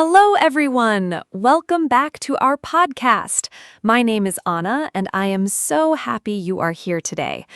Hello, everyone. Welcome back to our podcast. My name is Anna, and I am so happy you are here today.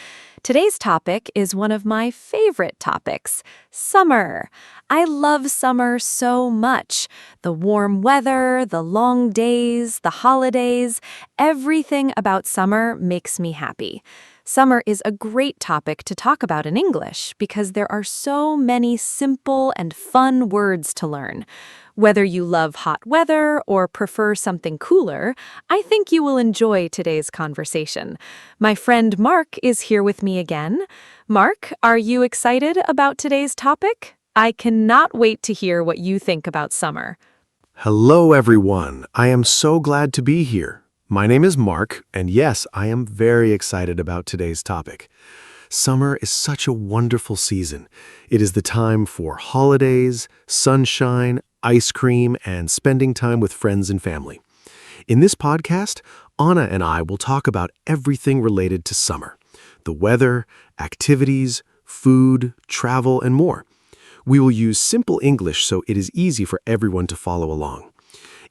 Today's topic is one of my favorite topics, summer. I love summer so much. The warm weather, the long days, the holidays, everything about summer makes me happy. Summer is a great topic to talk about in English because there are so many simple and fun words to learn. Whether you love hot weather or prefer something cooler, I think you will enjoy today's conversation. My friend Mark is here with me again. Mark, are you excited about today's topic? I cannot wait to hear what you think about summer. Hello, everyone. I am so glad to be here. My name is Mark, and yes, I am very excited about today's topic. Summer is such a wonderful season. It is the time for holidays, sunshine, ice cream, and spending time with friends and family. In this podcast, Anna and I will talk about everything related to summer: the weather, activities, food, travel, and more. We will use simple English so it is easy for everyone to follow along.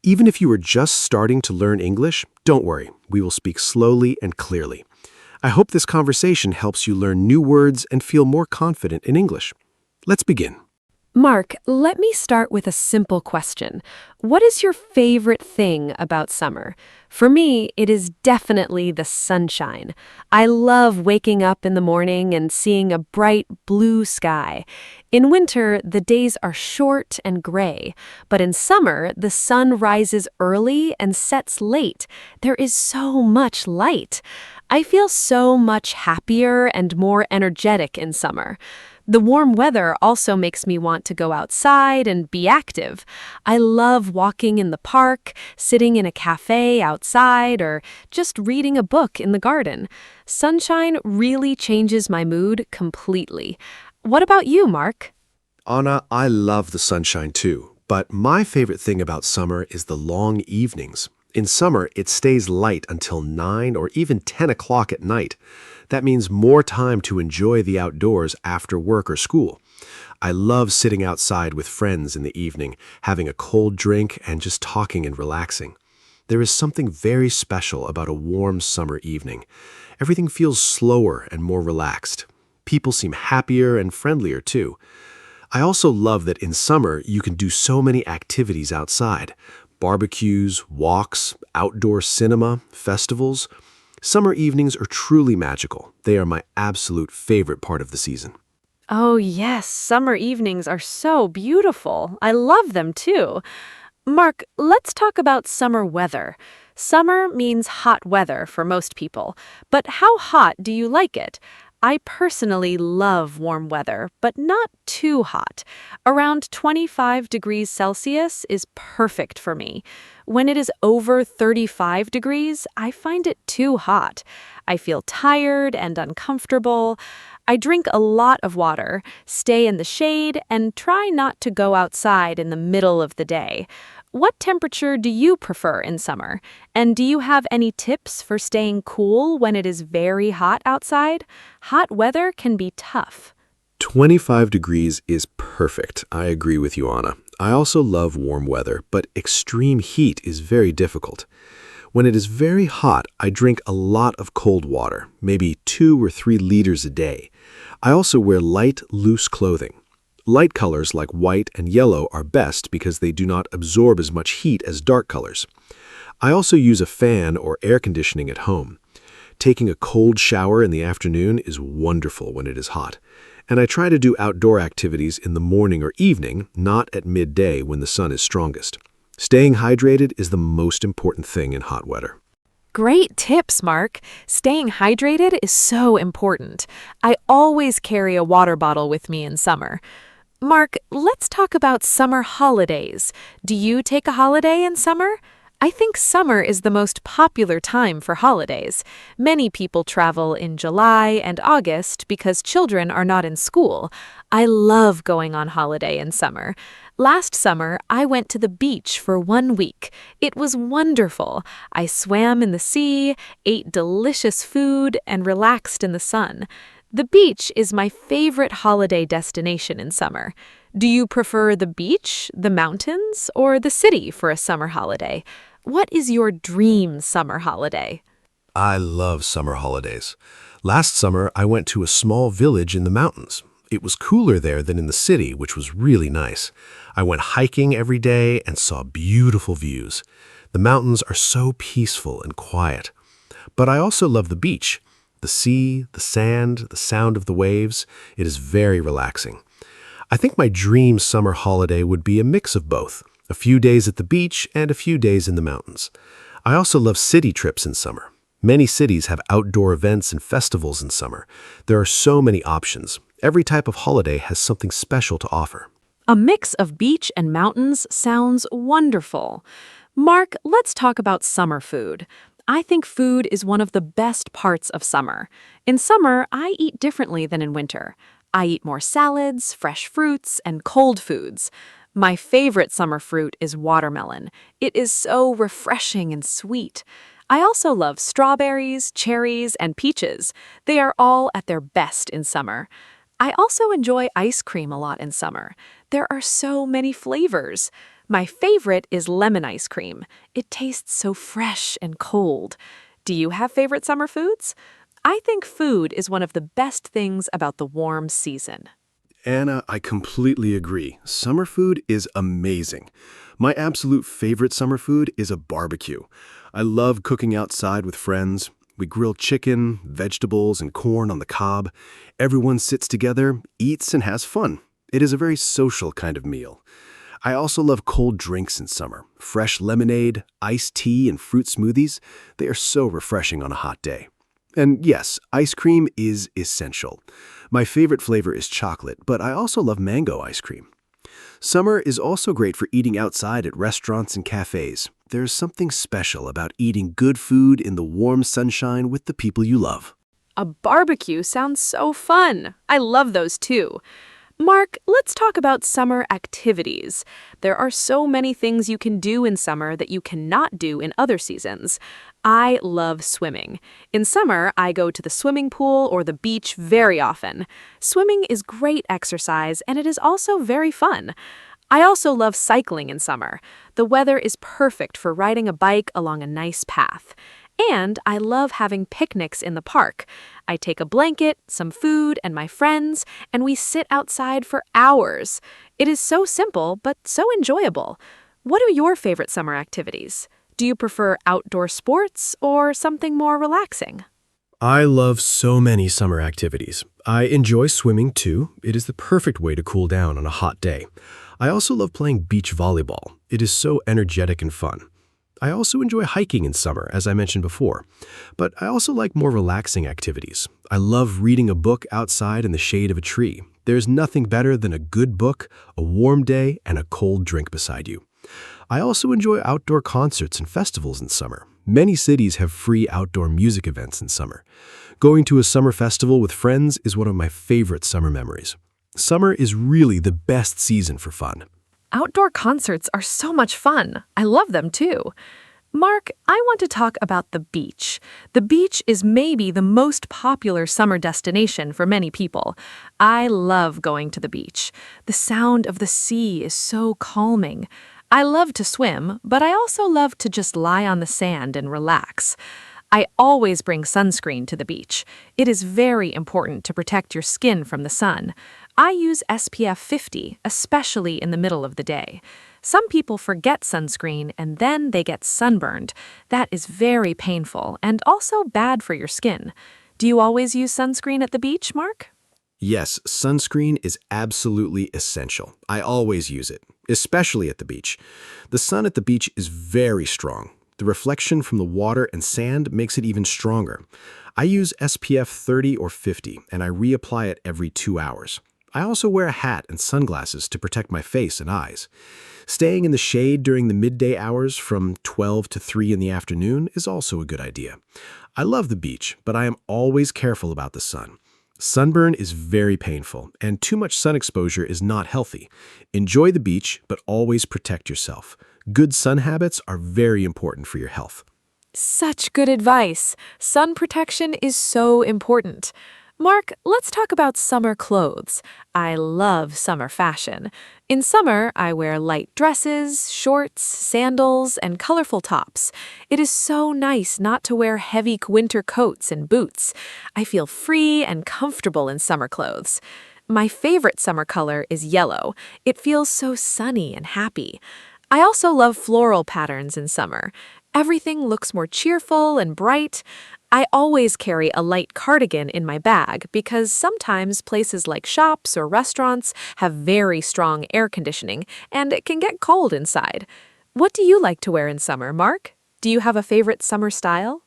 Even if you are just starting to learn English, don't worry, we will speak slowly and clearly. I hope this conversation helps you learn new words and feel more confident in English. Let's begin. Mark, let me start with a simple question. What is your favorite thing about summer? For me, it is definitely the sunshine. I love waking up in the morning and seeing a bright blue sky. In winter, the days are short and gray, but in summer, the sun rises early and sets late. There is so much light. I feel so much happier and more energetic in summer. The warm weather also makes me want to go outside and be active. I love walking in the park, sitting in a cafe outside, or just reading a book in the garden. Sunshine really changes my mood completely. What about you, Mark? Anna, I love the sunshine too, but my favorite thing about summer is the long evenings. In summer, it stays light until 9 or even 10 o'clock at night. That means more time to enjoy the outdoors after work or school. I love sitting outside with friends in the evening, having a cold drink and just talking and relaxing. There is something very special about a warm summer evening. Everything feels slower and more relaxed. People seem happier and friendlier too. I also love that in summer you can do so many activities outside. Barbecues, walks, outdoor cinema, festivals. Summer evenings are truly magical. They are my absolute favorite part of the season. Oh, yes, summer evenings are so beautiful. I love them too. Mark, let's talk about summer weather. Summer means hot weather for most people, but how hot do you like it? I personally love warm weather, but not too hot. Around 25 degrees Celsius is perfect for me. When it is over 35 degrees, I find it too hot. I feel tired and uncomfortable. I drink a lot of water, stay in the shade, and try not to go outside in the middle of the day. What temperature do you prefer in summer? And do you have any tips for staying cool when it is very hot outside? Hot weather can be tough. 25 degrees is perfect. I agree with you, Anna. I also love warm weather, but extreme heat is very difficult. When it is very hot, I drink a lot of cold water, maybe 2 or 3 liters a day. I also wear light, loose clothing. Light colors like white and yellow are best because they do not absorb as much heat as dark colors. I also use a fan or air conditioning at home. Taking a cold shower in the afternoon is wonderful when it is hot. And I try to do outdoor activities in the morning or evening, not at midday when the sun is strongest. Staying hydrated is the most important thing in hot weather. Great tips, Mark. Staying hydrated is so important. I always carry a water bottle with me in summer. Mark, let's talk about summer holidays. Do you take a holiday in summer? I think summer is the most popular time for holidays. Many people travel in July and August because children are not in school. I love going on holiday in summer. Last summer, I went to the beach for 1 week. It was wonderful. I swam in the sea, ate delicious food, and relaxed in the sun. The beach is my favorite holiday destination in summer. Do you prefer the beach, the mountains, or the city for a summer holiday? What is your dream summer holiday? I love summer holidays. Last summer, I went to a small village in the mountains. It was cooler there than in the city, which was really nice. I went hiking every day and saw beautiful views. The mountains are so peaceful and quiet. But I also love the beach. The sea, the sand, the sound of the waves. It is very relaxing. I think my dream summer holiday would be a mix of both, a few days at the beach and a few days in the mountains. I also love city trips in summer. Many cities have outdoor events and festivals in summer. There are so many options. Every type of holiday has something special to offer. A mix of beach and mountains sounds wonderful. Mark, let's talk about summer food. I think food is one of the best parts of summer. In summer, I eat differently than in winter. I eat more salads, fresh fruits, and cold foods. My favorite summer fruit is watermelon. It is so refreshing and sweet. I also love strawberries, cherries, and peaches. They are all at their best in summer. I also enjoy ice cream a lot in summer. There are so many flavors. My favorite is lemon ice cream. It tastes so fresh and cold. Do you have favorite summer foods? I think food is one of the best things about the warm season. Anna, I completely agree. Summer food is amazing. My absolute favorite summer food is a barbecue. I love cooking outside with friends. We grill chicken, vegetables, and corn on the cob. Everyone sits together, eats, and has fun. It is a very social kind of meal. I also love cold drinks in summer. Fresh lemonade, iced tea, and fruit smoothies. They are so refreshing on a hot day. And yes, ice cream is essential. My favorite flavor is chocolate, but I also love mango ice cream. Summer is also great for eating outside at restaurants and cafes. There's something special about eating good food in the warm sunshine with the people you love. A barbecue sounds so fun. I love those too. Mark, let's talk about summer activities. There are so many things you can do in summer that you cannot do in other seasons. I love swimming. In summer, I go to the swimming pool or the beach very often. Swimming is great exercise and it is also very fun. I also love cycling in summer. The weather is perfect for riding a bike along a nice path. And I love having picnics in the park. I take a blanket, some food, and my friends, and we sit outside for hours. It is so simple, but so enjoyable. What are your favorite summer activities? Do you prefer outdoor sports or something more relaxing? I love so many summer activities. I enjoy swimming too. It is the perfect way to cool down on a hot day. I also love playing beach volleyball. It is so energetic and fun. I also enjoy hiking in summer, as I mentioned before, but I also like more relaxing activities. I love reading a book outside in the shade of a tree. There's nothing better than a good book, a warm day, and a cold drink beside you. I also enjoy outdoor concerts and festivals in summer. Many cities have free outdoor music events in summer. Going to a summer festival with friends is one of my favorite summer memories. Summer is really the best season for fun. Outdoor concerts are so much fun. I love them too. Mark, I want to talk about the beach. The beach is maybe the most popular summer destination for many people. I love going to the beach. The sound of the sea is so calming. I love to swim, but I also love to just lie on the sand and relax. I always bring sunscreen to the beach. It is very important to protect your skin from the sun. I use SPF 50, especially in the middle of the day. Some people forget sunscreen and then they get sunburned. That is very painful and also bad for your skin. Do you always use sunscreen at the beach, Mark? Yes, sunscreen is absolutely essential. I always use it, especially at the beach. The sun at the beach is very strong. The reflection from the water and sand makes it even stronger. I use SPF 30 or 50, and I reapply it every 2 hours. I also wear a hat and sunglasses to protect my face and eyes. Staying in the shade during the midday hours from 12 to 3 in the afternoon is also a good idea. I love the beach, but I am always careful about the sun. Sunburn is very painful, and too much sun exposure is not healthy. Enjoy the beach, but always protect yourself. Good sun habits are very important for your health. Such good advice. Sun protection is so important. Mark, let's talk about summer clothes. I love summer fashion. In summer, I wear light dresses, shorts, sandals, and colorful tops. It is so nice not to wear heavy winter coats and boots. I feel free and comfortable in summer clothes. My favorite summer color is yellow. It feels so sunny and happy. I also love floral patterns in summer. Everything looks more cheerful and bright. I always carry a light cardigan in my bag because sometimes places like shops or restaurants have very strong air conditioning and it can get cold inside. What do you like to wear in summer, Mark? Do you have a favorite summer style?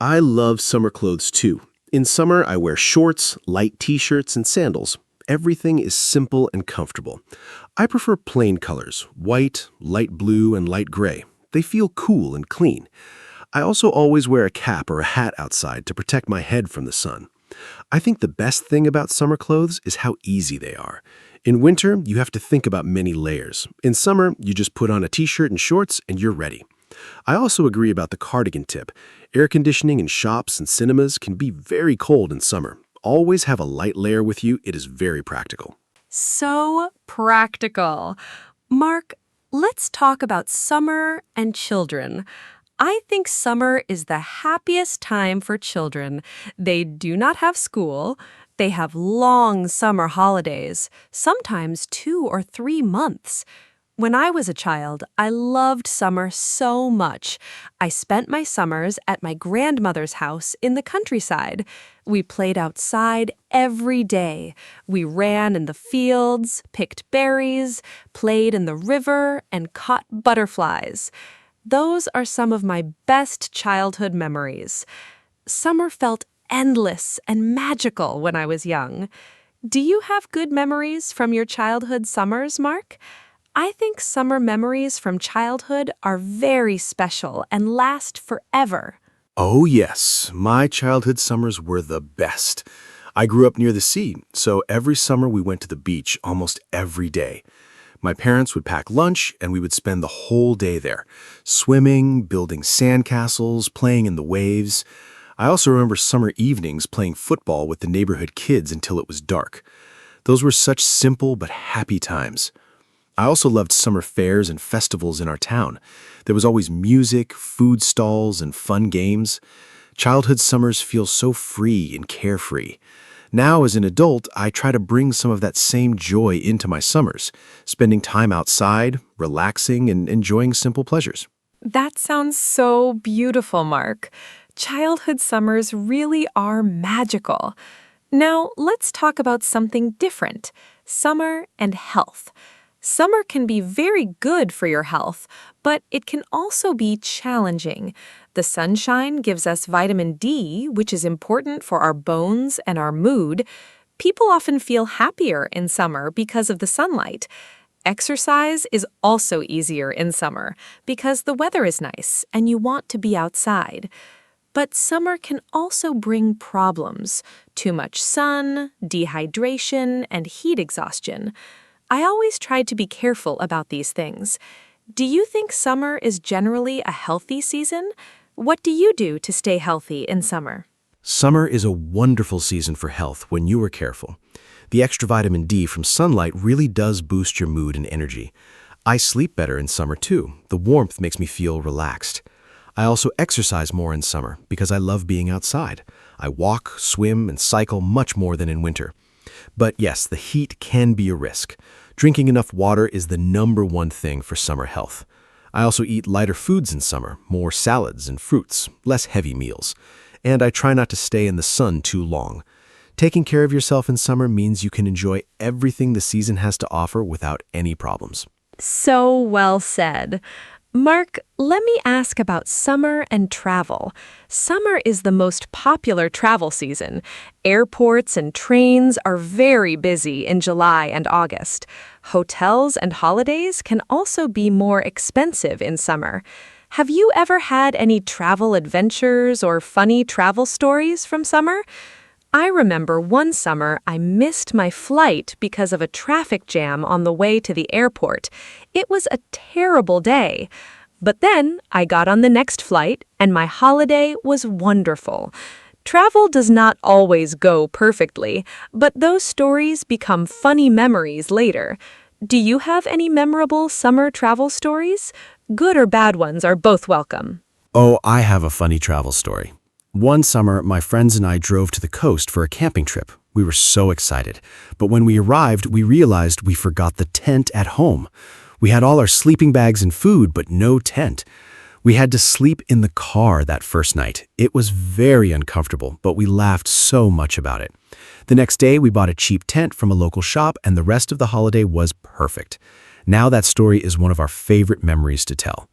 I love summer clothes too. In summer, I wear shorts, light t-shirts, and sandals. Everything is simple and comfortable. I prefer plain colors, white, light blue, and light gray. They feel cool and clean. I also always wear a cap or a hat outside to protect my head from the sun. I think the best thing about summer clothes is how easy they are. In winter, you have to think about many layers. In summer, you just put on a t-shirt and shorts and you're ready. I also agree about the cardigan tip. Air conditioning in shops and cinemas can be very cold in summer. Always have a light layer with you. It is very practical. So practical. Mark, let's talk about summer and children. I think summer is the happiest time for children. They do not have school. They have long summer holidays, sometimes 2 or 3 months. When I was a child, I loved summer so much. I spent my summers at my grandmother's house in the countryside. We played outside every day. We ran in the fields, picked berries, played in the river, and caught butterflies. Those are some of my best childhood memories. Summer felt endless and magical when I was young. Do you have good memories from your childhood summers, Mark? I think summer memories from childhood are very special and last forever. Oh yes, my childhood summers were the best. I grew up near the sea, so every summer we went to the beach almost every day. My parents would pack lunch and we would spend the whole day there, swimming, building sandcastles, playing in the waves. I also remember summer evenings playing football with the neighborhood kids until it was dark. Those were such simple but happy times. I also loved summer fairs and festivals in our town. There was always music, food stalls, and fun games. Childhood summers feel so free and carefree. Now, as an adult, I try to bring some of that same joy into my summers, spending time outside, relaxing, and enjoying simple pleasures. That sounds so beautiful, Mark. Childhood summers really are magical. Now, let's talk about something different: summer and health. Summer can be very good for your health, but it can also be challenging. The sunshine gives us vitamin D, which is important for our bones and our mood. People often feel happier in summer because of the sunlight. Exercise is also easier in summer because the weather is nice and you want to be outside. But summer can also bring problems: too much sun, dehydration, and heat exhaustion. I always try to be careful about these things. Do you think summer is generally a healthy season? What do you do to stay healthy in summer? Summer is a wonderful season for health when you are careful. The extra vitamin D from sunlight really does boost your mood and energy. I sleep better in summer too. The warmth makes me feel relaxed. I also exercise more in summer because I love being outside. I walk, swim, and cycle much more than in winter. But yes, the heat can be a risk. Drinking enough water is the #1 thing for summer health. I also eat lighter foods in summer, more salads and fruits, less heavy meals. And I try not to stay in the sun too long. Taking care of yourself in summer means you can enjoy everything the season has to offer without any problems. So well said. Mark, let me ask about summer and travel. Summer is the most popular travel season. Airports and trains are very busy in July and August. Hotels and holidays can also be more expensive in summer. Have you ever had any travel adventures or funny travel stories from summer? I remember one summer I missed my flight because of a traffic jam on the way to the airport. It was a terrible day. But then I got on the next flight and my holiday was wonderful. Travel does not always go perfectly, but those stories become funny memories later. Do you have any memorable summer travel stories? Good or bad ones are both welcome. Oh, I have a funny travel story. One summer, my friends and I drove to the coast for a camping trip. We were so excited. But when we arrived, we realized we forgot the tent at home. We had all our sleeping bags and food, but no tent. We had to sleep in the car that first night. It was very uncomfortable, but we laughed so much about it. The next day, we bought a cheap tent from a local shop, and the rest of the holiday was perfect. Now that story is one of our favorite memories to tell.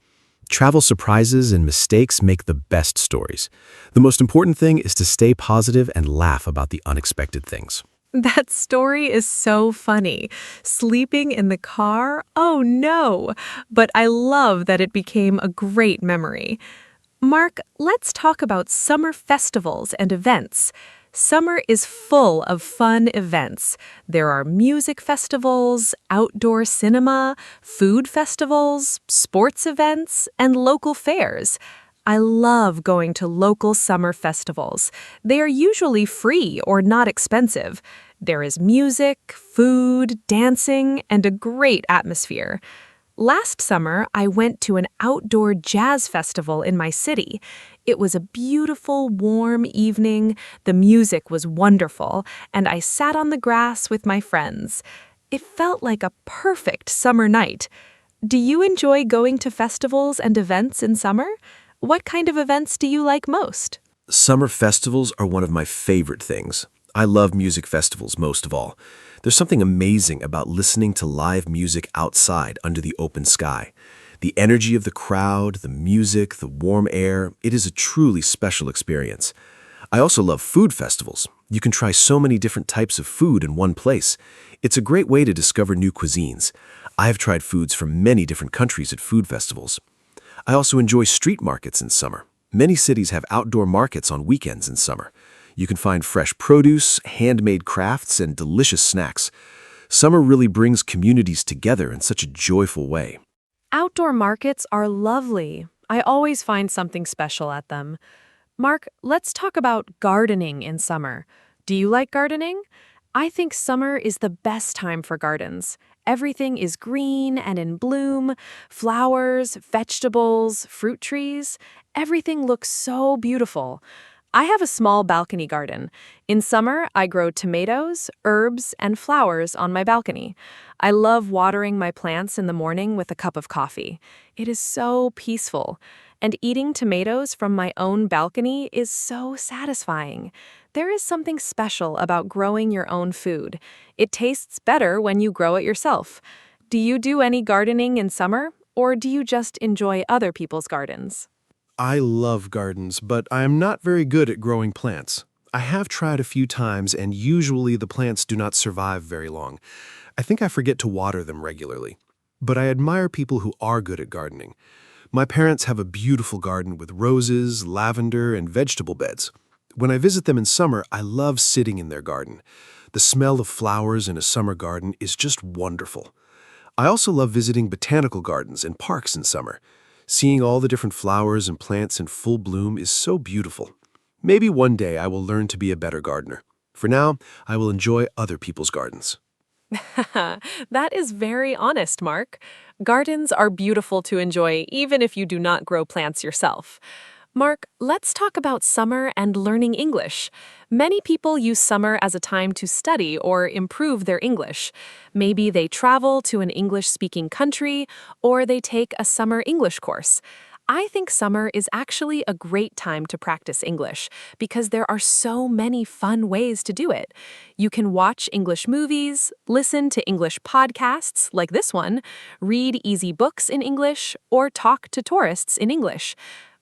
Travel surprises and mistakes make the best stories. The most important thing is to stay positive and laugh about the unexpected things. That story is so funny. Sleeping in the car? Oh no! But I love that it became a great memory. Mark, let's talk about summer festivals and events. Summer is full of fun events. There are music festivals, outdoor cinema, food festivals, sports events, and local fairs. I love going to local summer festivals. They are usually free or not expensive. There is music, food, dancing, and a great atmosphere. Last summer, I went to an outdoor jazz festival in my city. It was a beautiful, warm evening, the music was wonderful, and I sat on the grass with my friends. It felt like a perfect summer night. Do you enjoy going to festivals and events in summer? What kind of events do you like most? Summer festivals are one of my favorite things. I love music festivals most of all. There's something amazing about listening to live music outside under the open sky. The energy of the crowd, the music, the warm air, it is a truly special experience. I also love food festivals. You can try so many different types of food in one place. It's a great way to discover new cuisines. I have tried foods from many different countries at food festivals. I also enjoy street markets in summer. Many cities have outdoor markets on weekends in summer. You can find fresh produce, handmade crafts, and delicious snacks. Summer really brings communities together in such a joyful way. Outdoor markets are lovely. I always find something special at them. Mark, let's talk about gardening in summer. Do you like gardening? I think summer is the best time for gardens. Everything is green and in bloom, flowers, vegetables, fruit trees. Everything looks so beautiful. I have a small balcony garden. In summer, I grow tomatoes, herbs, and flowers on my balcony. I love watering my plants in the morning with a cup of coffee. It is so peaceful. And eating tomatoes from my own balcony is so satisfying. There is something special about growing your own food. It tastes better when you grow it yourself. Do you do any gardening in summer, or do you just enjoy other people's gardens? I love gardens, but I am not very good at growing plants. I have tried a few times, and usually the plants do not survive very long. I think I forget to water them regularly. But I admire people who are good at gardening. My parents have a beautiful garden with roses, lavender, and vegetable beds. When I visit them in summer, I love sitting in their garden. The smell of flowers in a summer garden is just wonderful. I also love visiting botanical gardens and parks in summer. Seeing all the different flowers and plants in full bloom is so beautiful. Maybe one day I will learn to be a better gardener. For now, I will enjoy other people's gardens. That is very honest, Mark. Gardens are beautiful to enjoy even if you do not grow plants yourself. Mark, let's talk about summer and learning English. Many people use summer as a time to study or improve their English. Maybe they travel to an English-speaking country, or they take a summer English course. I think summer is actually a great time to practice English because there are so many fun ways to do it. You can watch English movies, listen to English podcasts like this one, read easy books in English, or talk to tourists in English.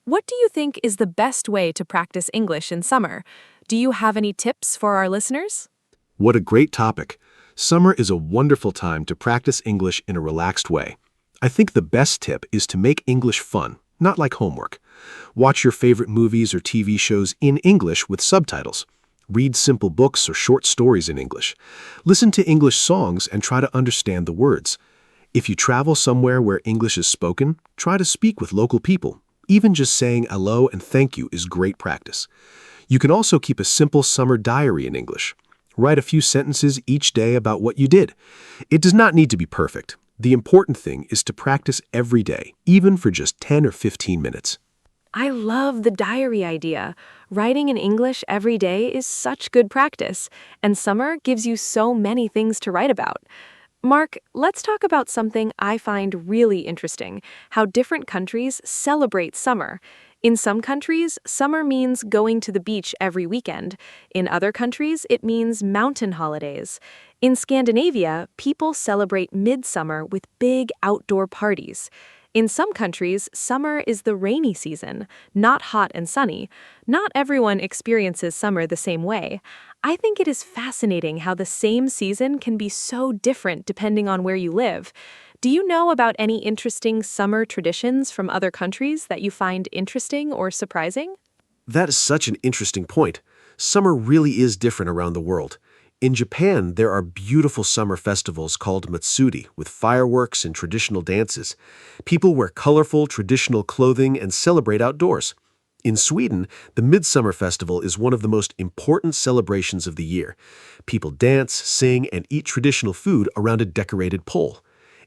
What do you think is the best way to practice English in summer? Do you have any tips for our listeners? What a great topic. Summer is a wonderful time to practice English in a relaxed way. I think the best tip is to make English fun, not like homework. Watch your favorite movies or TV shows in English with subtitles. Read simple books or short stories in English. Listen to English songs and try to understand the words. If you travel somewhere where English is spoken, try to speak with local people. Even just saying hello and thank you is great practice. You can also keep a simple summer diary in English. Write a few sentences each day about what you did. It does not need to be perfect. The important thing is to practice every day, even for just 10 or 15 minutes. I love the diary idea. Writing in English every day is such good practice, and summer gives you so many things to write about. Mark, let's talk about something I find really interesting, how different countries celebrate summer. In some countries, summer means going to the beach every weekend. In other countries, it means mountain holidays. In Scandinavia, people celebrate midsummer with big outdoor parties. In some countries, summer is the rainy season, not hot and sunny. Not everyone experiences summer the same way. I think it is fascinating how the same season can be so different depending on where you live. Do you know about any interesting summer traditions from other countries that you find interesting or surprising? That is such an interesting point. Summer really is different around the world. In Japan, there are beautiful summer festivals called matsuri with fireworks and traditional dances. People wear colorful, traditional clothing and celebrate outdoors. In Sweden, the Midsummer Festival is one of the most important celebrations of the year. People dance, sing, and eat traditional food around a decorated pole.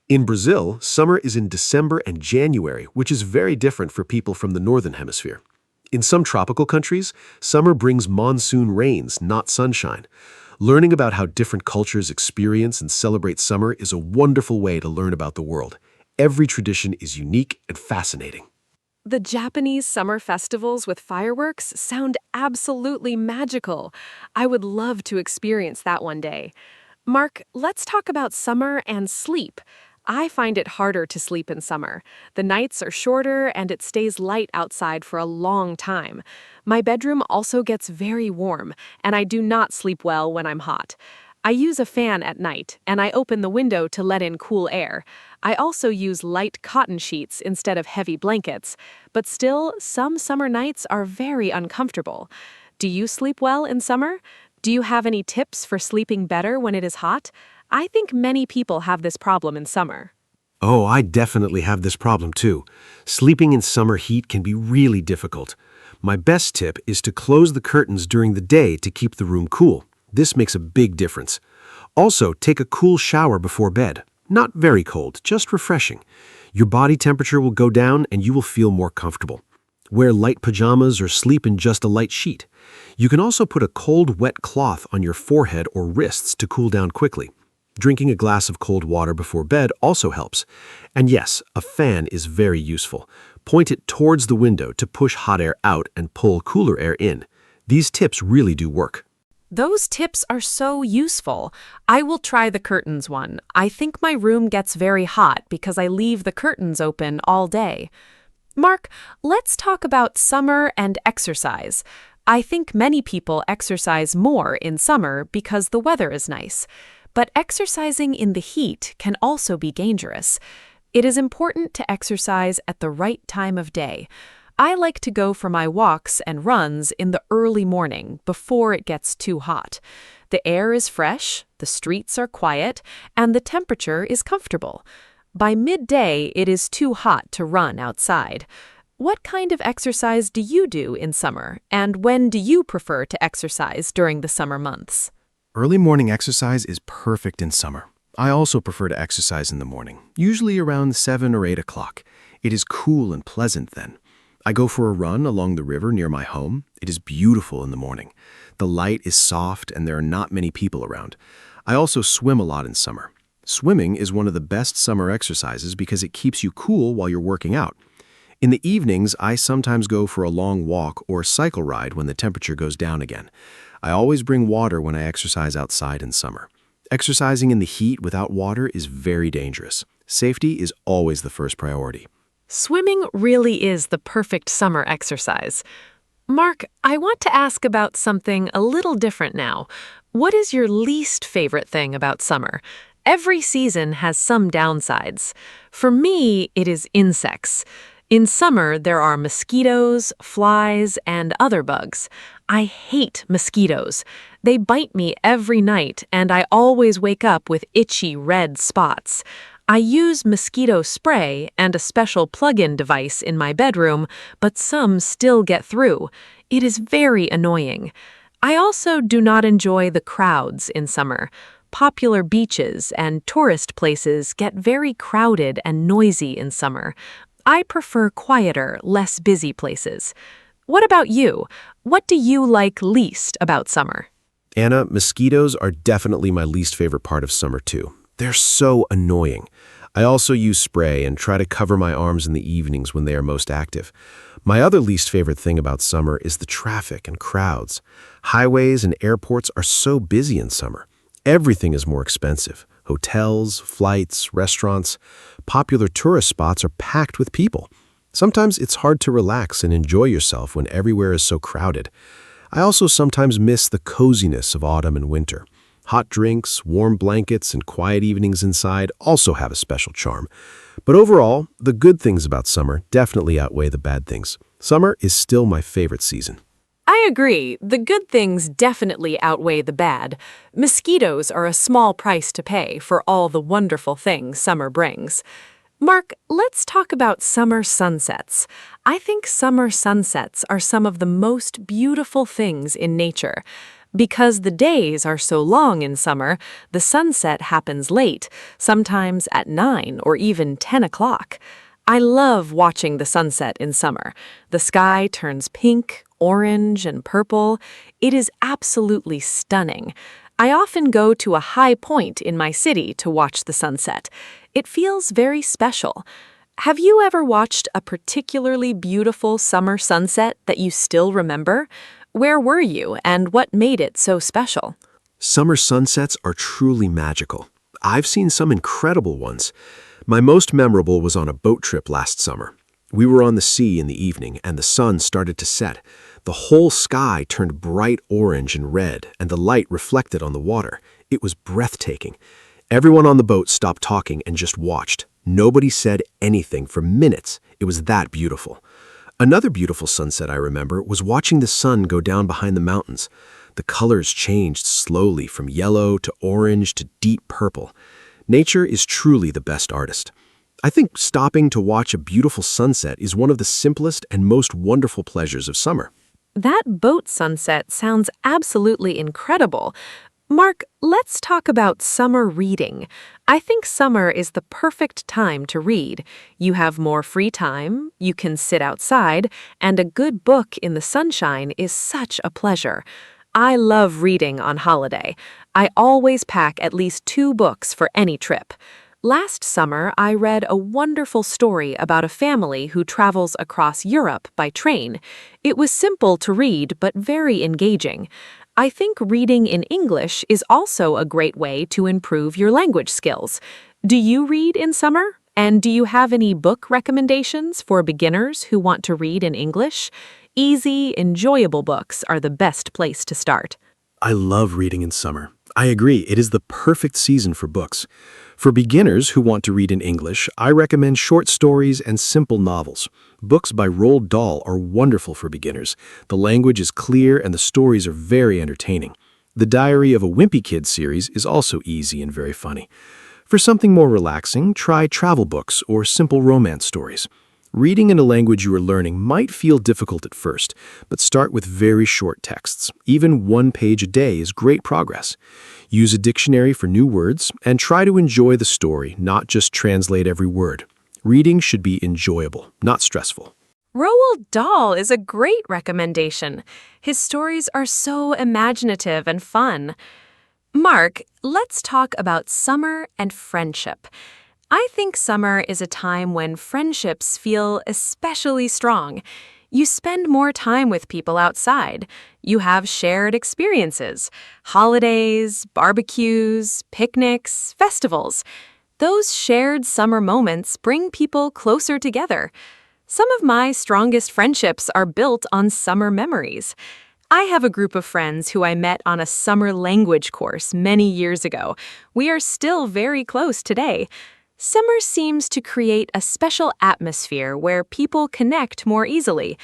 In Brazil, summer is in December and January, which is very different for people from the Northern Hemisphere. In some tropical countries, summer brings monsoon rains, not sunshine. Learning about how different cultures experience and celebrate summer is a wonderful way to learn about the world. Every tradition is unique and fascinating. The Japanese summer festivals with fireworks sound absolutely magical. I would love to experience that one day. Mark, let's talk about summer and sleep. I find it harder to sleep in summer. The nights are shorter and it stays light outside for a long time. My bedroom also gets very warm, and I do not sleep well when I'm hot. I use a fan at night, and I open the window to let in cool air. I also use light cotton sheets instead of heavy blankets, but still, some summer nights are very uncomfortable. Do you sleep well in summer? Do you have any tips for sleeping better when it is hot? I think many people have this problem in summer. Oh, I definitely have this problem too. Sleeping in summer heat can be really difficult. My best tip is to close the curtains during the day to keep the room cool. This makes a big difference. Also, take a cool shower before bed. Not very cold, just refreshing. Your body temperature will go down and you will feel more comfortable. Wear light pajamas or sleep in just a light sheet. You can also put a cold, wet cloth on your forehead or wrists to cool down quickly. Drinking a glass of cold water before bed also helps. And yes, a fan is very useful. Point it towards the window to push hot air out and pull cooler air in. These tips really do work. Those tips are so useful. I will try the curtains one. I think my room gets very hot because I leave the curtains open all day. Mark, let's talk about summer and exercise. I think many people exercise more in summer because the weather is nice. But exercising in the heat can also be dangerous. It is important to exercise at the right time of day. I like to go for my walks and runs in the early morning before it gets too hot. The air is fresh, the streets are quiet, and the temperature is comfortable. By midday, it is too hot to run outside. What kind of exercise do you do in summer, and when do you prefer to exercise during the summer months? Early morning exercise is perfect in summer. I also prefer to exercise in the morning, usually around 7 or 8 o'clock. It is cool and pleasant then. I go for a run along the river near my home. It is beautiful in the morning. The light is soft and there are not many people around. I also swim a lot in summer. Swimming is one of the best summer exercises because it keeps you cool while you're working out. In the evenings, I sometimes go for a long walk or cycle ride when the temperature goes down again. I always bring water when I exercise outside in summer. Exercising in the heat without water is very dangerous. Safety is always the first priority. Swimming really is the perfect summer exercise. Mark, I want to ask about something a little different now. What is your least favorite thing about summer? Every season has some downsides. For me, it is insects. In summer, there are mosquitoes, flies, and other bugs. I hate mosquitoes. They bite me every night, and I always wake up with itchy red spots. I use mosquito spray and a special plug-in device in my bedroom, but some still get through. It is very annoying. I also do not enjoy the crowds in summer. Popular beaches and tourist places get very crowded and noisy in summer. I prefer quieter, less busy places. What about you? What do you like least about summer? Anna, mosquitoes are definitely my least favorite part of summer too. They're so annoying. I also use spray and try to cover my arms in the evenings when they are most active. My other least favorite thing about summer is the traffic and crowds. Highways and airports are so busy in summer. Everything is more expensive. Hotels, flights, restaurants, popular tourist spots are packed with people. Sometimes it's hard to relax and enjoy yourself when everywhere is so crowded. I also sometimes miss the coziness of autumn and winter. Hot drinks, warm blankets, and quiet evenings inside also have a special charm. But overall, the good things about summer definitely outweigh the bad things. Summer is still my favorite season. I agree. The good things definitely outweigh the bad. Mosquitoes are a small price to pay for all the wonderful things summer brings. Mark, let's talk about summer sunsets. I think summer sunsets are some of the most beautiful things in nature. Because the days are so long in summer, the sunset happens late, sometimes at 9 or even 10 o'clock. I love watching the sunset in summer. The sky turns pink, orange, and purple. It is absolutely stunning. I often go to a high point in my city to watch the sunset. It feels very special. Have you ever watched a particularly beautiful summer sunset that you still remember? Where were you and what made it so special? Summer sunsets are truly magical. I've seen some incredible ones. My most memorable was on a boat trip last summer. We were on the sea in the evening and the sun started to set. The whole sky turned bright orange and red and the light reflected on the water. It was breathtaking. Everyone on the boat stopped talking and just watched. Nobody said anything for minutes. It was that beautiful. Another beautiful sunset I remember was watching the sun go down behind the mountains. The colors changed slowly from yellow to orange to deep purple. Nature is truly the best artist. I think stopping to watch a beautiful sunset is one of the simplest and most wonderful pleasures of summer. That boat sunset sounds absolutely incredible. Mark, let's talk about summer reading. I think summer is the perfect time to read. You have more free time, you can sit outside, and a good book in the sunshine is such a pleasure. I love reading on holiday. I always pack at least 2 books for any trip. Last summer, I read a wonderful story about a family who travels across Europe by train. It was simple to read, but very engaging. I think reading in English is also a great way to improve your language skills. Do you read in summer? And do you have any book recommendations for beginners who want to read in English? Easy, enjoyable books are the best place to start. I love reading in summer. I agree, it is the perfect season for books. For beginners who want to read in English, I recommend short stories and simple novels. Books by Roald Dahl are wonderful for beginners. The language is clear and the stories are very entertaining. The Diary of a Wimpy Kid series is also easy and very funny. For something more relaxing, try travel books or simple romance stories. Reading in a language you are learning might feel difficult at first, but start with very short texts. Even 1 page a day is great progress. Use a dictionary for new words and try to enjoy the story, not just translate every word. Reading should be enjoyable, not stressful. Roald Dahl is a great recommendation. His stories are so imaginative and fun. Mark, let's talk about summer and friendship. I think summer is a time when friendships feel especially strong. You spend more time with people outside. You have shared experiences, holidays, barbecues, picnics, festivals. Those shared summer moments bring people closer together. Some of my strongest friendships are built on summer memories. I have a group of friends who I met on a summer language course many years ago. We are still very close today. Summer seems to create a special atmosphere where people connect more easily.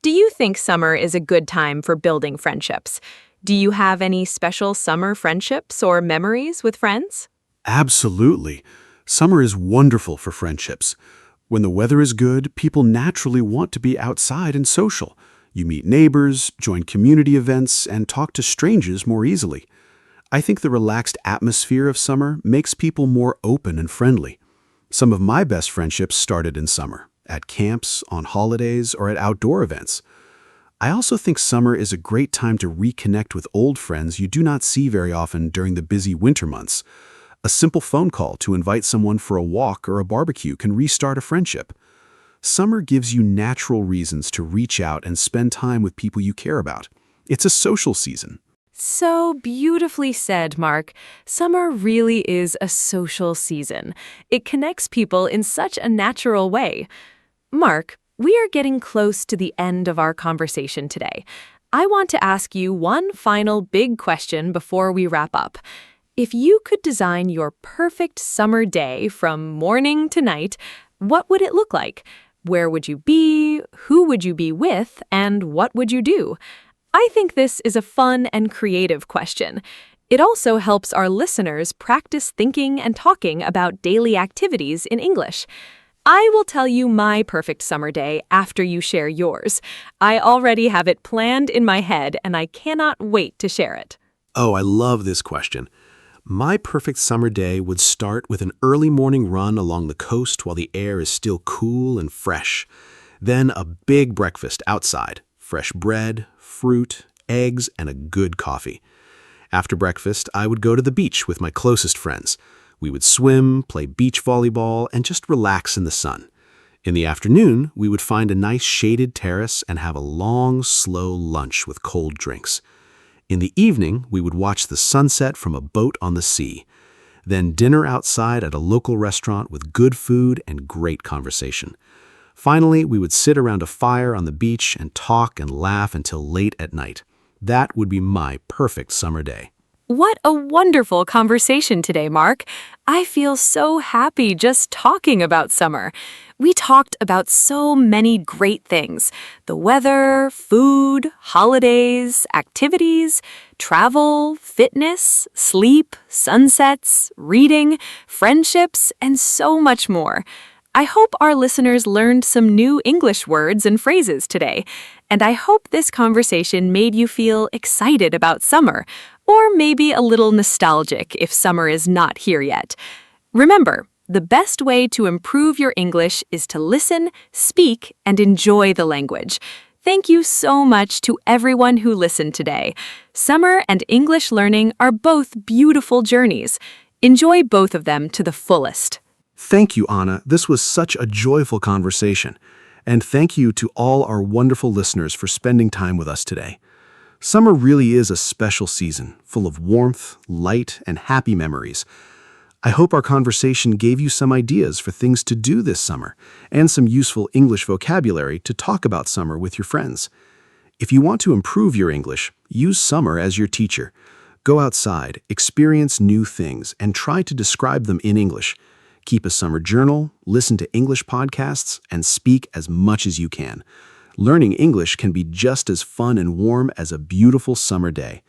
Do you think summer is a good time for building friendships? Do you have any special summer friendships or memories with friends? Absolutely. Summer is wonderful for friendships. When the weather is good, people naturally want to be outside and social. You meet neighbors, join community events, and talk to strangers more easily. I think the relaxed atmosphere of summer makes people more open and friendly. Some of my best friendships started in summer, at camps, on holidays, or at outdoor events. I also think summer is a great time to reconnect with old friends you do not see very often during the busy winter months. A simple phone call to invite someone for a walk or a barbecue can restart a friendship. Summer gives you natural reasons to reach out and spend time with people you care about. It's a social season. So beautifully said, Mark. Summer really is a social season. It connects people in such a natural way. Mark, we are getting close to the end of our conversation today. I want to ask you one final big question before we wrap up. If you could design your perfect summer day from morning to night, what would it look like? Where would you be? Who would you be with? And what would you do? I think this is a fun and creative question. It also helps our listeners practice thinking and talking about daily activities in English. I will tell you my perfect summer day after you share yours. I already have it planned in my head, and I cannot wait to share it. Oh, I love this question. My perfect summer day would start with an early morning run along the coast while the air is still cool and fresh. Then a big breakfast outside, fresh bread, fruit, eggs, and a good coffee. After breakfast, I would go to the beach with my closest friends. We would swim, play beach volleyball, and just relax in the sun. In the afternoon, we would find a nice shaded terrace and have a long, slow lunch with cold drinks. In the evening, we would watch the sunset from a boat on the sea. Then dinner outside at a local restaurant with good food and great conversation. Finally, we would sit around a fire on the beach and talk and laugh until late at night. That would be my perfect summer day. What a wonderful conversation today, Mark. I feel so happy just talking about summer. We talked about so many great things: the weather, food, holidays, activities, travel, fitness, sleep, sunsets, reading, friendships, and so much more. I hope our listeners learned some new English words and phrases today, and I hope this conversation made you feel excited about summer, or maybe a little nostalgic if summer is not here yet. Remember, the best way to improve your English is to listen, speak, and enjoy the language. Thank you so much to everyone who listened today. Summer and English learning are both beautiful journeys. Enjoy both of them to the fullest. Thank you, Anna. This was such a joyful conversation. And thank you to all our wonderful listeners for spending time with us today. Summer really is a special season, full of warmth, light, and happy memories. I hope our conversation gave you some ideas for things to do this summer and some useful English vocabulary to talk about summer with your friends. If you want to improve your English, use summer as your teacher. Go outside, experience new things, and try to describe them in English. Keep a summer journal, listen to English podcasts, and speak as much as you can. Learning English can be just as fun and warm as a beautiful summer day.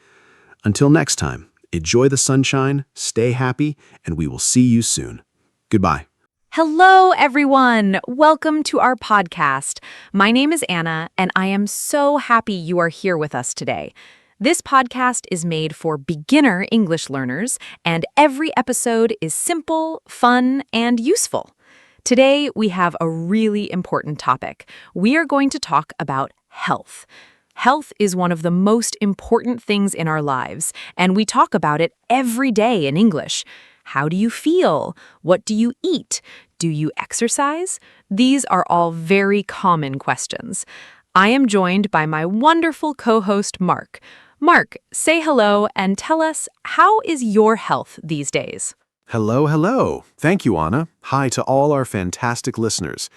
Until next time, enjoy the sunshine, stay happy, and we will see you soon. Goodbye. Hello, everyone. Welcome to our podcast. My name is Anna, and I am so happy you are here with us today. This podcast is made for beginner English learners, and every episode is simple, fun, and useful. Today, we have a really important topic. We are going to talk about health. Health is one of the most important things in our lives, and we talk about it every day in English. How do you feel? What do you eat? Do you exercise? These are all very common questions. I am joined by my wonderful co-host, Mark. Mark, say hello and tell us, how is your health these days? Hello, hello. Thank you, Anna. Hi to all our fantastic listeners.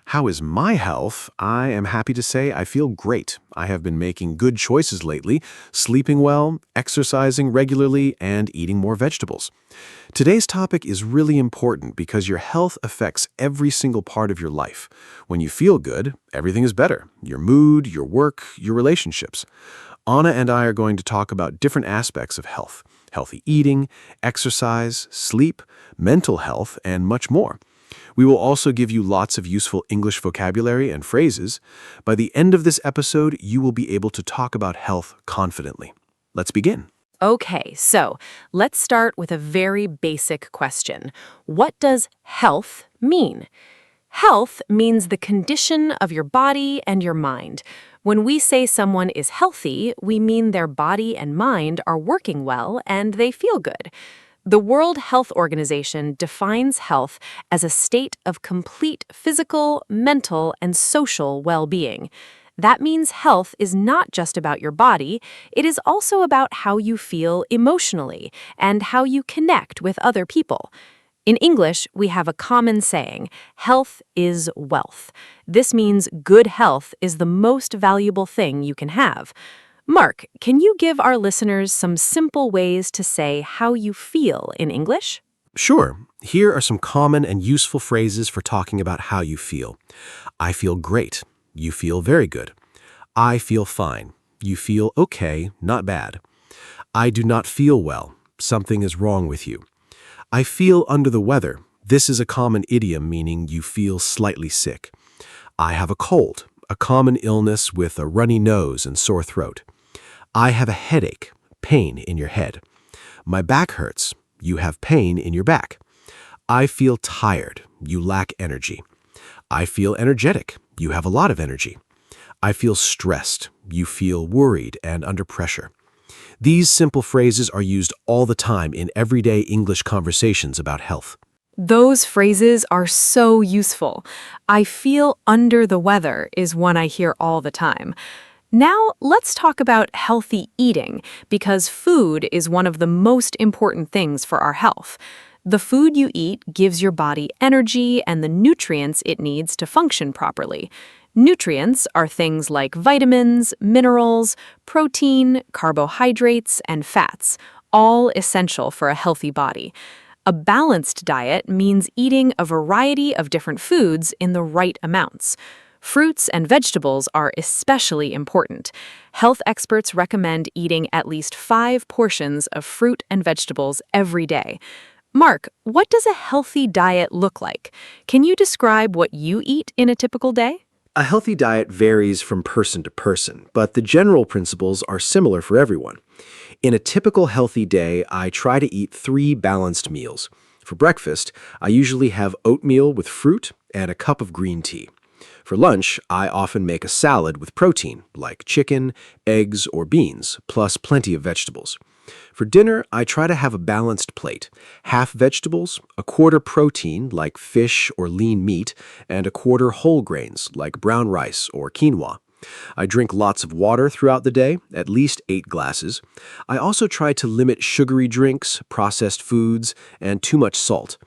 How is my health? I am happy to say I feel great. I have been making good choices lately, sleeping well, exercising regularly, and eating more vegetables. Today's topic is really important because your health affects every single part of your life. When you feel good, everything is better. Your mood, your work, your relationships. Anna and I are going to talk about different aspects of health: healthy eating, exercise, sleep, mental health, and much more. We will also give you lots of useful English vocabulary and phrases. By the end of this episode, you will be able to talk about health confidently. Let's begin. Okay, so let's start with a very basic question. What does health mean? Health means the condition of your body and your mind. When we say someone is healthy, we mean their body and mind are working well and they feel good. The World Health Organization defines health as a state of complete physical, mental, and social well-being. That means health is not just about your body, it is also about how you feel emotionally and how you connect with other people. In English, we have a common saying, health is wealth. This means good health is the most valuable thing you can have. Mark, can you give our listeners some simple ways to say how you feel in English? Sure. Here are some common and useful phrases for talking about how you feel. I feel great. You feel very good. I feel fine. You feel okay, not bad. I do not feel well. Something is wrong with you. I feel under the weather. This is a common idiom meaning you feel slightly sick. I have a cold, a common illness with a runny nose and sore throat. I have a headache, pain in your head. My back hurts. You have pain in your back. I feel tired. You lack energy. I feel energetic. You have a lot of energy. I feel stressed. You feel worried and under pressure. These simple phrases are used all the time in everyday English conversations about health. Those phrases are so useful. I feel under the weather is one I hear all the time. Now, let's talk about healthy eating, because food is one of the most important things for our health. The food you eat gives your body energy and the nutrients it needs to function properly. Nutrients are things like vitamins, minerals, protein, carbohydrates, and fats, all essential for a healthy body. A balanced diet means eating a variety of different foods in the right amounts. Fruits and vegetables are especially important. Health experts recommend eating at least 5 portions of fruit and vegetables every day. Mark, what does a healthy diet look like? Can you describe what you eat in a typical day? A healthy diet varies from person to person, but the general principles are similar for everyone. In a typical healthy day, I try to eat 3 balanced meals. For breakfast, I usually have oatmeal with fruit and a cup of green tea. For lunch, I often make a salad with protein, like chicken, eggs, or beans, plus plenty of vegetables. For dinner, I try to have a balanced plate, half vegetables, a quarter protein like fish or lean meat, and a quarter whole grains like brown rice or quinoa. I drink lots of water throughout the day, at least 8 glasses. I also try to limit sugary drinks, processed foods, and too much salt.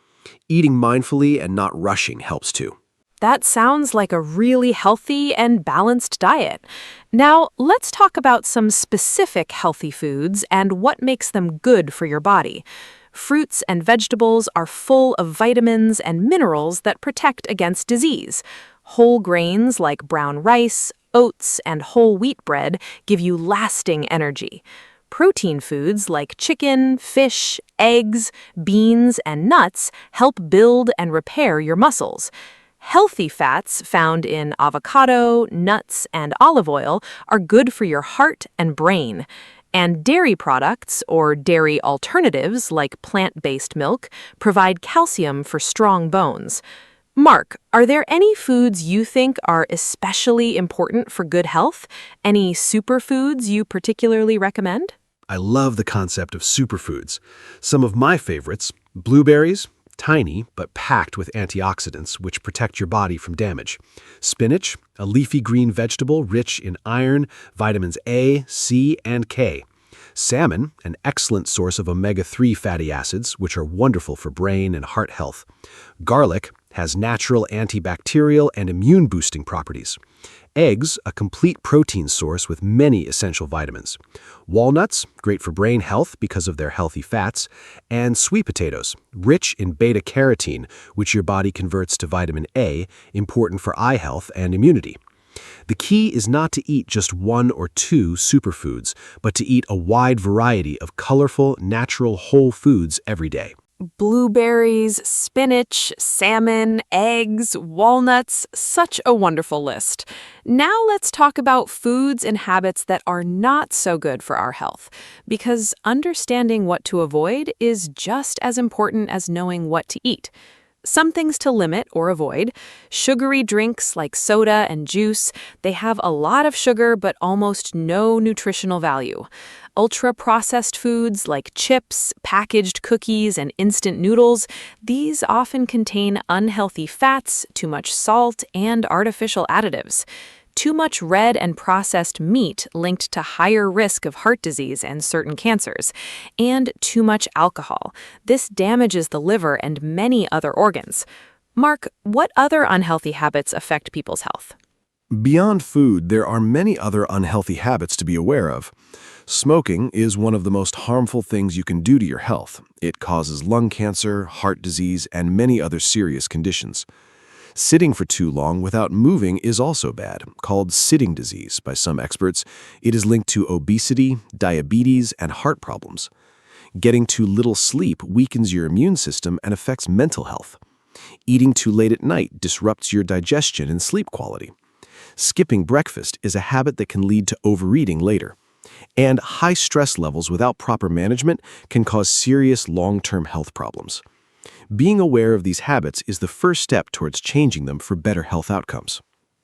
Eating mindfully and not rushing helps too. That sounds like a really healthy and balanced diet. Now, let's talk about some specific healthy foods and what makes them good for your body. Fruits and vegetables are full of vitamins and minerals that protect against disease. Whole grains like brown rice, oats, and whole wheat bread give you lasting energy. Protein foods like chicken, fish, eggs, beans, and nuts help build and repair your muscles. Healthy fats found in avocado, nuts, and olive oil are good for your heart and brain. And dairy products, or dairy alternatives like plant-based milk, provide calcium for strong bones. Mark, are there any foods you think are especially important for good health? Any superfoods you particularly recommend? I love the concept of superfoods. Some of my favorites, blueberries, tiny but packed with antioxidants which protect your body from damage. Spinach, a leafy green vegetable rich in iron, vitamins A, C, and K. Salmon, an excellent source of omega-3 fatty acids, which are wonderful for brain and heart health. Garlic has natural antibacterial and immune-boosting properties. Eggs, a complete protein source with many essential vitamins. Walnuts, great for brain health because of their healthy fats. And sweet potatoes, rich in beta-carotene, which your body converts to vitamin A, important for eye health and immunity. The key is not to eat just 1 or 2 superfoods, but to eat a wide variety of colorful, natural whole foods every day. Blueberries, spinach, salmon, eggs, walnuts, such a wonderful list. Now let's talk about foods and habits that are not so good for our health, because understanding what to avoid is just as important as knowing what to eat. Some things to limit or avoid. Sugary drinks like soda and juice, they have a lot of sugar but almost no nutritional value. Ultra-processed foods like chips, packaged cookies, and instant noodles, these often contain unhealthy fats, too much salt, and artificial additives. Too much red and processed meat linked to higher risk of heart disease and certain cancers, and too much alcohol. This damages the liver and many other organs. Mark, what other unhealthy habits affect people's health? Beyond food, there are many other unhealthy habits to be aware of. Smoking is one of the most harmful things you can do to your health. It causes lung cancer, heart disease, and many other serious conditions. Sitting for too long without moving is also bad, called sitting disease by some experts. It is linked to obesity, diabetes, and heart problems. Getting too little sleep weakens your immune system and affects mental health. Eating too late at night disrupts your digestion and sleep quality. Skipping breakfast is a habit that can lead to overeating later. And high stress levels without proper management can cause serious long-term health problems. Being aware of these habits is the first step towards changing them for better health outcomes.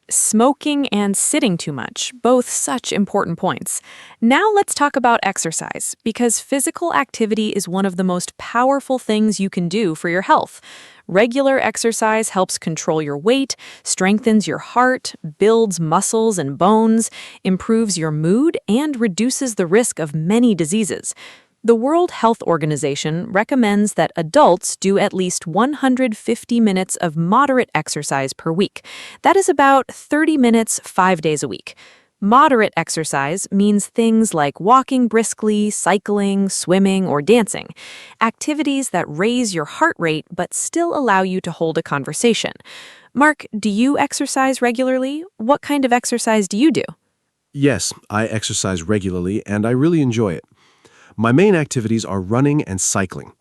Smoking and sitting too much, both such important points. Now let's talk about exercise, because physical activity is one of the most powerful things you can do for your health. Regular exercise helps control your weight, strengthens your heart, builds muscles and bones, improves your mood, and reduces the risk of many diseases. The World Health Organization recommends that adults do at least 150 minutes of moderate exercise per week. That is about 30 minutes 5 days a week. Moderate exercise means things like walking briskly, cycling, swimming, or dancing. Activities that raise your heart rate but still allow you to hold a conversation. Mark, do you exercise regularly? What kind of exercise do you do? Yes, I exercise regularly and I really enjoy it. My main activities are running and cycling.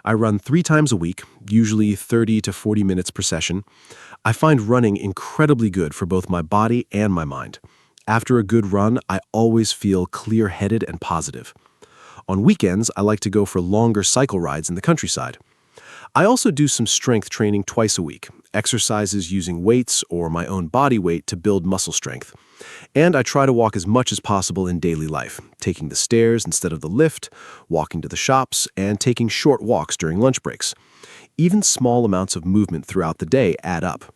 I run 3 times a week, usually 30 to 40 minutes per session. I find running incredibly good for both my body and my mind. After a good run, I always feel clear-headed and positive. On weekends, I like to go for longer cycle rides in the countryside. I also do some strength training twice a week, exercises using weights or my own body weight to build muscle strength. And I try to walk as much as possible in daily life, taking the stairs instead of the lift, walking to the shops, and taking short walks during lunch breaks. Even small amounts of movement throughout the day add up.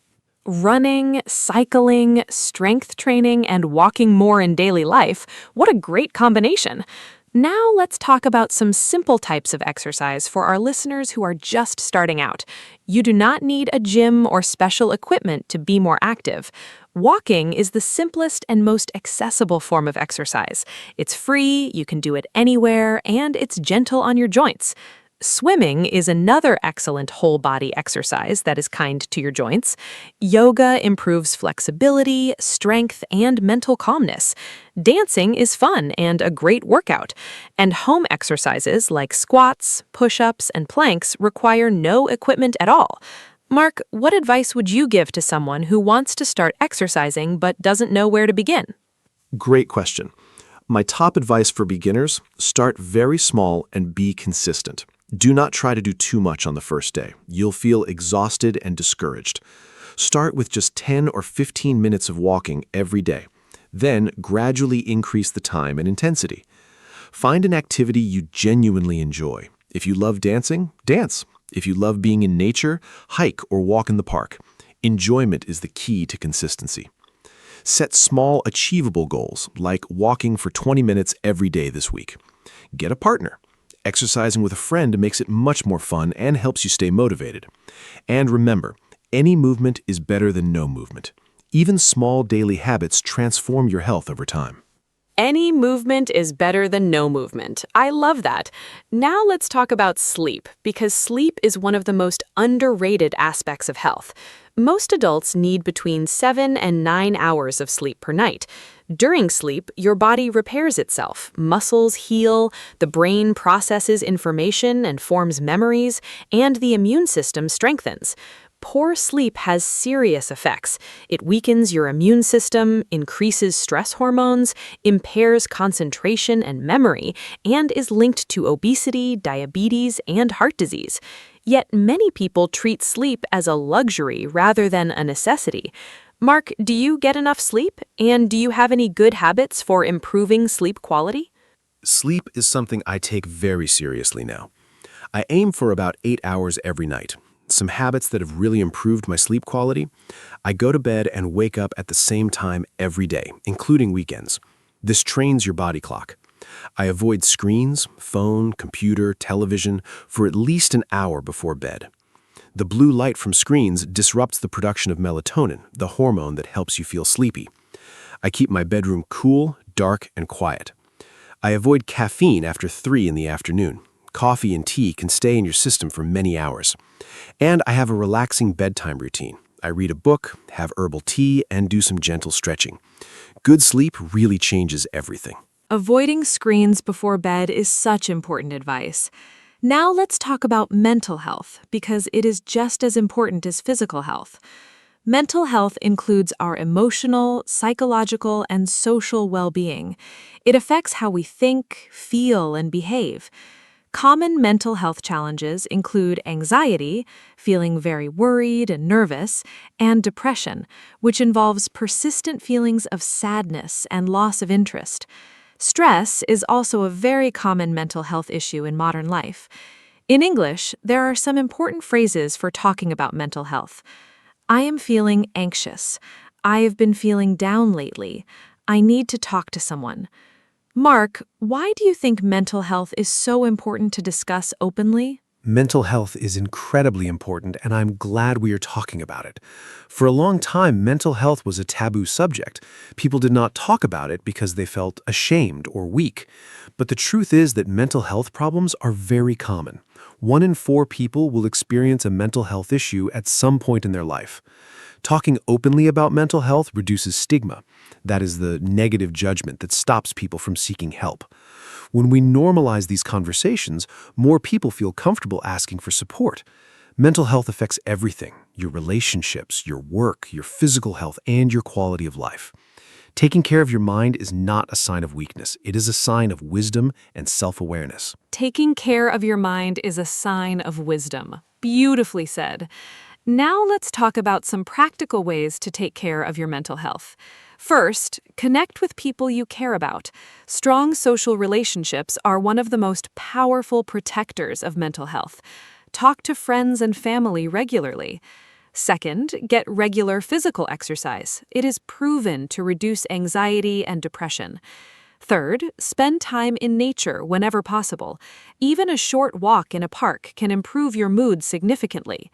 Running, cycling, strength training, and walking more in daily life. What a great combination! Now let's talk about some simple types of exercise for our listeners who are just starting out. You do not need a gym or special equipment to be more active. Walking is the simplest and most accessible form of exercise. It's free, you can do it anywhere, and it's gentle on your joints. Swimming is another excellent whole-body exercise that is kind to your joints. Yoga improves flexibility, strength, and mental calmness. Dancing is fun and a great workout. And home exercises like squats, push-ups, and planks require no equipment at all. Mark, what advice would you give to someone who wants to start exercising but doesn't know where to begin? Great question. My top advice for beginners: start very small and be consistent. Do not try to do too much on the first day. You'll feel exhausted and discouraged. Start with just 10 or 15 minutes of walking every day. Then gradually increase the time and intensity. Find an activity you genuinely enjoy. If you love dancing, dance. If you love being in nature, hike or walk in the park. Enjoyment is the key to consistency. Set small, achievable goals, like walking for 20 minutes every day this week. Get a partner. Exercising with a friend makes it much more fun and helps you stay motivated. And remember, any movement is better than no movement. Even small daily habits transform your health over time. Any movement is better than no movement. I love that. Now let's talk about sleep, because sleep is one of the most underrated aspects of health. Most adults need between 7 and 9 hours of sleep per night. During sleep, your body repairs itself, muscles heal, the brain processes information and forms memories, and the immune system strengthens. Poor sleep has serious effects. It weakens your immune system, increases stress hormones, impairs concentration and memory, and is linked to obesity, diabetes, and heart disease. Yet many people treat sleep as a luxury rather than a necessity. Mark, do you get enough sleep? And do you have any good habits for improving sleep quality? Sleep is something I take very seriously now. I aim for about 8 hours every night. Some habits that have really improved my sleep quality: I go to bed and wake up at the same time every day, including weekends. This trains your body clock. I avoid screens, phone, computer, television for at least an hour before bed. The blue light from screens disrupts the production of melatonin, the hormone that helps you feel sleepy. I keep my bedroom cool, dark, and quiet. I avoid caffeine after 3 in the afternoon. Coffee and tea can stay in your system for many hours. And I have a relaxing bedtime routine. I read a book, have herbal tea, and do some gentle stretching. Good sleep really changes everything. Avoiding screens before bed is such important advice. Now let's talk about mental health, because it is just as important as physical health. Mental health includes our emotional, psychological, and social well-being. It affects how we think, feel, and behave. Common mental health challenges include anxiety, feeling very worried and nervous, and depression, which involves persistent feelings of sadness and loss of interest. Stress is also a very common mental health issue in modern life. In English, there are some important phrases for talking about mental health. I am feeling anxious. I have been feeling down lately. I need to talk to someone. Mark, why do you think mental health is so important to discuss openly? Mental health is incredibly important, and I'm glad we are talking about it. For a long time, mental health was a taboo subject. People did not talk about it because they felt ashamed or weak. But the truth is that mental health problems are very common. 1 in 4 people will experience a mental health issue at some point in their life. Talking openly about mental health reduces stigma. That is the negative judgment that stops people from seeking help. When we normalize these conversations, more people feel comfortable asking for support. Mental health affects everything: your relationships, your work, your physical health, and your quality of life. Taking care of your mind is not a sign of weakness. It is a sign of wisdom and self-awareness. Taking care of your mind is a sign of wisdom. Beautifully said. Now let's talk about some practical ways to take care of your mental health. First, connect with people you care about. Strong social relationships are one of the most powerful protectors of mental health. Talk to friends and family regularly. Second, get regular physical exercise. It is proven to reduce anxiety and depression. Third, spend time in nature whenever possible. Even a short walk in a park can improve your mood significantly.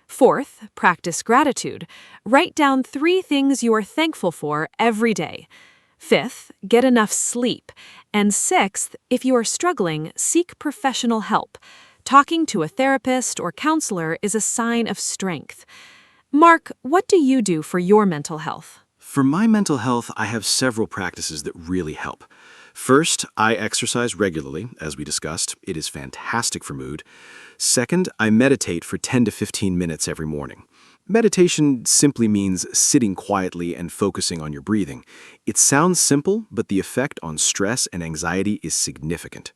Fourth, practice gratitude. Write down 3 things you are thankful for every day. Fifth, get enough sleep. And sixth, if you are struggling, seek professional help. Talking to a therapist or counselor is a sign of strength. Mark, what do you do for your mental health? For my mental health, I have several practices that really help. First, I exercise regularly, as we discussed. It is fantastic for mood. Second, I meditate for 10 to 15 minutes every morning. Meditation simply means sitting quietly and focusing on your breathing. It sounds simple, but the effect on stress and anxiety is significant.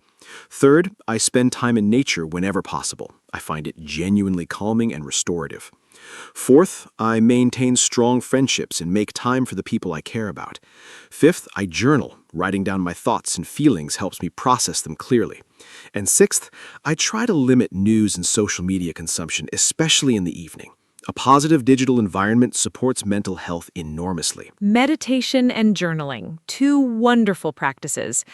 Third, I spend time in nature whenever possible. I find it genuinely calming and restorative. Fourth, I maintain strong friendships and make time for the people I care about. Fifth, I journal. Writing down my thoughts and feelings helps me process them clearly. And sixth, I try to limit news and social media consumption, especially in the evening. A positive digital environment supports mental health enormously. Meditation and journaling, 2 wonderful practices.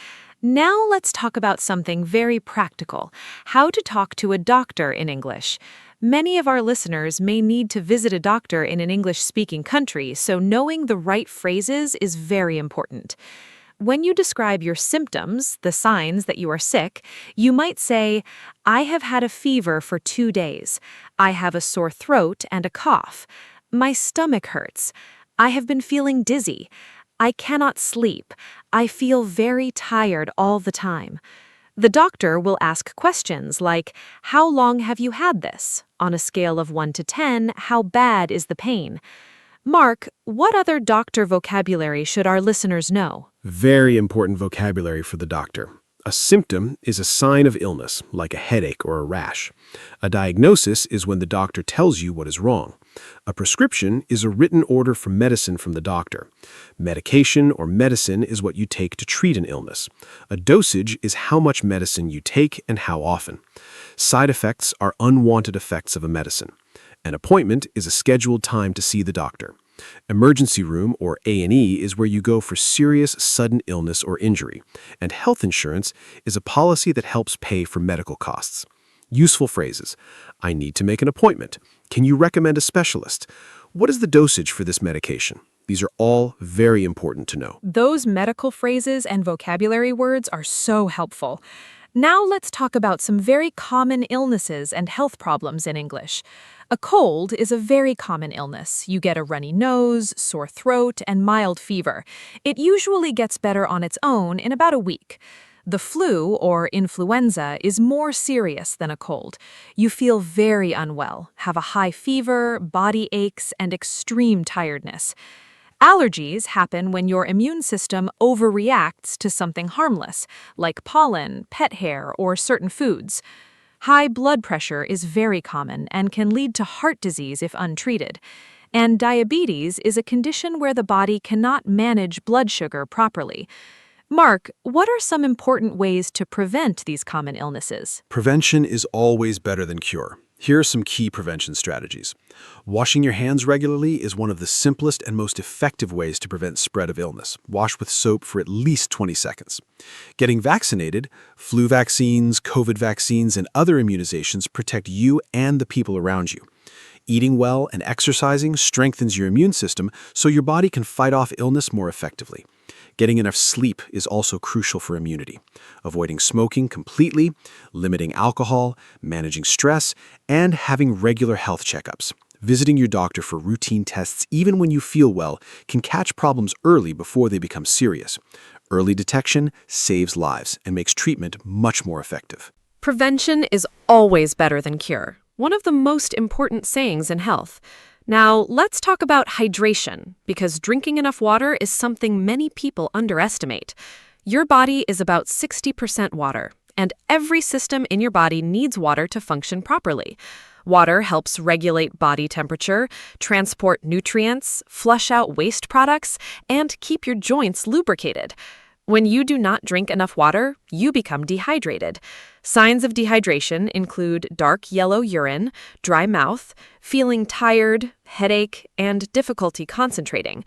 Now let's talk about something very practical: how to talk to a doctor in English. Many of our listeners may need to visit a doctor in an English-speaking country, so knowing the right phrases is very important. When you describe your symptoms, the signs that you are sick, you might say, I have had a fever for 2 days. I have a sore throat and a cough. My stomach hurts. I have been feeling dizzy. I cannot sleep. I feel very tired all the time. The doctor will ask questions like, how long have you had this? On a scale of 1 to 10, how bad is the pain? Mark, what other doctor vocabulary should our listeners know? Very important vocabulary for the doctor. A symptom is a sign of illness, like a headache or a rash. A diagnosis is when the doctor tells you what is wrong. A prescription is a written order for medicine from the doctor. Medication or medicine is what you take to treat an illness. A dosage is how much medicine you take and how often. Side effects are unwanted effects of a medicine. An appointment is a scheduled time to see the doctor. Emergency room, or A&E, is where you go for serious, sudden illness or injury. And health insurance is a policy that helps pay for medical costs. Useful phrases. I need to make an appointment. Can you recommend a specialist? What is the dosage for this medication? These are all very important to know. Those medical phrases and vocabulary words are so helpful. Now let's talk about some very common illnesses and health problems in English. A cold is a very common illness. You get a runny nose, sore throat, and mild fever. It usually gets better on its own in about a week. The flu, or influenza, is more serious than a cold. You feel very unwell, have a high fever, body aches, and extreme tiredness. Allergies happen when your immune system overreacts to something harmless, like pollen, pet hair, or certain foods. High blood pressure is very common and can lead to heart disease if untreated. And diabetes is a condition where the body cannot manage blood sugar properly. Mark, what are some important ways to prevent these common illnesses? Prevention is always better than cure. Here are some key prevention strategies. Washing your hands regularly is one of the simplest and most effective ways to prevent spread of illness. Wash with soap for at least 20 seconds. Getting vaccinated, flu vaccines, COVID vaccines, and other immunizations protect you and the people around you. Eating well and exercising strengthens your immune system so your body can fight off illness more effectively. Getting enough sleep is also crucial for immunity. Avoiding smoking completely, limiting alcohol, managing stress, and having regular health checkups. Visiting your doctor for routine tests even when you feel well can catch problems early before they become serious. Early detection saves lives and makes treatment much more effective. Prevention is always better than cure, one of the most important sayings in health. Now, let's talk about hydration, because drinking enough water is something many people underestimate. Your body is about 60% water, and every system in your body needs water to function properly. Water helps regulate body temperature, transport nutrients, flush out waste products, and keep your joints lubricated. When you do not drink enough water, you become dehydrated. Signs of dehydration include dark yellow urine, dry mouth, feeling tired, headache, and difficulty concentrating.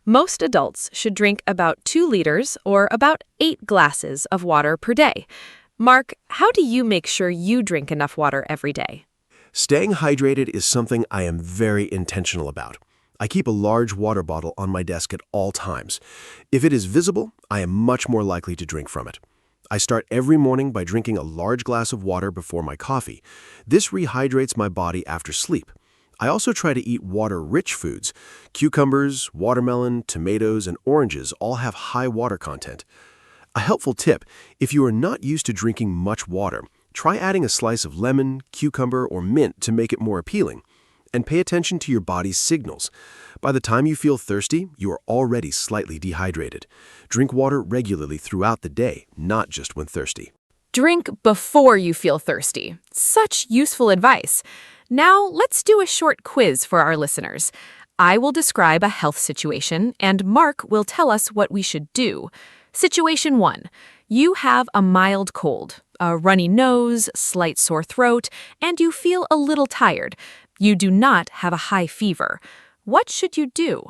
Most adults should drink about 2 liters or about 8 glasses of water per day. Mark, how do you make sure you drink enough water every day? Staying hydrated is something I am very intentional about. I keep a large water bottle on my desk at all times. If it is visible, I am much more likely to drink from it. I start every morning by drinking a large glass of water before my coffee. This rehydrates my body after sleep. I also try to eat water-rich foods. Cucumbers, watermelon, tomatoes, and oranges all have high water content. A helpful tip: if you are not used to drinking much water, try adding a slice of lemon, cucumber, or mint to make it more appealing. And pay attention to your body's signals. By the time you feel thirsty, you are already slightly dehydrated. Drink water regularly throughout the day, not just when thirsty. Drink before you feel thirsty. Such useful advice. Now, let's do a short quiz for our listeners. I will describe a health situation, and Mark will tell us what we should do. Situation 1. You have a mild cold, a runny nose, slight sore throat, and you feel a little tired. You do not have a high fever. What should you do?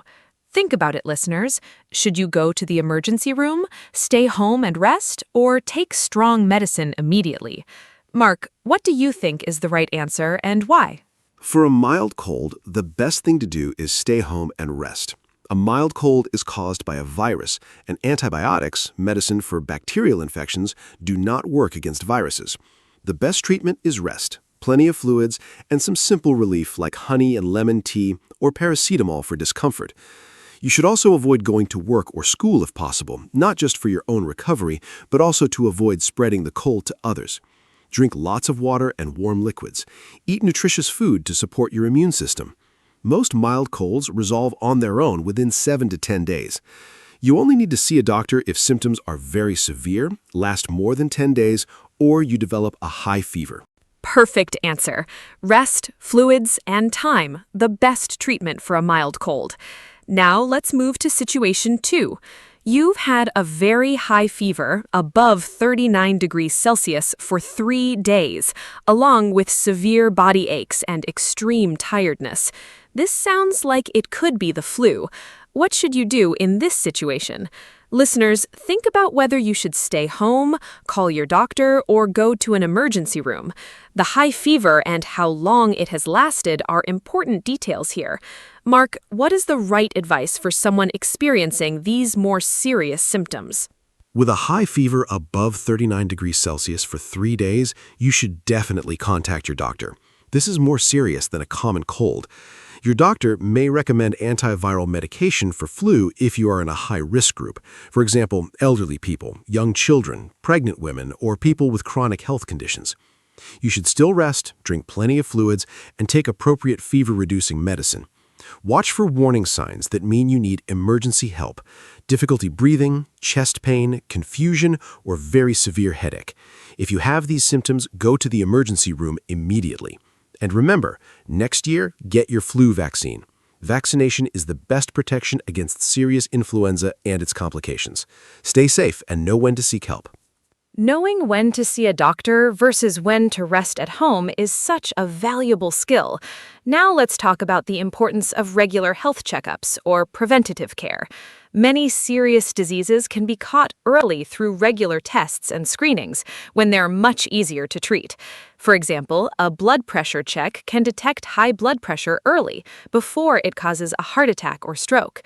Think about it, listeners. Should you go to the emergency room, stay home and rest, or take strong medicine immediately? Mark, what do you think is the right answer and why? For a mild cold, the best thing to do is stay home and rest. A mild cold is caused by a virus, and antibiotics, medicine for bacterial infections, do not work against viruses. The best treatment is rest. plenty of fluids, and some simple relief like honey and lemon tea or paracetamol for discomfort. You should also avoid going to work or school if possible, not just for your own recovery, but also to avoid spreading the cold to others. Drink lots of water and warm liquids. Eat nutritious food to support your immune system. Most mild colds resolve on their own within 7 to 10 days. You only need to see a doctor if symptoms are very severe, last more than 10 days, or you develop a high fever. Perfect answer. Rest, fluids, and time, the best treatment for a mild cold. Now let's move to situation 2. You've had a very high fever, above 39 degrees Celsius, for 3 days, along with severe body aches and extreme tiredness. This sounds like it could be the flu. What should you do in this situation? Listeners, think about whether you should stay home, call your doctor, or go to an emergency room. The high fever and how long it has lasted are important details here. Mark, what is the right advice for someone experiencing these more serious symptoms? With a high fever above 39 degrees Celsius for 3 days, you should definitely contact your doctor. This is more serious than a common cold. Your doctor may recommend antiviral medication for flu if you are in a high-risk group. For example, elderly people, young children, pregnant women, or people with chronic health conditions. You should still rest, drink plenty of fluids, and take appropriate fever-reducing medicine. Watch for warning signs that mean you need emergency help: difficulty breathing, chest pain, confusion, or very severe headache. If you have these symptoms, go to the emergency room immediately. And remember, next year, get your flu vaccine. Vaccination is the best protection against serious influenza and its complications. Stay safe and know when to seek help. Knowing when to see a doctor versus when to rest at home is such a valuable skill. Now let's talk about the importance of regular health checkups or preventative care. Many serious diseases can be caught early through regular tests and screenings when they're much easier to treat. For example, a blood pressure check can detect high blood pressure early before it causes a heart attack or stroke.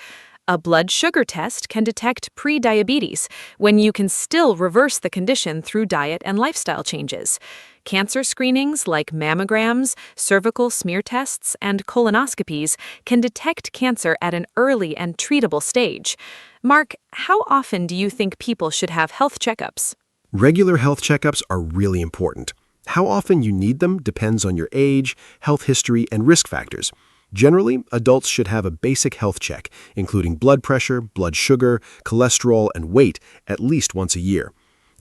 A blood sugar test can detect pre-diabetes when you can still reverse the condition through diet and lifestyle changes. Cancer screenings like mammograms, cervical smear tests, and colonoscopies can detect cancer at an early and treatable stage. Mark, how often do you think people should have health checkups? Regular health checkups are really important. How often you need them depends on your age, health history, and risk factors. Generally, adults should have a basic health check, including blood pressure, blood sugar, cholesterol, and weight, at least once a year.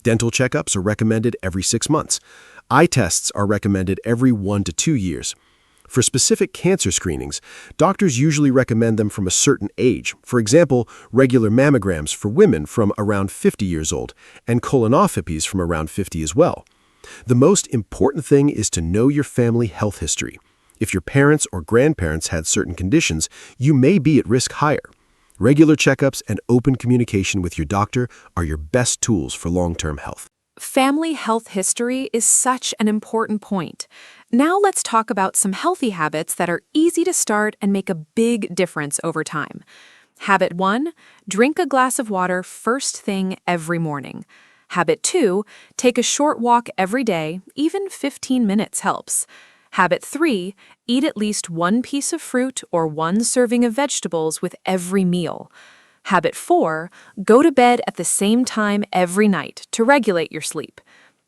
Dental checkups are recommended every 6 months. Eye tests are recommended every 1 to 2 years. For specific cancer screenings, doctors usually recommend them from a certain age. For example, regular mammograms for women from around 50 years old, and colonoscopies from around 50 as well. The most important thing is to know your family health history. If your parents or grandparents had certain conditions, you may be at risk higher. Regular checkups and open communication with your doctor are your best tools for long-term health. Family health history is such an important point. Now let's talk about some healthy habits that are easy to start and make a big difference over time. Habit 1, drink a glass of water first thing every morning. Habit 2, take a short walk every day, even 15 minutes helps. Habit 3, eat at least 1 piece of fruit or 1 serving of vegetables with every meal. Habit 4, go to bed at the same time every night to regulate your sleep.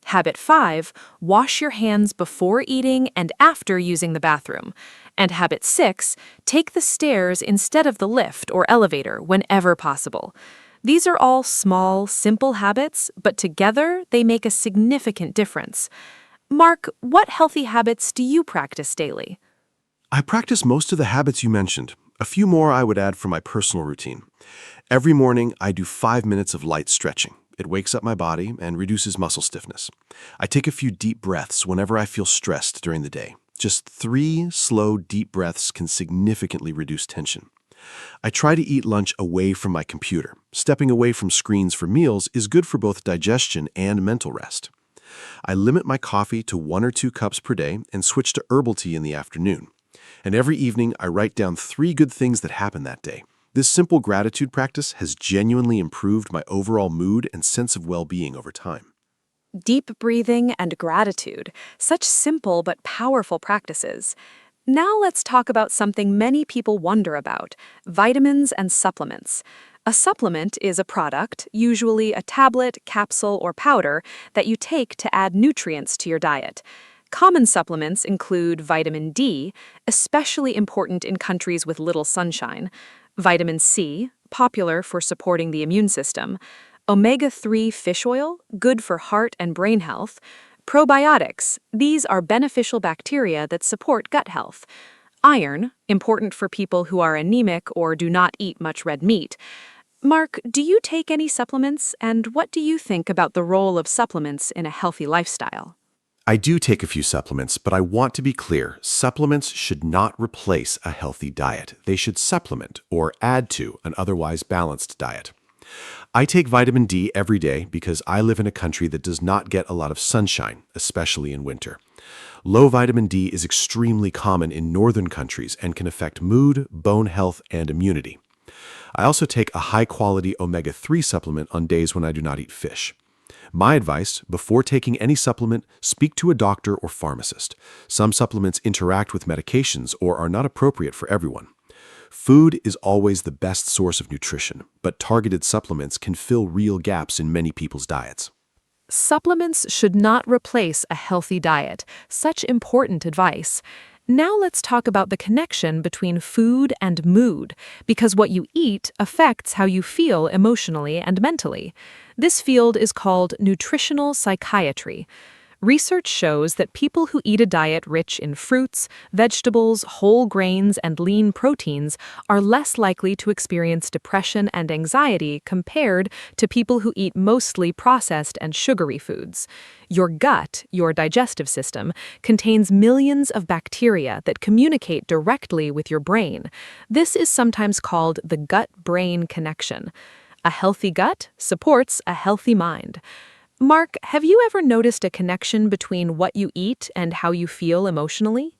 Habit 5, wash your hands before eating and after using the bathroom. And habit 6, take the stairs instead of the lift or elevator whenever possible. These are all small, simple habits, but together they make a significant difference. Mark, what healthy habits do you practice daily? I practice most of the habits you mentioned. A few more I would add for my personal routine. Every morning, I do 5 minutes of light stretching. It wakes up my body and reduces muscle stiffness. I take a few deep breaths whenever I feel stressed during the day. Just 3 slow, deep breaths can significantly reduce tension. I try to eat lunch away from my computer. Stepping away from screens for meals is good for both digestion and mental rest. I limit my coffee to 1 or 2 cups per day and switch to herbal tea in the afternoon. And every evening, I write down 3 good things that happened that day. This simple gratitude practice has genuinely improved my overall mood and sense of well-being over time. deep breathing, and gratitude. Such simple but powerful practices. Now let's talk about something many people wonder about: vitamins and supplements. A supplement is a product, usually a tablet, capsule, or powder, that you take to add nutrients to your diet. Common supplements include vitamin D, especially important in countries with little sunshine, vitamin C, popular for supporting the immune system, omega-3 fish oil, good for heart and brain health, probiotics, these are beneficial bacteria that support gut health, iron, important for people who are anemic or do not eat much red meat. Mark, do you take any supplements, and what do you think about the role of supplements in a healthy lifestyle? I do take a few supplements, but I want to be clear, supplements should not replace a healthy diet. They should supplement or add to an otherwise balanced diet. I take vitamin D every day because I live in a country that does not get a lot of sunshine, especially in winter. Low vitamin D is extremely common in northern countries and can affect mood, bone health, and immunity. I also take a high-quality omega-3 supplement on days when I do not eat fish. My advice: before taking any supplement, speak to a doctor or pharmacist. Some supplements interact with medications or are not appropriate for everyone. Food is always the best source of nutrition, but targeted supplements can fill real gaps in many people's diets. Supplements should not replace a healthy diet. Such important advice. Now let's talk about the connection between food and mood, because what you eat affects how you feel emotionally and mentally. This field is called nutritional psychiatry. Research shows that people who eat a diet rich in fruits, vegetables, whole grains, and lean proteins are less likely to experience depression and anxiety compared to people who eat mostly processed and sugary foods. Your gut, your digestive system, contains millions of bacteria that communicate directly with your brain. This is sometimes called the gut-brain connection. A healthy gut supports a healthy mind. Mark, have you ever noticed a connection between what you eat and how you feel emotionally?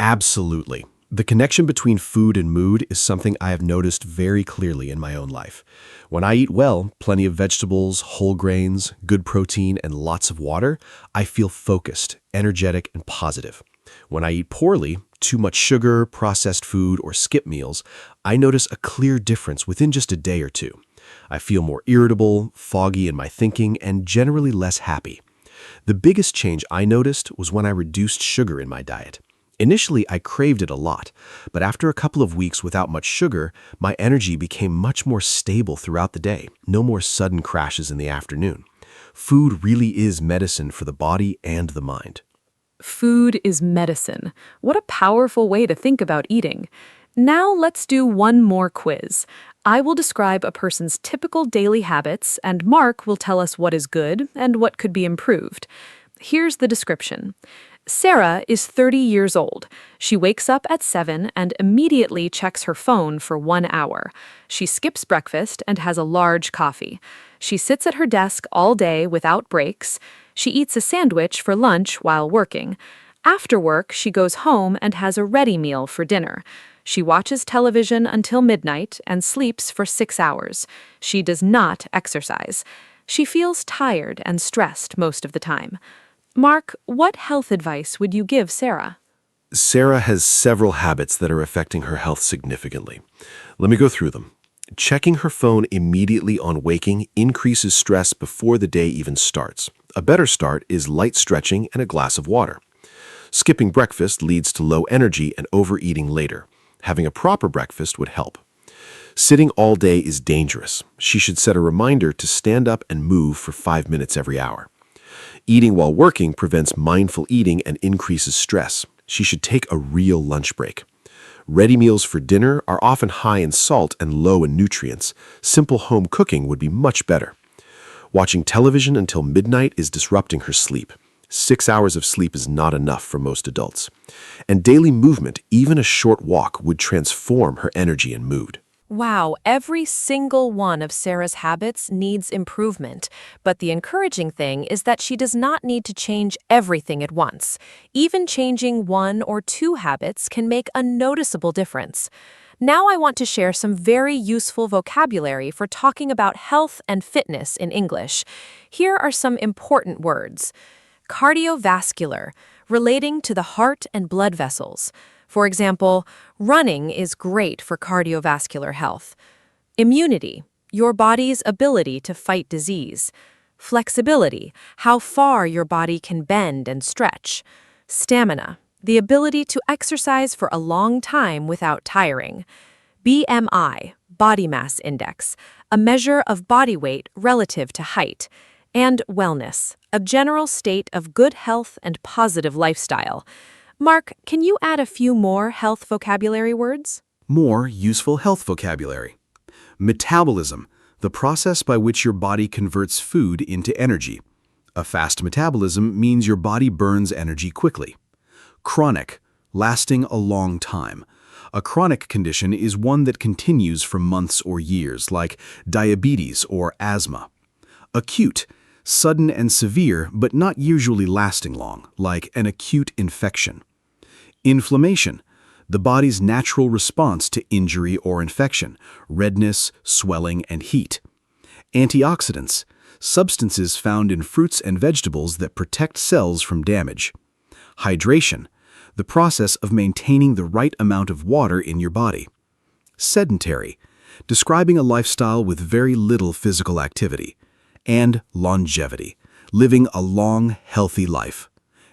Absolutely. The connection between food and mood is something I have noticed very clearly in my own life. When I eat well, plenty of vegetables, whole grains, good protein, and lots of water, I feel focused, energetic, and positive. When I eat poorly, too much sugar, processed food, or skip meals, I notice a clear difference within just a day or two. I feel more irritable, foggy in my thinking, and generally less happy. The biggest change I noticed was when I reduced sugar in my diet. Initially, I craved it a lot, but after a couple of weeks without much sugar, my energy became much more stable throughout the day, no more sudden crashes in the afternoon. Food really is medicine for the body and the mind. Food is medicine. What a powerful way to think about eating. Now let's do one more quiz. I will describe a person's typical daily habits, and Mark will tell us what is good and what could be improved. Here's the description. Sarah is 30 years old. She wakes up at 7 and immediately checks her phone for 1 hour. She skips breakfast and has a large coffee. She sits at her desk all day without breaks. She eats a sandwich for lunch while working. After work, she goes home and has a ready meal for dinner. She watches television until midnight and sleeps for 6 hours. She does not exercise. She feels tired and stressed most of the time. Mark, what health advice would you give Sarah? Sarah has several habits that are affecting her health significantly. Let me go through them. Checking her phone immediately on waking increases stress before the day even starts. A better start is light stretching and a glass of water. Skipping breakfast leads to low energy and overeating later. Having a proper breakfast would help. Sitting all day is dangerous. She should set a reminder to stand up and move for 5 minutes every hour. Eating while working prevents mindful eating and increases stress. She should take a real lunch break. Ready meals for dinner are often high in salt and low in nutrients. Simple home cooking would be much better. Watching television until midnight is disrupting her sleep. 6 hours of sleep is not enough for most adults. And daily movement, even a short walk, would transform her energy and mood. Wow, every single one of Sarah's habits needs improvement, but the encouraging thing is that she does not need to change everything at once. Even changing 1 or 2 habits can make a noticeable difference. Now I want to share some very useful vocabulary for talking about health and fitness in English. Here are some important words. Cardiovascular, relating to the heart and blood vessels. For example, running is great for cardiovascular health. Immunity, your body's ability to fight disease. Flexibility, how far your body can bend and stretch. Stamina, the ability to exercise for a long time without tiring. BMI, body mass index, a measure of body weight relative to height. And wellness, a general state of good health and positive lifestyle. Mark, can you add a few more health vocabulary words? More useful health vocabulary. Metabolism, the process by which your body converts food into energy. A fast metabolism means your body burns energy quickly. Chronic, lasting a long time. A chronic condition is one that continues for months or years, like diabetes or asthma. Acute, sudden and severe, but not usually lasting long, like an acute infection. Inflammation, the body's natural response to injury or infection, redness, swelling, and heat. Antioxidants, substances found in fruits and vegetables that protect cells from damage. Hydration, the process of maintaining the right amount of water in your body. Sedentary, describing a lifestyle with very little physical activity. And longevity, living a long, healthy life.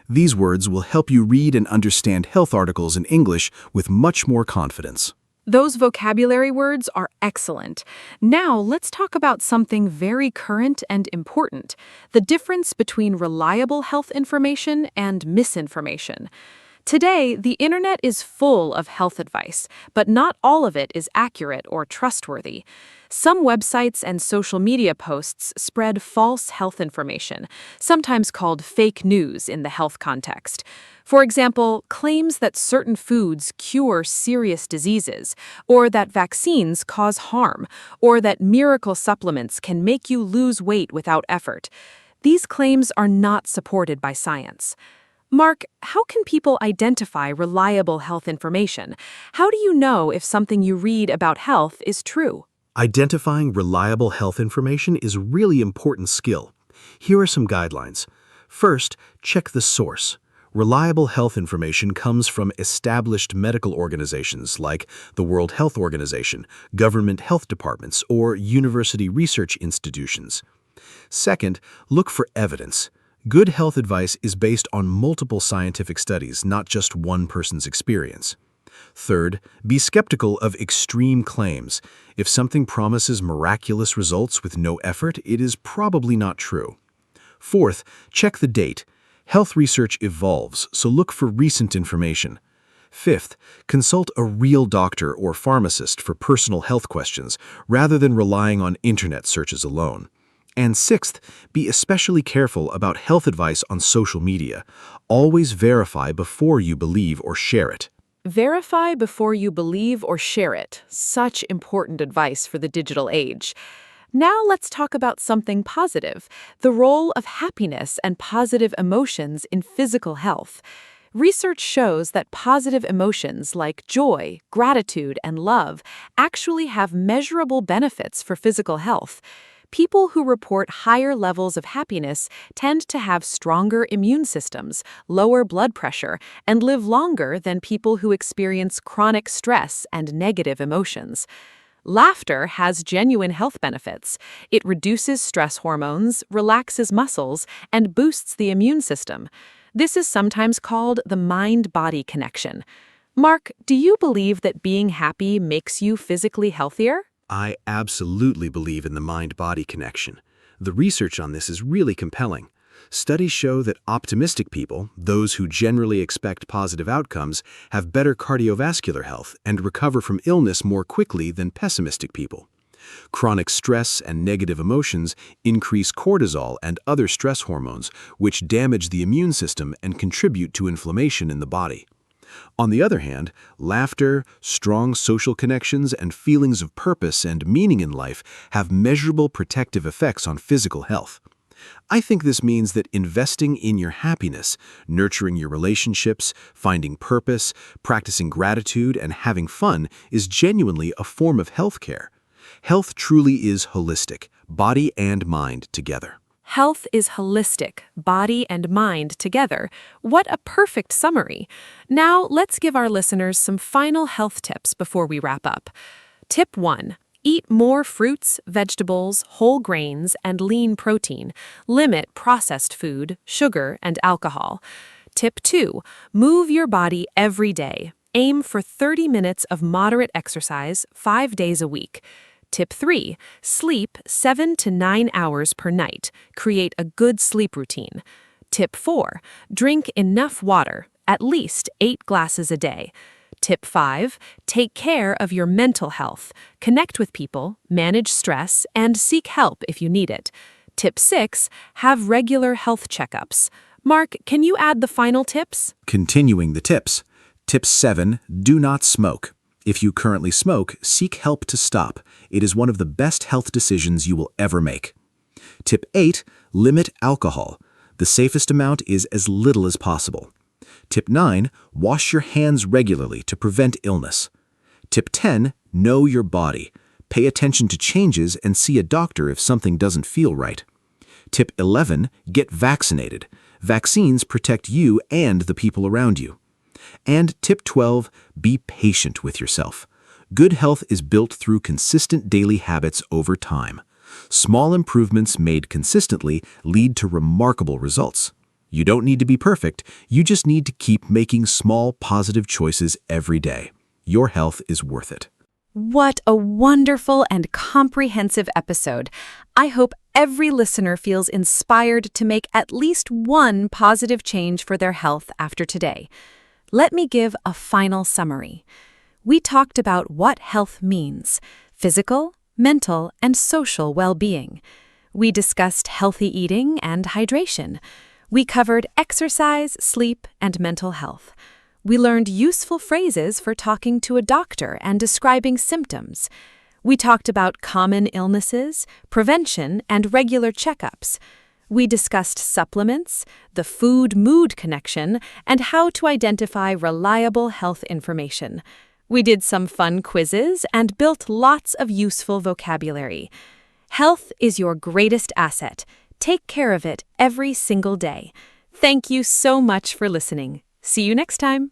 These words will help you read and understand health articles in English with much more confidence. Those vocabulary words are excellent. Now let's talk about something very current and important, the difference between reliable health information and misinformation. Today, the internet is full of health advice, but not all of it is accurate or trustworthy. Some websites and social media posts spread false health information, sometimes called fake news in the health context. For example, claims that certain foods cure serious diseases, or that vaccines cause harm, or that miracle supplements can make you lose weight without effort. These claims are not supported by science. Mark, how can people identify reliable health information? How do you know if something you read about health is true? Identifying reliable health information is a really important skill. Here are some guidelines. First, check the source. Reliable health information comes from established medical organizations like the World Health Organization, government health departments, or university research institutions. Second, look for evidence. Good health advice is based on multiple scientific studies, not just one person's experience. Third, be skeptical of extreme claims. If something promises miraculous results with no effort, it is probably not true. Fourth, check the date. Health research evolves, so look for recent information. Fifth, consult a real doctor or pharmacist for personal health questions, rather than relying on internet searches alone. And sixth, be especially careful about health advice on social media. Always verify before you believe or share it. Verify before you believe or share it. Such important advice for the digital age. Now let's talk about something positive, the role of happiness and positive emotions in physical health. Research shows that positive emotions like joy, gratitude, and love actually have measurable benefits for physical health. People who report higher levels of happiness tend to have stronger immune systems, lower blood pressure, and live longer than people who experience chronic stress and negative emotions. Laughter has genuine health benefits. It reduces stress hormones, relaxes muscles, and boosts the immune system. This is sometimes called the mind-body connection. Mark, do you believe that being happy makes you physically healthier? I absolutely believe in the mind-body connection. The research on this is really compelling. Studies show that optimistic people, those who generally expect positive outcomes, have better cardiovascular health and recover from illness more quickly than pessimistic people. Chronic stress and negative emotions increase cortisol and other stress hormones, which damage the immune system and contribute to inflammation in the body. On the other hand, laughter, strong social connections, and feelings of purpose and meaning in life have measurable protective effects on physical health. I think this means that investing in your happiness, nurturing your relationships, finding purpose, practicing gratitude, and having fun is genuinely a form of healthcare. Health truly is holistic, body and mind together. Health is holistic, body and mind together. What a perfect summary. Now, let's give our listeners some final health tips before we wrap up. Tip 1. Eat more fruits, vegetables, whole grains, and lean protein. Limit processed food, sugar, and alcohol. Tip 2. Move your body every day. Aim for 30 minutes of moderate exercise 5 days a week. Tip 3. Sleep 7 to 9 hours per night. Create a good sleep routine. Tip 4. Drink enough water, at least 8 glasses a day. Tip 5. Take care of your mental health. Connect with people, manage stress, and seek help if you need it. Tip 6. Have regular health checkups. Mark, can you add the final tips? Continuing the tips. Tip 7. Do not smoke. If you currently smoke, seek help to stop. It is one of the best health decisions you will ever make. Tip 8. Limit alcohol. The safest amount is as little as possible. Tip 9. Wash your hands regularly to prevent illness. Tip 10. Know your body. Pay attention to changes and see a doctor if something doesn't feel right. Tip 11. Get vaccinated. Vaccines protect you and the people around you. And tip 12, be patient with yourself. Good health is built through consistent daily habits over time. Small improvements made consistently lead to remarkable results. You don't need to be perfect, you just need to keep making small positive choices every day. Your health is worth it. What a wonderful and comprehensive episode. I hope every listener feels inspired to make at least one positive change for their health after today. Let me give a final summary. We talked about what health means: physical, mental, and social well-being. We discussed healthy eating and hydration. We covered exercise, sleep, and mental health. We learned useful phrases for talking to a doctor and describing symptoms. We talked about common illnesses, prevention, and regular checkups. We discussed supplements, the food-mood connection, and how to identify reliable health information. We did some fun quizzes and built lots of useful vocabulary. Health is your greatest asset. Take care of it every single day. Thank you so much for listening. See you next time.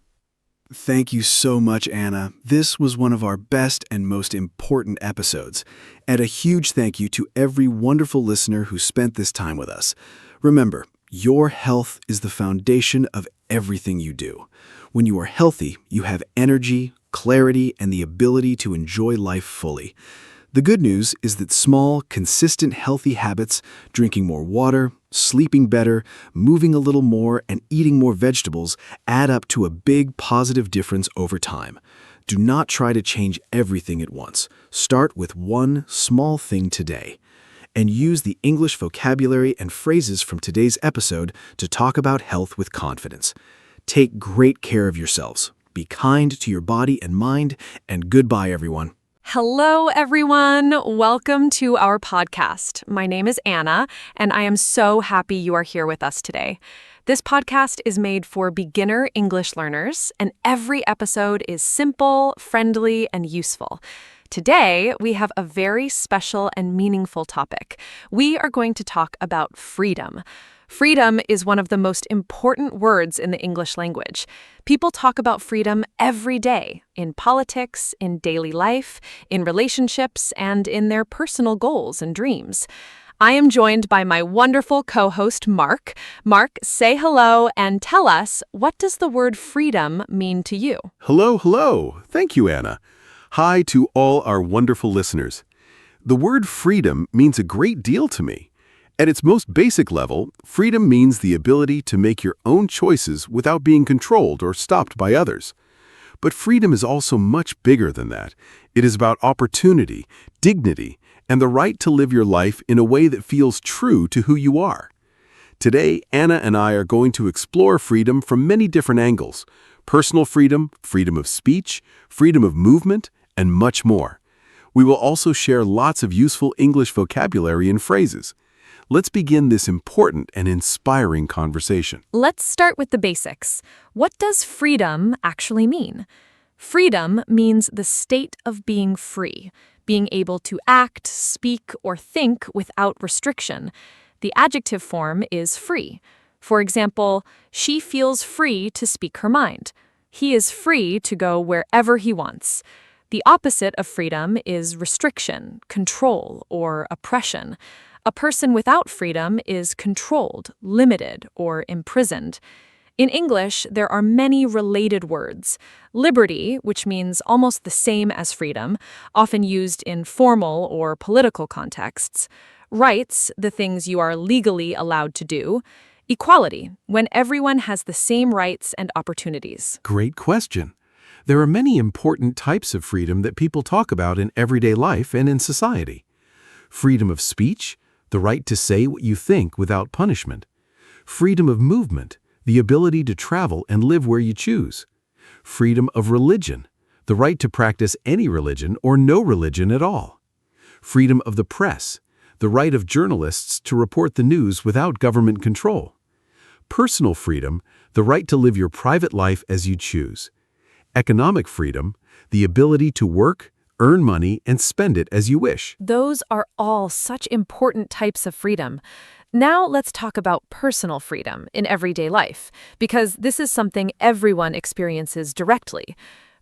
Thank you so much, Anna. This was one of our best and most important episodes. And a huge thank you to every wonderful listener who spent this time with us. Remember, your health is the foundation of everything you do. When you are healthy, you have energy, clarity, and the ability to enjoy life fully. The good news is that small, consistent, healthy habits, drinking more water, sleeping better, moving a little more, and eating more vegetables add up to a big positive difference over time. Do not try to change everything at once. Start with one small thing today. And use the English vocabulary and phrases from today's episode to talk about health with confidence. Take great care of yourselves. Be kind to your body and mind, and goodbye, everyone. Hello, everyone. Welcome to our podcast. My name is Anna, and I am so happy you are here with us today. This podcast is made for beginner English learners, and every episode is simple, friendly, and useful. Today, we have a very special and meaningful topic. We are going to talk about freedom. Freedom is one of the most important words in the English language. People talk about freedom every day, in politics, in daily life, in relationships, and in their personal goals and dreams. I am joined by my wonderful co-host, Mark. Mark, say hello and tell us, what does the word freedom mean to you? Hello, hello. Thank you, Anna. Hi to all our wonderful listeners. The word freedom means a great deal to me. At its most basic level, freedom means the ability to make your own choices without being controlled or stopped by others. But freedom is also much bigger than that. It is about opportunity, dignity, and the right to live your life in a way that feels true to who you are. Today, Anna and I are going to explore freedom from many different angles: personal freedom, freedom of speech, freedom of movement, and much more. We will also share lots of useful English vocabulary and phrases. Let's begin this important and inspiring conversation. Let's start with the basics. What does freedom actually mean? Freedom means the state of being free, being able to act, speak, or think without restriction. The adjective form is free. For example, she feels free to speak her mind. He is free to go wherever he wants. The opposite of freedom is restriction, control, or oppression. A person without freedom is controlled, limited, or imprisoned. In English, there are many related words. Liberty, which means almost the same as freedom, often used in formal or political contexts. Rights, the things you are legally allowed to do. Equality, when everyone has the same rights and opportunities. Great question. There are many important types of freedom that people talk about in everyday life and in society. Freedom of speech, the right to say what you think without punishment. Freedom of movement, the ability to travel and live where you choose. Freedom of religion, the right to practice any religion or no religion at all. Freedom of the press, the right of journalists to report the news without government control. Personal freedom, the right to live your private life as you choose. Economic freedom, the ability to work, earn money, and spend it as you wish. Those are all such important types of freedom. Now let's talk about personal freedom in everyday life, because this is something everyone experiences directly.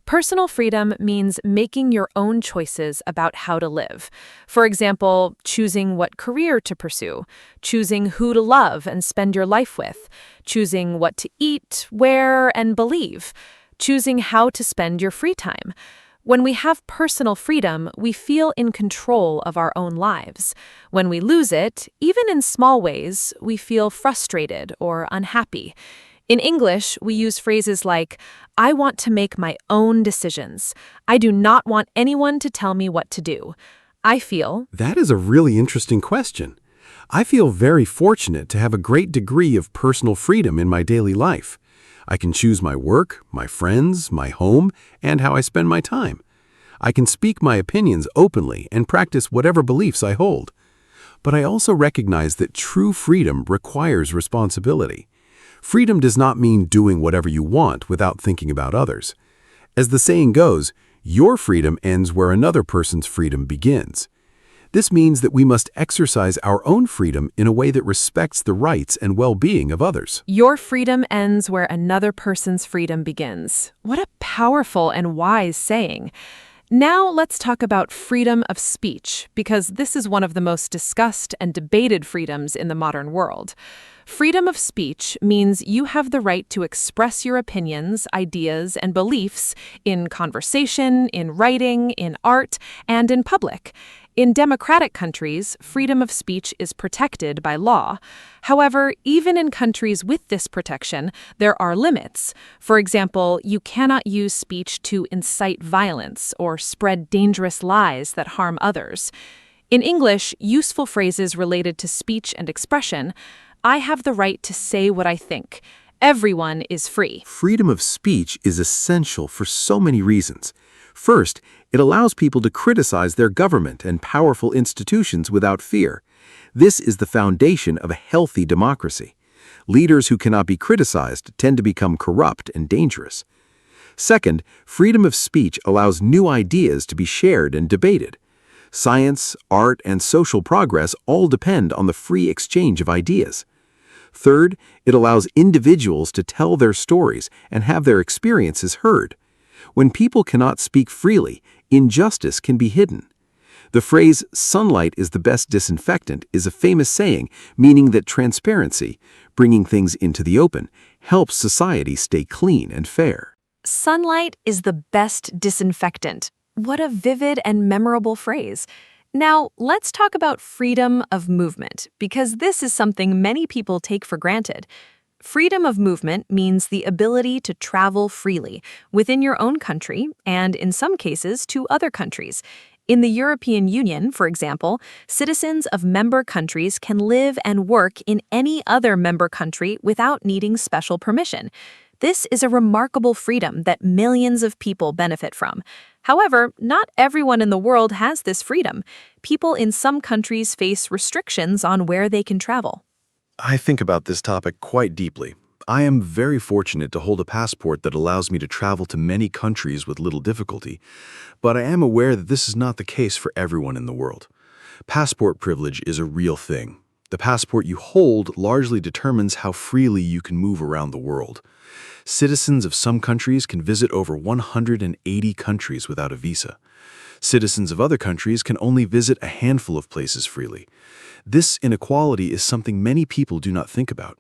Personal freedom means making your own choices about how to live. For example, choosing what career to pursue, choosing who to love and spend your life with, choosing what to eat, wear, and believe, choosing how to spend your free time. When we have personal freedom, we feel in control of our own lives. When we lose it, even in small ways, we feel frustrated or unhappy. In English, we use phrases like, I want to make my own decisions. I do not want anyone to tell me what to do. I feel. That is a really interesting question. I feel very fortunate to have a great degree of personal freedom in my daily life. I can choose my work, my friends, my home, and how I spend my time. I can speak my opinions openly and practice whatever beliefs I hold. But I also recognize that true freedom requires responsibility. Freedom does not mean doing whatever you want without thinking about others. As the saying goes, your freedom ends where another person's freedom begins. This means that we must exercise our own freedom in a way that respects the rights and well-being of others. Your freedom ends where another person's freedom begins. What a powerful and wise saying. Now let's talk about freedom of speech, because this is one of the most discussed and debated freedoms in the modern world. Freedom of speech means you have the right to express your opinions, ideas, and beliefs in conversation, in writing, in art, and in public. In democratic countries, freedom of speech is protected by law. However, even in countries with this protection, there are limits. For example, you cannot use speech to incite violence or spread dangerous lies that harm others. In English, useful phrases related to speech and expression, I have the right to say what I think. Everyone is free. Freedom of speech is essential for so many reasons. First, it allows people to criticize their government and powerful institutions without fear. This is the foundation of a healthy democracy. Leaders who cannot be criticized tend to become corrupt and dangerous. Second, freedom of speech allows new ideas to be shared and debated. Science, art, and social progress all depend on the free exchange of ideas. Third, it allows individuals to tell their stories and have their experiences heard. When people cannot speak freely, injustice can be hidden. The phrase, sunlight is the best disinfectant, is a famous saying meaning that transparency, bringing things into the open, helps society stay clean and fair. Sunlight is the best disinfectant. What a vivid and memorable phrase. Now, let's talk about freedom of movement, because this is something many people take for granted. Freedom of movement means the ability to travel freely within your own country and, in some cases, to other countries. In the European Union, for example, citizens of member countries can live and work in any other member country without needing special permission. This is a remarkable freedom that millions of people benefit from. However, not everyone in the world has this freedom. People in some countries face restrictions on where they can travel. I think about this topic quite deeply. I am very fortunate to hold a passport that allows me to travel to many countries with little difficulty, but I am aware that this is not the case for everyone in the world. Passport privilege is a real thing. The passport you hold largely determines how freely you can move around the world. Citizens of some countries can visit over 180 countries without a visa. Citizens of other countries can only visit a handful of places freely. This inequality is something many people do not think about.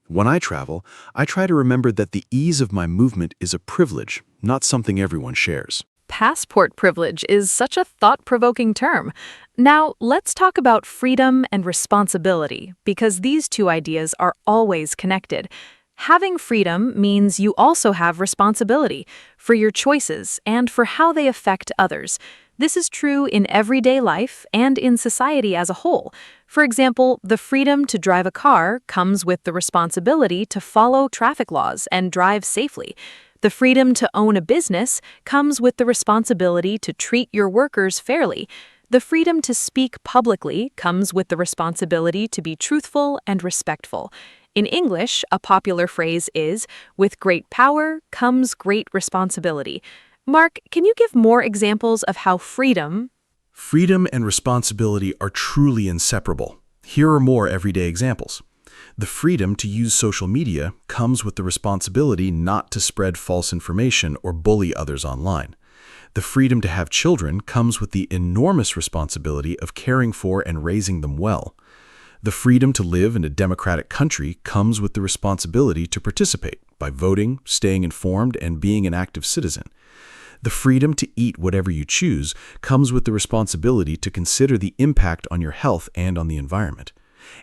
When I travel, I try to remember that the ease of my movement is a privilege, not something everyone shares. Passport privilege is such a thought-provoking term. Now, let's talk about freedom and responsibility, because these two ideas are always connected. Having freedom means you also have responsibility for your choices and for how they affect others. This is true in everyday life and in society as a whole. For example, the freedom to drive a car comes with the responsibility to follow traffic laws and drive safely. The freedom to own a business comes with the responsibility to treat your workers fairly. The freedom to speak publicly comes with the responsibility to be truthful and respectful. In English, a popular phrase is, "With great power comes great responsibility." Mark, can you give more examples of how freedom— Freedom and responsibility are truly inseparable. Here are more everyday examples. The freedom to use social media comes with the responsibility not to spread false information or bully others online. The freedom to have children comes with the enormous responsibility of caring for and raising them well. The freedom to live in a democratic country comes with the responsibility to participate by voting, staying informed, and being an active citizen. The freedom to eat whatever you choose comes with the responsibility to consider the impact on your health and on the environment.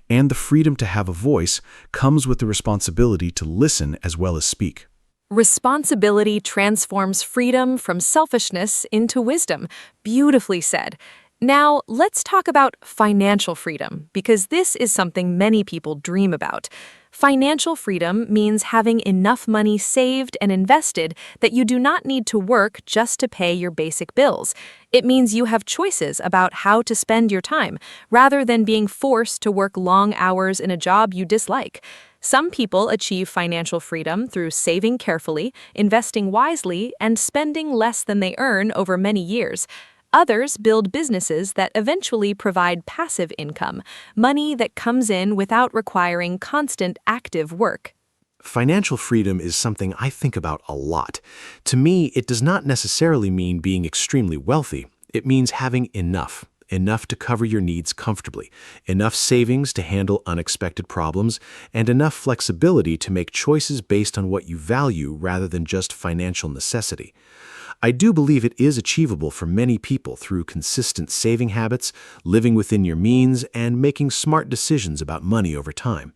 And the freedom to have a voice comes with the responsibility to listen as well as speak. Responsibility transforms freedom from selfishness into wisdom. Beautifully said. Now, let's talk about financial freedom, because this is something many people dream about. Financial freedom means having enough money saved and invested that you do not need to work just to pay your basic bills. It means you have choices about how to spend your time, rather than being forced to work long hours in a job you dislike. Some people achieve financial freedom through saving carefully, investing wisely, and spending less than they earn over many years. Others build businesses that eventually provide passive income, money that comes in without requiring constant active work. Financial freedom is something I think about a lot. To me, it does not necessarily mean being extremely wealthy. It means having enough to cover your needs comfortably, enough savings to handle unexpected problems, and enough flexibility to make choices based on what you value rather than just financial necessity. I do believe it is achievable for many people through consistent saving habits, living within your means, and making smart decisions about money over time.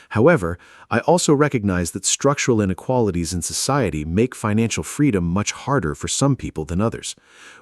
However, I also recognize that structural inequalities in society make financial freedom much harder for some people than others.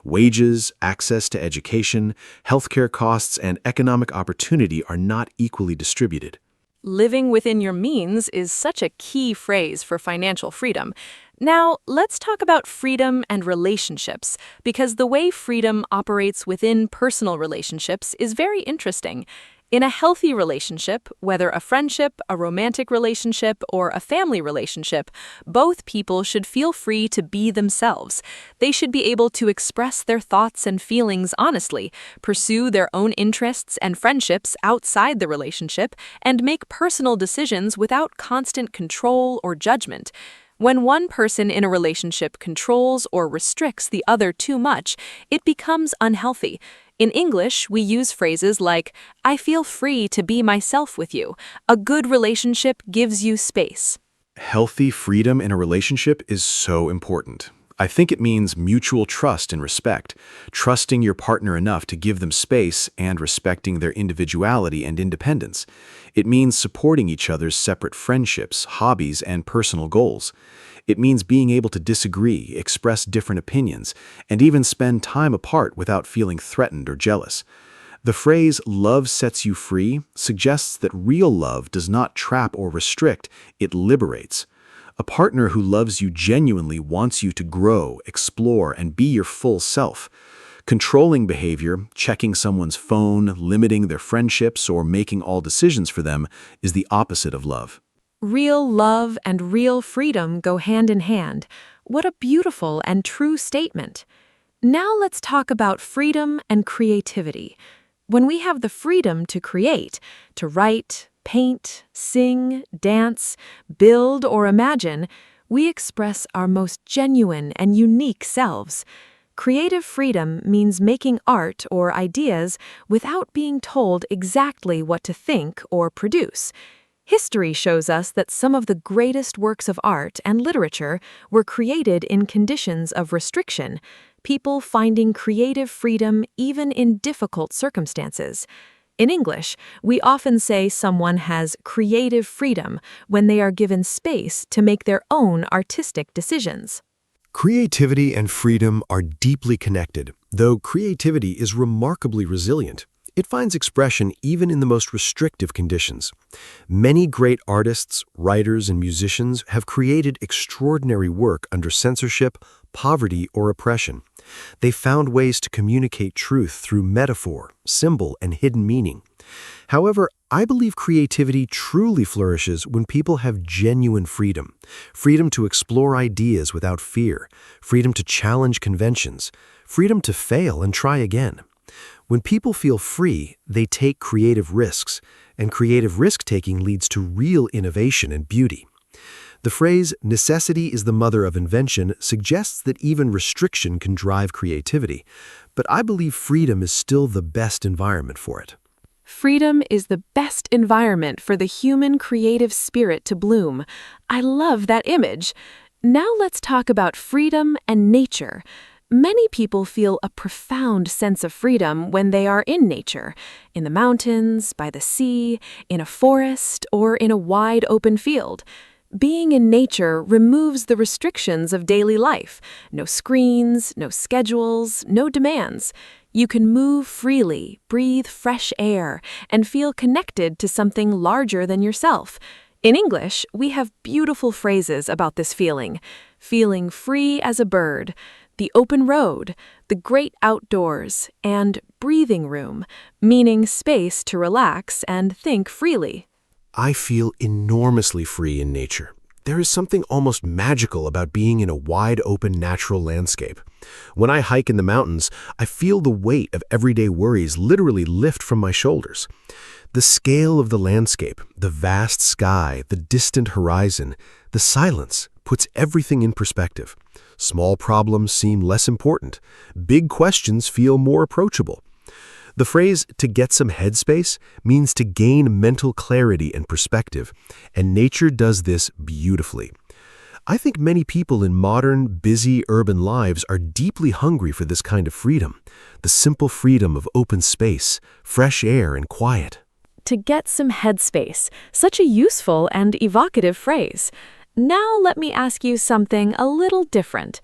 Wages, access to education, healthcare costs, and economic opportunity are not equally distributed. Living within your means is such a key phrase for financial freedom. Now, let's talk about freedom and relationships, because the way freedom operates within personal relationships is very interesting. In a healthy relationship, whether a friendship, a romantic relationship, or a family relationship, both people should feel free to be themselves. They should be able to express their thoughts and feelings honestly, pursue their own interests and friendships outside the relationship, and make personal decisions without constant control or judgment. When one person in a relationship controls or restricts the other too much, it becomes unhealthy. In English, we use phrases like, "I feel free to be myself with you." A good relationship gives you space. Healthy freedom in a relationship is so important. I think it means mutual trust and respect, trusting your partner enough to give them space and respecting their individuality and independence. It means supporting each other's separate friendships, hobbies, and personal goals. It means being able to disagree, express different opinions, and even spend time apart without feeling threatened or jealous. The phrase "love sets you free" suggests that real love does not trap or restrict, it liberates. A partner who loves you genuinely wants you to grow, explore, and be your full self. Controlling behavior, checking someone's phone, limiting their friendships, or making all decisions for them is the opposite of love. Real love and real freedom go hand in hand. What a beautiful and true statement. Now let's talk about freedom and creativity. When we have the freedom to create, to write, paint, sing, dance, build, or imagine, we express our most genuine and unique selves. Creative freedom means making art or ideas without being told exactly what to think or produce. History shows us that some of the greatest works of art and literature were created in conditions of restriction, people finding creative freedom even in difficult circumstances. In English, we often say someone has creative freedom when they are given space to make their own artistic decisions. Creativity and freedom are deeply connected, though creativity is remarkably resilient. It finds expression even in the most restrictive conditions. Many great artists, writers, and musicians have created extraordinary work under censorship, poverty, or oppression. They found ways to communicate truth through metaphor, symbol, and hidden meaning. However, I believe creativity truly flourishes when people have genuine freedom. Freedom to explore ideas without fear, freedom to challenge conventions, freedom to fail and try again. When people feel free, they take creative risks, and creative risk-taking leads to real innovation and beauty. The phrase, "necessity is the mother of invention," suggests that even restriction can drive creativity, but I believe freedom is still the best environment for it. Freedom is the best environment for the human creative spirit to bloom. I love that image. Now let's talk about freedom and nature. Many people feel a profound sense of freedom when they are in nature, in the mountains, by the sea, in a forest, or in a wide open field. Being in nature removes the restrictions of daily life. No screens, no schedules, no demands. You can move freely, breathe fresh air, and feel connected to something larger than yourself. In English, we have beautiful phrases about this feeling. Feeling free as a bird, the open road, the great outdoors, and breathing room, meaning space to relax and think freely. I feel enormously free in nature. There is something almost magical about being in a wide-open natural landscape. When I hike in the mountains, I feel the weight of everyday worries literally lift from my shoulders. The scale of the landscape, the vast sky, the distant horizon, the silence puts everything in perspective. Small problems seem less important. Big questions feel more approachable. The phrase, "to get some headspace," means to gain mental clarity and perspective, and nature does this beautifully. I think many people in modern, busy urban lives are deeply hungry for this kind of freedom, the simple freedom of open space, fresh air, and quiet. To get some headspace, such a useful and evocative phrase. Now let me ask you something a little different.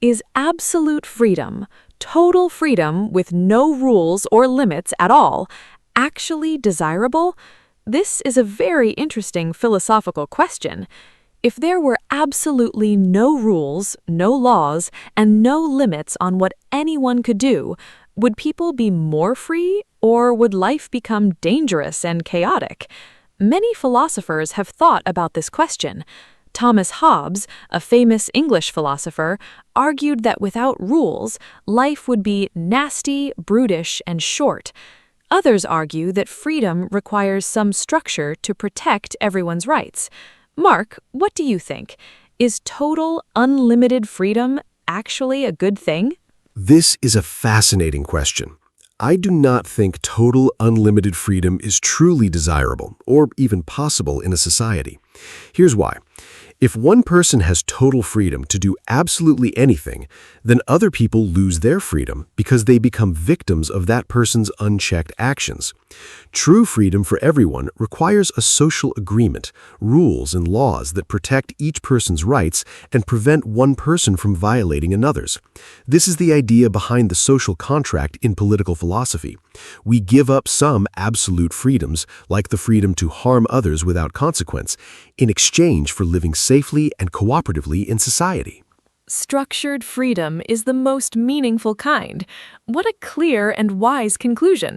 Is absolute freedom, total freedom with no rules or limits at all, actually desirable? This is a very interesting philosophical question. If there were absolutely no rules, no laws, and no limits on what anyone could do, would people be more free, or would life become dangerous and chaotic? Many philosophers have thought about this question. Thomas Hobbes, a famous English philosopher, argued that without rules, life would be nasty, brutish, and short. Others argue that freedom requires some structure to protect everyone's rights. Mark, what do you think? Is total, unlimited freedom actually a good thing? This is a fascinating question. I do not think total, unlimited freedom is truly desirable or even possible in a society. Here's why. If one person has total freedom to do absolutely anything, then other people lose their freedom because they become victims of that person's unchecked actions. True freedom for everyone requires a social agreement, rules and laws that protect each person's rights and prevent one person from violating another's. This is the idea behind the social contract in political philosophy. We give up some absolute freedoms, like the freedom to harm others without consequence, in exchange for living safely and cooperatively in society. Structured freedom is the most meaningful kind. What a clear and wise conclusion.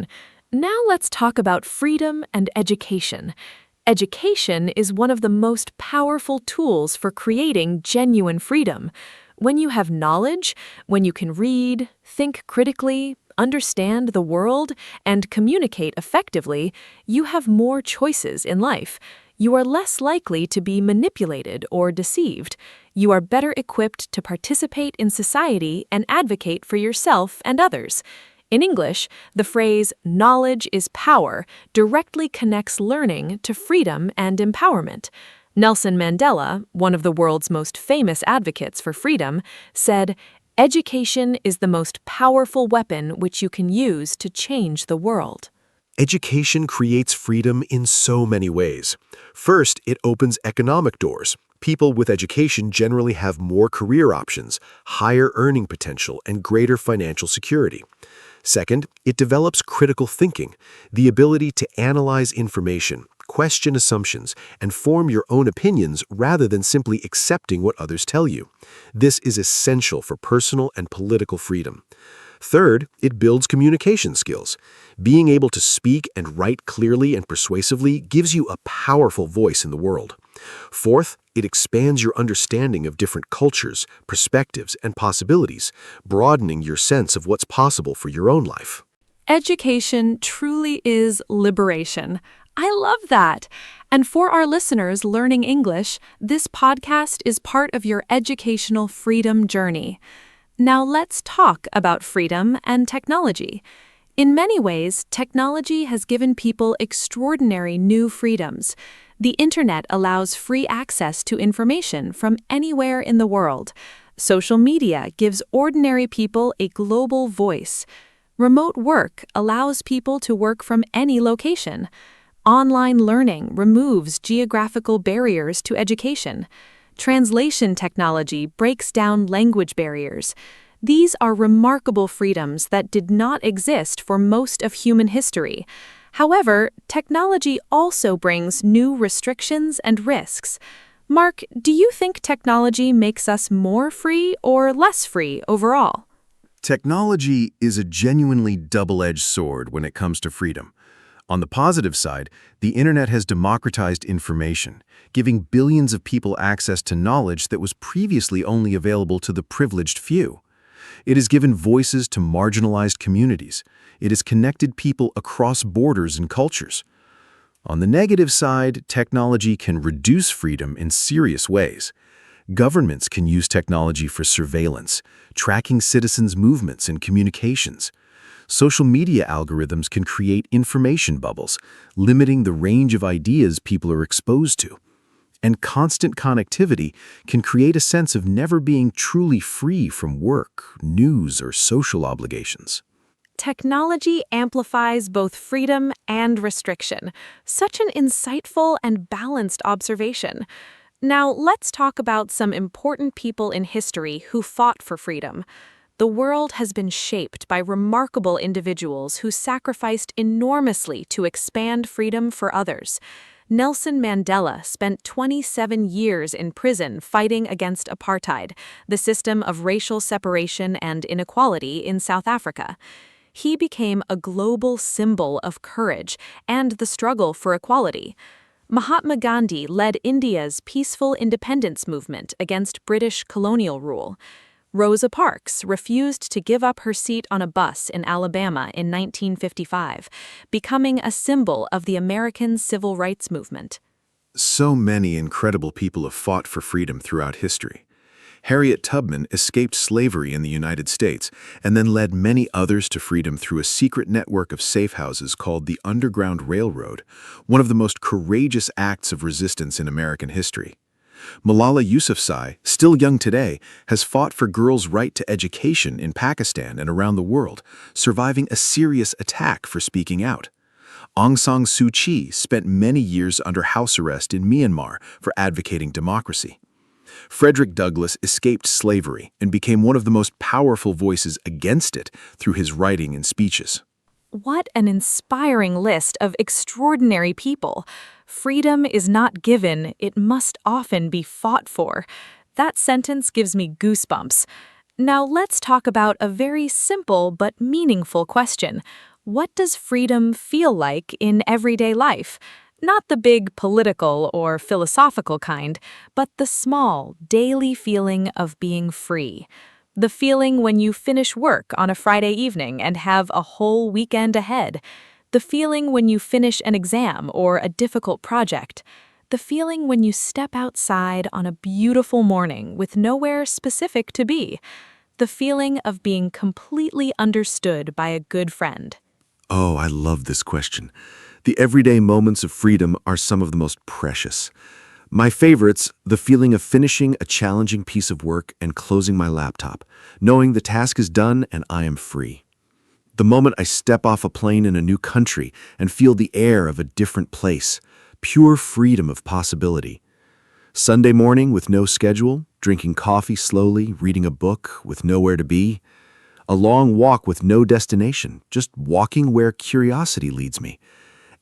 Now let's talk about freedom and education. Education is one of the most powerful tools for creating genuine freedom. When you have knowledge, when you can read, think critically, understand the world, and communicate effectively, you have more choices in life. You are less likely to be manipulated or deceived. You are better equipped to participate in society and advocate for yourself and others. In English, the phrase "knowledge is power" directly connects learning to freedom and empowerment. Nelson Mandela, one of the world's most famous advocates for freedom, said, "Education is the most powerful weapon which you can use to change the world." Education creates freedom in so many ways. First, it opens economic doors. People with education generally have more career options, higher earning potential, and greater financial security. Second, it develops critical thinking, the ability to analyze information, question assumptions, and form your own opinions rather than simply accepting what others tell you. This is essential for personal and political freedom. Third, it builds communication skills. Being able to speak and write clearly and persuasively gives you a powerful voice in the world. Fourth, it expands your understanding of different cultures, perspectives, and possibilities, broadening your sense of what's possible for your own life. Education truly is liberation. I love that. And for our listeners learning English, this podcast is part of your educational freedom journey. Now let's talk about freedom and technology. In many ways, technology has given people extraordinary new freedoms. The internet allows free access to information from anywhere in the world. Social media gives ordinary people a global voice. Remote work allows people to work from any location. Online learning removes geographical barriers to education. Translation technology breaks down language barriers. These are remarkable freedoms that did not exist for most of human history. However, technology also brings new restrictions and risks. Mark, do you think technology makes us more free or less free overall? Technology is a genuinely double-edged sword when it comes to freedom. On the positive side, the internet has democratized information, giving billions of people access to knowledge that was previously only available to the privileged few. It has given voices to marginalized communities. It has connected people across borders and cultures. On the negative side, technology can reduce freedom in serious ways. Governments can use technology for surveillance, tracking citizens' movements and communications. Social media algorithms can create information bubbles, limiting the range of ideas people are exposed to. And constant connectivity can create a sense of never being truly free from work, news, or social obligations. Technology amplifies both freedom and restriction. Such an insightful and balanced observation. Now, let's talk about some important people in history who fought for freedom. The world has been shaped by remarkable individuals who sacrificed enormously to expand freedom for others. Nelson Mandela spent 27 years in prison fighting against apartheid, the system of racial separation and inequality in South Africa. He became a global symbol of courage and the struggle for equality. Mahatma Gandhi led India's peaceful independence movement against British colonial rule. Rosa Parks refused to give up her seat on a bus in Alabama in 1955, becoming a symbol of the American civil rights movement. So many incredible people have fought for freedom throughout history. Harriet Tubman escaped slavery in the United States and then led many others to freedom through a secret network of safe houses called the Underground Railroad, one of the most courageous acts of resistance in American history. Malala Yousafzai, still young today, has fought for girls' right to education in Pakistan and around the world, surviving a serious attack for speaking out. Aung San Suu Kyi spent many years under house arrest in Myanmar for advocating democracy. Frederick Douglass escaped slavery and became one of the most powerful voices against it through his writing and speeches. What an inspiring list of extraordinary people. Freedom is not given, it must often be fought for. That sentence gives me goosebumps. Now let's talk about a very simple but meaningful question. What does freedom feel like in everyday life? Not the big political or philosophical kind, but the small, daily feeling of being free. The feeling when you finish work on a Friday evening and have a whole weekend ahead. The feeling when you finish an exam or a difficult project. The feeling when you step outside on a beautiful morning with nowhere specific to be. The feeling of being completely understood by a good friend. Oh, I love this question. The everyday moments of freedom are some of the most precious. My favorites, the feeling of finishing a challenging piece of work and closing my laptop, knowing the task is done and I am free. The moment I step off a plane in a new country and feel the air of a different place, pure freedom of possibility. Sunday morning with no schedule, drinking coffee slowly, reading a book with nowhere to be. A long walk with no destination, just walking where curiosity leads me.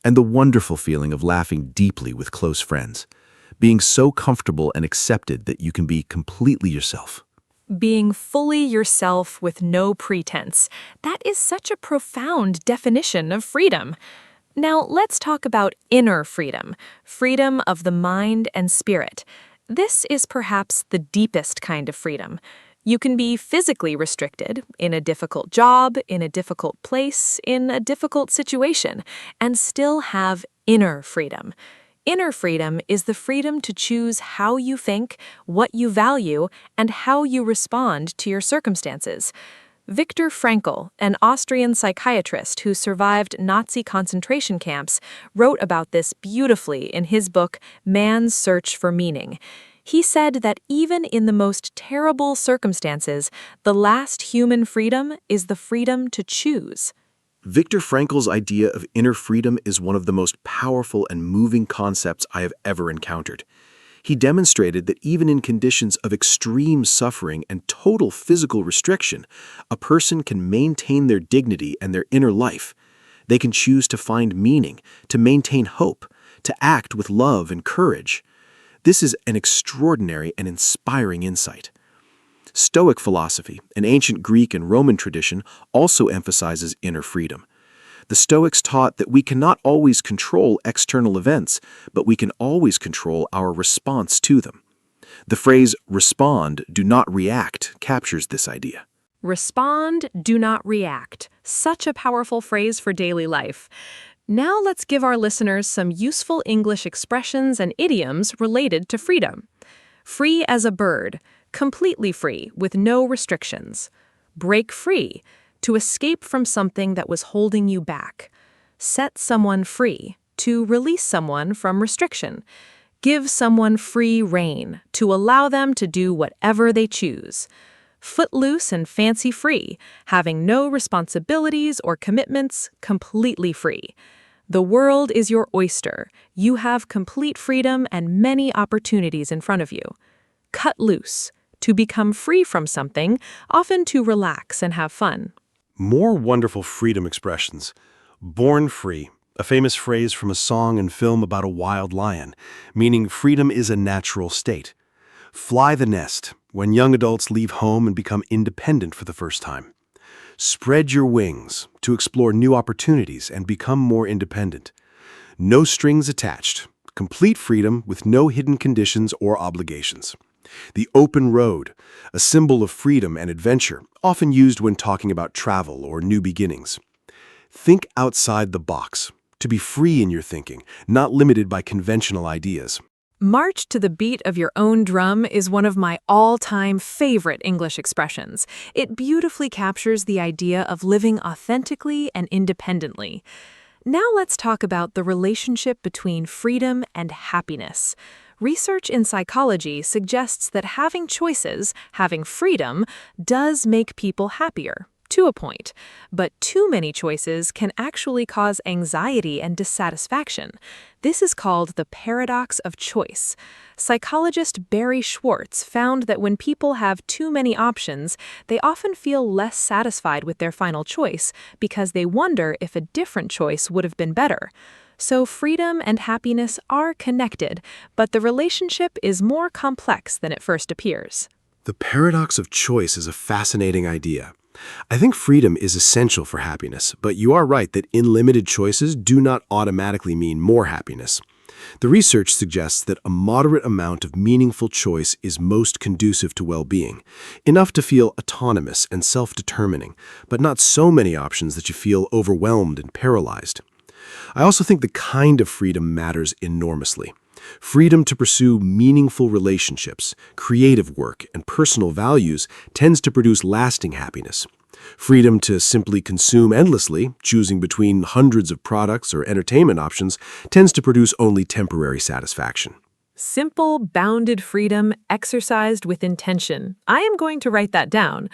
And the wonderful feeling of laughing deeply with close friends. Being so comfortable and accepted that you can be completely yourself. Being fully yourself with no pretense. That is such a profound definition of freedom. Now, let's talk about inner freedom, freedom of the mind and spirit. This is perhaps the deepest kind of freedom. You can be physically restricted in a difficult job, in a difficult place, in a difficult situation, and still have inner freedom. Inner freedom is the freedom to choose how you think, what you value, and how you respond to your circumstances. Viktor Frankl, an Austrian psychiatrist who survived Nazi concentration camps, wrote about this beautifully in his book, Man's Search for Meaning. He said that even in the most terrible circumstances, the last human freedom is the freedom to choose. Viktor Frankl's idea of inner freedom is one of the most powerful and moving concepts I have ever encountered. He demonstrated that even in conditions of extreme suffering and total physical restriction, a person can maintain their dignity and their inner life. They can choose to find meaning, to maintain hope, to act with love and courage. This is an extraordinary and inspiring insight. Stoic philosophy, an ancient Greek and Roman tradition, also emphasizes inner freedom. The Stoics taught that we cannot always control external events, but we can always control our response to them. The phrase respond, do not react captures this idea. Respond, do not react. Such a powerful phrase for daily life. Now let's give our listeners some useful English expressions and idioms related to freedom. Free as a bird, completely free with no restrictions. Break free, to escape from something that was holding you back. Set someone free, to release someone from restriction. Give someone free rein, to allow them to do whatever they choose. Footloose and fancy-free, having no responsibilities or commitments, completely free. The world is your oyster. You have complete freedom and many opportunities in front of you. Cut loose, to become free from something, often to relax and have fun. More wonderful freedom expressions. Born free, a famous phrase from a song and film about a wild lion, meaning freedom is a natural state. Fly the nest, when young adults leave home and become independent for the first time. Spread your wings, to explore new opportunities and become more independent. No strings attached, complete freedom with no hidden conditions or obligations. The open road, a symbol of freedom and adventure, often used when talking about travel or new beginnings. Think outside the box, to be free in your thinking, not limited by conventional ideas. March to the beat of your own drum is one of my all-time favorite English expressions. It beautifully captures the idea of living authentically and independently. Now let's talk about the relationship between freedom and happiness. Research in psychology suggests that having choices, having freedom, does make people happier. to a point, but too many choices can actually cause anxiety and dissatisfaction. This is called the paradox of choice. Psychologist Barry Schwartz found that when people have too many options, they often feel less satisfied with their final choice because they wonder if a different choice would have been better. So freedom and happiness are connected, but the relationship is more complex than it first appears. The paradox of choice is a fascinating idea. I think freedom is essential for happiness, but you are right that unlimited choices do not automatically mean more happiness. The research suggests that a moderate amount of meaningful choice is most conducive to well-being, enough to feel autonomous and self-determining, but not so many options that you feel overwhelmed and paralyzed. I also think the kind of freedom matters enormously. Freedom to pursue meaningful relationships, creative work, and personal values tends to produce lasting happiness. Freedom to simply consume endlessly, choosing between hundreds of products or entertainment options, tends to produce only temporary satisfaction. Simple, bounded freedom exercised with intention. I am going to write that down.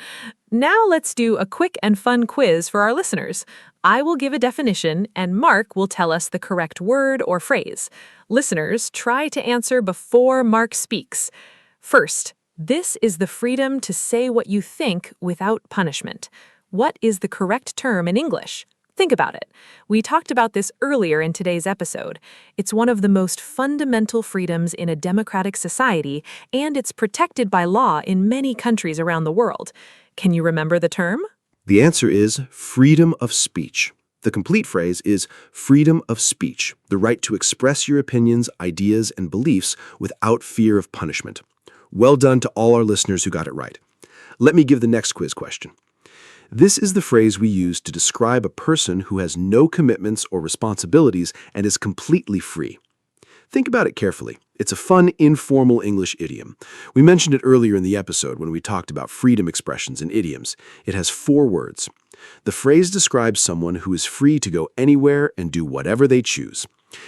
Now let's do a quick and fun quiz for our listeners. I will give a definition, and Mark will tell us the correct word or phrase. Listeners, try to answer before Mark speaks. First, this is the freedom to say what you think without punishment. What is the correct term in English? Think about it. We talked about this earlier in today's episode. It's one of the most fundamental freedoms in a democratic society, and it's protected by law in many countries around the world. Can you remember the term? The answer is freedom of speech. The complete phrase is freedom of speech, the right to express your opinions, ideas, and beliefs without fear of punishment. Well done to all our listeners who got it right. Let me give the next quiz question. This is the phrase we use to describe a person who has no commitments or responsibilities and is completely free. Think about it carefully. It's a fun, informal English idiom. We mentioned it earlier in the episode when we talked about freedom expressions and idioms. It has 4 words. The phrase describes someone who is free to go anywhere and do whatever they choose.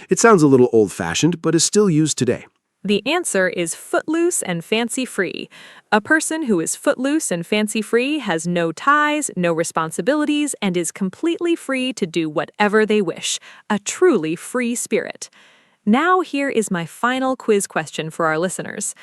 It sounds a little old-fashioned, but is still used today. The answer is footloose and fancy-free. A person who is footloose and fancy-free has no ties, no responsibilities, and is completely free to do whatever they wish. A truly free spirit. Now here is my final quiz question for our listeners.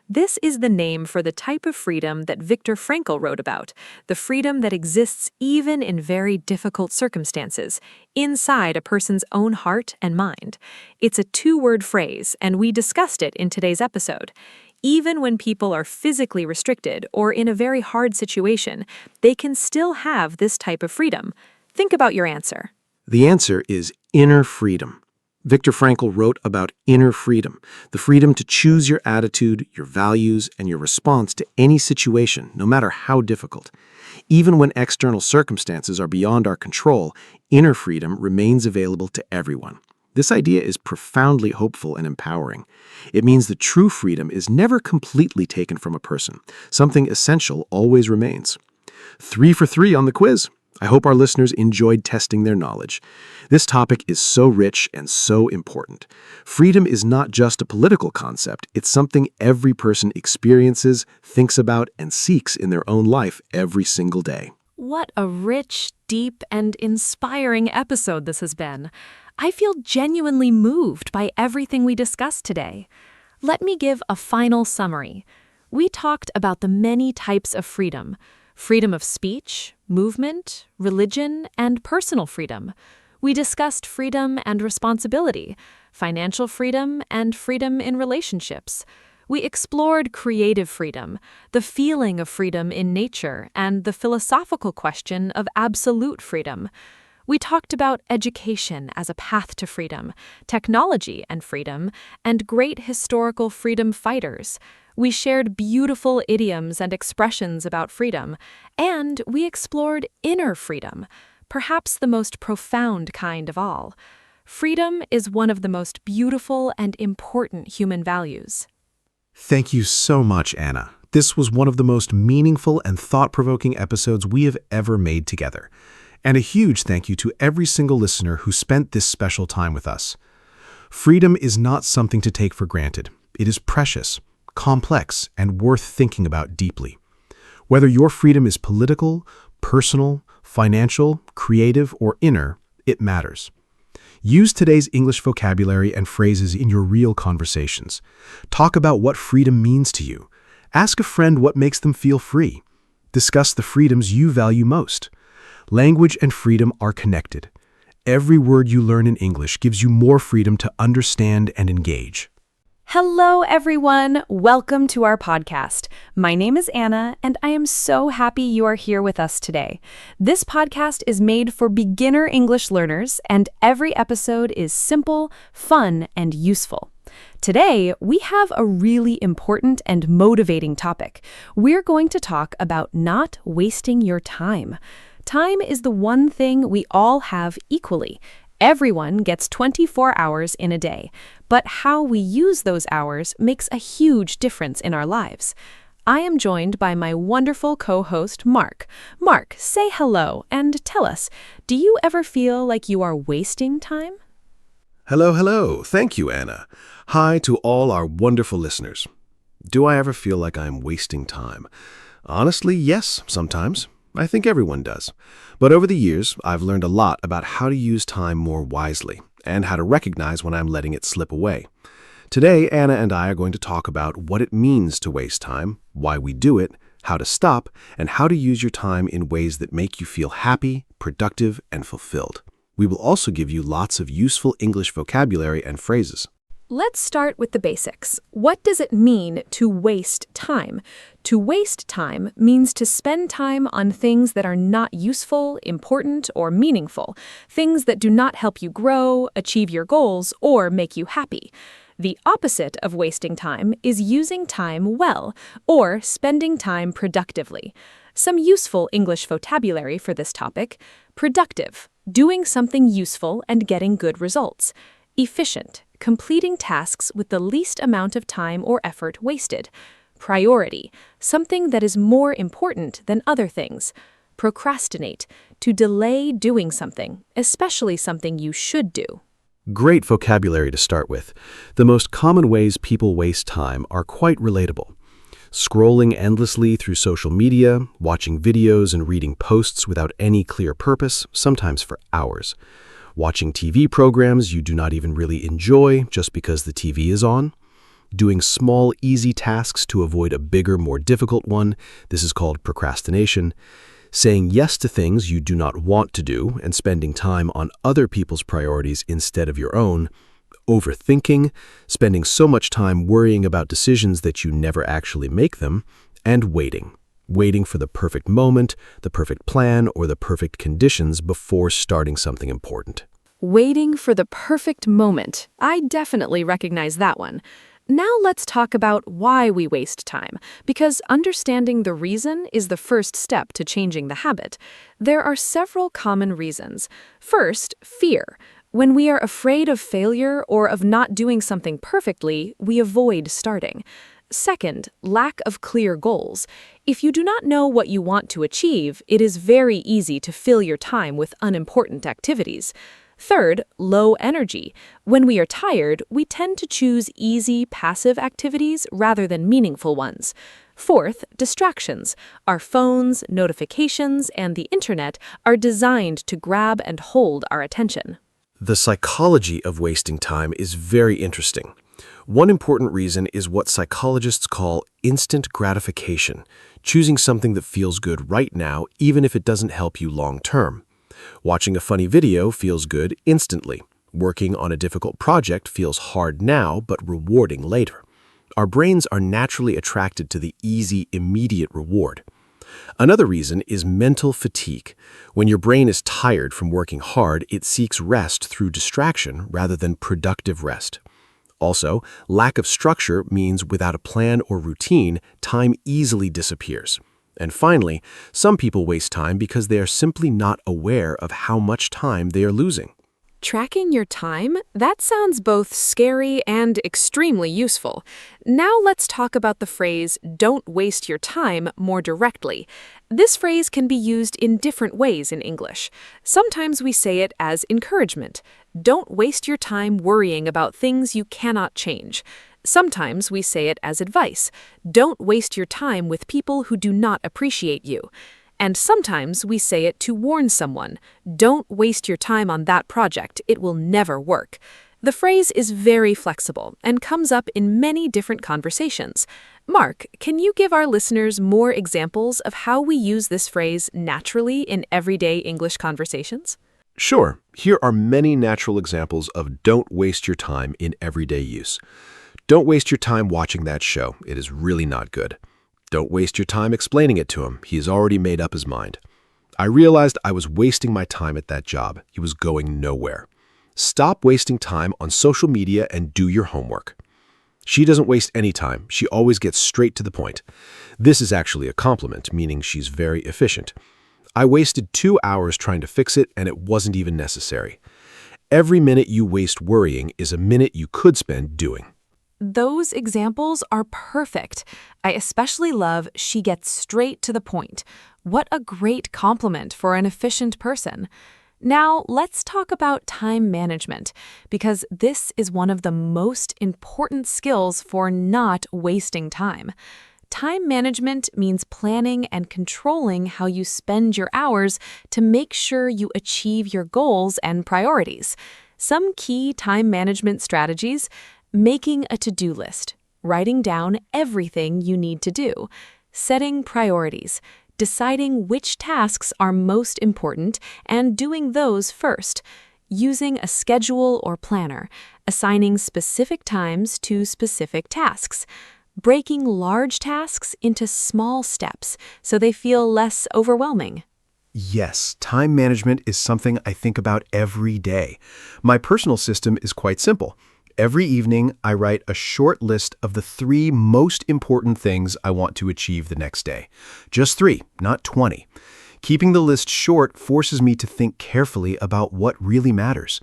This is the name for the type of freedom that Viktor Frankl wrote about, the freedom that exists even in very difficult circumstances, inside a person's own heart and mind. It's a 2-word phrase, and we discussed it in today's episode. Even when people are physically restricted or in a very hard situation, they can still have this type of freedom. Think about your answer. The answer is inner freedom. Viktor Frankl wrote about inner freedom, the freedom to choose your attitude, your values, and your response to any situation, no matter how difficult. Even when external circumstances are beyond our control, inner freedom remains available to everyone. This idea is profoundly hopeful and empowering. It means that true freedom is never completely taken from a person. Something essential always remains. 3 for 3 on the quiz. I hope our listeners enjoyed testing their knowledge. This topic is so rich and so important. Freedom is not just a political concept, it's something every person experiences, thinks about, and seeks in their own life every single day. What a rich, deep, and inspiring episode this has been. I feel genuinely moved by everything we discussed today. Let me give a final summary. We talked about the many types of freedom. Freedom of speech, movement, religion, and personal freedom. We discussed freedom and responsibility, financial freedom, and freedom in relationships. We explored creative freedom, the feeling of freedom in nature, and the philosophical question of absolute freedom. We talked about education as a path to freedom, technology and freedom, and great historical freedom fighters. We shared beautiful idioms and expressions about freedom, and we explored inner freedom, perhaps the most profound kind of all. Freedom is one of the most beautiful and important human values. Thank you so much, Anna. This was one of the most meaningful and thought-provoking episodes we have ever made together. And a huge thank you to every single listener who spent this special time with us. Freedom is not something to take for granted. It is precious, complex, and worth thinking about deeply. Whether your freedom is political, personal, financial, creative, or inner, it matters. Use today's English vocabulary and phrases in your real conversations. Talk about what freedom means to you. Ask a friend what makes them feel free. Discuss the freedoms you value most. Language and freedom are connected. Every word you learn in English gives you more freedom to understand and engage. Hello, everyone. Welcome to our podcast. My name is Anna, and I am so happy you are here with us today. This podcast is made for beginner English learners, and every episode is simple, fun, and useful. Today, we have a really important and motivating topic. We're going to talk about not wasting your time. Time is the one thing we all have equally. Everyone gets 24 hours in a day, but how we use those hours makes a huge difference in our lives. I am joined by my wonderful co-host, Mark. Mark, say hello and tell us, do you ever feel like you are wasting time? Hello. Thank you, Anna. Hi to all our wonderful listeners. Do I ever feel like I'm wasting time? Honestly, yes, sometimes. I think everyone does. But over the years, I've learned a lot about how to use time more wisely and how to recognize when I'm letting it slip away. Today, Anna and I are going to talk about what it means to waste time, why we do it, how to stop, and how to use your time in ways that make you feel happy, productive, and fulfilled. We will also give you lots of useful English vocabulary and phrases. Let's start with the basics. What does it mean to waste time? To waste time means to spend time on things that are not useful, important, or meaningful, things that do not help you grow, achieve your goals, or make you happy. The opposite of wasting time is using time well, or spending time productively. Some useful English vocabulary for this topic: productive, doing something useful and getting good results; efficient, completing tasks with the least amount of time or effort wasted; priority, something that is more important than other things; procrastinate, to delay doing something, especially something you should do. Great vocabulary to start with. The most common ways people waste time are quite relatable. Scrolling endlessly through social media, watching videos and reading posts without any clear purpose, sometimes for hours. Watching TV programs you do not even really enjoy just because the TV is on. Doing small, easy tasks to avoid a bigger, more difficult one. This is called procrastination. Saying yes to things you do not want to do and spending time on other people's priorities instead of your own. Overthinking, spending so much time worrying about decisions that you never actually make them. And waiting for the perfect moment, the perfect plan, or the perfect conditions before starting something important. Waiting for the perfect moment. I definitely recognize that one. Now let's talk about why we waste time, because understanding the reason is the first step to changing the habit. There are several common reasons. First, fear. When we are afraid of failure or of not doing something perfectly, we avoid starting. Second, lack of clear goals. If you do not know what you want to achieve, it is very easy to fill your time with unimportant activities. Third, low energy. When we are tired, we tend to choose easy, passive activities rather than meaningful ones. Fourth, distractions. Our phones, notifications, and the internet are designed to grab and hold our attention. The psychology of wasting time is very interesting. One important reason is what psychologists call instant gratification, choosing something that feels good right now, even if it doesn't help you long term. Watching a funny video feels good instantly. Working on a difficult project feels hard now, but rewarding later. Our brains are naturally attracted to the easy, immediate reward. Another reason is mental fatigue. When your brain is tired from working hard, it seeks rest through distraction rather than productive rest. Also, lack of structure means without a plan or routine, time easily disappears. And finally, some people waste time because they are simply not aware of how much time they are losing. Tracking your time? That sounds both scary and extremely useful. Now let's talk about the phrase, "don't waste your time," more directly. This phrase can be used in different ways in English. Sometimes we say it as encouragement. Don't waste your time worrying about things you cannot change. Sometimes we say it as advice. Don't waste your time with people who do not appreciate you. And sometimes we say it to warn someone, don't waste your time on that project, it will never work. The phrase is very flexible and comes up in many different conversations. Mark, can you give our listeners more examples of how we use this phrase naturally in everyday English conversations? Sure, here are many natural examples of don't waste your time in everyday use. Don't waste your time watching that show. It is really not good. Don't waste your time explaining it to him. He has already made up his mind. I realized I was wasting my time at that job. He was going nowhere. Stop wasting time on social media and do your homework. She doesn't waste any time. She always gets straight to the point. This is actually a compliment, meaning she's very efficient. I wasted 2 hours trying to fix it, and it wasn't even necessary. Every minute you waste worrying is a minute you could spend doing. Those examples are perfect. I especially love she gets straight to the point. What a great compliment for an efficient person. Now, let's talk about time management, because this is one of the most important skills for not wasting time. Time management means planning and controlling how you spend your hours to make sure you achieve your goals and priorities. Some key time management strategies: making a to-do list, writing down everything you need to do, setting priorities, deciding which tasks are most important and doing those first, using a schedule or planner, assigning specific times to specific tasks, breaking large tasks into small steps so they feel less overwhelming. Yes, time management is something I think about every day. My personal system is quite simple. Every evening, I write a short list of the 3 most important things I want to achieve the next day. Just 3, not 20. Keeping the list short forces me to think carefully about what really matters.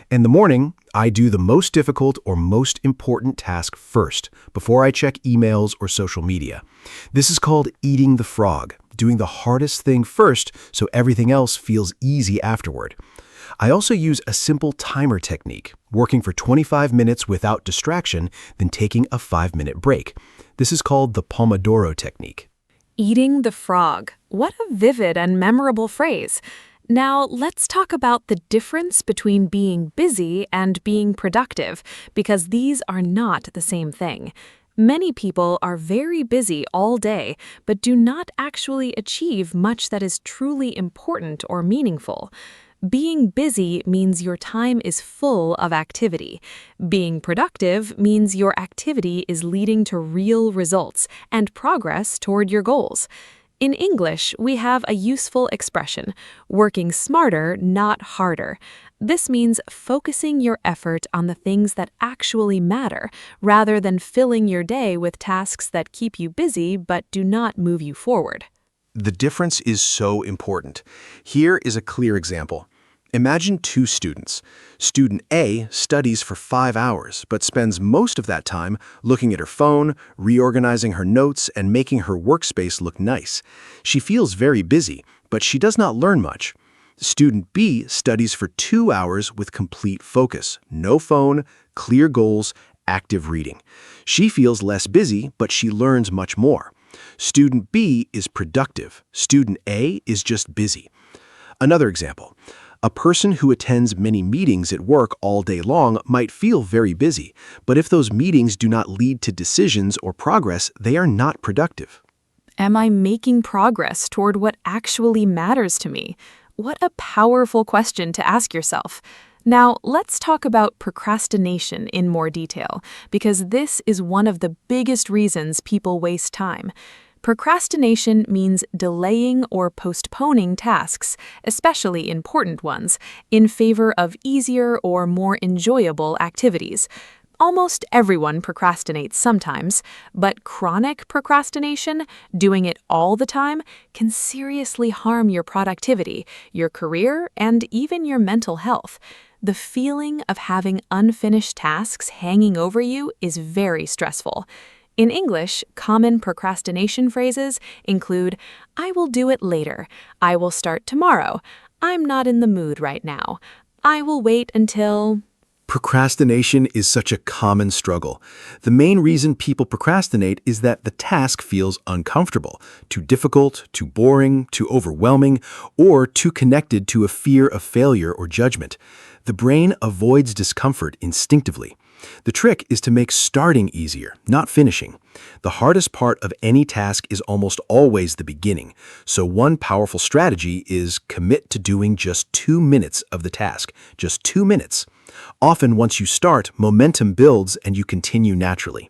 In the morning, I do the most difficult or most important task first, before I check emails or social media. This is called eating the frog, doing the hardest thing first so everything else feels easy afterward. I also use a simple timer technique, working for 25 minutes without distraction, then taking a 5-minute break. This is called the Pomodoro technique. Eating the frog. What a vivid and memorable phrase. Now, let's talk about the difference between being busy and being productive, because these are not the same thing. Many people are very busy all day, but do not actually achieve much that is truly important or meaningful. Being busy means your time is full of activity. Being productive means your activity is leading to real results and progress toward your goals. In English, we have a useful expression, working smarter, not harder. This means focusing your effort on the things that actually matter, rather than filling your day with tasks that keep you busy but do not move you forward. The difference is so important. Here is a clear example. Imagine 2 students. Student A studies for 5 hours, but spends most of that time looking at her phone, reorganizing her notes, and making her workspace look nice. She feels very busy, but she does not learn much. Student B studies for 2 hours with complete focus, no phone, clear goals, active reading. She feels less busy, but she learns much more. Student B is productive. Student A is just busy. Another example. A person who attends many meetings at work all day long might feel very busy, but if those meetings do not lead to decisions or progress, they are not productive. Am I making progress toward what actually matters to me? What a powerful question to ask yourself. Now, let's talk about procrastination in more detail, because this is one of the biggest reasons people waste time. Procrastination means delaying or postponing tasks, especially important ones, in favor of easier or more enjoyable activities. Almost everyone procrastinates sometimes, but chronic procrastination, doing it all the time, can seriously harm your productivity, your career, and even your mental health. The feeling of having unfinished tasks hanging over you is very stressful. In English, common procrastination phrases include, I will do it later, I will start tomorrow, I'm not in the mood right now, I will wait until... Procrastination is such a common struggle. The main reason people procrastinate is that the task feels uncomfortable, too difficult, too boring, too overwhelming, or too connected to a fear of failure or judgment. The brain avoids discomfort instinctively. The trick is to make starting easier, not finishing. The hardest part of any task is almost always the beginning, so one powerful strategy is commit to doing just 2 minutes of the task, just 2 minutes. Often, once you start, momentum builds and you continue naturally.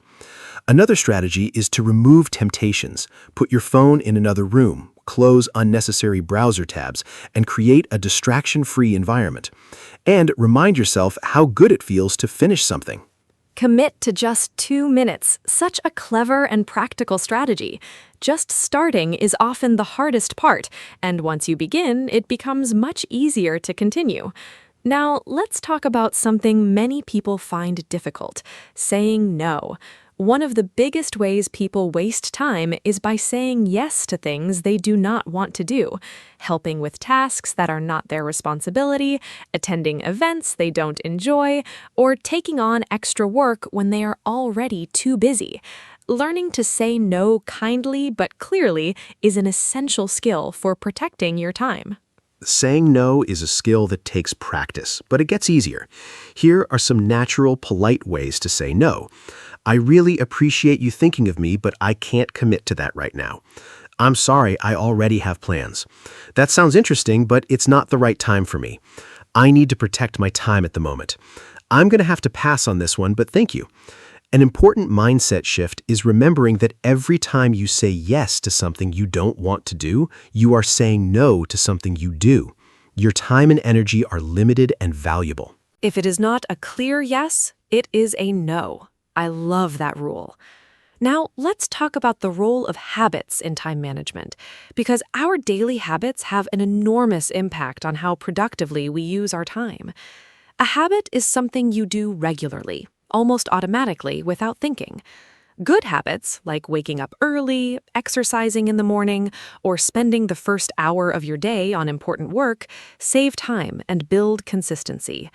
Another strategy is to remove temptations. Put your phone in another room, close unnecessary browser tabs, and create a distraction-free environment. And remind yourself how good it feels to finish something. Commit to just 2 minutes. Such a clever and practical strategy. Just starting is often the hardest part, and once you begin, it becomes much easier to continue. Now, let's talk about something many people find difficult: saying no. One of the biggest ways people waste time is by saying yes to things they do not want to do, helping with tasks that are not their responsibility, attending events they don't enjoy, or taking on extra work when they are already too busy. Learning to say no kindly but clearly is an essential skill for protecting your time. Saying no is a skill that takes practice, but it gets easier. Here are some natural, polite ways to say no. I really appreciate you thinking of me, but I can't commit to that right now. I'm sorry, I already have plans. That sounds interesting, but it's not the right time for me. I need to protect my time at the moment. I'm going to have to pass on this one, but thank you. An important mindset shift is remembering that every time you say yes to something you don't want to do, you are saying no to something you do. Your time and energy are limited and valuable. If it is not a clear yes, it is a no. I love that rule. Now, let's talk about the role of habits in time management, because our daily habits have an enormous impact on how productively we use our time. A habit is something you do regularly, almost automatically without thinking. Good habits, like waking up early, exercising in the morning, or spending the first hour of your day on important work, save time and build consistency.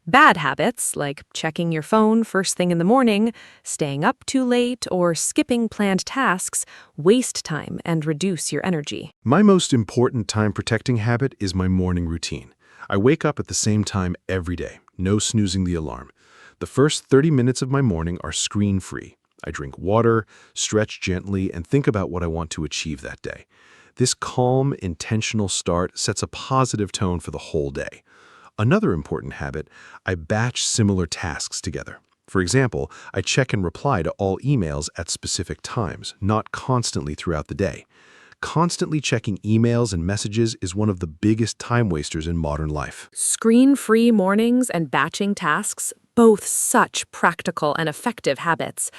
Bad habits, like checking your phone first thing in the morning, staying up too late, or skipping planned tasks, waste time and reduce your energy. My most important time-protecting habit is my morning routine. I wake up at the same time every day, no snoozing the alarm. The first 30 minutes of my morning are screen-free. I drink water, stretch gently, and think about what I want to achieve that day. This calm, intentional start sets a positive tone for the whole day. Another important habit, I batch similar tasks together. For example, I check and reply to all emails at specific times, not constantly throughout the day. Constantly checking emails and messages is one of the biggest time wasters in modern life. Screen-free mornings and batching tasks, both such practical and effective habits.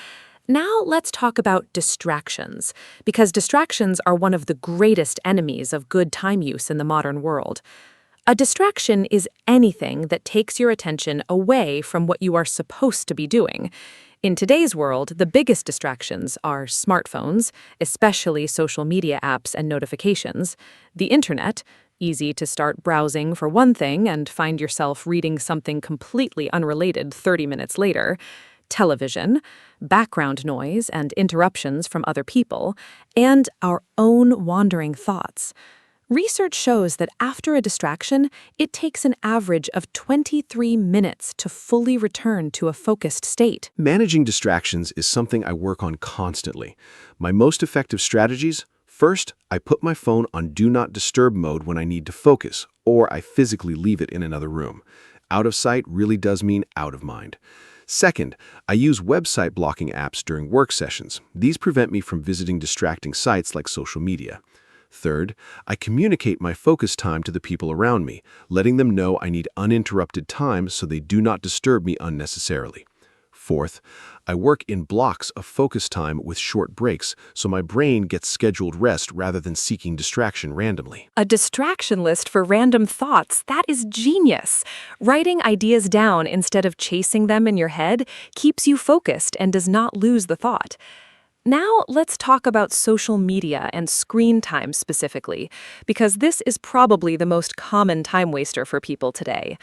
Now let's talk about distractions, because distractions are one of the greatest enemies of good time use in the modern world. A distraction is anything that takes your attention away from what you are supposed to be doing. In today's world, the biggest distractions are smartphones, especially social media apps and notifications, the internet, easy to start browsing for one thing and find yourself reading something completely unrelated 30 minutes later, television, background noise and interruptions from other people, and our own wandering thoughts. Research shows that after a distraction, it takes an average of 23 minutes to fully return to a focused state. Managing distractions is something I work on constantly. My most effective strategies: first, I put my phone on Do Not Disturb mode when I need to focus, or I physically leave it in another room. Out of sight really does mean out of mind. Second, I use website blocking apps during work sessions. These prevent me from visiting distracting sites like social media. Third, I communicate my focus time to the people around me, letting them know I need uninterrupted time so they do not disturb me unnecessarily. Fourth, I work in blocks of focus time with short breaks so my brain gets scheduled rest rather than seeking distraction randomly. A distraction list for random thoughts, that is genius. Writing ideas down instead of chasing them in your head keeps you focused and does not lose the thought. Now let's talk about social media and screen time specifically, because this is probably the most common time waster for people today.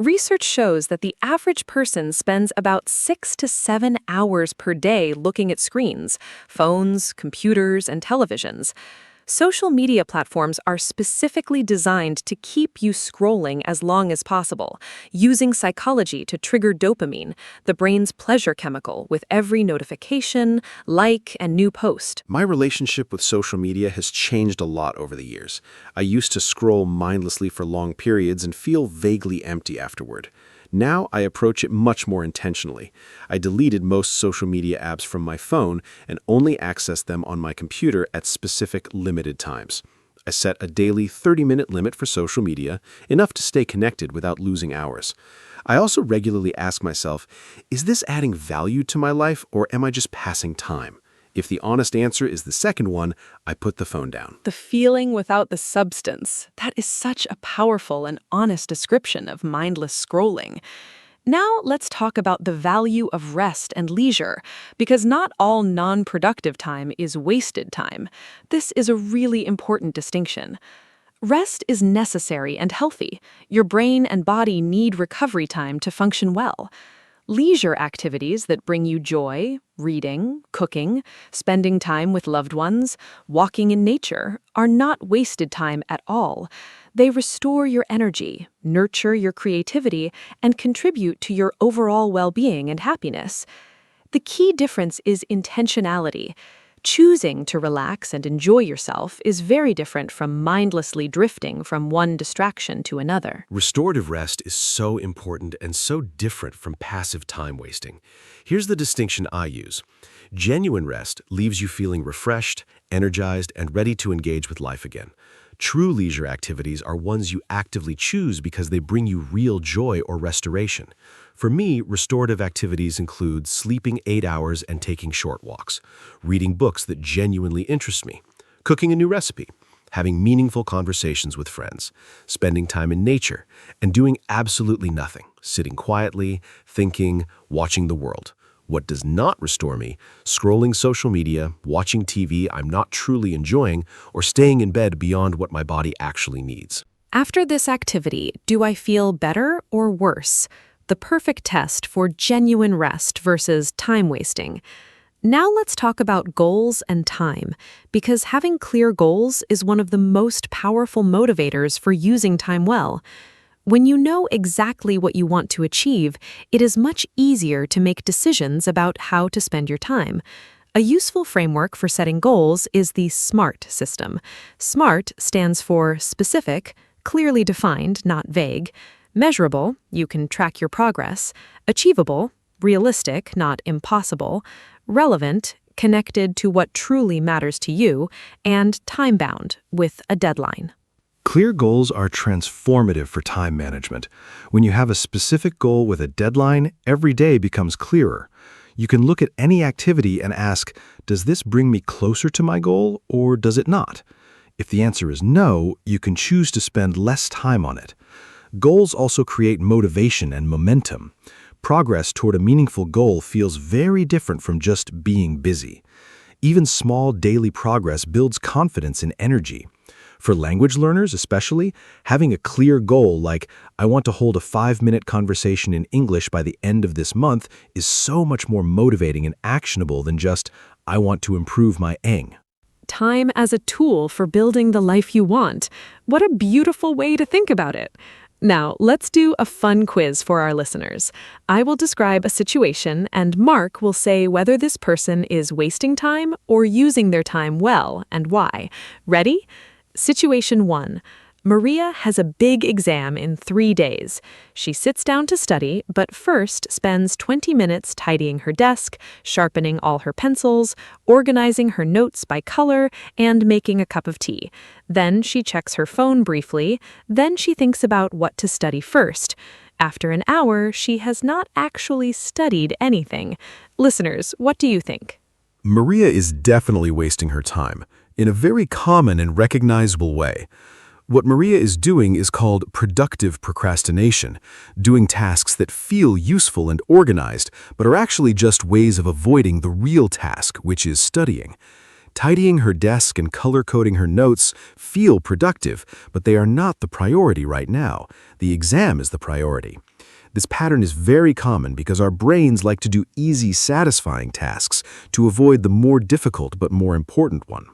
Research shows that the average person spends about 6 to 7 hours per day looking at screens, phones, computers, and televisions. Social media platforms are specifically designed to keep you scrolling as long as possible, using psychology to trigger dopamine, the brain's pleasure chemical, with every notification, like, and new post. My relationship with social media has changed a lot over the years. I used to scroll mindlessly for long periods and feel vaguely empty afterward. Now I approach it much more intentionally. I deleted most social media apps from my phone and only access them on my computer at specific limited times. I set a daily 30-minute limit for social media, enough to stay connected without losing hours. I also regularly ask myself, is this adding value to my life or am I just passing time? If the honest answer is the second one, I put the phone down. The feeling without the substance. That is such a powerful and honest description of mindless scrolling. Now let's talk about the value of rest and leisure, because not all non-productive time is wasted time. This is a really important distinction. Rest is necessary and healthy. Your brain and body need recovery time to function well. Leisure activities that bring you joy, reading, cooking, spending time with loved ones, walking in nature, are not wasted time at all. They restore your energy, nurture your creativity, and contribute to your overall well-being and happiness. The key difference is intentionality. Choosing to relax and enjoy yourself is very different from mindlessly drifting from one distraction to another. Restorative rest is so important and so different from passive time wasting. Here's the distinction I use. Genuine rest leaves you feeling refreshed, energized, and ready to engage with life again. True leisure activities are ones you actively choose because they bring you real joy or restoration. For me, restorative activities include sleeping 8 hours and taking short walks, reading books that genuinely interest me, cooking a new recipe, having meaningful conversations with friends, spending time in nature, and doing absolutely nothing, sitting quietly, thinking, watching the world. What does not restore me? Scrolling social media, watching TV I'm not truly enjoying, or staying in bed beyond what my body actually needs. After this activity, do I feel better or worse? The perfect test for genuine rest versus time wasting. Now let's talk about goals and time, because having clear goals is one of the most powerful motivators for using time well. When you know exactly what you want to achieve, it is much easier to make decisions about how to spend your time. A useful framework for setting goals is the SMART system. SMART stands for specific, clearly defined, not vague; measurable, you can track your progress; achievable, realistic, not impossible; relevant, connected to what truly matters to you; and time-bound, with a deadline. Clear goals are transformative for time management. When you have a specific goal with a deadline, every day becomes clearer. You can look at any activity and ask, does this bring me closer to my goal or does it not? If the answer is no, you can choose to spend less time on it. Goals also create motivation and momentum. Progress toward a meaningful goal feels very different from just being busy. Even small daily progress builds confidence and energy. For language learners especially, having a clear goal like, I want to hold a 5-minute conversation in English by the end of this month is so much more motivating and actionable than just, I want to improve my Eng. Time as a tool for building the life you want. What a beautiful way to think about it. Now, let's do a fun quiz for our listeners. I will describe a situation, and Mark will say whether this person is wasting time or using their time well, and why. Ready? Situation 1. Maria has a big exam in 3 days. She sits down to study, but first spends 20 minutes tidying her desk, sharpening all her pencils, organizing her notes by color, and making a cup of tea. Then she checks her phone briefly. Then she thinks about what to study first. After an hour, she has not actually studied anything. Listeners, what do you think? Maria is definitely wasting her time, in a very common and recognizable way. What Maria is doing is called productive procrastination, doing tasks that feel useful and organized, but are actually just ways of avoiding the real task, which is studying. Tidying her desk and color-coding her notes feel productive, but they are not the priority right now. The exam is the priority. This pattern is very common because our brains like to do easy, satisfying tasks to avoid the more difficult but more important one.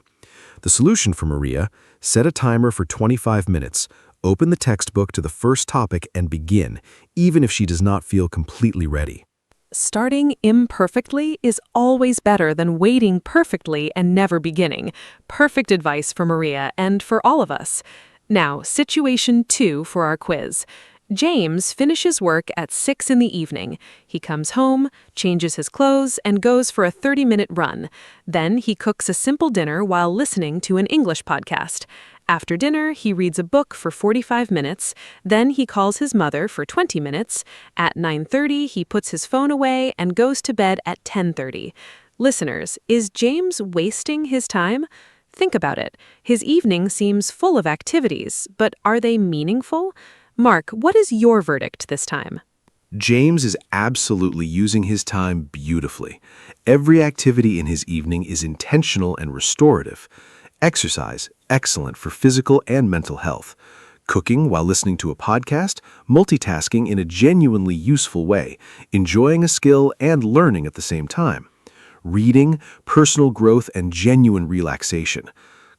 The solution for Maria: set a timer for 25 minutes, open the textbook to the first topic and begin, even if she does not feel completely ready. Starting imperfectly is always better than waiting perfectly and never beginning. Perfect advice for Maria and for all of us. Now, situation 2 for our quiz. James finishes work at 6 in the evening. He comes home, changes his clothes, and goes for a 30-minute run. Then he cooks a simple dinner while listening to an English podcast. After dinner, he reads a book for 45 minutes. Then he calls his mother for 20 minutes. At 9:30, he puts his phone away and goes to bed at 10:30. Listeners, is James wasting his time? Think about it. His evening seems full of activities, but are they meaningful? Mark, what is your verdict this time? James is absolutely using his time beautifully. Every activity in his evening is intentional and restorative. Exercise, excellent for physical and mental health. Cooking while listening to a podcast, multitasking in a genuinely useful way, enjoying a skill and learning at the same time. Reading, personal growth, and genuine relaxation.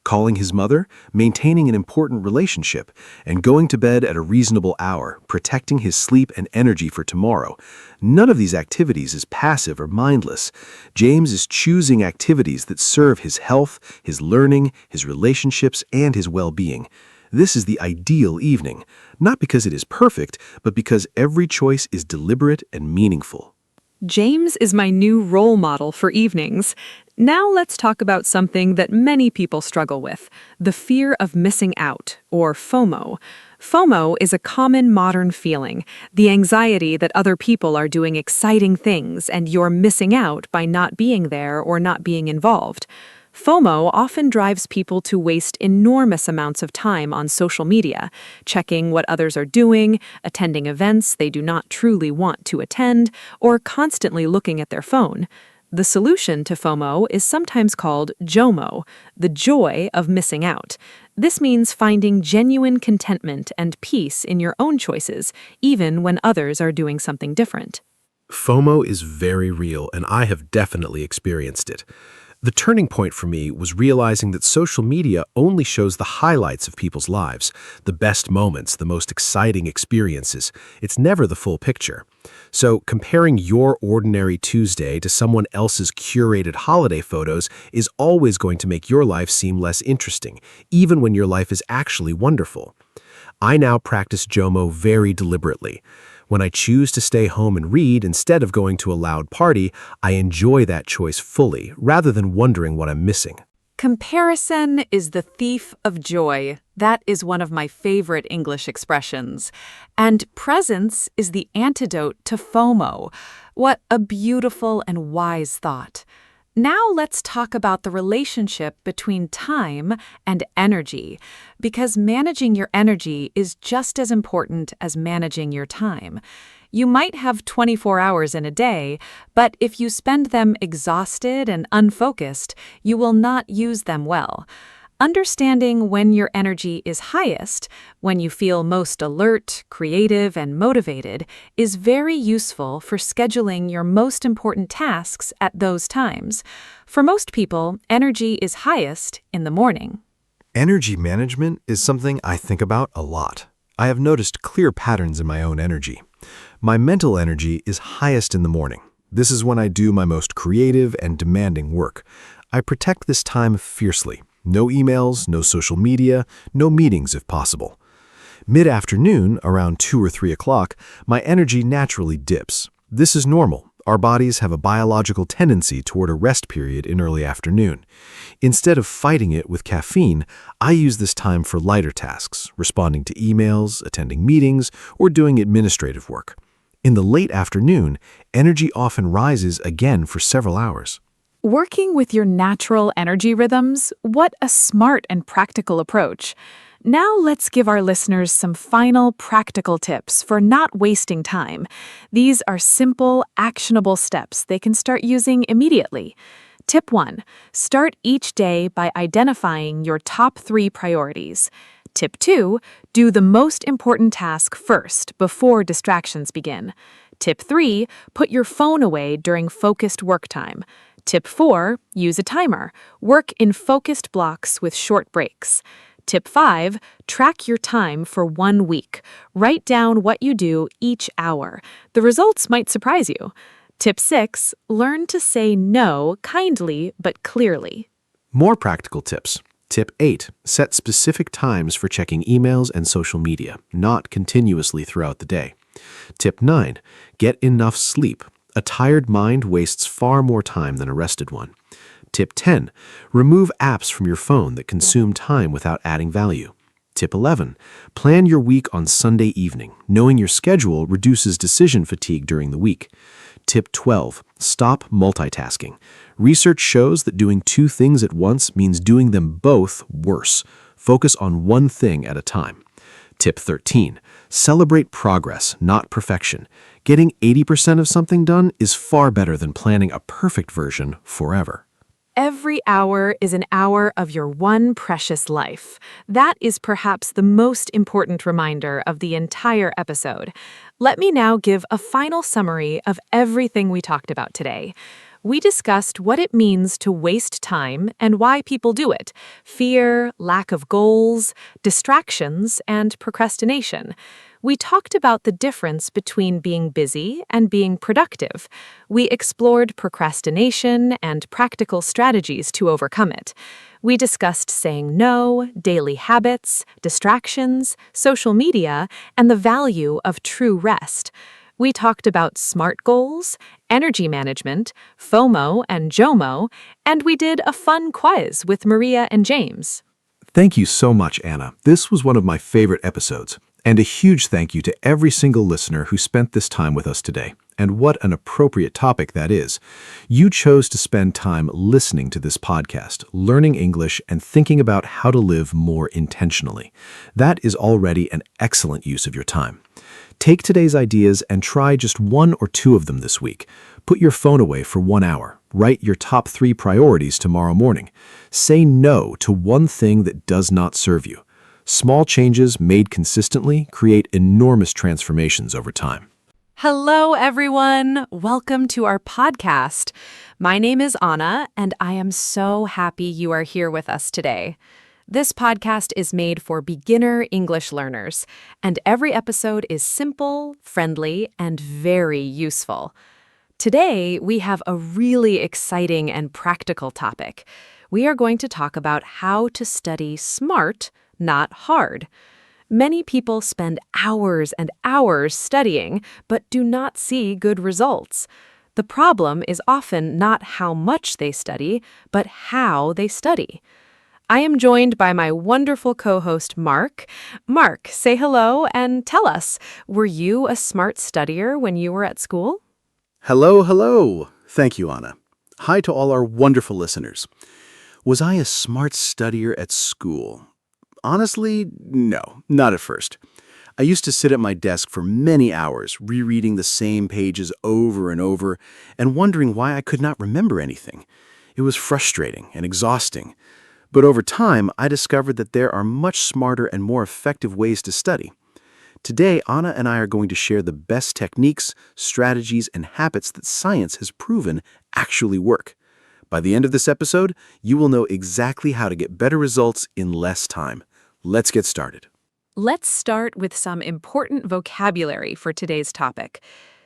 Calling his mother, maintaining an important relationship, and going to bed at a reasonable hour, protecting his sleep and energy for tomorrow. None of these activities is passive or mindless. James is choosing activities that serve his health, his learning, his relationships, and his well-being. This is the ideal evening, not because it is perfect, but because every choice is deliberate and meaningful. James is my new role model for evenings. Now let's talk about something that many people struggle with, the fear of missing out, or FOMO. FOMO is a common modern feeling, the anxiety that other people are doing exciting things and you're missing out by not being there or not being involved. FOMO often drives people to waste enormous amounts of time on social media, checking what others are doing, attending events they do not truly want to attend, or constantly looking at their phone. The solution to FOMO is sometimes called JOMO, the joy of missing out. This means finding genuine contentment and peace in your own choices, even when others are doing something different. FOMO is very real, and I have definitely experienced it. The turning point for me was realizing that social media only shows the highlights of people's lives, the best moments, the most exciting experiences. It's never the full picture. So comparing your ordinary Tuesday to someone else's curated holiday photos is always going to make your life seem less interesting, even when your life is actually wonderful. I now practice JOMO very deliberately. When I choose to stay home and read instead of going to a loud party, I enjoy that choice fully, rather than wondering what I'm missing. Comparison is the thief of joy. That is one of my favorite English expressions. And presence is the antidote to FOMO. What a beautiful and wise thought. Now let's talk about the relationship between time and energy, because managing your energy is just as important as managing your time. You might have 24 hours in a day, but if you spend them exhausted and unfocused, you will not use them well. Understanding when your energy is highest, when you feel most alert, creative, and motivated, is very useful for scheduling your most important tasks at those times. For most people, energy is highest in the morning. Energy management is something I think about a lot. I have noticed clear patterns in my own energy. My mental energy is highest in the morning. This is when I do my most creative and demanding work. I protect this time fiercely. No emails, no social media, no meetings if possible. Mid-afternoon, around 2 or 3 o'clock, my energy naturally dips. This is normal. Our bodies have a biological tendency toward a rest period in early afternoon. Instead of fighting it with caffeine, I use this time for lighter tasks, responding to emails, attending meetings, or doing administrative work. In the late afternoon, energy often rises again for several hours. Working with your natural energy rhythms, what a smart and practical approach. Now let's give our listeners some final practical tips for not wasting time. These are simple, actionable steps they can start using immediately. Tip 1. Start each day by identifying your top 3 priorities. Tip 2, do the most important task first before distractions begin. Tip 3, put your phone away during focused work time. Tip 4, use a timer. Work in focused blocks with short breaks. Tip 5, track your time for 1 week. Write down what you do each hour. The results might surprise you. Tip 6, learn to say no kindly but clearly. More practical tips. Tip 8, set specific times for checking emails and social media, not continuously throughout the day. Tip 9, get enough sleep. A tired mind wastes far more time than a rested one. Tip 10, remove apps from your phone that consume time without adding value. Tip 11, plan your week on Sunday evening. Knowing your schedule reduces decision fatigue during the week. Tip 12, stop multitasking. Research shows that doing 2 things at once means doing them both worse. Focus on one thing at a time. Tip 13, celebrate progress, not perfection. Getting 80% of something done is far better than planning a perfect version forever. Every hour is an hour of your one precious life. That is perhaps the most important reminder of the entire episode. Let me now give a final summary of everything we talked about today. We discussed what it means to waste time and why people do it: fear, lack of goals, distractions, and procrastination. We talked about the difference between being busy and being productive. We explored procrastination and practical strategies to overcome it. We discussed saying no, daily habits, distractions, social media, and the value of true rest. We talked about SMART goals, energy management, FOMO and JOMO, and we did a fun quiz with Maria and James. Thank you so much, Anna. This was one of my favorite episodes. And a huge thank you to every single listener who spent this time with us today. And what an appropriate topic that is. You chose to spend time listening to this podcast, learning English, and thinking about how to live more intentionally. That is already an excellent use of your time. Take today's ideas and try just 1 or 2 of them this week. Put your phone away for 1 hour. Write your top 3 priorities tomorrow morning. Say no to one thing that does not serve you. Small changes made consistently create enormous transformations over time. Hello, everyone. Welcome to our podcast. My name is Anna, and I am so happy you are here with us today. This podcast is made for beginner English learners, and every episode is simple, friendly, and very useful. Today, we have a really exciting and practical topic. We are going to talk about how to study smart, not hard. Many people spend hours and hours studying, but do not see good results. The problem is often not how much they study, but how they study. I am joined by my wonderful co-host, Mark. Mark, say hello and tell us, were you a smart studier when you were at school? Hello, hello. Thank you, Anna. Hi to all our wonderful listeners. Was I a smart studier at school? Honestly, no, not at first. I used to sit at my desk for many hours, rereading the same pages over and over, and wondering why I could not remember anything. It was frustrating and exhausting. But over time, I discovered that there are much smarter and more effective ways to study. Today, Anna and I are going to share the best techniques, strategies, and habits that science has proven actually work. By the end of this episode, you will know exactly how to get better results in less time. Let's get started. Let's start with some important vocabulary for today's topic.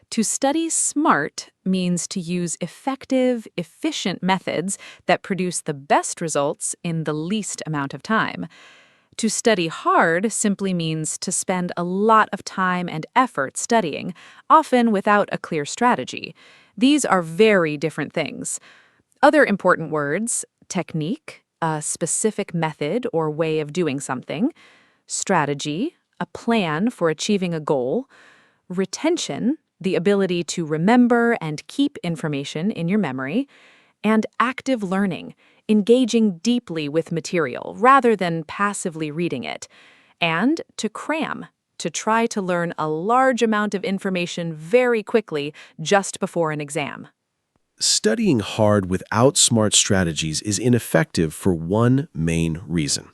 To study smart means to use effective, efficient methods that produce the best results in the least amount of time. To study hard simply means to spend a lot of time and effort studying, often without a clear strategy. These are very different things. Other important words: technique, a specific method or way of doing something; strategy, a plan for achieving a goal; retention, the ability to remember and keep information in your memory; and active learning, engaging deeply with material rather than passively reading it; and to cram, to try to learn a large amount of information very quickly just before an exam. Studying hard without smart strategies is ineffective for one main reason.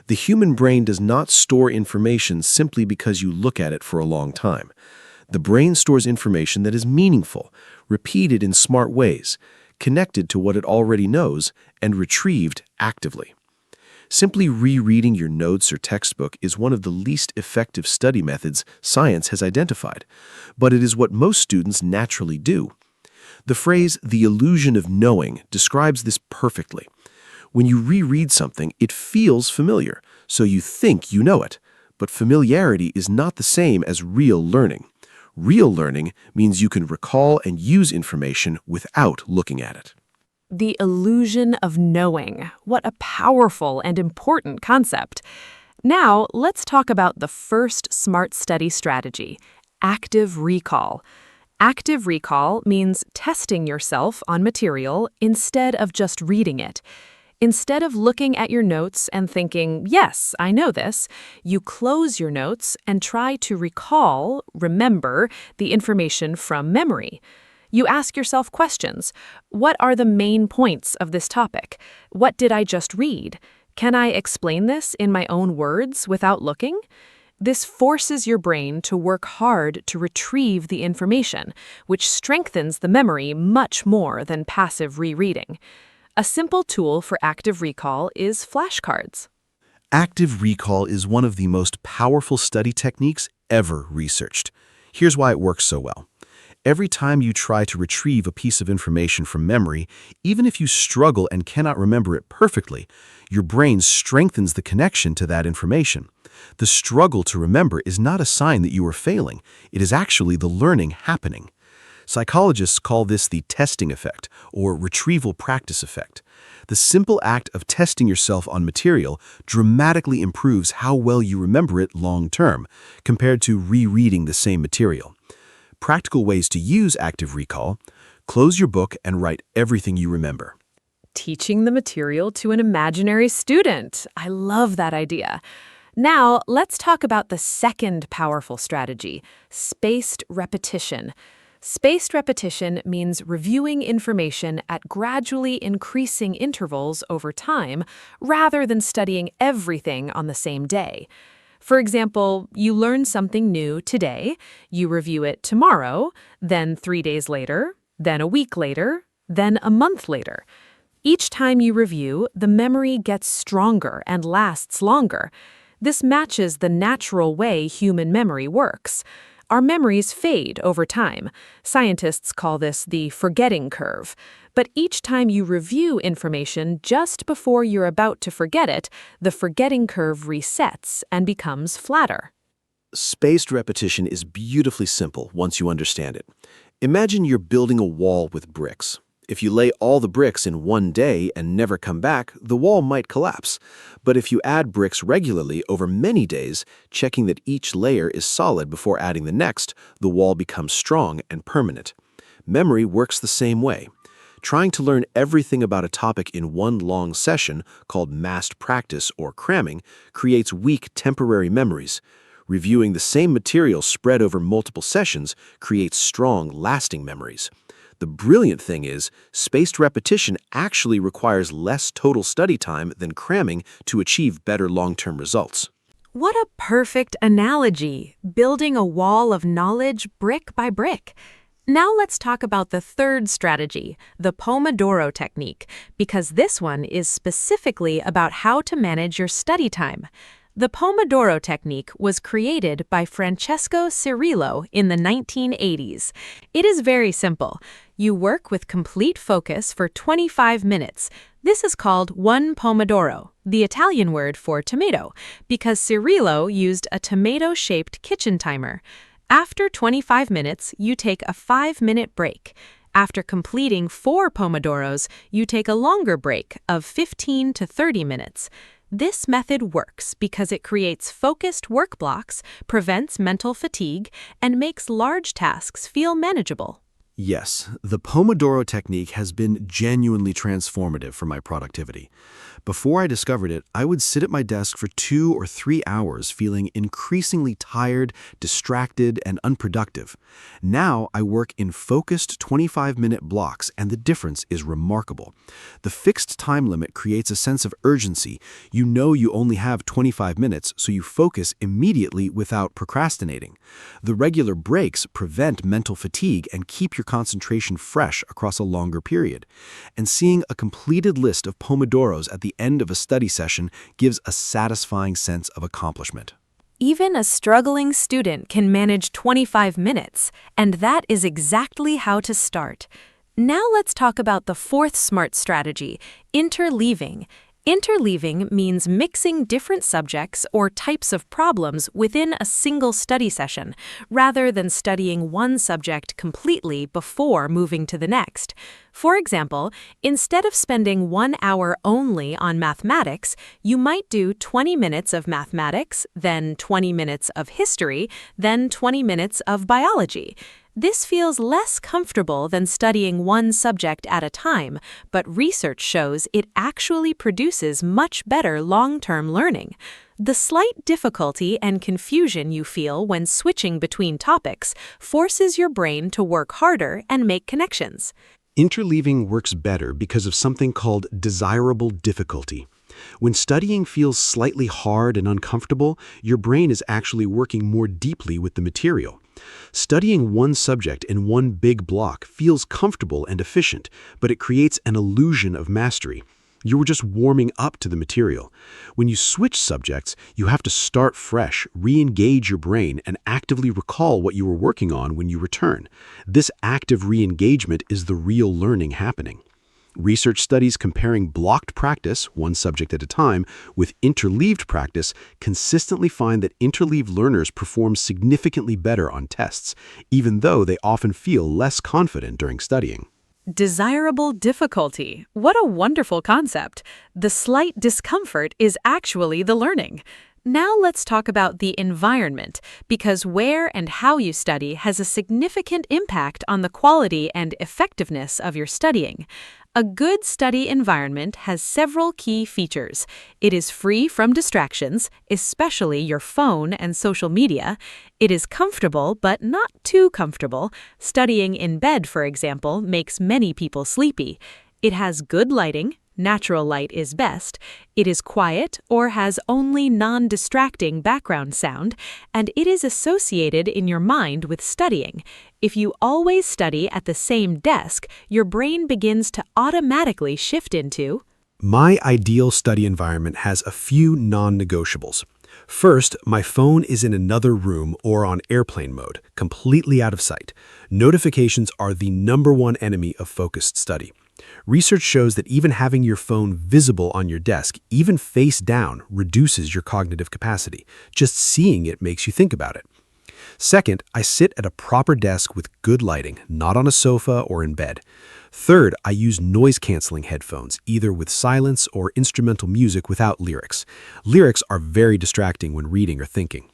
The human brain does not store information simply because you look at it for a long time. The brain stores information that is meaningful, repeated in smart ways, connected to what it already knows, and retrieved actively. Simply rereading your notes or textbook is one of the least effective study methods science has identified, but it is what most students naturally do. The phrase, "the illusion of knowing," describes this perfectly. When you reread something, it feels familiar, so you think you know it. But familiarity is not the same as real learning. Real learning means you can recall and use information without looking at it. The illusion of knowing. What a powerful and important concept. Now, let's talk about the first smart study strategy, active recall. Active recall means testing yourself on material instead of just reading it. Instead of looking at your notes and thinking, yes, I know this, you close your notes and try to remember the information from memory. You ask yourself questions. What are the main points of this topic? What did I just read? Can I explain this in my own words without looking? This forces your brain to work hard to retrieve the information, which strengthens the memory much more than passive rereading. A simple tool for active recall is flashcards. Active recall is one of the most powerful study techniques ever researched. Here's why it works so well. Every time you try to retrieve a piece of information from memory, even if you struggle and cannot remember it perfectly, your brain strengthens the connection to that information. The struggle to remember is not a sign that you are failing. It is actually the learning happening. Psychologists call this the testing effect, or retrieval practice effect. The simple act of testing yourself on material dramatically improves how well you remember it long-term, compared to rereading the same material. Practical ways to use active recall: close your book and write everything you remember. Teaching the material to an imaginary student. I love that idea. Now, let's talk about the second powerful strategy, spaced repetition. Spaced repetition means reviewing information at gradually increasing intervals over time, rather than studying everything on the same day. For example, you learn something new today, you review it tomorrow, then 3 days later, then a week later, then a month later. Each time you review, the memory gets stronger and lasts longer. This matches the natural way human memory works. Our memories fade over time. Scientists call this the forgetting curve. But each time you review information just before you're about to forget it, the forgetting curve resets and becomes flatter. Spaced repetition is beautifully simple once you understand it. Imagine you're building a wall with bricks. If you lay all the bricks in one day and never come back, the wall might collapse. But if you add bricks regularly over many days, checking that each layer is solid before adding the next, the wall becomes strong and permanent. Memory works the same way. Trying to learn everything about a topic in one long session, called massed practice or cramming, creates weak temporary memories. Reviewing the same material spread over multiple sessions creates strong, lasting memories. The brilliant thing is, spaced repetition actually requires less total study time than cramming to achieve better long-term results. What a perfect analogy, building a wall of knowledge brick by brick. Now let's talk about the third strategy, the Pomodoro technique, because this one is specifically about how to manage your study time. The Pomodoro technique was created by Francesco Cirillo in the 1980s. It is very simple. You work with complete focus for 25 minutes. This is called one pomodoro, the Italian word for tomato, because Cirillo used a tomato-shaped kitchen timer. After 25 minutes, you take a 5-minute break. After completing 4 pomodoros, you take a longer break of 15 to 30 minutes. This method works because it creates focused work blocks, prevents mental fatigue, and makes large tasks feel manageable. Yes, the Pomodoro technique has been genuinely transformative for my productivity. Before I discovered it, I would sit at my desk for 2 or 3 hours feeling increasingly tired, distracted, and unproductive. Now I work in focused 25-minute blocks, and the difference is remarkable. The fixed time limit creates a sense of urgency. You know you only have 25 minutes, so you focus immediately without procrastinating. The regular breaks prevent mental fatigue and keep your concentration fresh across a longer period. And seeing a completed list of Pomodoros at the end of a study session gives a satisfying sense of accomplishment. Even a struggling student can manage 25 minutes, and that is exactly how to start. Now let's talk about the fourth SMART strategy, interleaving. Interleaving means mixing different subjects or types of problems within a single study session, rather than studying one subject completely before moving to the next. For example, instead of spending 1 hour only on mathematics, you might do 20 minutes of mathematics, then 20 minutes of history, then 20 minutes of biology. This feels less comfortable than studying one subject at a time, but research shows it actually produces much better long-term learning. The slight difficulty and confusion you feel when switching between topics forces your brain to work harder and make connections. Interleaving works better because of something called desirable difficulty. When studying feels slightly hard and uncomfortable, your brain is actually working more deeply with the material. Studying one subject in one big block feels comfortable and efficient, but it creates an illusion of mastery. You were just warming up to the material. When you switch subjects, you have to start fresh, re-engage your brain, and actively recall what you were working on when you return. This active re-engagement is the real learning happening. Research studies comparing blocked practice, one subject at a time, with interleaved practice consistently find that interleaved learners perform significantly better on tests, even though they often feel less confident during studying. Desirable difficulty. What a wonderful concept. The slight discomfort is actually the learning. Now let's talk about the environment, because where and how you study has a significant impact on the quality and effectiveness of your studying. A good study environment has several key features. It is free from distractions, especially your phone and social media. It is comfortable, but not too comfortable. Studying in bed, for example, makes many people sleepy. It has good lighting. Natural light is best. It is quiet or has only non-distracting background sound, and it is associated in your mind with studying. If you always study at the same desk, your brain begins to automatically shift into. My ideal study environment has a few non-negotiables. First, my phone is in another room or on airplane mode, completely out of sight. Notifications are the #1 enemy of focused study. Research shows that even having your phone visible on your desk, even face down, reduces your cognitive capacity. Just seeing it makes you think about it. Second, I sit at a proper desk with good lighting, not on a sofa or in bed. Third, I use noise-canceling headphones, either with silence or instrumental music without lyrics. Lyrics are very distracting when reading or thinking.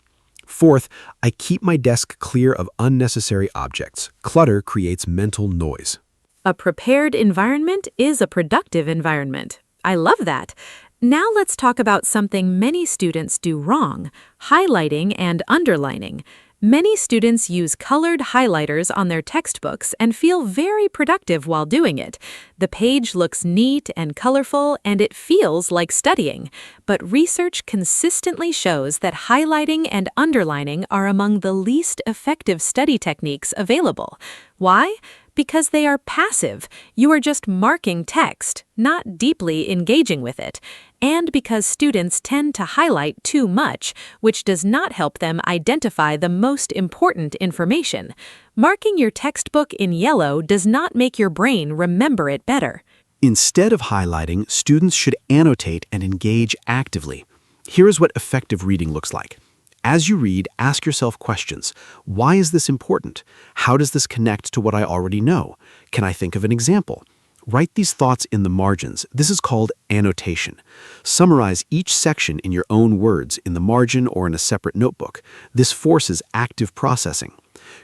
Fourth, I keep my desk clear of unnecessary objects. Clutter creates mental noise. A prepared environment is a productive environment. I love that. Now let's talk about something many students do wrong, highlighting and underlining. Many students use colored highlighters on their textbooks and feel very productive while doing it. The page looks neat and colorful, and it feels like studying. But research consistently shows that highlighting and underlining are among the least effective study techniques available. Why? Because they are passive. You are just marking text, not deeply engaging with it. And because students tend to highlight too much, which does not help them identify the most important information. Marking your textbook in yellow does not make your brain remember it better. Instead of highlighting, students should annotate and engage actively. Here is what effective reading looks like. As you read, ask yourself questions. Why is this important? How does this connect to what I already know? Can I think of an example? Write these thoughts in the margins. This is called annotation. Summarize each section in your own words in the margin or in a separate notebook. This forces active processing.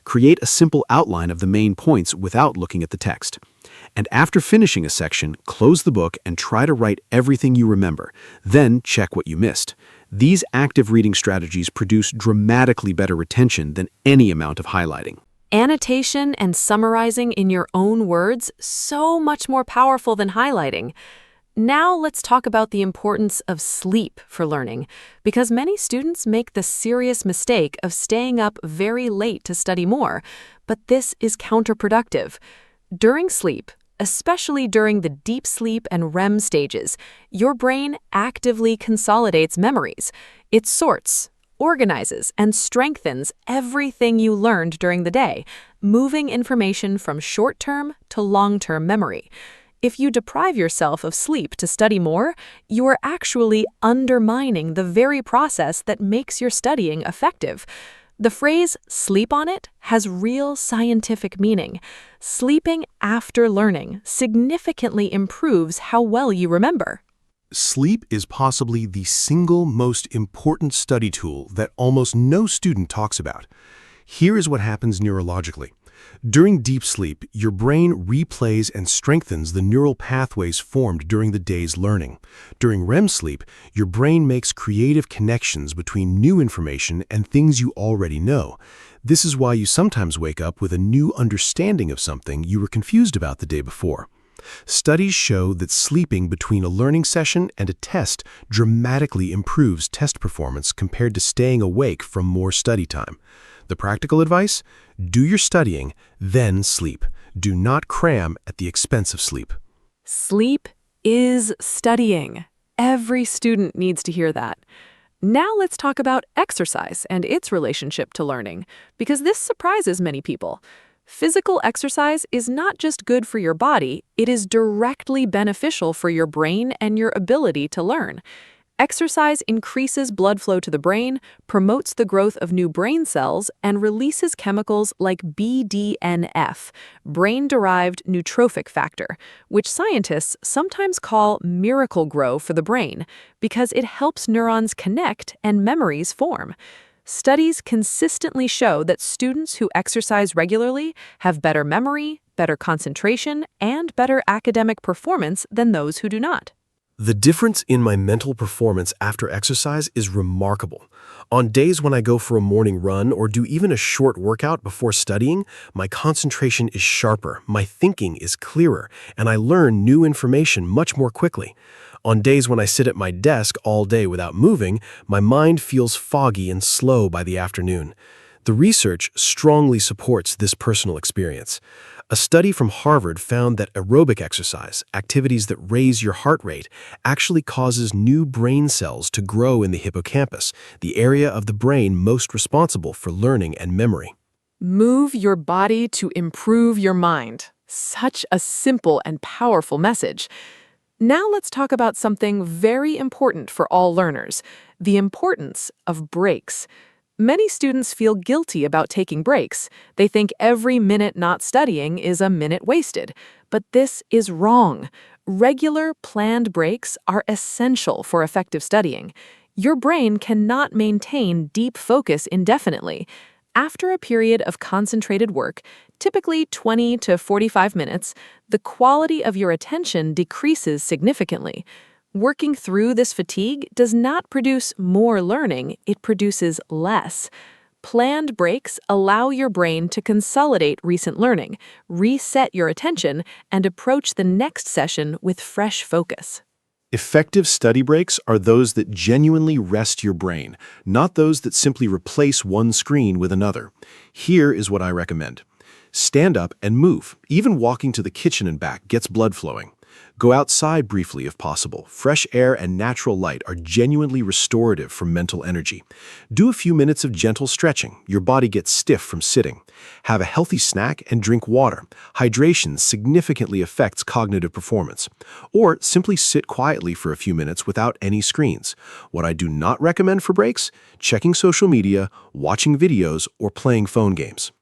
Create a simple outline of the main points without looking at the text. And after finishing a section, close the book and try to write everything you remember. Then check what you missed. These active reading strategies produce dramatically better retention than any amount of highlighting. Annotation and summarizing in your own words, so much more powerful than highlighting. Now let's talk about the importance of sleep for learning, because many students make the serious mistake of staying up very late to study more, but this is counterproductive. During sleep, especially during the deep sleep and REM stages, your brain actively consolidates memories. It sorts, organizes, and strengthens everything you learned during the day, moving information from short-term to long-term memory. If you deprive yourself of sleep to study more, you are actually undermining the very process that makes your studying effective. The phrase "sleep on it" has real scientific meaning. Sleeping after learning significantly improves how well you remember. Sleep is possibly the single most important study tool that almost no student talks about. Here is what happens neurologically. During deep sleep, your brain replays and strengthens the neural pathways formed during the day's learning. During REM sleep, your brain makes creative connections between new information and things you already know. This is why you sometimes wake up with a new understanding of something you were confused about the day before. Studies show that sleeping between a learning session and a test dramatically improves test performance compared to staying awake from more study time. The practical advice? Do your studying, then sleep. Do not cram at the expense of sleep. Sleep is studying. Every student needs to hear that. Now let's talk about exercise and its relationship to learning, because this surprises many people. Physical exercise is not just good for your body, it is directly beneficial for your brain and your ability to learn. Exercise increases blood flow to the brain, promotes the growth of new brain cells, and releases chemicals like BDNF, brain-derived neurotrophic factor, which scientists sometimes call miracle grow for the brain because it helps neurons connect and memories form. Studies consistently show that students who exercise regularly have better memory, better concentration, and better academic performance than those who do not. The difference in my mental performance after exercise is remarkable. On days when I go for a morning run or do even a short workout before studying, my concentration is sharper, my thinking is clearer, and I learn new information much more quickly. On days when I sit at my desk all day without moving, my mind feels foggy and slow by the afternoon. The research strongly supports this personal experience. A study from Harvard found that aerobic exercise, activities that raise your heart rate, actually causes new brain cells to grow in the hippocampus, the area of the brain most responsible for learning and memory. Move your body to improve your mind. Such a simple and powerful message. Now let's talk about something very important for all learners, the importance of breaks. Many students feel guilty about taking breaks. They think every minute not studying is a minute wasted. But this is wrong. Regular, planned breaks are essential for effective studying. Your brain cannot maintain deep focus indefinitely. After a period of concentrated work, typically 20 to 45 minutes, the quality of your attention decreases significantly. Working through this fatigue does not produce more learning, it produces less. Planned breaks allow your brain to consolidate recent learning, reset your attention, and approach the next session with fresh focus. Effective study breaks are those that genuinely rest your brain, not those that simply replace one screen with another. Here is what I recommend. Stand up and move. Even walking to the kitchen and back gets blood flowing. Go outside briefly if possible. Fresh air and natural light are genuinely restorative for mental energy. Do a few minutes of gentle stretching. Your body gets stiff from sitting. Have a healthy snack and drink water. Hydration significantly affects cognitive performance. Or simply sit quietly for a few minutes without any screens. What I do not recommend for breaks: checking social media, watching videos, or playing phone games.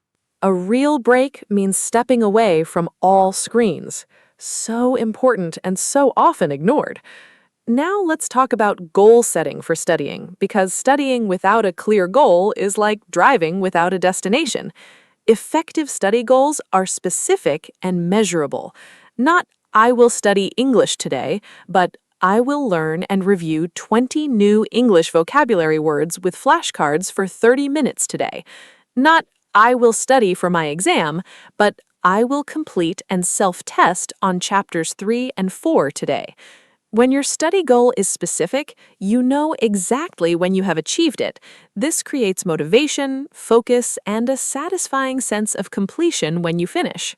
A real break means stepping away from all screens. So important and so often ignored. Now let's talk about goal setting for studying, because studying without a clear goal is like driving without a destination. Effective study goals are specific and measurable. Not, I will study English today, but I will learn and review 20 new English vocabulary words with flashcards for 30 minutes today. Not, I will study for my exam, but I will complete and self-test on chapters 3 and 4 today. When your study goal is specific, you know exactly when you have achieved it. This creates motivation, focus, and a satisfying sense of completion when you finish.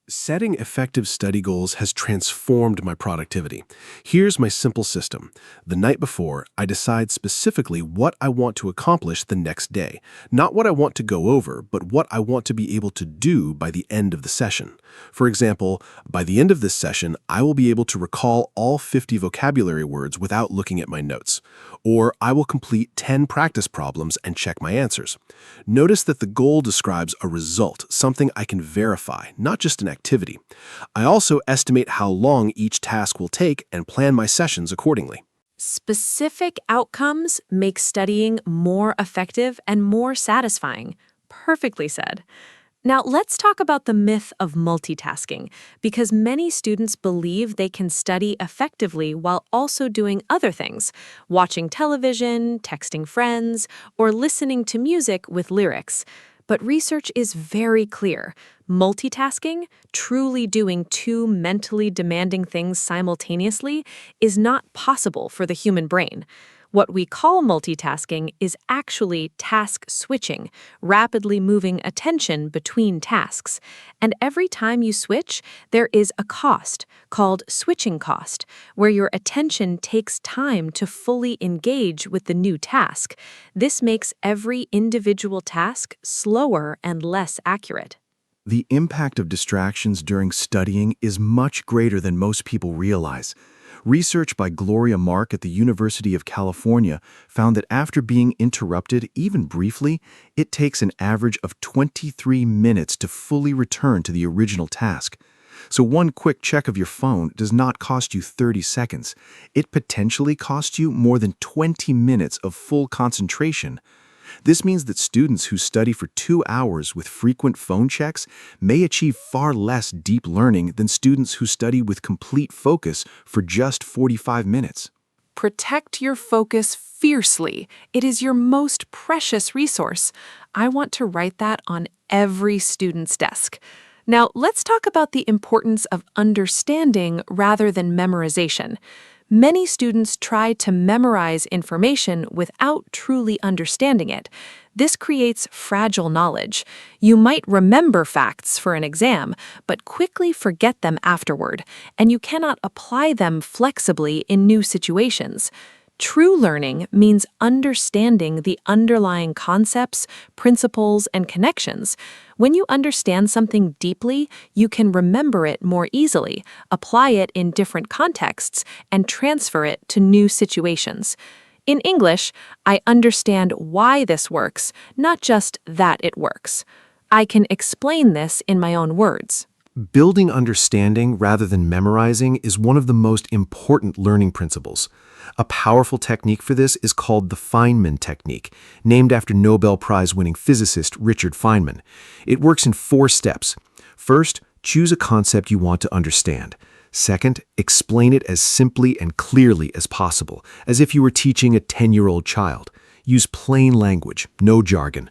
Setting effective study goals has transformed my productivity. Here's my simple system. The night before, I decide specifically what I want to accomplish the next day. Not what I want to go over, but what I want to be able to do by the end of the session. For example, by the end of this session, I will be able to recall all 50 vocabulary words without looking at my notes. Or I will complete 10 practice problems and check my answers. Notice that the goal describes a result, something I can verify, not just an activity. I also estimate how long each task will take and plan my sessions accordingly. Specific outcomes make studying more effective and more satisfying. Perfectly said. Now, let's talk about the myth of multitasking, because many students believe they can study effectively while also doing other things, watching television, texting friends, or listening to music with lyrics. But research is very clear. Multitasking, truly doing two mentally demanding things simultaneously, is not possible for the human brain. What we call multitasking is actually task switching, rapidly moving attention between tasks. And every time you switch, there is a cost, called switching cost, where your attention takes time to fully engage with the new task. This makes every individual task slower and less accurate. The impact of distractions during studying is much greater than most people realize. Research by Gloria Mark at the University of California found that after being interrupted, even briefly, it takes an average of 23 minutes to fully return to the original task. So one quick check of your phone does not cost you 30 seconds. It potentially costs you more than 20 minutes of full concentration. This means that students who study for 2 hours with frequent phone checks may achieve far less deep learning than students who study with complete focus for just 45 minutes. Protect your focus fiercely. It is your most precious resource. I want to write that on every student's desk. Now, let's talk about the importance of understanding rather than memorization. Many students try to memorize information without truly understanding it. This creates fragile knowledge. You might remember facts for an exam, but quickly forget them afterward, and you cannot apply them flexibly in new situations. True learning means understanding the underlying concepts, principles, and connections. When you understand something deeply, you can remember it more easily, apply it in different contexts, and transfer it to new situations. In English, I understand why this works, not just that it works. I can explain this in my own words. Building understanding rather than memorizing is one of the most important learning principles. A powerful technique for this is called the Feynman technique, named after Nobel Prize-winning physicist Richard Feynman. It works in 4 steps. First, choose a concept you want to understand. Second, explain it as simply and clearly as possible, as if you were teaching a 10-year-old child. Use plain language, no jargon.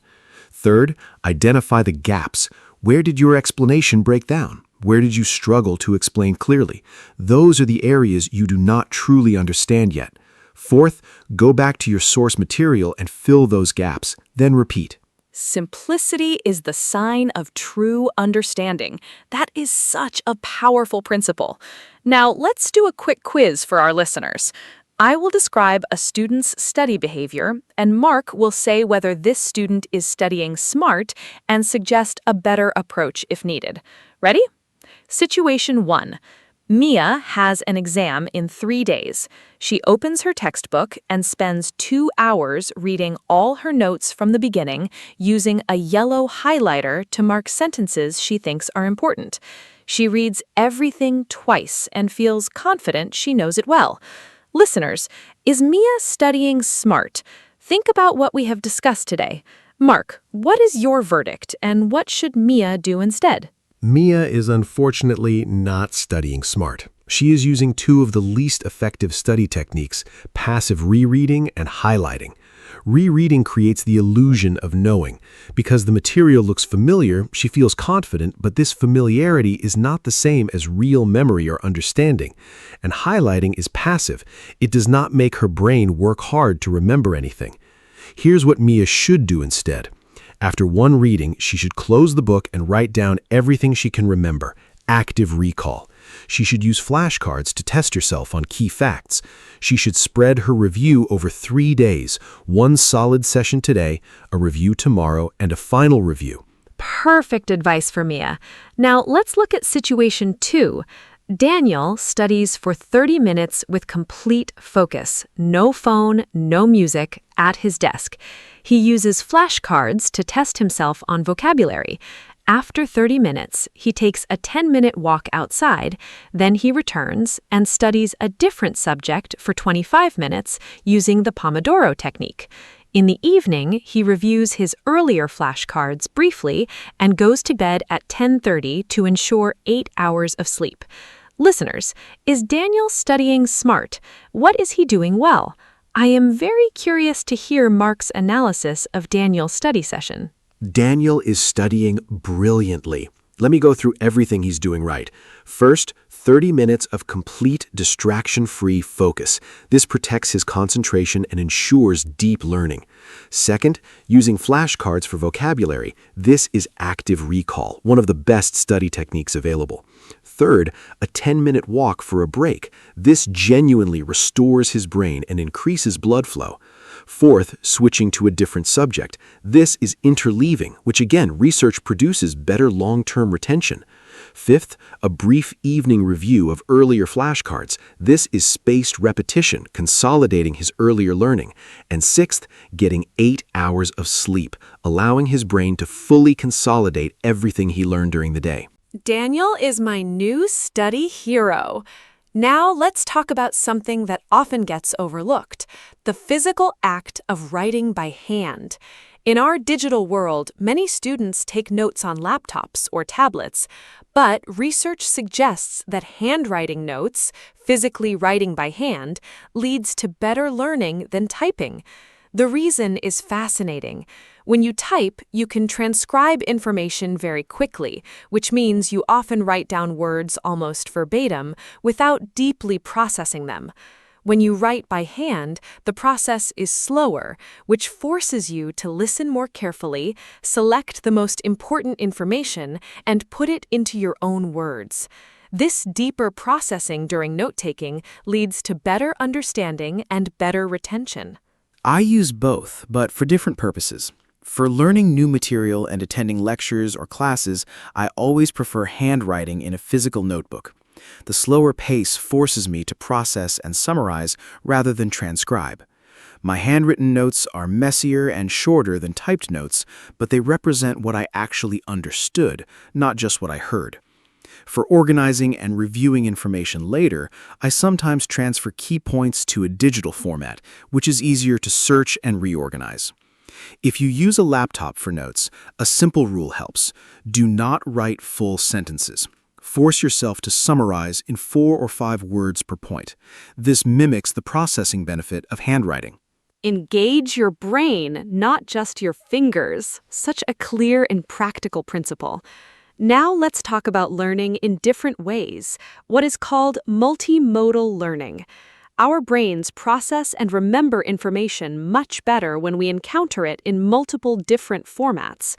Third, identify the gaps. Where did your explanation break down? Where did you struggle to explain clearly? Those are the areas you do not truly understand yet. Fourth, go back to your source material and fill those gaps, then repeat. Simplicity is the sign of true understanding. That is such a powerful principle. Now, let's do a quick quiz for our listeners. I will describe a student's study behavior, and Mark will say whether this student is studying smart and suggest a better approach if needed. Ready? Situation 1. Mia has an exam in 3 days. She opens her textbook and spends 2 hours reading all her notes from the beginning, using a yellow highlighter to mark sentences she thinks are important. She reads everything twice and feels confident she knows it well. Listeners, is Mia studying smart? Think about what we have discussed today. Mark, what is your verdict, and what should Mia do instead? Mia is unfortunately not studying smart. She is using two of the least effective study techniques, passive rereading and highlighting. Rereading creates the illusion of knowing. Because the material looks familiar, she feels confident, but this familiarity is not the same as real memory or understanding. And highlighting is passive. It does not make her brain work hard to remember anything. Here's what Mia should do instead. After one reading, she should close the book and write down everything she can remember. Active recall. She should use flashcards to test herself on key facts. She should spread her review over 3 days, one solid session today, a review tomorrow, and a final review. Perfect advice for Mia. Now let's look at situation 2. Daniel studies for 30 minutes with complete focus. No phone, no music, at his desk. He uses flashcards to test himself on vocabulary. After 30 minutes, he takes a 10-minute walk outside, then he returns and studies a different subject for 25 minutes using the Pomodoro technique. In the evening, he reviews his earlier flashcards briefly and goes to bed at 10:30 to ensure 8 hours of sleep. Listeners, is Daniel studying smart? What is he doing well? I am very curious to hear Mark's analysis of Daniel's study session. Daniel is studying brilliantly. Let me go through everything he's doing right. First, 30 minutes of complete distraction-free focus. This protects his concentration and ensures deep learning. Second, using flashcards for vocabulary. This is active recall, one of the best study techniques available. Third, a 10-minute walk for a break. This genuinely restores his brain and increases blood flow. Fourth, switching to a different subject. This is interleaving, which again, research produces better long-term retention. Fifth, a brief evening review of earlier flashcards. This is spaced repetition, consolidating his earlier learning. And sixth, getting 8 hours of sleep, allowing his brain to fully consolidate everything he learned during the day. Daniel is my new study hero. Now let's talk about something that often gets overlooked, the physical act of writing by hand. In our digital world, many students take notes on laptops or tablets, but research suggests that handwriting notes, physically writing by hand, leads to better learning than typing. The reason is fascinating. When you type, you can transcribe information very quickly, which means you often write down words almost verbatim without deeply processing them. When you write by hand, the process is slower, which forces you to listen more carefully, select the most important information, and put it into your own words. This deeper processing during note-taking leads to better understanding and better retention. I use both, but for different purposes. For learning new material and attending lectures or classes, I always prefer handwriting in a physical notebook. The slower pace forces me to process and summarize rather than transcribe. My handwritten notes are messier and shorter than typed notes, but they represent what I actually understood, not just what I heard. For organizing and reviewing information later, I sometimes transfer key points to a digital format, which is easier to search and reorganize. If you use a laptop for notes, a simple rule helps. Do not write full sentences. Force yourself to summarize in 4 or 5 words per point. This mimics the processing benefit of handwriting. Engage your brain, not just your fingers. Such a clear and practical principle. Now let's talk about learning in different ways, what is called multimodal learning. Our brains process and remember information much better when we encounter it in multiple different formats.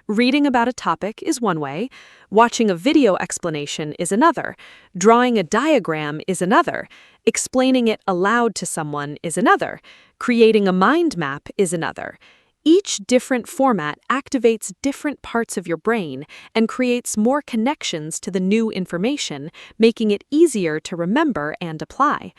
Reading about a topic is one way, watching a video explanation is another, drawing a diagram is another, explaining it aloud to someone is another, creating a mind map is another. Each different format activates different parts of your brain and creates more connections to the new information, making it easier to remember and apply.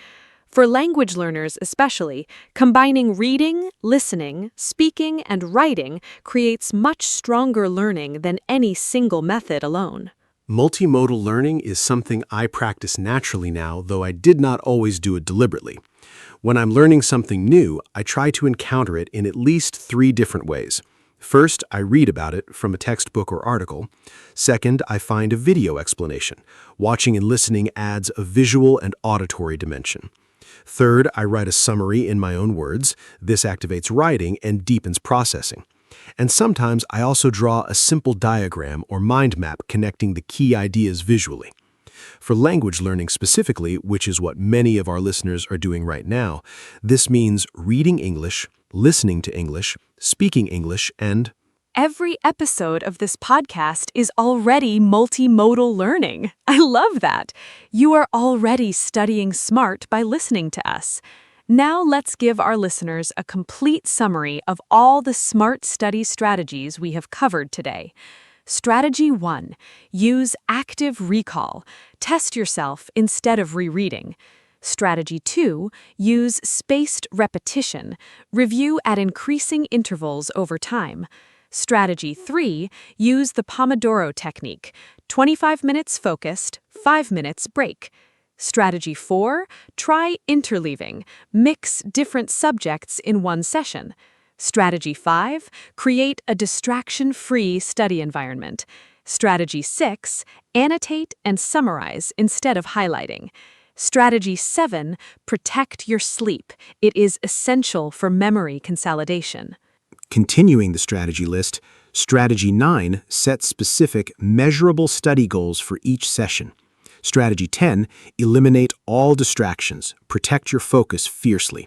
For language learners especially, combining reading, listening, speaking, and writing creates much stronger learning than any single method alone. Multimodal learning is something I practice naturally now, though I did not always do it deliberately. When I'm learning something new, I try to encounter it in at least 3 different ways. First, I read about it from a textbook or article. Second, I find a video explanation. Watching and listening adds a visual and auditory dimension. Third, I write a summary in my own words. This activates writing and deepens processing. And sometimes I also draw a simple diagram or mind map connecting the key ideas visually. For language learning specifically, which is what many of our listeners are doing right now, this means reading English, listening to English, speaking English, and Every episode of this podcast is already multimodal learning. I love that. You are already studying smart by listening to us. Now let's give our listeners a complete summary of all the smart study strategies we have covered today. Strategy 1. Use active recall. Test yourself instead of rereading. Strategy 2. Use spaced repetition. Review at increasing intervals over time. Strategy 3. Use the Pomodoro technique. 25 minutes focused, 5 minutes break. Strategy 4. Try interleaving. Mix different subjects in one session. Strategy 5. Create a distraction-free study environment. Strategy 6. Annotate and summarize instead of highlighting. Strategy 7. Protect your sleep. It is essential for memory consolidation. Continuing the strategy list, Strategy 9 sets specific, measurable study goals for each session. Strategy 10, eliminate all distractions, protect your focus fiercely.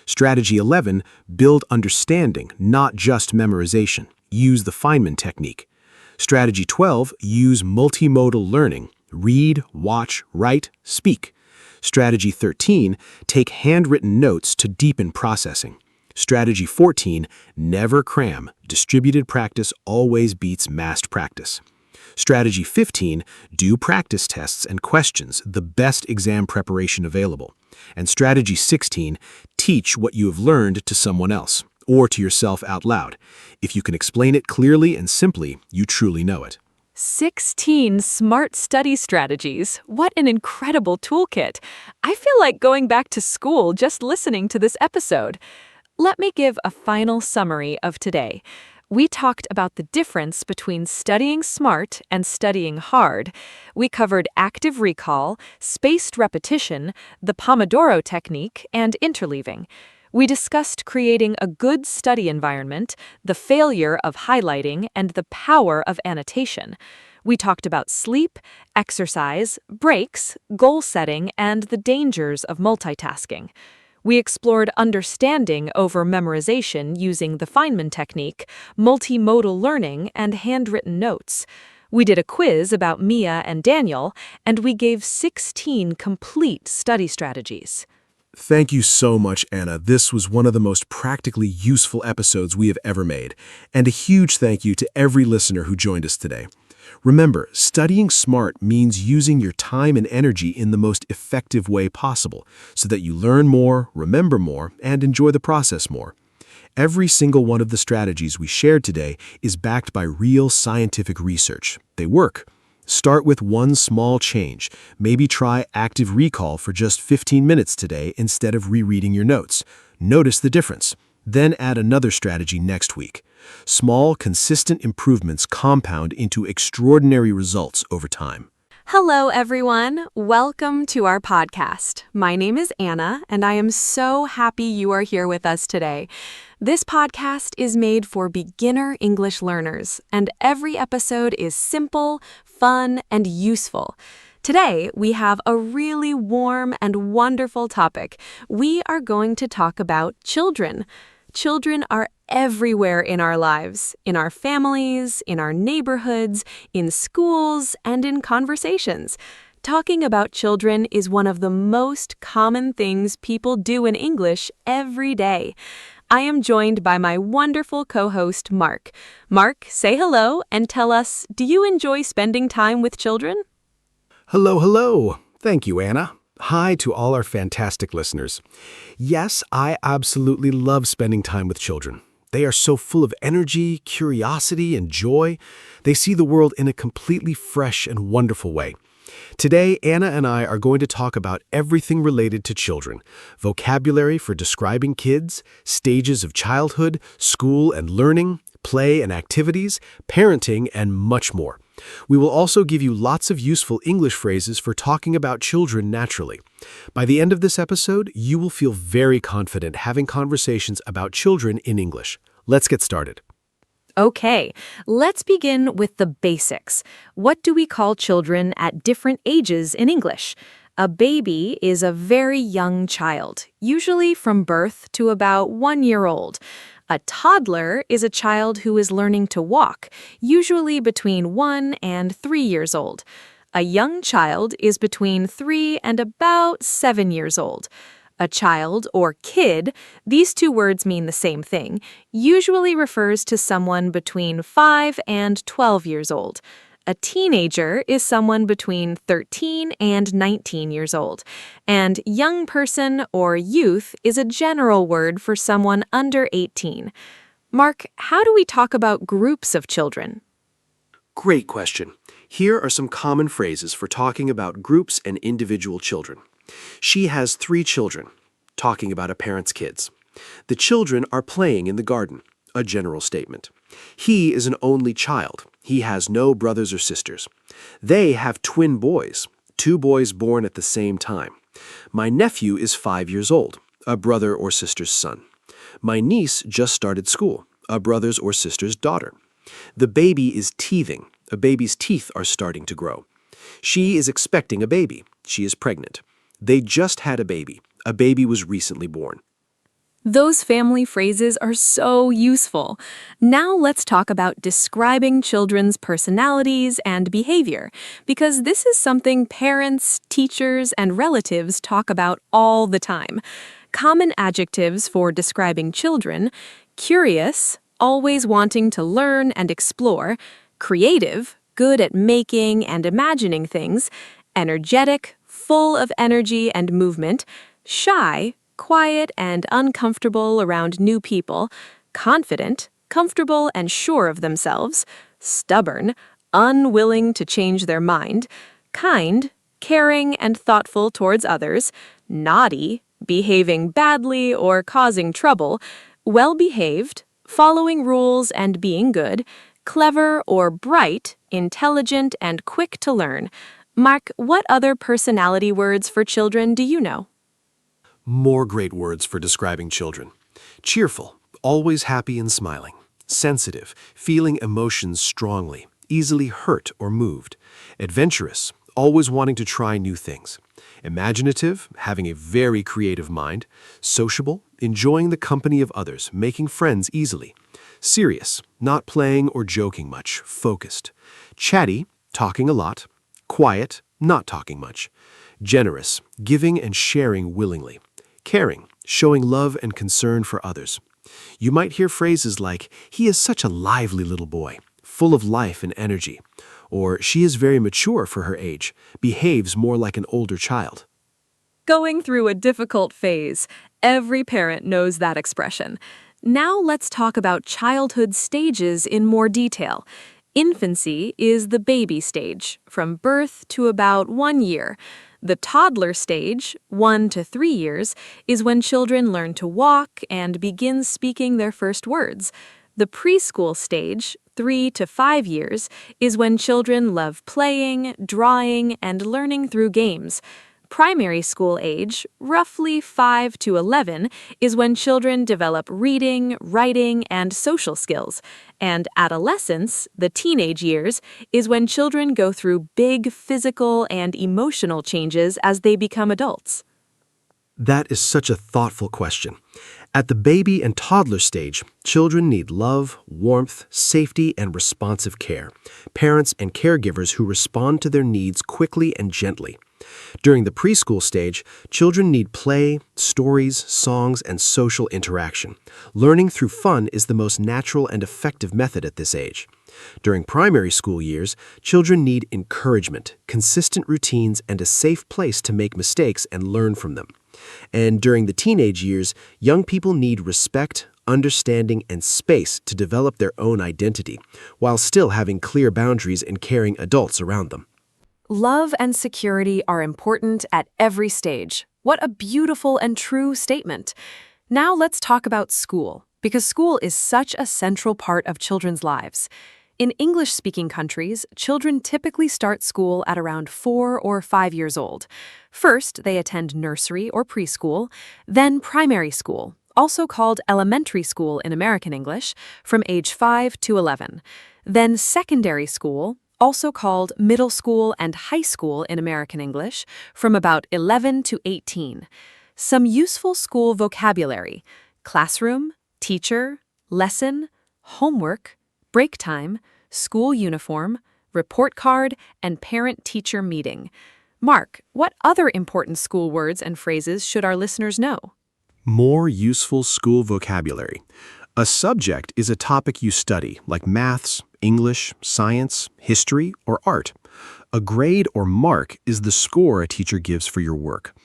Strategy 11, build understanding, not just memorization. Use the Feynman technique. Strategy 12, use multimodal learning. Read, watch, write, speak. Strategy 13, take handwritten notes to deepen processing. Strategy 14, never cram. Distributed practice always beats massed practice. Strategy 15, do practice tests and questions, the best exam preparation available. And Strategy 16, teach what you have learned to someone else, or to yourself out loud. If you can explain it clearly and simply, you truly know it. 16 smart study strategies. What an incredible toolkit. I feel like going back to school just listening to this episode. Let me give a final summary of today. We talked about the difference between studying smart and studying hard. We covered active recall, spaced repetition, the Pomodoro technique, and interleaving. We discussed creating a good study environment, the failure of highlighting, and the power of annotation. We talked about sleep, exercise, breaks, goal setting, and the dangers of multitasking. We explored understanding over memorization using the Feynman technique, multimodal learning, and handwritten notes. We did a quiz about Mia and Daniel, and we gave 16 complete study strategies. Thank you so much, Anna. This was one of the most practically useful episodes we have ever made. And a huge thank you to every listener who joined us today. Remember, studying smart means using your time and energy in the most effective way possible so that you learn more, remember more, and enjoy the process more. Every single one of the strategies we shared today is backed by real scientific research. They work. Start with one small change. Maybe try active recall for just 15 minutes today instead of rereading your notes. Notice the difference. Then add another strategy next week. Small, consistent improvements compound into extraordinary results over time. Hello, everyone. Welcome to our podcast. My name is Anna, and I am so happy you are here with us today. This podcast is made for beginner English learners, and every episode is simple, fun, and useful. Today, we have a really warm and wonderful topic. We are going to talk about children. Children are everywhere in our lives, in our families, in our neighborhoods, in schools, and in conversations. Talking about children is one of the most common things people do in English every day. I am joined by my wonderful co-host, Mark. Mark, say hello and tell us, do you enjoy spending time with children? Hello, hello. Thank you, Anna. Hi to all our fantastic listeners. Yes, I absolutely love spending time with children. They are so full of energy, curiosity, and joy. They see the world in a completely fresh and wonderful way. Today, Anna and I are going to talk about everything related to children, vocabulary for describing kids, stages of childhood, school and learning, play and activities, parenting, and much more. We will also give you lots of useful English phrases for talking about children naturally. By the end of this episode, you will feel very confident having conversations about children in English. Let's get started. Okay, let's begin with the basics. What do we call children at different ages in English? A baby is a very young child, usually from birth to about 1 year old. A toddler is a child who is learning to walk, usually between 1 and 3 years old. A young child is between 3 and about 7 years old. A child or kid, these two words mean the same thing, usually refers to someone between 5 and 12 years old. A teenager is someone between 13 and 19 years old. And young person or youth is a general word for someone under 18. Mark, how do we talk about groups of children? Great question. Here are some common phrases for talking about groups and individual children. She has 3 children, talking about a parent's kids. The children are playing in the garden, a general statement. He is an only child. He has no brothers or sisters. They have twin boys, 2 boys born at the same time. My nephew is 5 years old, a brother or sister's son. My niece just started school, a brother's or sister's daughter. The baby is teething. A baby's teeth are starting to grow. She is expecting a baby. She is pregnant. They just had a baby. A baby was recently born. Those family phrases are so useful. Now let's talk about describing children's personalities and behavior, because this is something parents, teachers, and relatives talk about all the time. Common adjectives for describing children: curious, always wanting to learn and explore; creative, good at making and imagining things; energetic, full of energy and movement; shy, quiet and uncomfortable around new people; confident, comfortable and sure of themselves; stubborn, unwilling to change their mind; kind, caring and thoughtful towards others; naughty, behaving badly or causing trouble; well-behaved, following rules and being good; clever or bright, intelligent and quick to learn. Mark, what other personality words for children do you know? More great words for describing children. Cheerful, always happy and smiling. Sensitive, feeling emotions strongly, easily hurt or moved. Adventurous, always wanting to try new things. Imaginative, having a very creative mind. Sociable, enjoying the company of others, making friends easily. Serious, not playing or joking much, focused. Chatty, talking a lot. Quiet, not talking much. Generous, giving and sharing willingly. Caring, showing love and concern for others. You might hear phrases like, "He is such a lively little boy, full of life and energy," or "She is very mature for her age, behaves more like an older child." Going through a difficult phase. Every parent knows that expression. Now let's talk about childhood stages in more detail. Infancy is the baby stage, from birth to about 1 year. The toddler stage, 1 to 3 years, is when children learn to walk and begin speaking their first words. The preschool stage, 3 to 5 years, is when children love playing, drawing, and learning through games. Primary school age, roughly 5 to 11, is when children develop reading, writing, and social skills. And adolescence, the teenage years, is when children go through big physical and emotional changes as they become adults. That is such a thoughtful question. At the baby and toddler stage, children need love, warmth, safety, and responsive care. Parents and caregivers who respond to their needs quickly and gently. During the preschool stage, children need play, stories, songs, and social interaction. Learning through fun is the most natural and effective method at this age. During primary school years, children need encouragement, consistent routines, and a safe place to make mistakes and learn from them. And during the teenage years, young people need respect, understanding, and space to develop their own identity, while still having clear boundaries and caring adults around them. Love and security are important at every stage. What a beautiful and true statement. Now let's talk about school, because school is such a central part of children's lives. In English-speaking countries, children typically start school at around 4 or 5 years old. First, they attend nursery or preschool, then primary school, also called elementary school in American English, from age 5 to 11. Then secondary school, also called middle school and high school in American English, from about 11 to 18. Some useful school vocabulary: classroom, teacher, lesson, homework, break time, school uniform, report card, and parent-teacher meeting. Mark, what other important school words and phrases should our listeners know? More useful school vocabulary. A subject is a topic you study, like maths, English, science, history, or art. A grade or mark is the score a teacher gives for your work.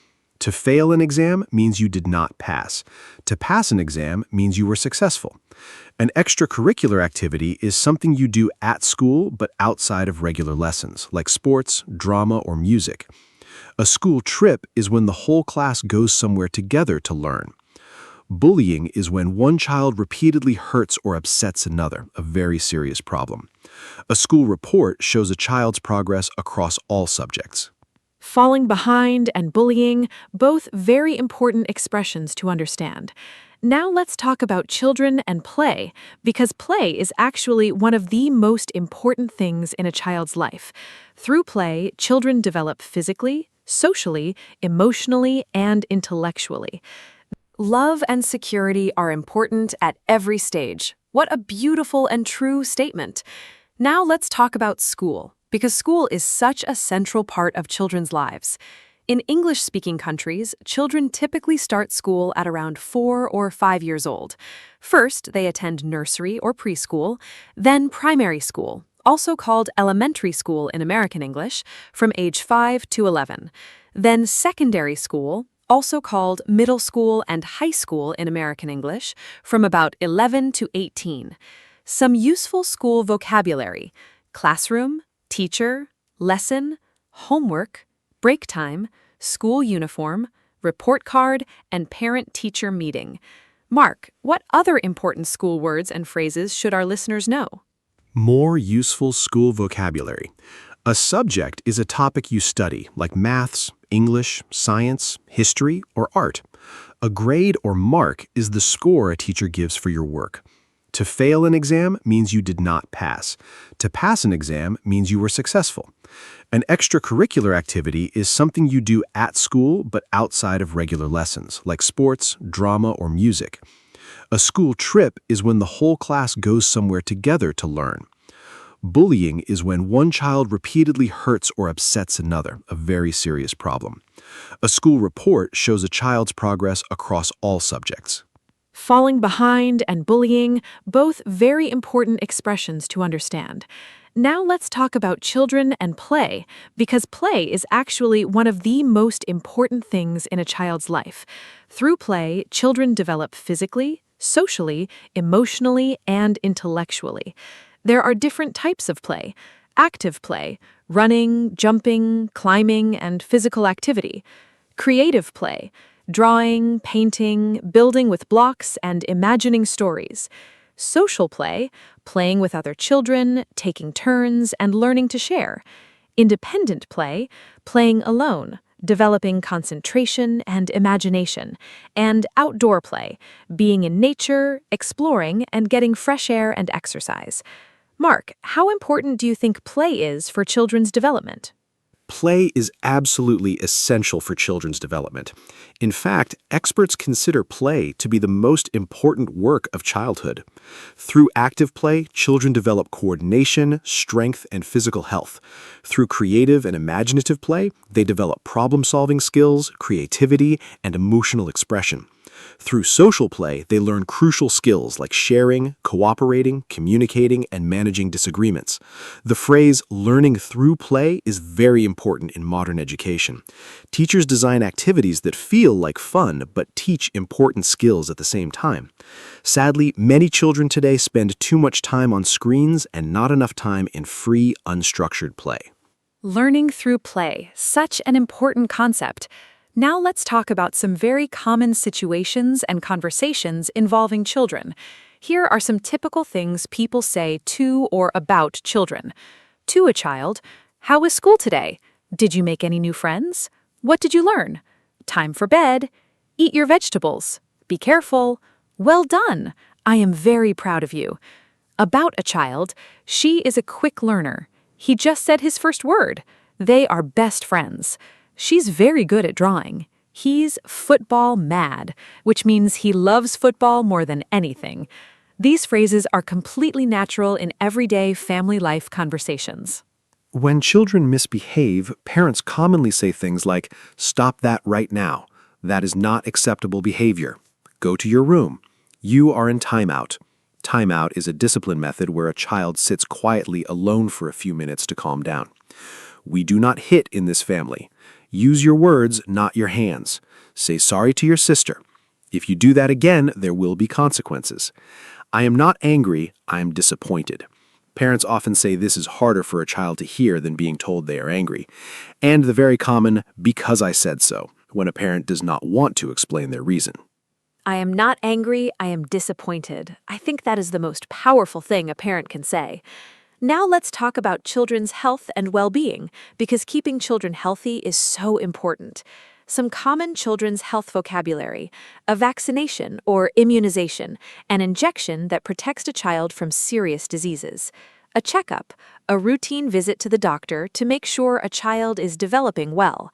To fail an exam means you did not pass. To pass an exam means you were successful. An extracurricular activity is something you do at school but outside of regular lessons, like sports, drama, or music. A school trip is when the whole class goes somewhere together to learn. Bullying is when one child repeatedly hurts or upsets another, a very serious problem. A school report shows a child's progress across all subjects. Falling behind and bullying, both very important expressions to understand. Now let's talk about children and play, because play is actually one of the most important things in a child's life. Through play, children develop physically, socially, emotionally, and intellectually. Love and security are important at every stage. What a beautiful and true statement. Now let's talk about school, because school is such a central part of children's lives. In English-speaking countries, children typically start school at around 4 or 5 years old. First, they attend nursery or preschool, then primary school, also called elementary school in American English, from age 5 to 11. Then secondary school, also called middle school and high school in American English, from about 11 to 18. Some useful school vocabulary: classroom, teacher, lesson, homework, break time, school uniform, report card, and parent-teacher meeting. Mark, what other important school words and phrases should our listeners know? More useful school vocabulary. A subject is a topic you study, like maths, English, science, history, or art. A grade or mark is the score a teacher gives for your work. To fail an exam means you did not pass. To pass an exam means you were successful. An extracurricular activity is something you do at school but outside of regular lessons, like sports, drama, or music. A school trip is when the whole class goes somewhere together to learn. Bullying is when one child repeatedly hurts or upsets another, a very serious problem. A school report shows a child's progress across all subjects. Falling behind and bullying, both very important expressions to understand. Now let's talk about children and play, because play is actually one of the most important things in a child's life. Through play, children develop physically, socially, emotionally, and intellectually. There are different types of play: active play, running, jumping, climbing, and physical activity; creative play, drawing, painting, building with blocks, and imagining stories; social play, playing with other children, taking turns, and learning to share; independent play, playing alone, developing concentration and imagination; and outdoor play, being in nature, exploring, and getting fresh air and exercise. Mark, how important do you think play is for children's development? Play is absolutely essential for children's development. In fact, experts consider play to be the most important work of childhood. Through active play, children develop coordination, strength, and physical health. Through creative and imaginative play, they develop problem-solving skills, creativity, and emotional expression. Through social play, they learn crucial skills like sharing, cooperating, communicating, and managing disagreements. The phrase "learning through play" is very important in modern education. Teachers design activities that feel like fun but teach important skills at the same time. Sadly, many children today spend too much time on screens and not enough time in free, unstructured play. Learning through play, such an important concept. Now let's talk about some very common situations and conversations involving children. Here are some typical things people say to or about children. To a child, "How was school today? Did you make any new friends? What did you learn? Time for bed. Eat your vegetables. Be careful. Well done. I am very proud of you." About a child, "She is a quick learner. He just said his first word. They are best friends. She's very good at drawing. He's football mad," which means he loves football more than anything. These phrases are completely natural in everyday family life conversations. When children misbehave, parents commonly say things like, "Stop that right now. That is not acceptable behavior. Go to your room. You are in timeout." Timeout is a discipline method where a child sits quietly alone for a few minutes to calm down. "We do not hit in this family. Use your words, not your hands. Say sorry to your sister. If you do that again, there will be consequences. I am not angry, I am disappointed." Parents often say this is harder for a child to hear than being told they are angry. And the very common, "because I said so," when a parent does not want to explain their reason. I am not angry, I am disappointed. I think that is the most powerful thing a parent can say. Now let's talk about children's health and well-being, because keeping children healthy is so important. Some common children's health vocabulary: a vaccination or immunization, an injection that protects a child from serious diseases; a checkup, a routine visit to the doctor to make sure a child is developing well;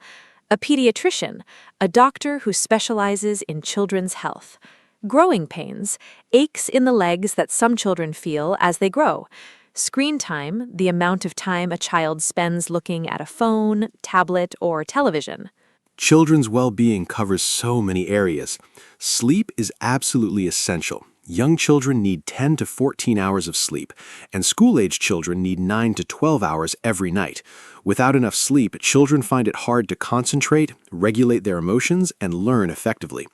a pediatrician, a doctor who specializes in children's health; growing pains, aches in the legs that some children feel as they grow; screen time, the amount of time a child spends looking at a phone, tablet, or television. Children's well-being covers so many areas. Sleep is absolutely essential. Young children need 10 to 14 hours of sleep, and school-age children need 9 to 12 hours every night. Without enough sleep, children find it hard to concentrate, regulate their emotions, and learn effectively.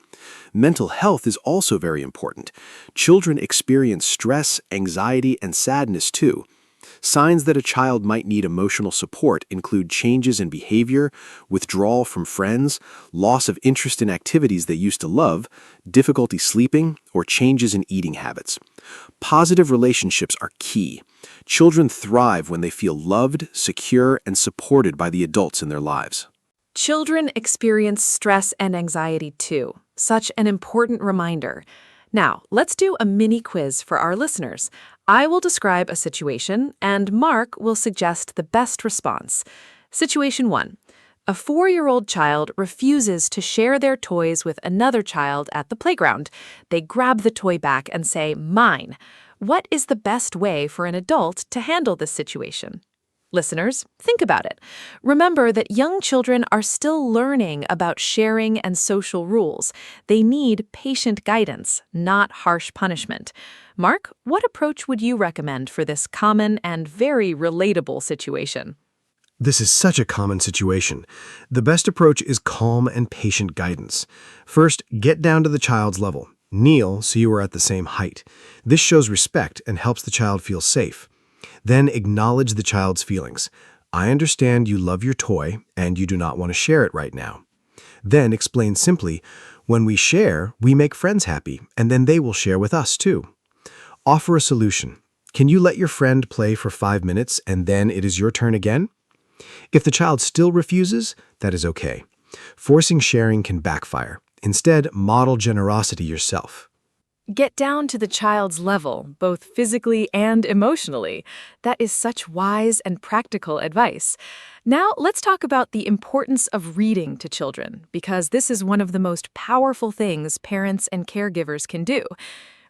Mental health is also very important. Children experience stress, anxiety, and sadness too. Signs that a child might need emotional support include changes in behavior, withdrawal from friends, loss of interest in activities they used to love, difficulty sleeping, or changes in eating habits. Positive relationships are key. Children thrive when they feel loved, secure, and supported by the adults in their lives. Children experience stress and anxiety too. Such an important reminder. Now, let's do a mini quiz for our listeners. I will describe a situation, and Mark will suggest the best response. Situation 1. A 4-year-old child refuses to share their toys with another child at the playground. They grab the toy back and say, "Mine." What is the best way for an adult to handle this situation? Listeners, think about it. Remember that young children are still learning about sharing and social rules. They need patient guidance, not harsh punishment. Mark, what approach would you recommend for this common and very relatable situation? This is such a common situation. The best approach is calm and patient guidance. First, get down to the child's level. Kneel so you are at the same height. This shows respect and helps the child feel safe. Then acknowledge the child's feelings. "I understand you love your toy and you do not want to share it right now." Then explain simply, "When we share, we make friends happy, and then they will share with us too." Offer a solution. "Can you let your friend play for 5 minutes and then it is your turn again?" If the child still refuses, that is okay. Forcing sharing can backfire. Instead, model generosity yourself. Get down to the child's level, both physically and emotionally. That is such wise and practical advice. Now, let's talk about the importance of reading to children, because this is one of the most powerful things parents and caregivers can do.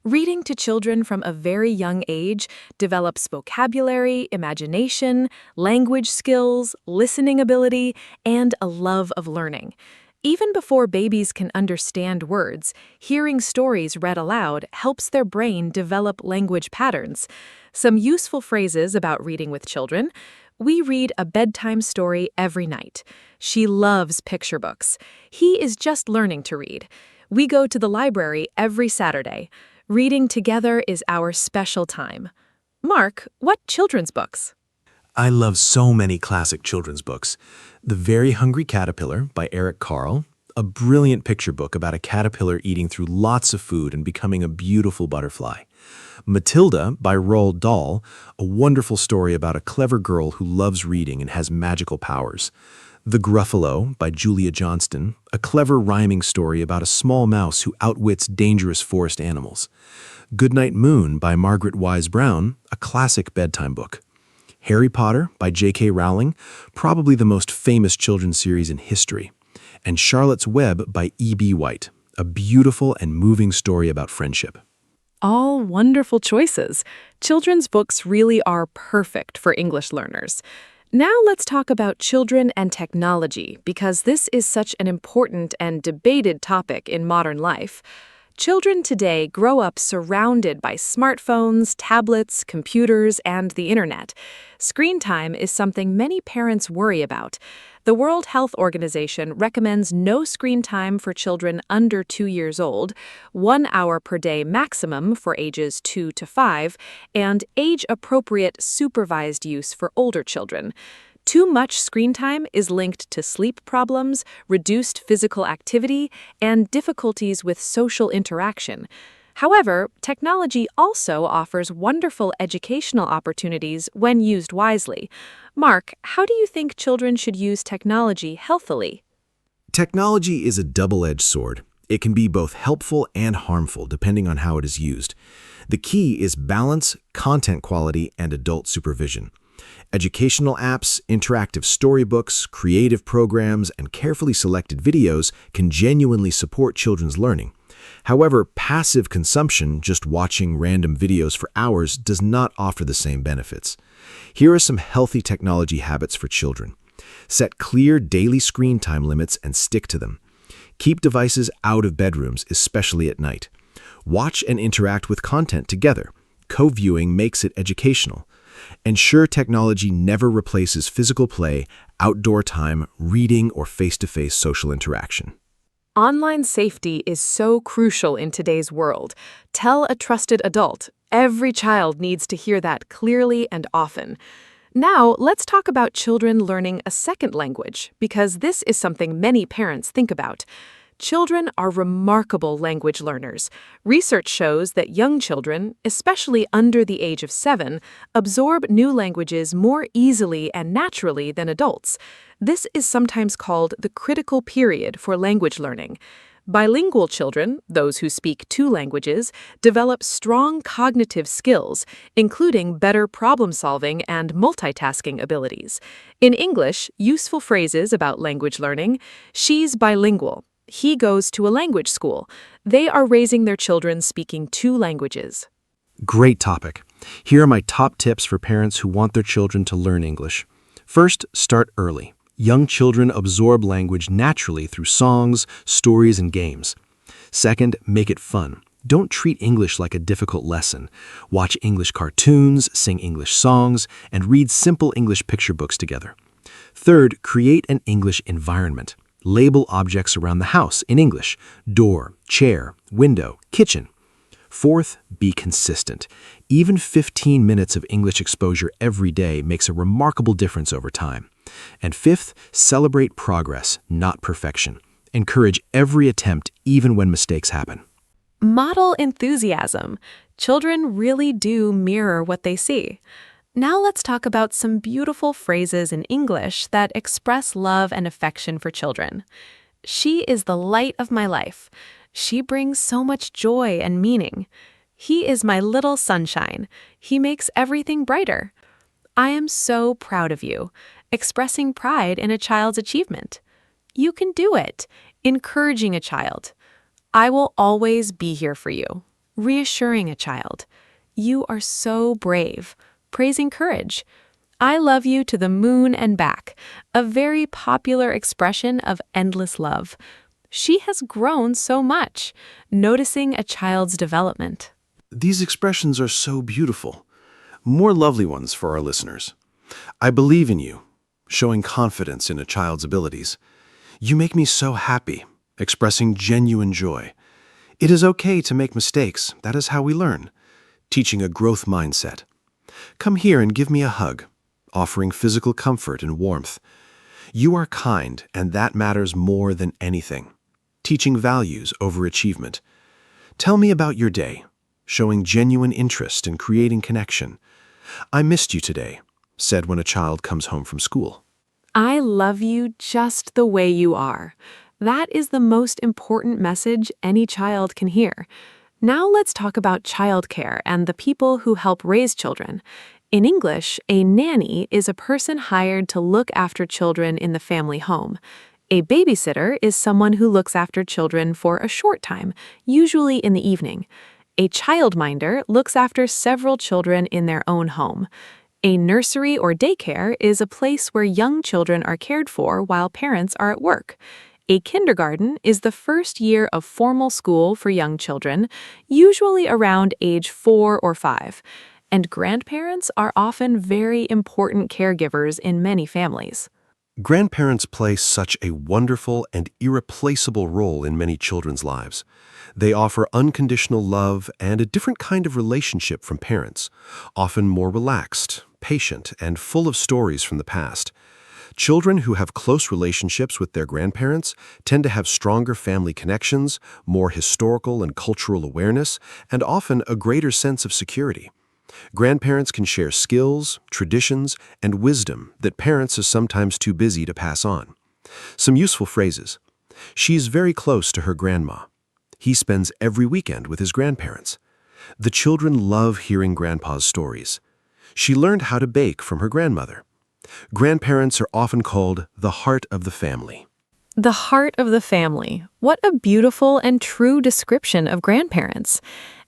Reading to children from a very young age develops vocabulary, imagination, language skills, listening ability, and a love of learning. Even before babies can understand words, hearing stories read aloud helps their brain develop language patterns. Some useful phrases about reading with children: we read a bedtime story every night. She loves picture books. He is just learning to read. We go to the library every Saturday. Reading together is our special time. Mark, what children's books? I love so many classic children's books. The Very Hungry Caterpillar by Eric Carle, a brilliant picture book about a caterpillar eating through lots of food and becoming a beautiful butterfly. Matilda by Roald Dahl, a wonderful story about a clever girl who loves reading and has magical powers. The Gruffalo by Julia Johnston, a clever rhyming story about a small mouse who outwits dangerous forest animals. Goodnight Moon by Margaret Wise Brown, a classic bedtime book. Harry Potter by J.K. Rowling, probably the most famous children's series in history. And Charlotte's Web by E.B. White, a beautiful and moving story about friendship. All wonderful choices. Children's books really are perfect for English learners. Now let's talk about children and technology, because this is such an important and debated topic in modern life. Children today grow up surrounded by smartphones, tablets, computers, and the internet. Screen time is something many parents worry about. The World Health Organization recommends no screen time for children under 2 years old, 1 hour per day maximum for ages 2 to 5, and age-appropriate supervised use for older children. Too much screen time is linked to sleep problems, reduced physical activity, and difficulties with social interaction. However, technology also offers wonderful educational opportunities when used wisely. Mark, how do you think children should use technology healthily? Technology is a double-edged sword. It can be both helpful and harmful depending on how it is used. The key is balance, content quality, and adult supervision. Educational apps, interactive storybooks, creative programs, and carefully selected videos can genuinely support children's learning. However, passive consumption, just watching random videos for hours, does not offer the same benefits. Here are some healthy technology habits for children. Set clear daily screen time limits and stick to them. Keep devices out of bedrooms, especially at night. Watch and interact with content together. Co-viewing makes it educational. Ensure technology never replaces physical play, outdoor time, reading, or face-to-face social interaction. Online safety is so crucial in today's world. Tell a trusted adult. Every child needs to hear that clearly and often. Now, let's talk about children learning a second language, because this is something many parents think about. Children are remarkable language learners. Research shows that young children, especially under the age of 7, absorb new languages more easily and naturally than adults. This is sometimes called the critical period for language learning. Bilingual children, those who speak 2 languages, develop strong cognitive skills, including better problem-solving and multitasking abilities. In English, useful phrases about language learning: she's bilingual. He goes to a language school. They are raising their children speaking 2 languages. Great topic. Here are my top tips for parents who want their children to learn English. First, start early. Young children absorb language naturally through songs, stories, and games. Second, make it fun. Don't treat English like a difficult lesson. Watch English cartoons, sing English songs, and read simple English picture books together. Third, create an English environment. Label objects around the house in English: door, chair, window, kitchen. Fourth, be consistent. Even 15 minutes of English exposure every day makes a remarkable difference over time. And fifth, celebrate progress, not perfection. Encourage every attempt, even when mistakes happen. Model enthusiasm. Children really do mirror what they see. Now let's talk about some beautiful phrases in English that express love and affection for children. She is the light of my life. She brings so much joy and meaning. He is my little sunshine. He makes everything brighter. I am so proud of you, expressing pride in a child's achievement. You can do it, encouraging a child. I will always be here for you, reassuring a child. You are so brave, praising courage. I love you to the moon and back, a very popular expression of endless love. She has grown so much, noticing a child's development. These expressions are so beautiful. More lovely ones for our listeners. I believe in you, showing confidence in a child's abilities. You make me so happy, expressing genuine joy. It is okay to make mistakes. That is how we learn. Teaching a growth mindset. Come here and give me a hug, offering physical comfort and warmth. You are kind, and that matters more than anything. teaching values over achievement. Tell me about your day, showing genuine interest in creating connection. I missed you today, said when a child comes home from school. I love you just the way you are. That is the most important message any child can hear. Now let's talk about childcare and the people who help raise children. In English, a nanny is a person hired to look after children in the family home. A babysitter is someone who looks after children for a short time, usually in the evening. A childminder looks after several children in their own home. A nursery or daycare is a place where young children are cared for while parents are at work. A kindergarten is the first year of formal school for young children, usually around age 4 or 5. And grandparents are often very important caregivers in many families. Grandparents play such a wonderful and irreplaceable role in many children's lives. They offer unconditional love and a different kind of relationship from parents, often more relaxed, patient, and full of stories from the past. Children who have close relationships with their grandparents tend to have stronger family connections, more historical and cultural awareness, and often a greater sense of security. Grandparents can share skills, traditions, and wisdom that parents are sometimes too busy to pass on. Some useful phrases. She's very close to her grandma. He spends every weekend with his grandparents. The children love hearing grandpa's stories. She learned how to bake from her grandmother. Grandparents are often called the heart of the family. The heart of the family. What a beautiful and true description of grandparents.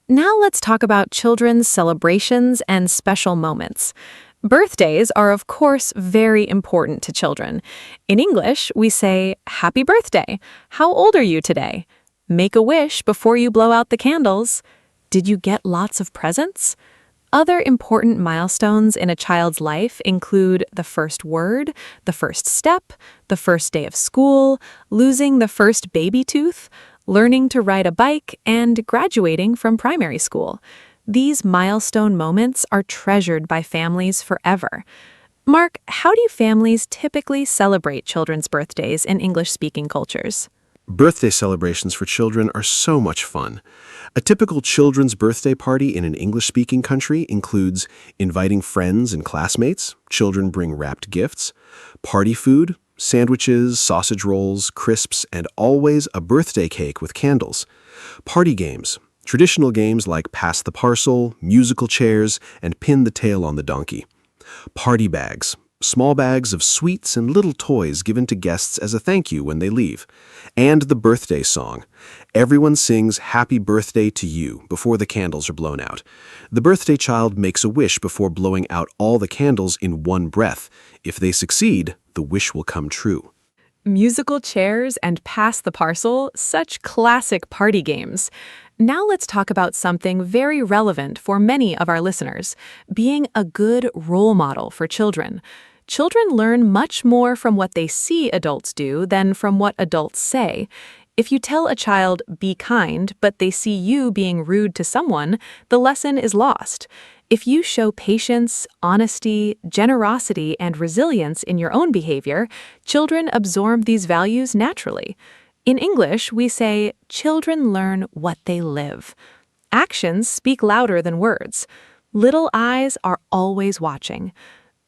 Now let's talk about children's celebrations and special moments. Birthdays are, of course, very important to children. In English, we say, "Happy birthday. How old are you today?" Make a wish before you blow out the candles. Did you get lots of presents? Other important milestones in a child's life include the first word, the first step, the first day of school, losing the first baby tooth, learning to ride a bike, and graduating from primary school. These milestone moments are treasured by families forever. Mark, how do families typically celebrate children's birthdays in English-speaking cultures? Birthday celebrations for children are so much fun. A typical children's birthday party in an English-speaking country includes inviting friends and classmates. Children bring wrapped gifts, party food, sandwiches, sausage rolls, crisps, and always a birthday cake with candles. Party games. Traditional games like pass the parcel, musical chairs, and pin the tail on the donkey. Party bags. Small bags of sweets and little toys given to guests as a thank you when they leave. And the birthday song. Everyone sings Happy Birthday to You before the candles are blown out. The birthday child makes a wish before blowing out all the candles in one breath. If they succeed, the wish will come true. Musical chairs and pass the parcel, such classic party games. Now let's talk about something very relevant for many of our listeners, being a good role model for children. Children learn much more from what they see adults do than from what adults say. If you tell a child, "Be kind," but they see you being rude to someone, the lesson is lost. If you show patience, honesty, generosity, and resilience in your own behavior, children absorb these values naturally. In English, we say, children learn what they live. Actions speak louder than words. Little eyes are always watching.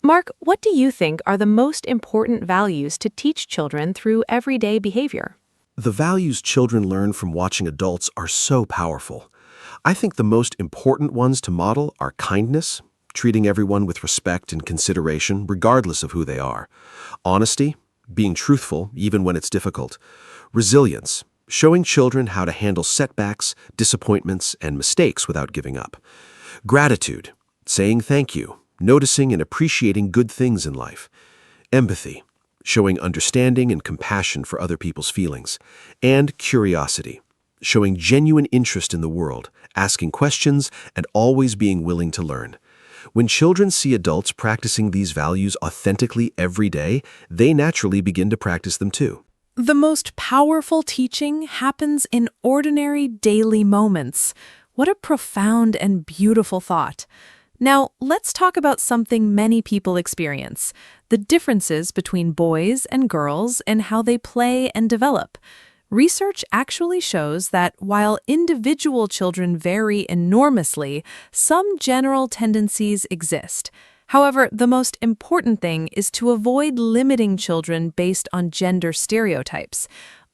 Mark, what do you think are the most important values to teach children through everyday behavior? The values children learn from watching adults are so powerful. I think the most important ones to model are kindness, treating everyone with respect and consideration regardless of who they are; honesty, being truthful even when it's difficult; resilience, showing children how to handle setbacks, disappointments, and mistakes without giving up; gratitude, saying thank you, noticing and appreciating good things in life; empathy, showing understanding and compassion for other people's feelings; and curiosity, showing genuine interest in the world, asking questions, and always being willing to learn. When children see adults practicing these values authentically every day, they naturally begin to practice them too. The most powerful teaching happens in ordinary daily moments. What a profound and beautiful thought. Now, let's talk about something many people experience: the differences between boys and girls and how they play and develop. Research actually shows that while individual children vary enormously, some general tendencies exist. However, the most important thing is to avoid limiting children based on gender stereotypes.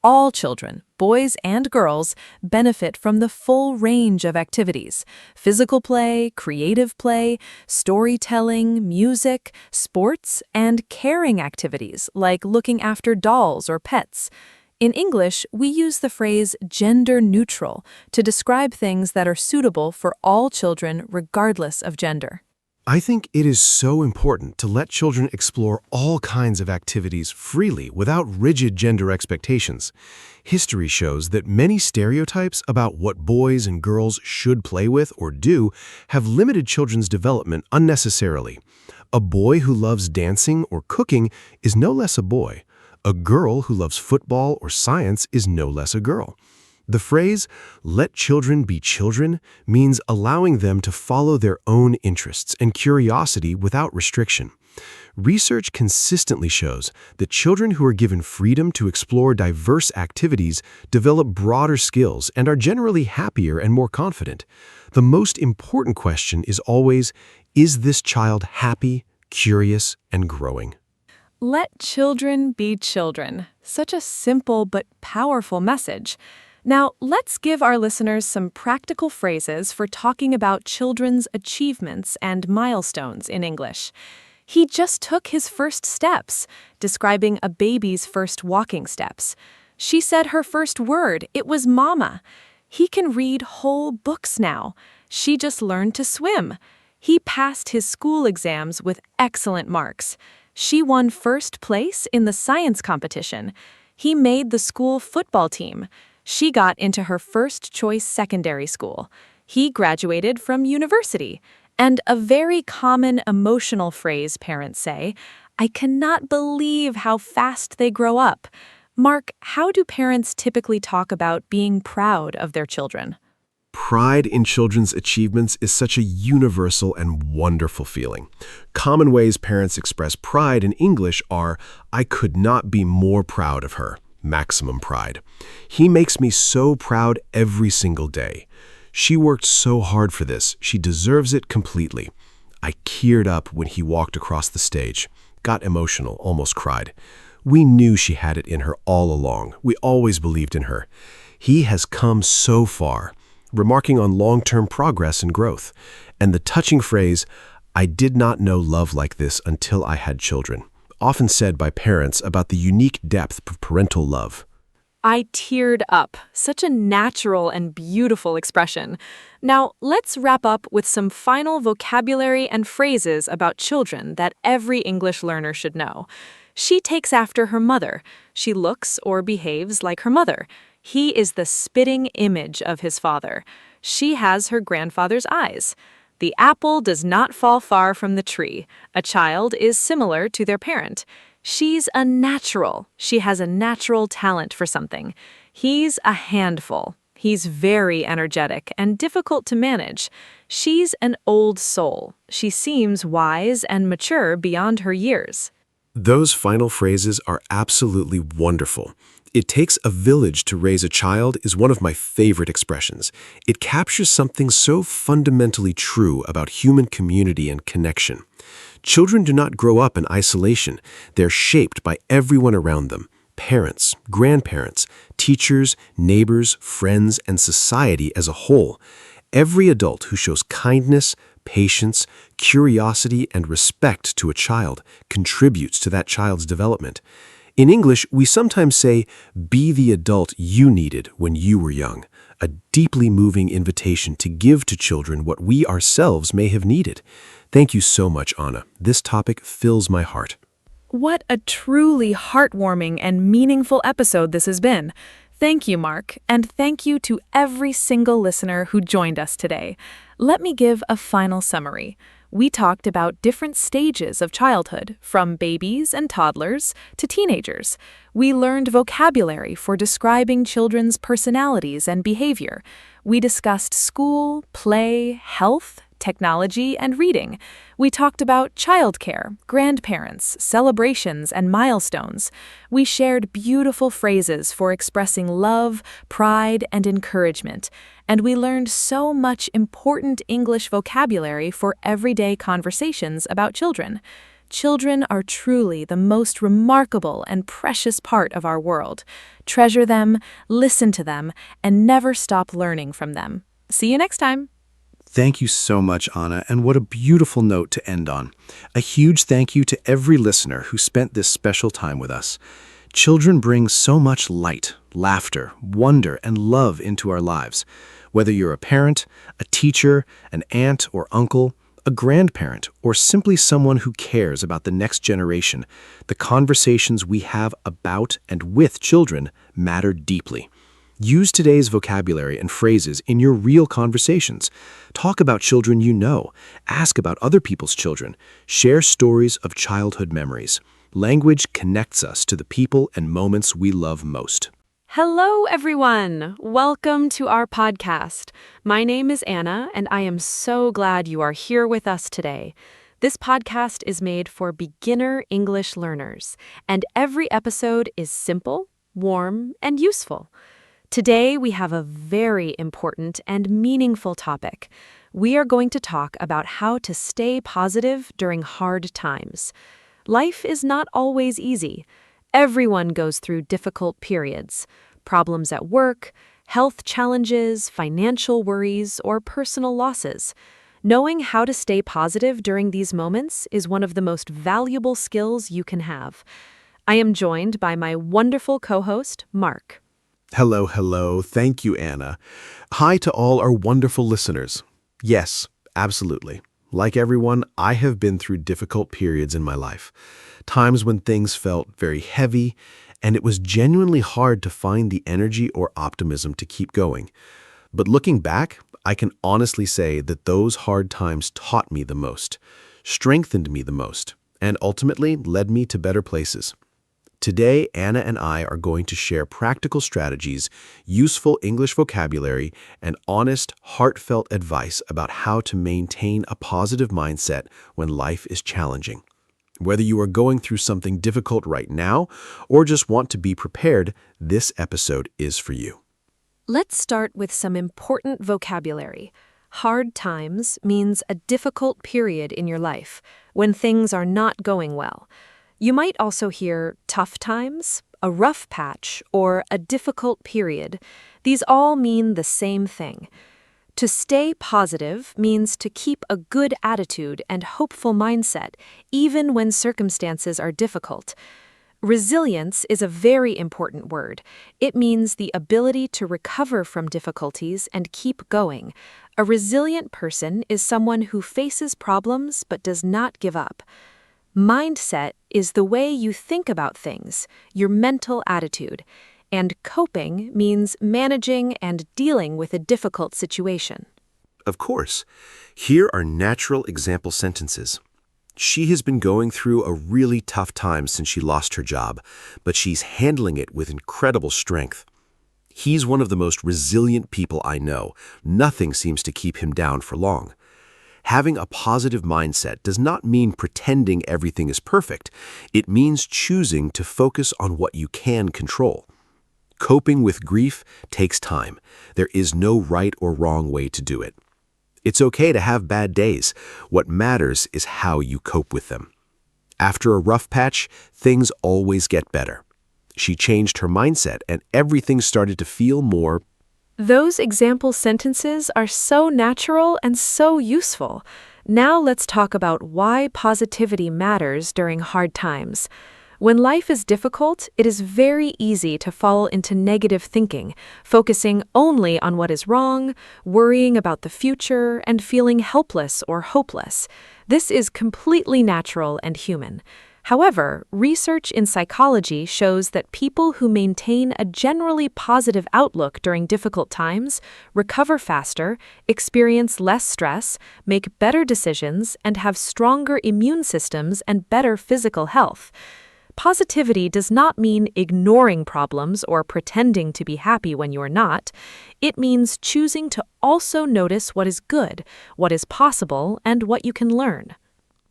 All children, boys and girls, benefit from the full range of activities: physical play, creative play, storytelling, music, sports, and caring activities like looking after dolls or pets. In English, we use the phrase gender neutral to describe things that are suitable for all children regardless of gender. I think it is so important to let children explore all kinds of activities freely without rigid gender expectations. History shows that many stereotypes about what boys and girls should play with or do have limited children's development unnecessarily. A boy who loves dancing or cooking is no less a boy. A girl who loves football or science is no less a girl. The phrase, "let children be children," means allowing them to follow their own interests and curiosity without restriction. Research consistently shows that children who are given freedom to explore diverse activities develop broader skills and are generally happier and more confident. The most important question is always, is this child happy, curious, and growing? Let children be children. Such a simple but powerful message. Now, let's give our listeners some practical phrases for talking about children's achievements and milestones in English. He just took his first steps, describing a baby's first walking steps. She said her first word, it was mama. He can read whole books now. She just learned to swim. He passed his school exams with excellent marks. She won first place in the science competition. He made the school football team. She got into her first choice secondary school. He graduated from university. And a very common emotional phrase parents say, "I cannot believe how fast they grow up." Mark, how do parents typically talk about being proud of their children? Pride in children's achievements is such a universal and wonderful feeling. Common ways parents express pride in English are, "I could not be more proud of her." Maximum pride. "He makes me so proud every single day." "She worked so hard for this. She deserves it completely." "I teared up when he walked across the stage. Got emotional, almost cried." "We knew she had it in her all along. We always believed in her." "He has come so far," remarking on long-term progress and growth. And the touching phrase, "I did not know love like this until I had children," often said by parents about the unique depth of parental love. I teared up. Such a natural and beautiful expression. Now, let's wrap up with some final vocabulary and phrases about children that every English learner should know. She takes after her mother. She looks or behaves like her mother. He is the spitting image of his father. She has her grandfather's eyes. The apple does not fall far from the tree. A child is similar to their parent. She's a natural. She has a natural talent for something. He's a handful. He's very energetic and difficult to manage. She's an old soul. She seems wise and mature beyond her years. Those final phrases are absolutely wonderful. "It takes a village to raise a child" is one of my favorite expressions. It captures something so fundamentally true about human community and connection. Children do not grow up in isolation. They're shaped by everyone around them: parents, grandparents, teachers, neighbors, friends, and society as a whole. Every adult who shows kindness, patience, curiosity, and respect to a child contributes to that child's development. In English, we sometimes say, "Be the adult you needed when you were young," a deeply moving invitation to give to children what we ourselves may have needed. Thank you so much, Anna. This topic fills my heart. What a truly heartwarming and meaningful episode this has been. Thank you, Mark, and thank you to every single listener who joined us today. Let me give a final summary. We talked about different stages of childhood, from babies and toddlers to teenagers. We learned vocabulary for describing children's personalities and behavior. We discussed school, play, health, technology, and reading. We talked about childcare, grandparents, celebrations, and milestones. We shared beautiful phrases for expressing love, pride, and encouragement. And we learned so much important English vocabulary for everyday conversations about children. Children are truly the most remarkable and precious part of our world. Treasure them, listen to them, and never stop learning from them. See you next time. Thank you so much, Anna, and what a beautiful note to end on. A huge thank you to every listener who spent this special time with us. Children bring so much light, laughter, wonder, and love into our lives. Whether you're a parent, a teacher, an aunt or uncle, a grandparent, or simply someone who cares about the next generation, the conversations we have about and with children matter deeply. Use today's vocabulary and phrases in your real conversations. Talk about children you know. Ask about other people's children. Share stories of childhood memories. Language connects us to the people and moments we love most. Hello, everyone. Welcome to our podcast. My name is Anna, and I am so glad you are here with us today. This podcast is made for beginner English learners, and every episode is simple, warm, and useful. Today, we have a very important and meaningful topic. We are going to talk about how to stay positive during hard times. Life is not always easy. Everyone goes through difficult periods. Problems at work, health challenges, financial worries, or personal losses. Knowing how to stay positive during these moments is one of the most valuable skills you can have. I am joined by my wonderful co-host, Mark. Hello, hello. Thank you, Anna. Hi to all our wonderful listeners. Yes, absolutely. Like everyone, I have been through difficult periods in my life. Times when things felt very heavy, and it was genuinely hard to find the energy or optimism to keep going. But looking back, I can honestly say that those hard times taught me the most, strengthened me the most, and ultimately led me to better places. Today, Anna and I are going to share practical strategies, useful English vocabulary, and honest, heartfelt advice about how to maintain a positive mindset when life is challenging. Whether you are going through something difficult right now or just want to be prepared, this episode is for you. Let's start with some important vocabulary. Hard times means a difficult period in your life, when things are not going well. You might also hear tough times, a rough patch, or a difficult period. These all mean the same thing. To stay positive means to keep a good attitude and hopeful mindset, even when circumstances are difficult. Resilience is a very important word. It means the ability to recover from difficulties and keep going. A resilient person is someone who faces problems but does not give up. Mindset is the way you think about things, your mental attitude. And coping means managing and dealing with a difficult situation. Of course. Here are natural example sentences. She has been going through a really tough time since she lost her job, but she's handling it with incredible strength. He's one of the most resilient people I know. Nothing seems to keep him down for long. Having a positive mindset does not mean pretending everything is perfect. It means choosing to focus on what you can control. Coping with grief takes time. There is no right or wrong way to do it. It's okay to have bad days. What matters is how you cope with them. After a rough patch, things always get better. She changed her mindset and everything started to feel more. Those example sentences are so natural and so useful. Now let's talk about why positivity matters during hard times. When life is difficult, it is very easy to fall into negative thinking, focusing only on what is wrong, worrying about the future, and feeling helpless or hopeless. This is completely natural and human. However, research in psychology shows that people who maintain a generally positive outlook during difficult times recover faster, experience less stress, make better decisions, and have stronger immune systems and better physical health. Positivity does not mean ignoring problems or pretending to be happy when you're not. It means choosing to also notice what is good, what is possible, and what you can learn.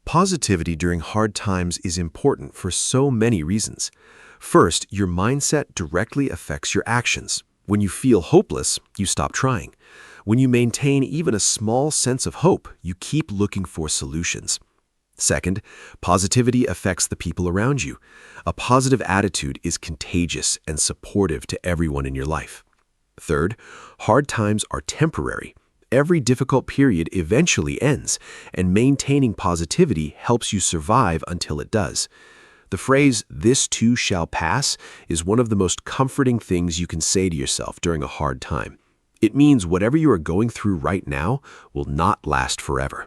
Positivity during hard times is important for so many reasons. First, your mindset directly affects your actions. When you feel hopeless, you stop trying. When you maintain even a small sense of hope, you keep looking for solutions. Second, positivity affects the people around you. A positive attitude is contagious and supportive to everyone in your life. Third, hard times are temporary. Every difficult period eventually ends, and maintaining positivity helps you survive until it does. The phrase, "this too shall pass," is one of the most comforting things you can say to yourself during a hard time. It means whatever you are going through right now will not last forever.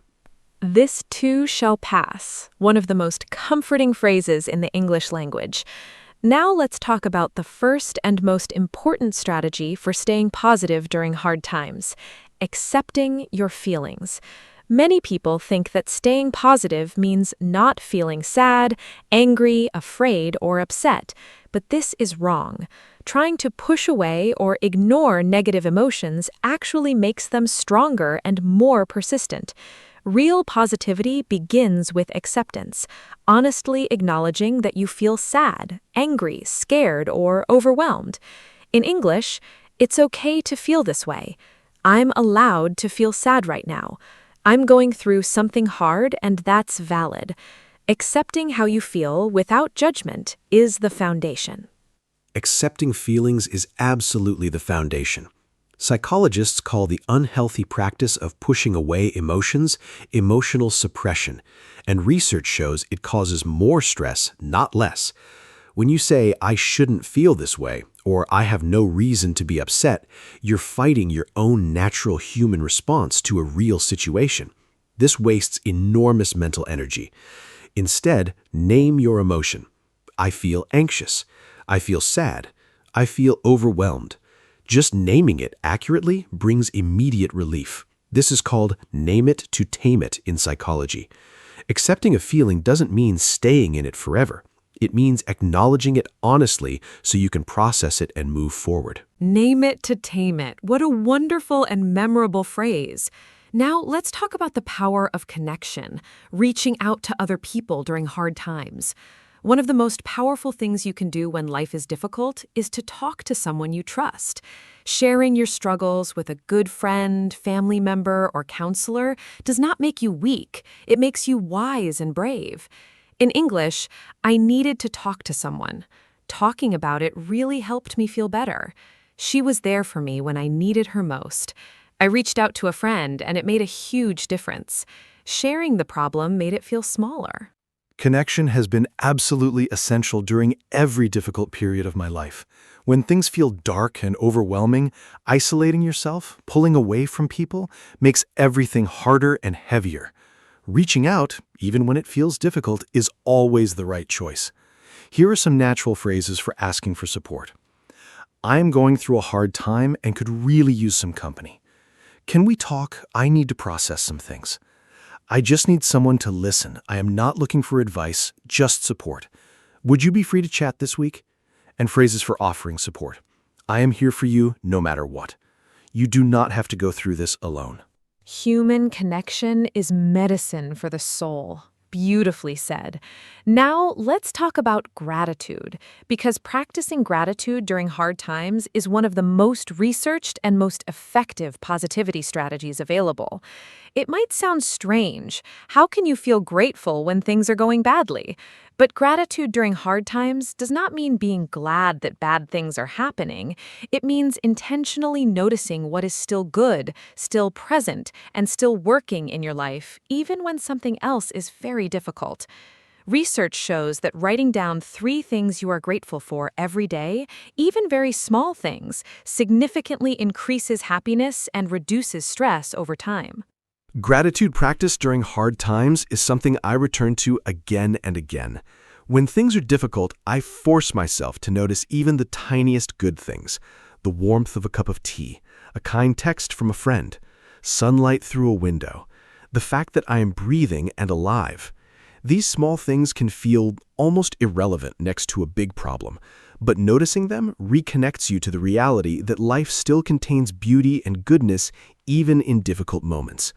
This too shall pass, one of the most comforting phrases in the English language. Now let's talk about the first and most important strategy for staying positive during hard times: accepting your feelings. Many people think that staying positive means not feeling sad, angry, afraid, or upset, but this is wrong. Trying to push away or ignore negative emotions actually makes them stronger and more persistent. Real positivity begins with acceptance, honestly acknowledging that you feel sad, angry, scared, or overwhelmed. In English, it's okay to feel this way. I'm allowed to feel sad right now. I'm going through something hard, and that's valid. Accepting how you feel without judgment is the foundation. Accepting feelings is absolutely the foundation. Psychologists call the unhealthy practice of pushing away emotions emotional suppression, and research shows it causes more stress, not less. When you say, "I shouldn't feel this way," or "I have no reason to be upset," you're fighting your own natural human response to a real situation. This wastes enormous mental energy. Instead, name your emotion. I feel anxious. I feel sad. I feel overwhelmed. Just naming it accurately brings immediate relief. This is called name it to tame it in psychology. Accepting a feeling doesn't mean staying in it forever. It means acknowledging it honestly so you can process it and move forward. Name it to tame it. What a wonderful and memorable phrase. Now, let's talk about the power of connection, reaching out to other people during hard times. One of the most powerful things you can do when life is difficult is to talk to someone you trust. Sharing your struggles with a good friend, family member, or counselor does not make you weak. It makes you wise and brave. In English, I needed to talk to someone. Talking about it really helped me feel better. She was there for me when I needed her most. I reached out to a friend, and it made a huge difference. Sharing the problem made it feel smaller. Connection has been absolutely essential during every difficult period of my life. When things feel dark and overwhelming, isolating yourself, pulling away from people, makes everything harder and heavier. Reaching out, even when it feels difficult, is always the right choice. Here are some natural phrases for asking for support. I'm going through a hard time and could really use some company. Can we talk? I need to process some things. I just need someone to listen. I am not looking for advice, just support. Would you be free to chat this week? And phrases for offering support. I am here for you no matter what. You do not have to go through this alone. Human connection is medicine for the soul. Beautifully said. Now, let's talk about gratitude, because practicing gratitude during hard times is one of the most researched and most effective positivity strategies available. It might sound strange. How can you feel grateful when things are going badly? But gratitude during hard times does not mean being glad that bad things are happening. It means intentionally noticing what is still good, still present, and still working in your life, even when something else is very difficult. Research shows that writing down 3 things you are grateful for every day, even very small things, significantly increases happiness and reduces stress over time. Gratitude practice during hard times is something I return to again and again. When things are difficult, I force myself to notice even the tiniest good things: the warmth of a cup of tea, a kind text from a friend, sunlight through a window, the fact that I am breathing and alive. These small things can feel almost irrelevant next to a big problem, but noticing them reconnects you to the reality that life still contains beauty and goodness even in difficult moments.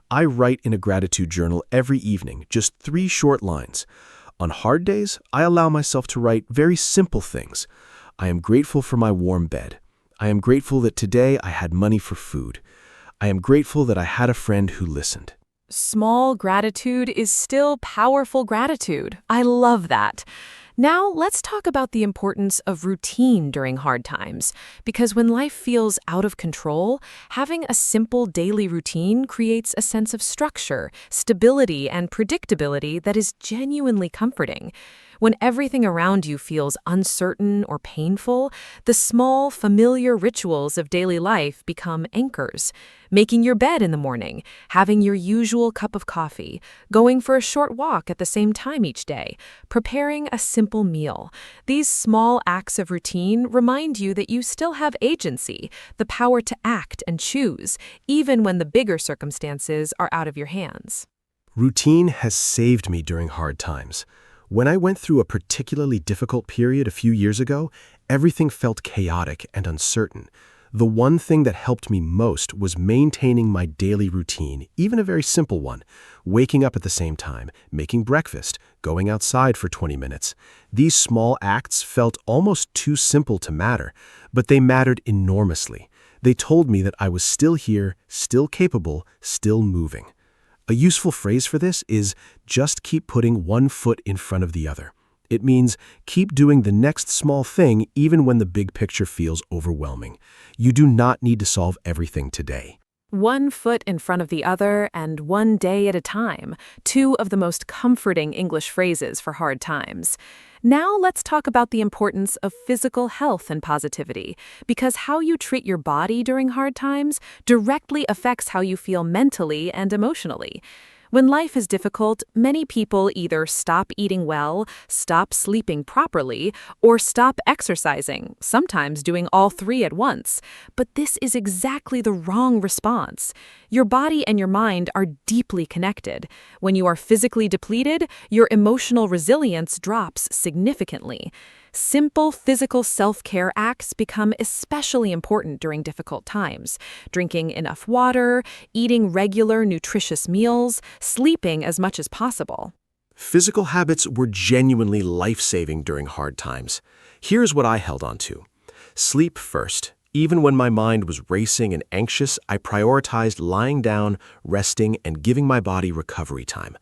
I write in a gratitude journal every evening, just 3 short lines. On hard days, I allow myself to write very simple things. I am grateful for my warm bed. I am grateful that today I had money for food. I am grateful that I had a friend who listened. Small gratitude is still powerful gratitude. I love that. Now, let's talk about the importance of routine during hard times, because when life feels out of control, having a simple daily routine creates a sense of structure, stability, and predictability that is genuinely comforting. When everything around you feels uncertain or painful, the small, familiar rituals of daily life become anchors. Making your bed in the morning, having your usual cup of coffee, going for a short walk at the same time each day, preparing a simple meal. These small acts of routine remind you that you still have agency, the power to act and choose, even when the bigger circumstances are out of your hands. Routine has saved me during hard times. When I went through a particularly difficult period a few years ago, everything felt chaotic and uncertain. The one thing that helped me most was maintaining my daily routine, even a very simple one. Waking up at the same time, making breakfast, going outside for 20 minutes. These small acts felt almost too simple to matter, but they mattered enormously. They told me that I was still here, still capable, still moving. A useful phrase for this is just keep putting one foot in front of the other. It means keep doing the next small thing even when the big picture feels overwhelming. You do not need to solve everything today. One foot in front of the other and one day at a time, 2 of the most comforting English phrases for hard times. Now let's talk about the importance of physical health and positivity, because how you treat your body during hard times directly affects how you feel mentally and emotionally. When life is difficult, many people either stop eating well, stop sleeping properly, or stop exercising, sometimes doing all 3 at once. But this is exactly the wrong response. Your body and your mind are deeply connected. When you are physically depleted, your emotional resilience drops significantly. Simple physical self-care acts become especially important during difficult times. Drinking enough water, eating regular nutritious meals, sleeping as much as possible. Physical habits were genuinely life-saving during hard times. Here's what I held on to. Sleep first. Even when my mind was racing and anxious, I prioritized lying down, resting, and giving my body recovery time.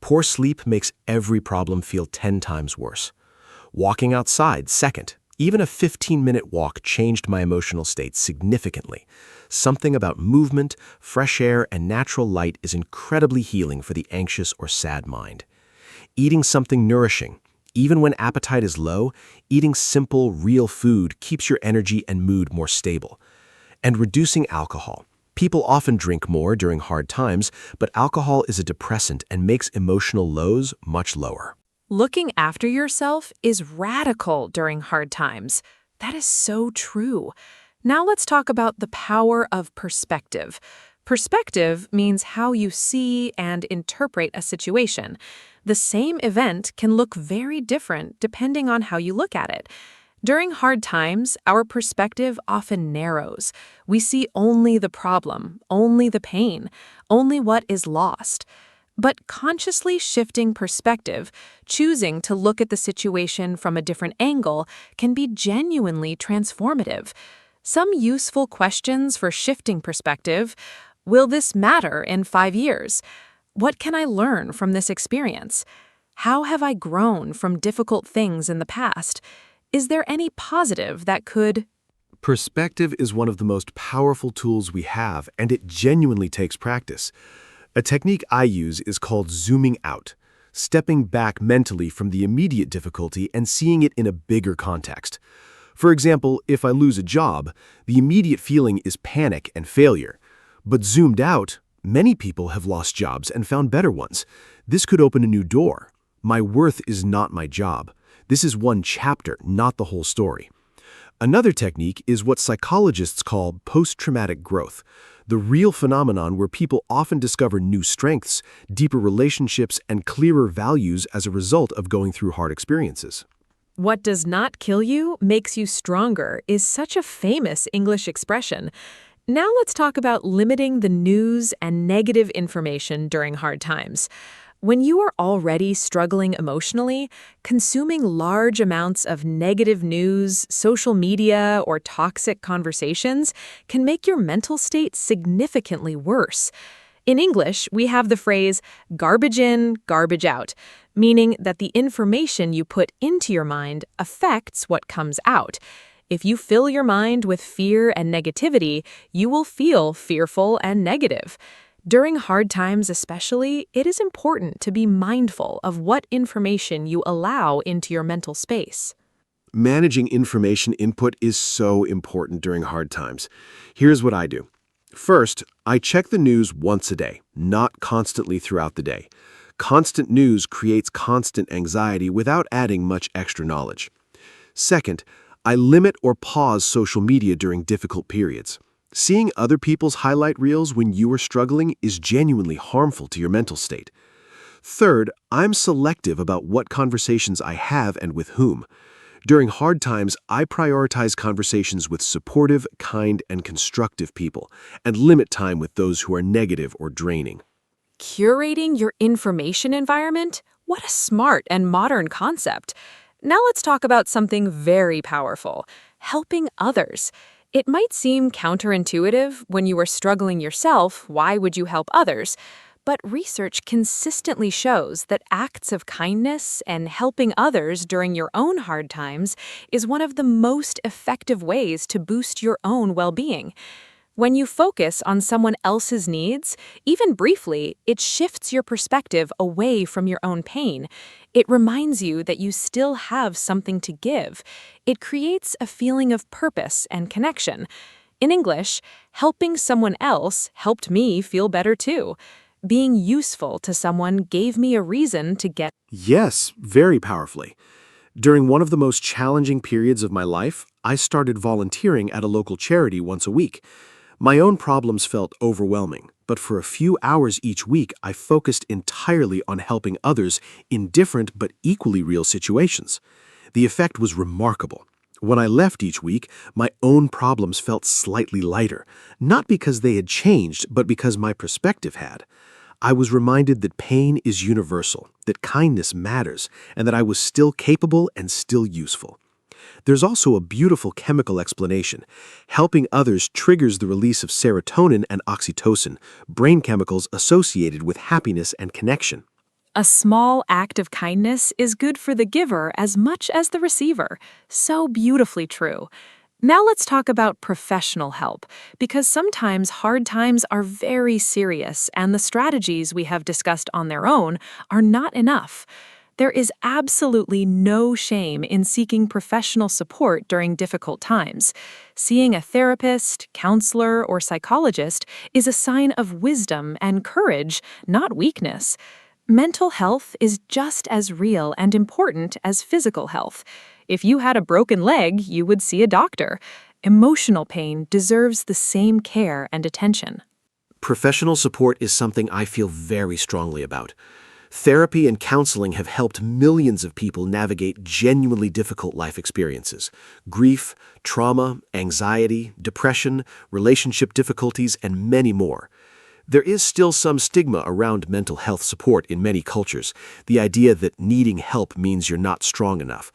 Poor sleep makes every problem feel 10 times worse. Walking outside, second. Even a 15-minute walk changed my emotional state significantly. Something about movement, fresh air, and natural light is incredibly healing for the anxious or sad mind. Eating something nourishing. Even when appetite is low, eating simple, real food keeps your energy and mood more stable. And reducing alcohol. People often drink more during hard times, but alcohol is a depressant and makes emotional lows much lower. Looking after yourself is radical during hard times. That is so true. Now let's talk about the power of perspective. Perspective means how you see and interpret a situation. The same event can look very different depending on how you look at it. During hard times, our perspective often narrows. We see only the problem, only the pain, only what is lost. But consciously shifting perspective, choosing to look at the situation from a different angle, can be genuinely transformative. Some useful questions for shifting perspective: will this matter in 5 years? What can I learn from this experience? How have I grown from difficult things in the past? Is there any positive that could... Perspective is one of the most powerful tools we have, and it genuinely takes practice. A technique I use is called zooming out, stepping back mentally from the immediate difficulty and seeing it in a bigger context. For example, if I lose a job, the immediate feeling is panic and failure. But zoomed out, many people have lost jobs and found better ones. This could open a new door. My worth is not my job. This is one chapter, not the whole story. Another technique is what psychologists call post-traumatic growth, the real phenomenon where people often discover new strengths, deeper relationships, and clearer values as a result of going through hard experiences. What does not kill you makes you stronger is such a famous English expression. Now let's talk about limiting the news and negative information during hard times. When you are already struggling emotionally, consuming large amounts of negative news, social media, or toxic conversations can make your mental state significantly worse. In English, we have the phrase garbage in, garbage out, meaning that the information you put into your mind affects what comes out. If you fill your mind with fear and negativity, you will feel fearful and negative. During hard times especially, it is important to be mindful of what information you allow into your mental space. Managing information input is so important during hard times. Here's what I do. First, I check the news once a day, not constantly throughout the day. Constant news creates constant anxiety without adding much extra knowledge. Second, I limit or pause social media during difficult periods. Seeing other people's highlight reels when you are struggling is genuinely harmful to your mental state. Third, I'm selective about what conversations I have and with whom. During hard times, I prioritize conversations with supportive, kind, and constructive people, and limit time with those who are negative or draining. Curating your information environment? What a smart and modern concept. Now let's talk about something very powerful, helping others. It might seem counterintuitive when you are struggling yourself, why would you help others? But research consistently shows that acts of kindness and helping others during your own hard times is one of the most effective ways to boost your own well-being. When you focus on someone else's needs, even briefly, it shifts your perspective away from your own pain. It reminds you that you still have something to give. It creates a feeling of purpose and connection. In English, helping someone else helped me feel better too. Being useful to someone gave me a reason to get. Yes, very powerfully. During one of the most challenging periods of my life, I started volunteering at a local charity once a week. My own problems felt overwhelming, but for a few hours each week, I focused entirely on helping others in different but equally real situations. The effect was remarkable. When I left each week, my own problems felt slightly lighter, not because they had changed, but because my perspective had. I was reminded that pain is universal, that kindness matters, and that I was still capable and still useful. There's also a beautiful chemical explanation. Helping others triggers the release of serotonin and oxytocin, brain chemicals associated with happiness and connection. A small act of kindness is good for the giver as much as the receiver. So beautifully true. Now let's talk about professional help, because sometimes hard times are very serious and the strategies we have discussed on their own are not enough. There is absolutely no shame in seeking professional support during difficult times. Seeing a therapist, counselor, or psychologist is a sign of wisdom and courage, not weakness. Mental health is just as real and important as physical health. If you had a broken leg, you would see a doctor. Emotional pain deserves the same care and attention. Professional support is something I feel very strongly about. Therapy and counseling have helped millions of people navigate genuinely difficult life experiences: grief, trauma, anxiety, depression, relationship difficulties, and many more. There is still some stigma around mental health support in many cultures, the idea that needing help means you're not strong enough.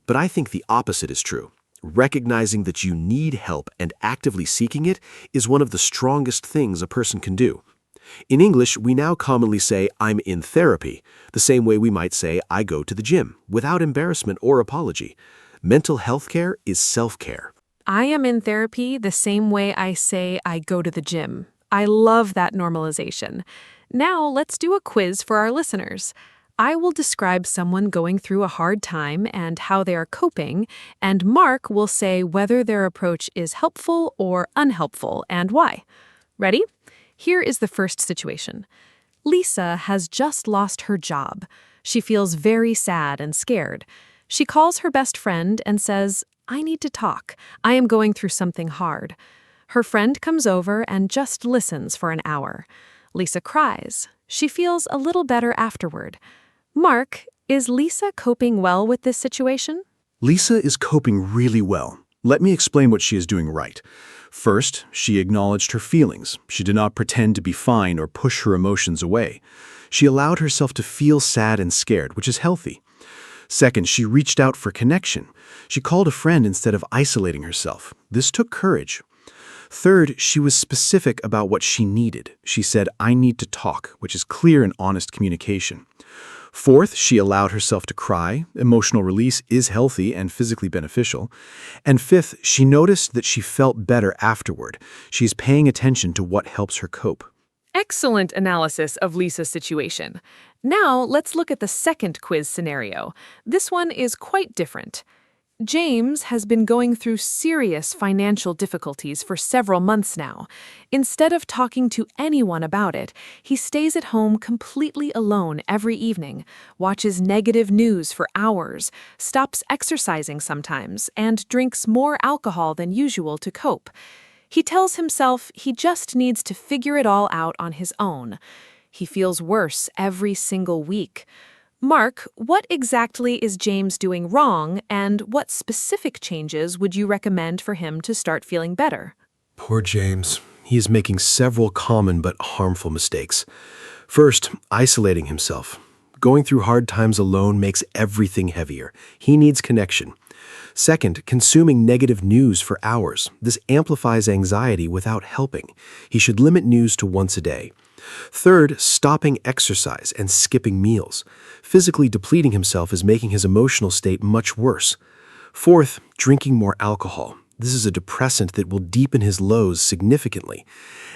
But I think the opposite is true. Recognizing that you need help and actively seeking it is one of the strongest things a person can do. In English, we now commonly say, "I'm in therapy," the same way we might say, "I go to the gym," without embarrassment or apology. Mental health care is self-care. I am in therapy the same way I say I go to the gym. I love that normalization. Now let's do a quiz for our listeners. I will describe someone going through a hard time and how they are coping, and Mark will say whether their approach is helpful or unhelpful and why. Ready? Here is the first situation. Lisa has just lost her job. She feels very sad and scared. She calls her best friend and says, I need to talk. I am going through something hard. Her friend comes over and just listens for an hour. Lisa cries. She feels a little better afterward. Mark, is Lisa coping well with this situation? Lisa is coping really well. Let me explain what she is doing right. First, she acknowledged her feelings. She did not pretend to be fine or push her emotions away. She allowed herself to feel sad and scared, which is healthy. Second, she reached out for connection. She called a friend instead of isolating herself. This took courage. Third, she was specific about what she needed. She said, "I need to talk," which is clear and honest communication. Fourth, she allowed herself to cry. Emotional release is healthy and physically beneficial. And fifth, she noticed that she felt better afterward. She's paying attention to what helps her cope. Excellent analysis of Lisa's situation. Now, let's look at the second quiz scenario. This one is quite different. James has been going through serious financial difficulties for several months now. Instead of talking to anyone about it, he stays at home completely alone every evening, watches negative news for hours, stops exercising sometimes, and drinks more alcohol than usual to cope. He tells himself he just needs to figure it all out on his own. He feels worse every single week. Mark, what exactly is James doing wrong, and what specific changes would you recommend for him to start feeling better? Poor James. He is making several common but harmful mistakes. First, isolating himself. Going through hard times alone makes everything heavier. He needs connection. Second, consuming negative news for hours. This amplifies anxiety without helping. He should limit news to once a day. Third, stopping exercise and skipping meals. Physically depleting himself is making his emotional state much worse. Fourth, drinking more alcohol. This is a depressant that will deepen his lows significantly.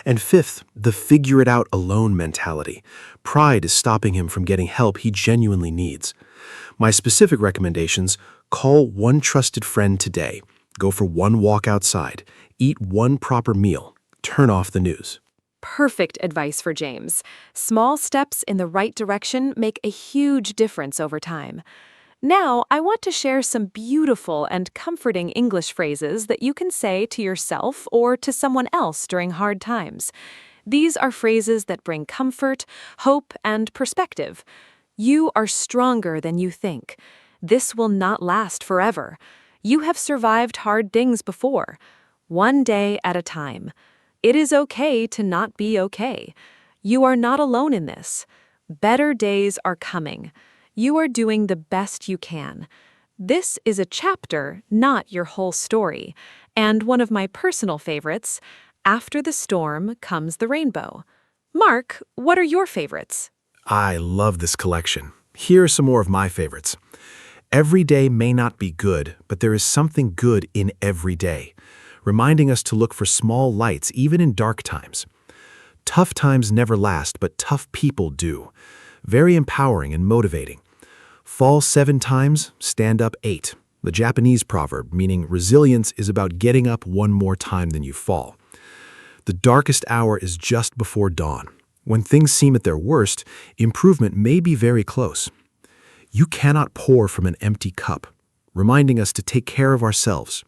And fifth, the figure-it-out-alone mentality. Pride is stopping him from getting help he genuinely needs. My specific recommendations: call one trusted friend today. Go for one walk outside. Eat one proper meal. Turn off the news. Perfect advice for James. Small steps in the right direction make a huge difference over time. Now, I want to share some beautiful and comforting English phrases that you can say to yourself or to someone else during hard times. These are phrases that bring comfort, hope, and perspective. You are stronger than you think. This will not last forever. You have survived hard things before. One day at a time. It is okay to not be okay. You are not alone in this. Better days are coming. You are doing the best you can. This is a chapter, not your whole story. And one of my personal favorites, after the storm comes the rainbow. Mark, what are your favorites? I love this collection. Here are some more of my favorites. Every day may not be good, but there is something good in every day, reminding us to look for small lights even in dark times. Tough times never last, but tough people do. Very empowering and motivating. Fall 7 times, stand up 8. The Japanese proverb, meaning resilience is about getting up one more time than you fall. The darkest hour is just before dawn. When things seem at their worst, improvement may be very close. You cannot pour from an empty cup, reminding us to take care of ourselves.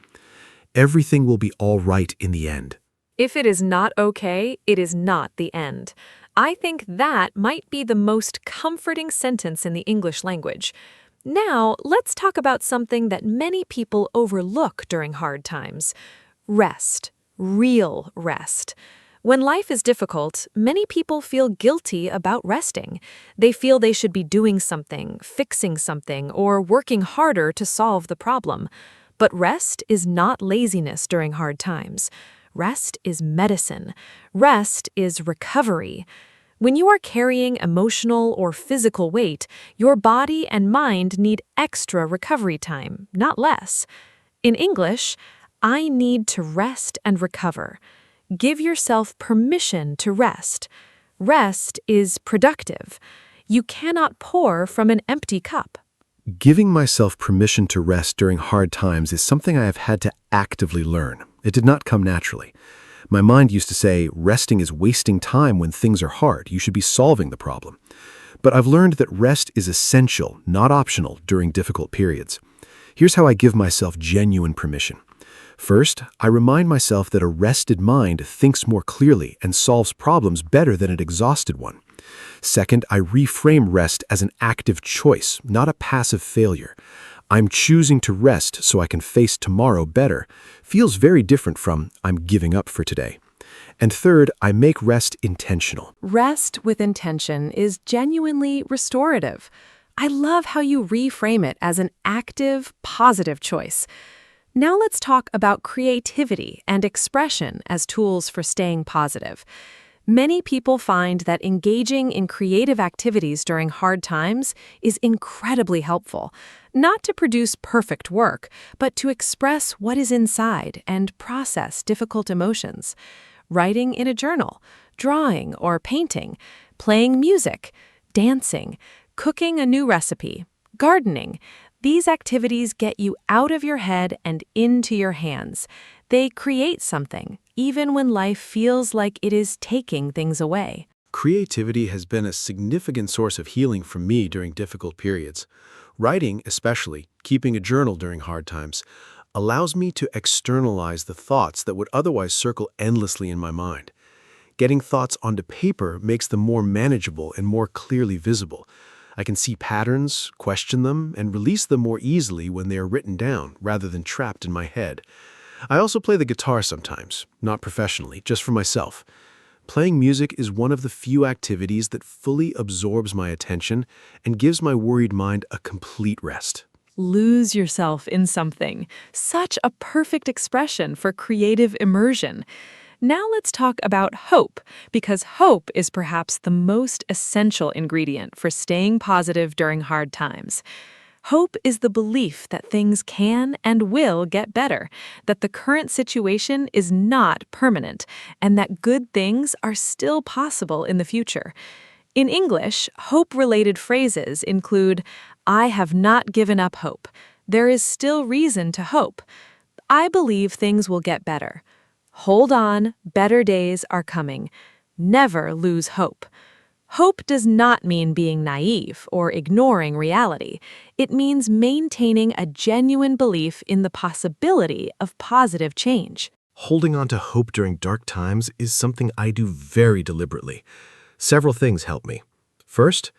Everything will be all right in the end. If it is not okay, it is not the end. I think that might be the most comforting sentence in the English language. Now, let's talk about something that many people overlook during hard times. Rest. Real rest. When life is difficult, many people feel guilty about resting. They feel they should be doing something, fixing something, or working harder to solve the problem. But rest is not laziness during hard times. Rest is medicine. Rest is recovery. When you are carrying emotional or physical weight, your body and mind need extra recovery time, not less. In English, I need to rest and recover. Give yourself permission to rest. Rest is productive. You cannot pour from an empty cup. Giving myself permission to rest during hard times is something I have had to actively learn. It did not come naturally. My mind used to say, resting is wasting time when things are hard. You should be solving the problem. But I've learned that rest is essential, not optional, during difficult periods. Here's how I give myself genuine permission. First, I remind myself that a rested mind thinks more clearly and solves problems better than an exhausted one. Second, I reframe rest as an active choice, not a passive failure. I'm choosing to rest so I can face tomorrow better feels very different from I'm giving up for today. And third, I make rest intentional. Rest with intention is genuinely restorative. I love how you reframe it as an active, positive choice. Now let's talk about creativity and expression as tools for staying positive. Many people find that engaging in creative activities during hard times is incredibly helpful, not to produce perfect work, but to express what is inside and process difficult emotions. Writing in a journal, drawing or painting, playing music, dancing, cooking a new recipe, gardening. These activities get you out of your head and into your hands. They create something, even when life feels like it is taking things away. Creativity has been a significant source of healing for me during difficult periods. Writing, especially, keeping a journal during hard times, allows me to externalize the thoughts that would otherwise circle endlessly in my mind. Getting thoughts onto paper makes them more manageable and more clearly visible. I can see patterns, question them, and release them more easily when they are written down rather than trapped in my head. I also play the guitar sometimes, not professionally, just for myself. Playing music is one of the few activities that fully absorbs my attention and gives my worried mind a complete rest. Lose yourself in something. Such a perfect expression for creative immersion. Now let's talk about hope, because hope is perhaps the most essential ingredient for staying positive during hard times. Hope is the belief that things can and will get better, that the current situation is not permanent, and that good things are still possible in the future. In English, hope-related phrases include, "I have not given up hope. There is still reason to hope. I believe things will get better. Hold on, better days are coming. Never lose hope." Hope does not mean being naive or ignoring reality. It means maintaining a genuine belief in the possibility of positive change. Holding on to hope during dark times is something I do very deliberately. Several things help me. First,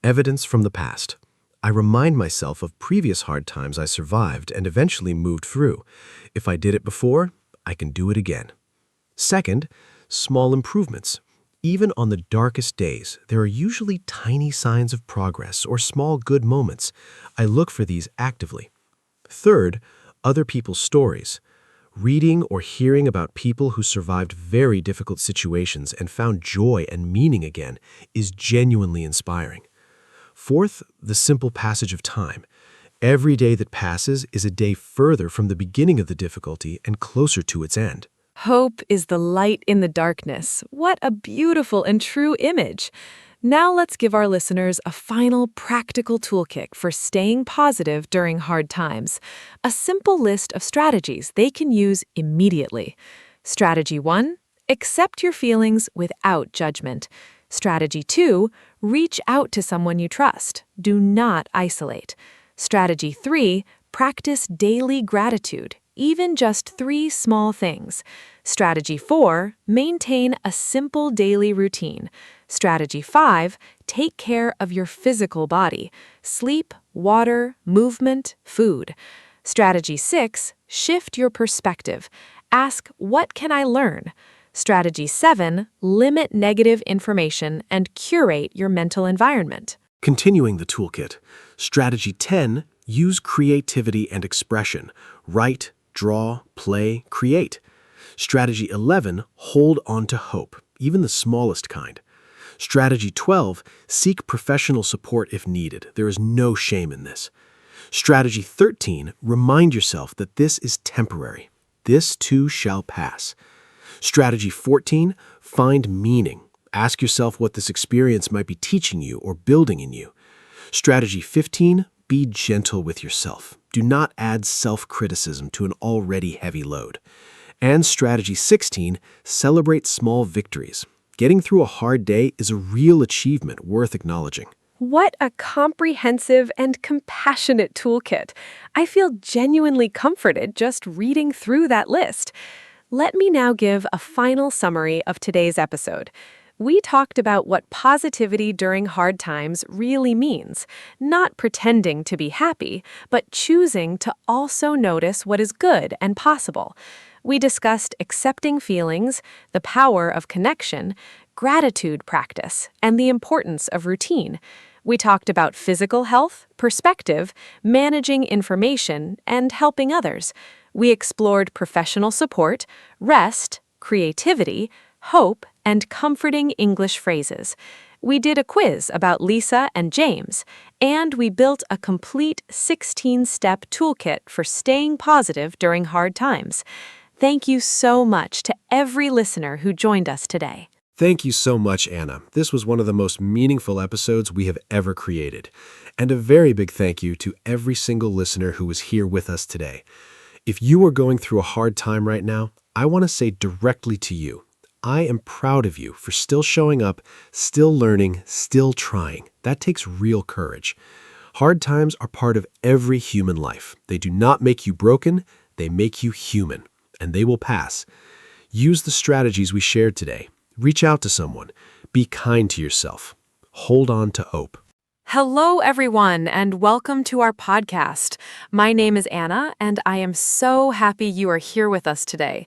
evidence from the past. I remind myself of previous hard times I survived and eventually moved through. If I did it before, I can do it again. Second, small improvements. Even on the darkest days, there are usually tiny signs of progress or small good moments. I look for these actively. Third, other people's stories. Reading or hearing about people who survived very difficult situations and found joy and meaning again is genuinely inspiring. Fourth, the simple passage of time. Every day that passes is a day further from the beginning of the difficulty and closer to its end. Hope is the light in the darkness. What a beautiful and true image. Now let's give our listeners a final practical toolkit for staying positive during hard times. A simple list of strategies they can use immediately. Strategy 1, accept your feelings without judgment. Strategy 2, reach out to someone you trust. Do not isolate. Strategy 3, practice daily gratitude, even just 3 small things. Strategy 4, maintain a simple daily routine. Strategy 5, take care of your physical body. Sleep, water, movement, food. Strategy 6, shift your perspective. Ask, what can I learn? Strategy 7, limit negative information and curate your mental environment. Continuing the toolkit. Strategy 10, use creativity and expression. Write, draw, play, create. Strategy 11, hold on to hope, even the smallest kind. Strategy 12, seek professional support if needed. There is no shame in this. Strategy 13, remind yourself that this is temporary. This too shall pass. Strategy 14, find meaning. Ask yourself what this experience might be teaching you or building in you. Strategy 15, be gentle with yourself. Do not add self-criticism to an already heavy load. And strategy 16, celebrate small victories. Getting through a hard day is a real achievement worth acknowledging. What a comprehensive and compassionate toolkit. I feel genuinely comforted just reading through that list. Let me now give a final summary of today's episode. We talked about what positivity during hard times really means, not pretending to be happy, but choosing to also notice what is good and possible. We discussed accepting feelings, the power of connection, gratitude practice, and the importance of routine. We talked about physical health, perspective, managing information, and helping others. We explored professional support, rest, creativity, hope, and comforting English phrases. We did a quiz about Lisa and James, and we built a complete 16-step toolkit for staying positive during hard times. Thank you so much to every listener who joined us today. Thank you so much, Anna. This was one of the most meaningful episodes we have ever created. And a very big thank you to every single listener who was here with us today. If you are going through a hard time right now, I want to say directly to you, I am proud of you for still showing up, still learning, still trying. That takes real courage. Hard times are part of every human life. They do not make you broken, they make you human, and they will pass. Use the strategies we shared today. Reach out to someone. Be kind to yourself. Hold on to hope. Hello, everyone, and welcome to our podcast. My name is Anna, and I am so happy you are here with us today.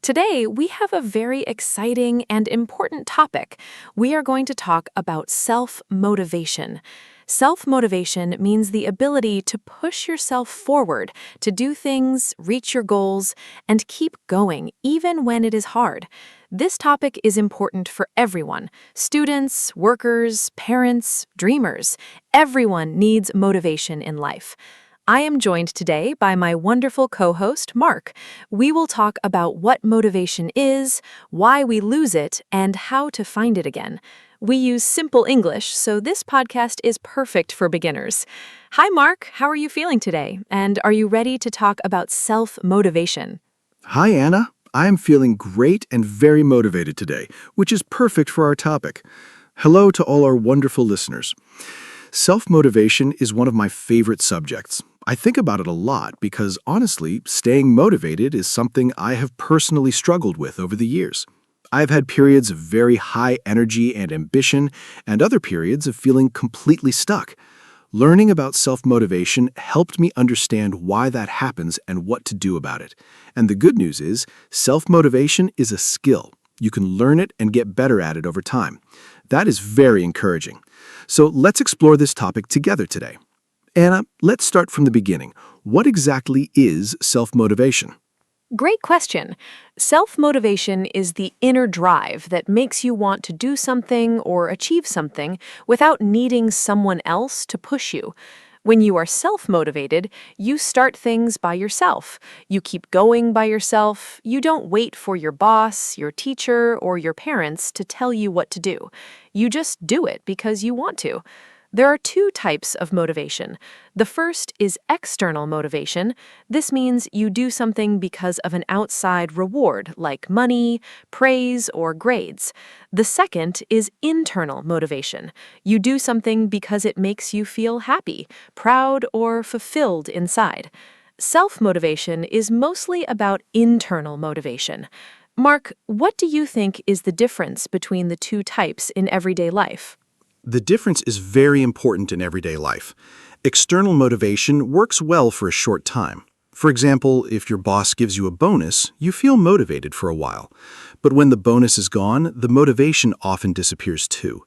Today, we have a very exciting and important topic. We are going to talk about self-motivation. Self-motivation means the ability to push yourself forward, to do things, reach your goals, and keep going even when it is hard. This topic is important for everyone: students, workers, parents, dreamers. Everyone needs motivation in life. I am joined today by my wonderful co-host, Mark. We will talk about what motivation is, why we lose it, and how to find it again. We use simple English, so this podcast is perfect for beginners. Hi, Mark. How are you feeling today? And are you ready to talk about self-motivation? Hi, Anna. I am feeling great and very motivated today, which is perfect for our topic. Hello to all our wonderful listeners. Self-motivation is one of my favorite subjects. I think about it a lot because, honestly, staying motivated is something I have personally struggled with over the years. I've had periods of very high energy and ambition, and other periods of feeling completely stuck. Learning about self-motivation helped me understand why that happens and what to do about it. And the good news is, self-motivation is a skill. You can learn it and get better at it over time. That is very encouraging. So let's explore this topic together today. Anna, let's start from the beginning. What exactly is self-motivation? Great question. Self-motivation is the inner drive that makes you want to do something or achieve something without needing someone else to push you. When you are self-motivated, you start things by yourself. You keep going by yourself. You don't wait for your boss, your teacher, or your parents to tell you what to do. You just do it because you want to. There are two types of motivation. The first is external motivation. This means you do something because of an outside reward, like money, praise, or grades. The second is internal motivation. You do something because it makes you feel happy, proud, or fulfilled inside. Self-motivation is mostly about internal motivation. Mark, what do you think is the difference between the two types in everyday life? The difference is very important in everyday life. External motivation works well for a short time. For example, if your boss gives you a bonus, you feel motivated for a while. But when the bonus is gone, the motivation often disappears too.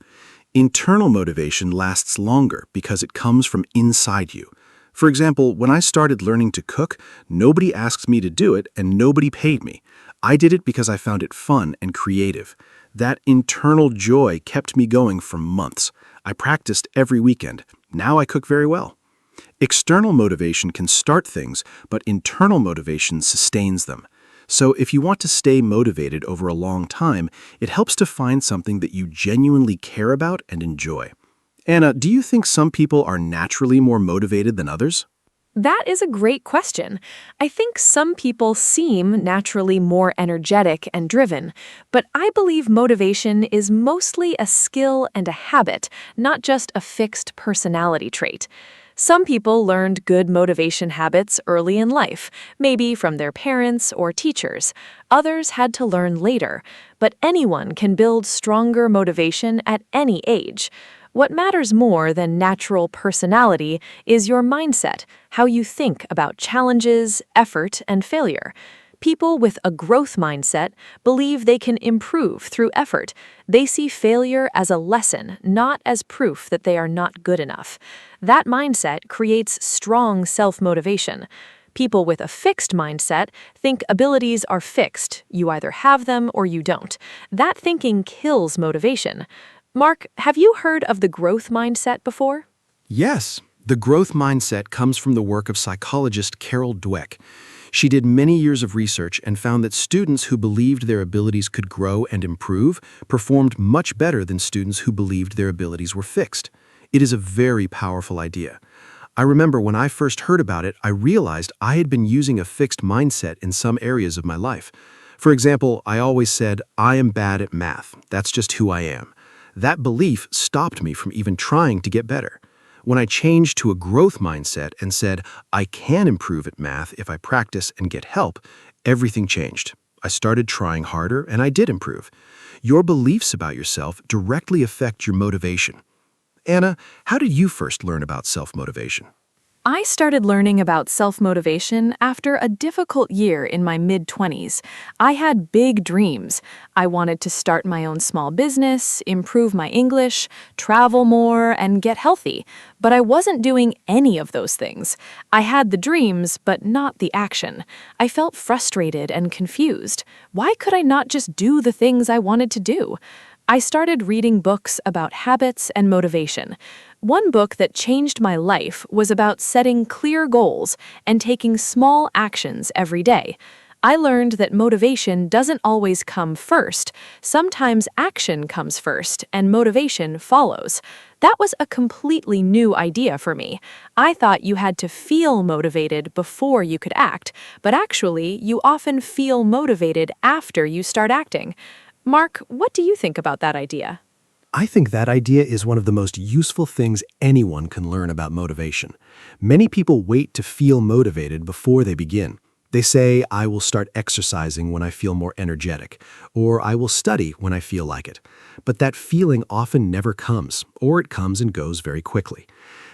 Internal motivation lasts longer because it comes from inside you. For example, when I started learning to cook, nobody asked me to do it and nobody paid me. I did it because I found it fun and creative. That internal joy kept me going for months. I practiced every weekend. Now I cook very well. External motivation can start things, but internal motivation sustains them. So if you want to stay motivated over a long time, it helps to find something that you genuinely care about and enjoy. Anna, do you think some people are naturally more motivated than others? That is a great question. I think some people seem naturally more energetic and driven, but I believe motivation is mostly a skill and a habit, not just a fixed personality trait. Some people learned good motivation habits early in life, maybe from their parents or teachers. Others had to learn later, but anyone can build stronger motivation at any age. What matters more than natural personality is your mindset, how you think about challenges, effort, and failure. People with a growth mindset believe they can improve through effort. They see failure as a lesson, not as proof that they are not good enough. That mindset creates strong self-motivation. People with a fixed mindset think abilities are fixed. You either have them or you don't. That thinking kills motivation. Mark, have you heard of the growth mindset before? Yes, the growth mindset comes from the work of psychologist Carol Dweck. She did many years of research and found that students who believed their abilities could grow and improve performed much better than students who believed their abilities were fixed. It is a very powerful idea. I remember when I first heard about it, I realized I had been using a fixed mindset in some areas of my life. For example, I always said, I am bad at math. That's just who I am. That belief stopped me from even trying to get better. When I changed to a growth mindset and said, I can improve at math if I practice and get help, everything changed. I started trying harder and I did improve. Your beliefs about yourself directly affect your motivation. Anna, how did you first learn about self-motivation? I started learning about self-motivation after a difficult year in my mid-20s. I had big dreams. I wanted to start my own small business, improve my English, travel more, and get healthy. But I wasn't doing any of those things. I had the dreams, but not the action. I felt frustrated and confused. Why could I not just do the things I wanted to do? I started reading books about habits and motivation. One book that changed my life was about setting clear goals and taking small actions every day. I learned that motivation doesn't always come first. Sometimes action comes first and motivation follows. That was a completely new idea for me. I thought you had to feel motivated before you could act, but actually, you often feel motivated after you start acting. Mark, what do you think about that idea? I think that idea is one of the most useful things anyone can learn about motivation. Many people wait to feel motivated before they begin. They say, I will start exercising when I feel more energetic, or I will study when I feel like it. But that feeling often never comes, or it comes and goes very quickly.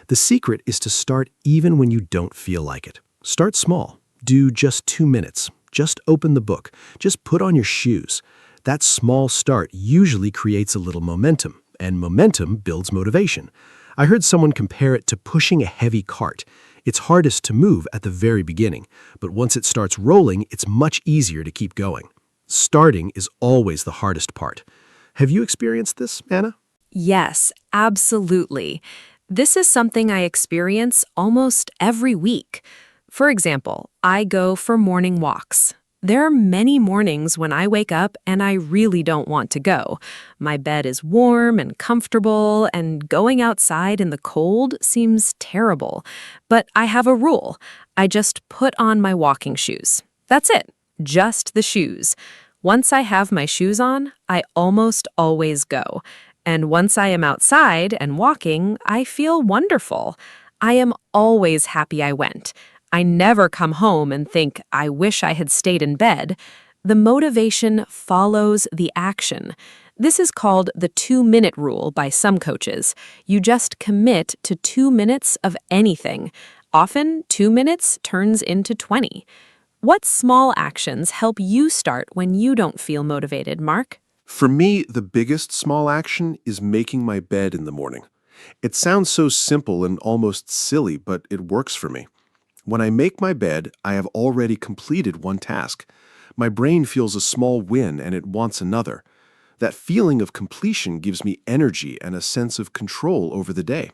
The secret is to start even when you don't feel like it. Start small. Do just 2 minutes. Just open the book. Just put on your shoes. That small start usually creates a little momentum, and momentum builds motivation. I heard someone compare it to pushing a heavy cart. It's hardest to move at the very beginning, but once it starts rolling, it's much easier to keep going. Starting is always the hardest part. Have you experienced this, Anna? Yes, absolutely. This is something I experience almost every week. For example, I go for morning walks. There are many mornings when I wake up and I really don't want to go. My bed is warm and comfortable, and going outside in the cold seems terrible. But I have a rule. I just put on my walking shoes. That's it. Just the shoes. Once I have my shoes on, I almost always go. And once I am outside and walking, I feel wonderful. I am always happy I went. I never come home and think, I wish I had stayed in bed. The motivation follows the action. This is called the 2-minute rule by some coaches. You just commit to 2 minutes of anything. Often, 2 minutes turns into 20. What small actions help you start when you don't feel motivated, Mark? For me, the biggest small action is making my bed in the morning. It sounds so simple and almost silly, but it works for me. When I make my bed, I have already completed one task. My brain feels a small win and it wants another. That feeling of completion gives me energy and a sense of control over the day.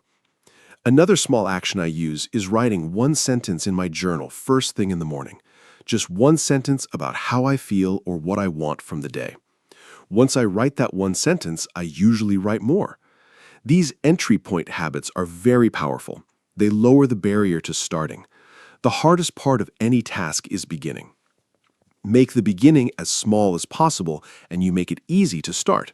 Another small action I use is writing one sentence in my journal first thing in the morning. Just one sentence about how I feel or what I want from the day. Once I write that one sentence, I usually write more. These entry point habits are very powerful. They lower the barrier to starting. The hardest part of any task is beginning. Make the beginning as small as possible, and you make it easy to start.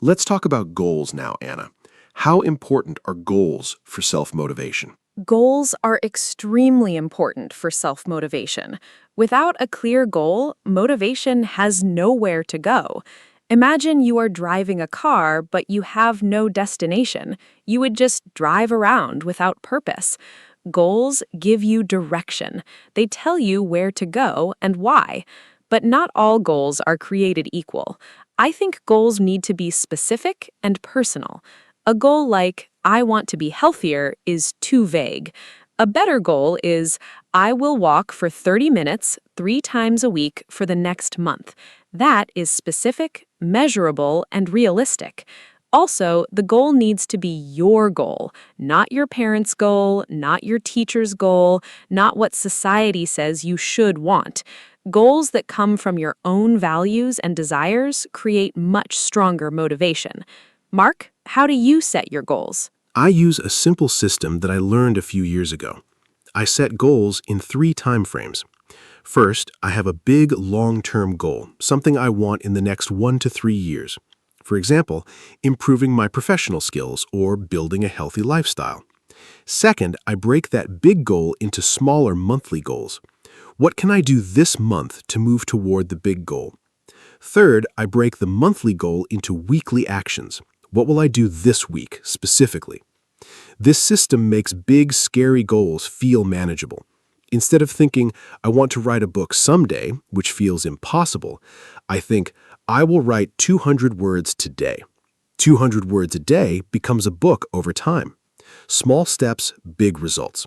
Let's talk about goals now, Anna. How important are goals for self-motivation? Goals are extremely important for self-motivation. Without a clear goal, motivation has nowhere to go. Imagine you are driving a car, but you have no destination. You would just drive around without purpose. Goals give you direction. They tell you where to go and why. But not all goals are created equal. I think goals need to be specific and personal. A goal like, I want to be healthier, is too vague. A better goal is, I will walk for 30 minutes 3 times a week for the next month. That is specific, measurable, and realistic. Also, the goal needs to be your goal, not your parents' goal, not your teacher's goal, not what society says you should want. Goals that come from your own values and desires create much stronger motivation. Mark, how do you set your goals? I use a simple system that I learned a few years ago. I set goals in 3 time frames. First, I have a big long-term goal, something I want in the next 1 to 3 years. For example, improving my professional skills or building a healthy lifestyle. Second, I break that big goal into smaller monthly goals. What can I do this month to move toward the big goal? Third, I break the monthly goal into weekly actions. What will I do this week, specifically? This system makes big, scary goals feel manageable. Instead of thinking, I want to write a book someday, which feels impossible, I think, I will write 200 words today. 200 words a day becomes a book over time. Small steps, big results.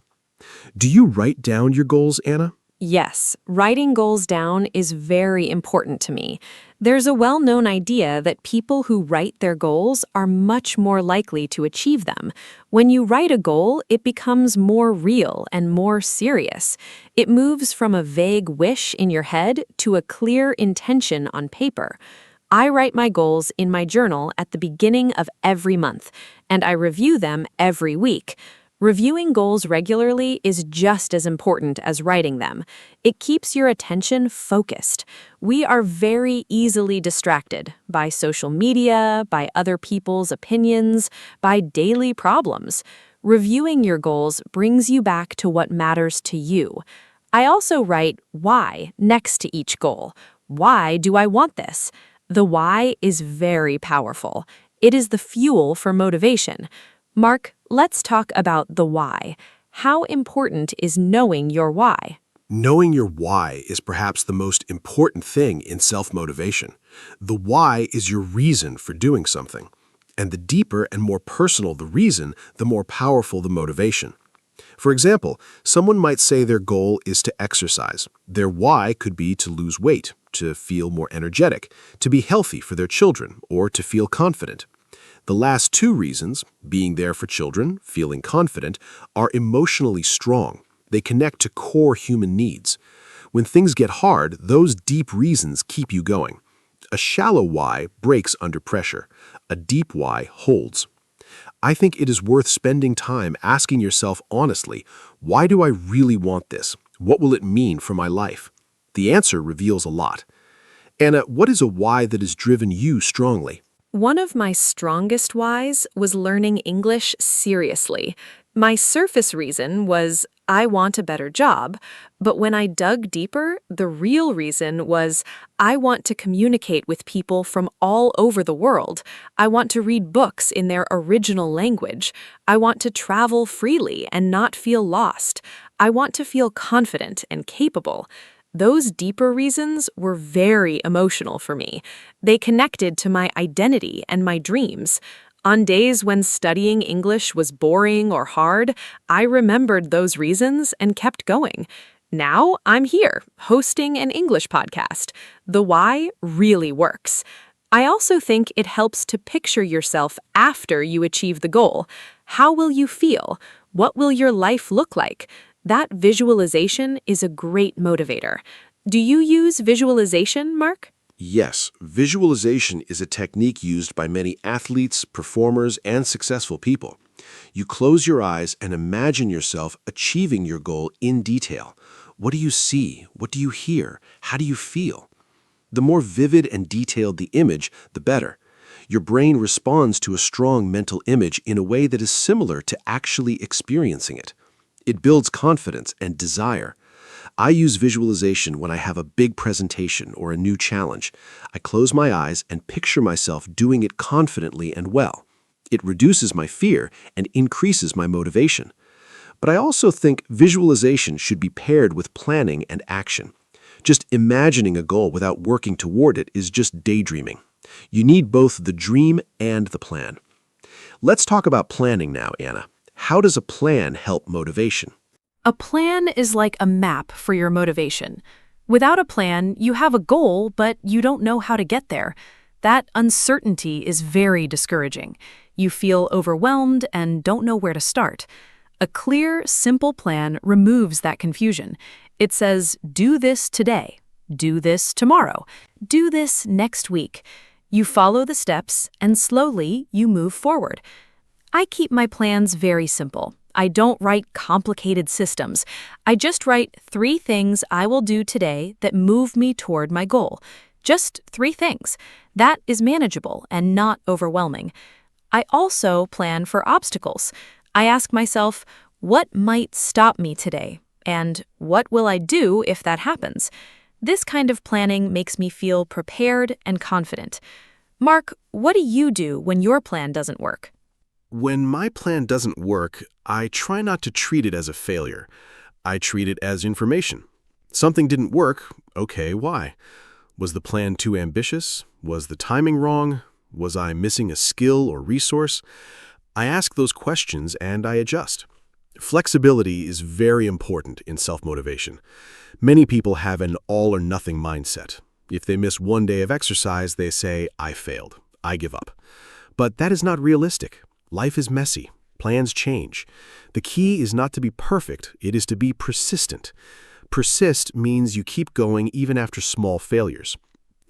Do you write down your goals, Anna? Yes, writing goals down is very important to me. There's a well-known idea that people who write their goals are much more likely to achieve them. When you write a goal, it becomes more real and more serious. It moves from a vague wish in your head to a clear intention on paper. I write my goals in my journal at the beginning of every month, and I review them every week. Reviewing goals regularly is just as important as writing them. It keeps your attention focused. We are very easily distracted by social media, by other people's opinions, by daily problems. Reviewing your goals brings you back to what matters to you. I also write why next to each goal. Why do I want this? The why is very powerful. It is the fuel for motivation. Mark, let's talk about the why. How important is knowing your why? Knowing your why is perhaps the most important thing in self-motivation. The why is your reason for doing something. And the deeper and more personal the reason, the more powerful the motivation. For example, someone might say their goal is to exercise. Their why could be to lose weight, to feel more energetic, to be healthy for their children, or to feel confident. The last 2 reasons, being there for children, feeling confident, are emotionally strong. They connect to core human needs. When things get hard, those deep reasons keep you going. A shallow why breaks under pressure. A deep why holds. I think it is worth spending time asking yourself honestly, why do I really want this? What will it mean for my life? The answer reveals a lot. Anna, what is a why that has driven you strongly? One of my strongest whys was learning English seriously. My surface reason was, I want a better job, but when I dug deeper, the real reason was, I want to communicate with people from all over the world. I want to read books in their original language. I want to travel freely and not feel lost. I want to feel confident and capable. Those deeper reasons were very emotional for me. They connected to my identity and my dreams. On days when studying English was boring or hard, I remembered those reasons and kept going. Now I'm here, hosting an English podcast. The why really works. I also think it helps to picture yourself after you achieve the goal. How will you feel? What will your life look like? That visualization is a great motivator. Do you use visualization, Mark? Yes, visualization is a technique used by many athletes, performers, and successful people. You close your eyes and imagine yourself achieving your goal in detail. What do you see? What do you hear? How do you feel? The more vivid and detailed the image, the better. Your brain responds to a strong mental image in a way that is similar to actually experiencing it. It builds confidence and desire. I use visualization when I have a big presentation or a new challenge. I close my eyes and picture myself doing it confidently and well. It reduces my fear and increases my motivation. But I also think visualization should be paired with planning and action. Just imagining a goal without working toward it is just daydreaming. You need both the dream and the plan. Let's talk about planning now, Anna. How does a plan help motivation? A plan is like a map for your motivation. Without a plan, you have a goal, but you don't know how to get there. That uncertainty is very discouraging. You feel overwhelmed and don't know where to start. A clear, simple plan removes that confusion. It says, do this today, do this tomorrow, do this next week. You follow the steps, and slowly you move forward. I keep my plans very simple. I don't write complicated systems. I just write 3 things I will do today that move me toward my goal. Just 3 things. That is manageable and not overwhelming. I also plan for obstacles. I ask myself, what might stop me today? And what will I do if that happens? This kind of planning makes me feel prepared and confident. Mark, what do you do when your plan doesn't work? When my plan doesn't work, I try not to treat it as a failure. I treat it as information. Something didn't work. Okay, why? Was the plan too ambitious? Was the timing wrong? Was I missing a skill or resource? I ask those questions and I adjust. Flexibility is very important in self-motivation. Many people have an all-or-nothing mindset. If they miss one day of exercise, they say, I failed. I give up. But that is not realistic. Life is messy. Plans change. The key is not to be perfect. It is to be persistent. Persist means you keep going even after small failures.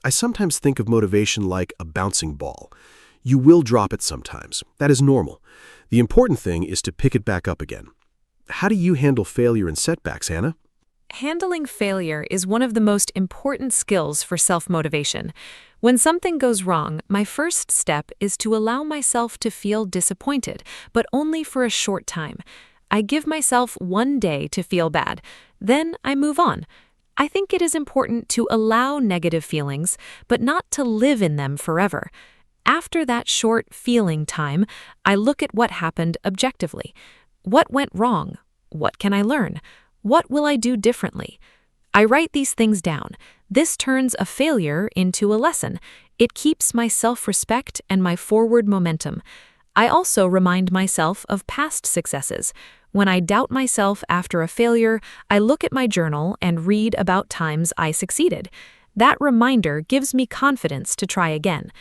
I sometimes think of motivation like a bouncing ball. You will drop it sometimes. That is normal. The important thing is to pick it back up again. How do you handle failure and setbacks, Anna? Handling failure is one of the most important skills for self-motivation. When something goes wrong, my first step is to allow myself to feel disappointed, but only for a short time. I give myself 1 day to feel bad. Then I move on. I think it is important to allow negative feelings, but not to live in them forever. After that short feeling time, I look at what happened objectively. What went wrong? What can I learn? What will I do differently? I write these things down. This turns a failure into a lesson. It keeps my self-respect and my forward momentum. I also remind myself of past successes. When I doubt myself after a failure, I look at my journal and read about times I succeeded. That reminder gives me confidence to try again.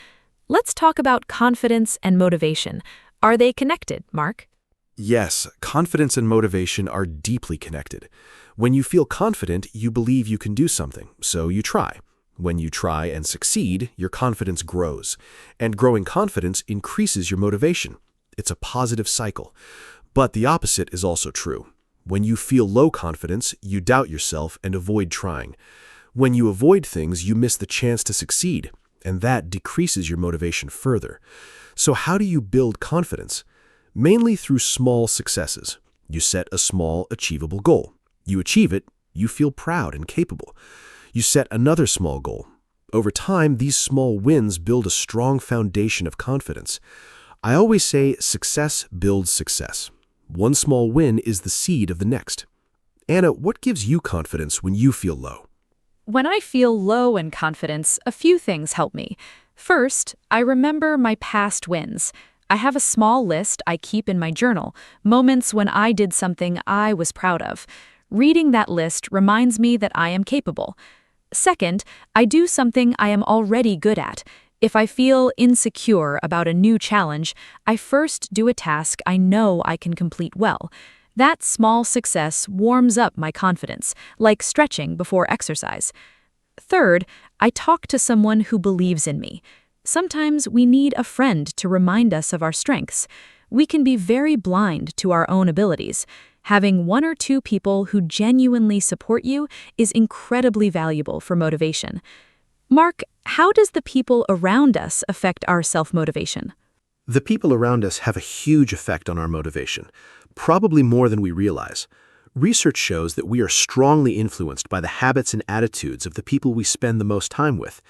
Let's talk about confidence and motivation. Are they connected, Mark? Yes, confidence and motivation are deeply connected. When you feel confident, you believe you can do something, so you try. When you try and succeed, your confidence grows. And growing confidence increases your motivation. It's a positive cycle. But the opposite is also true. When you feel low confidence, you doubt yourself and avoid trying. When you avoid things, you miss the chance to succeed, and that decreases your motivation further. So how do you build confidence? Mainly through small successes. You set a small, achievable goal. You achieve it, you feel proud and capable. You set another small goal. Over time, these small wins build a strong foundation of confidence. I always say success builds success. One small win is the seed of the next. Anna, what gives you confidence when you feel low? When I feel low in confidence, a few things help me. First, I remember my past wins. I have a small list I keep in my journal, moments when I did something I was proud of. Reading that list reminds me that I am capable. Second, I do something I am already good at. If I feel insecure about a new challenge, I first do a task I know I can complete well. That small success warms up my confidence, like stretching before exercise. Third, I talk to someone who believes in me. Sometimes we need a friend to remind us of our strengths. We can be very blind to our own abilities. Having one or two people who genuinely support you is incredibly valuable for motivation. Mark, how does the people around us affect our self-motivation? The people around us have a huge effect on our motivation, probably more than we realize. Research shows that we are strongly influenced by the habits and attitudes of the people we spend the most time with.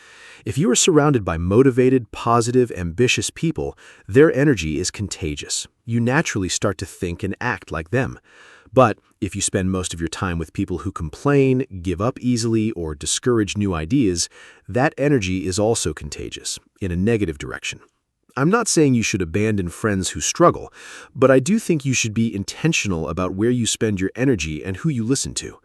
If you are surrounded by motivated, positive, ambitious people, their energy is contagious. You naturally start to think and act like them. But if you spend most of your time with people who complain, give up easily, or discourage new ideas, that energy is also contagious, in a negative direction. I'm not saying you should abandon friends who struggle, but I do think you should be intentional about where you spend your energy and who you listen to.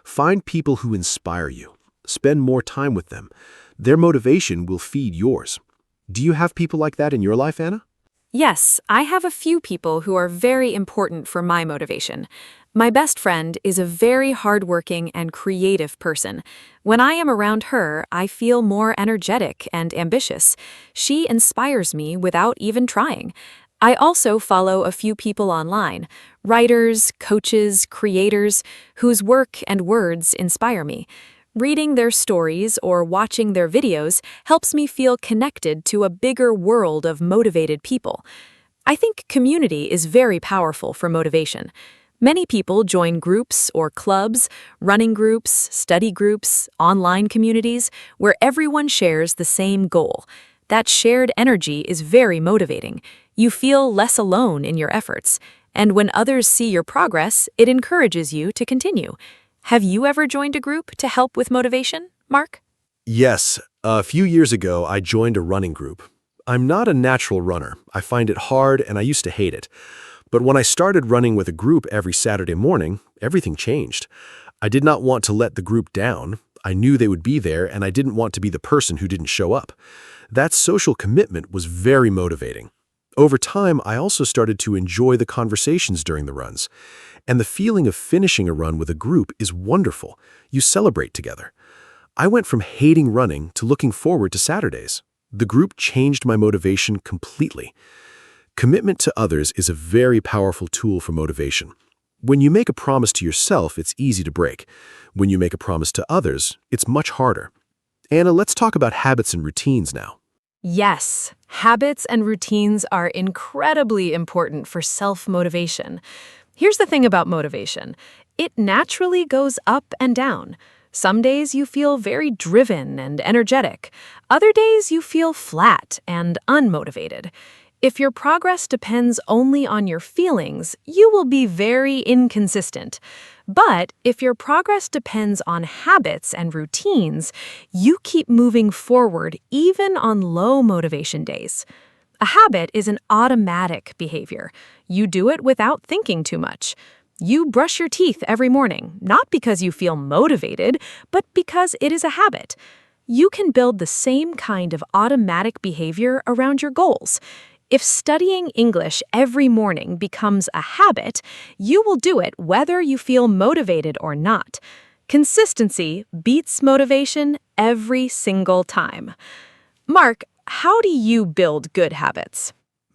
Find people who inspire you. Spend more time with them. Their motivation will feed yours. Do you have people like that in your life, Anna? Yes, I have a few people who are very important for my motivation. My best friend is a very hardworking and creative person. When I am around her, I feel more energetic and ambitious. She inspires me without even trying. I also follow a few people online, writers, coaches, creators, whose work and words inspire me. Reading their stories or watching their videos helps me feel connected to a bigger world of motivated people. I think community is very powerful for motivation. Many people join groups or clubs, running groups, study groups, online communities, where everyone shares the same goal. That shared energy is very motivating. You feel less alone in your efforts, and when others see your progress, it encourages you to continue. Have you ever joined a group to help with motivation, Mark? Yes. A few years ago, I joined a running group. I'm not a natural runner. I find it hard and I used to hate it. But when I started running with a group every Saturday morning, everything changed. I did not want to let the group down. I knew they would be there and I didn't want to be the person who didn't show up. That social commitment was very motivating. Over time, I also started to enjoy the conversations during the runs. And the feeling of finishing a run with a group is wonderful. You celebrate together. I went from hating running to looking forward to Saturdays. The group changed my motivation completely. Commitment to others is a very powerful tool for motivation. When you make a promise to yourself, it's easy to break. When you make a promise to others, it's much harder. Anna, let's talk about habits and routines now. Yes, habits and routines are incredibly important for self-motivation. Here's the thing about motivation. It naturally goes up and down. Some days you feel very driven and energetic. Other days you feel flat and unmotivated. If your progress depends only on your feelings, you will be very inconsistent. But if your progress depends on habits and routines, you keep moving forward even on low motivation days. A habit is an automatic behavior. You do it without thinking too much. You brush your teeth every morning, not because you feel motivated, but because it is a habit. You can build the same kind of automatic behavior around your goals. If studying English every morning becomes a habit, you will do it whether you feel motivated or not. Consistency beats motivation every single time. Mark, how do you build good habits?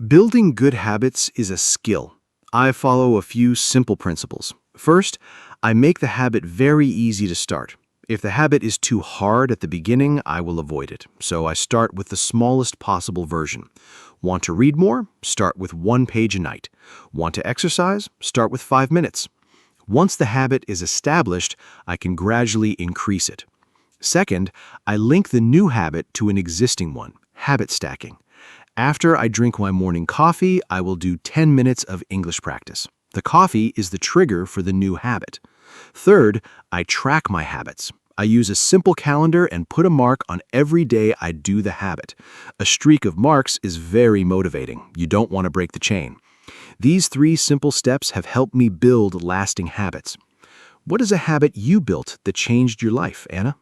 Building good habits is a skill. I follow a few simple principles. First, I make the habit very easy to start. If the habit is too hard at the beginning, I will avoid it. So I start with the smallest possible version. Want to read more? Start with 1 page a night. Want to exercise? Start with 5 minutes. Once the habit is established, I can gradually increase it. Second, I link the new habit to an existing one, habit stacking. After I drink my morning coffee, I will do 10 minutes of English practice. The coffee is the trigger for the new habit. Third, I track my habits. I use a simple calendar and put a mark on every day I do the habit. A streak of marks is very motivating. You don't want to break the chain. These 3 simple steps have helped me build lasting habits. What is a habit you built that changed your life, Anna?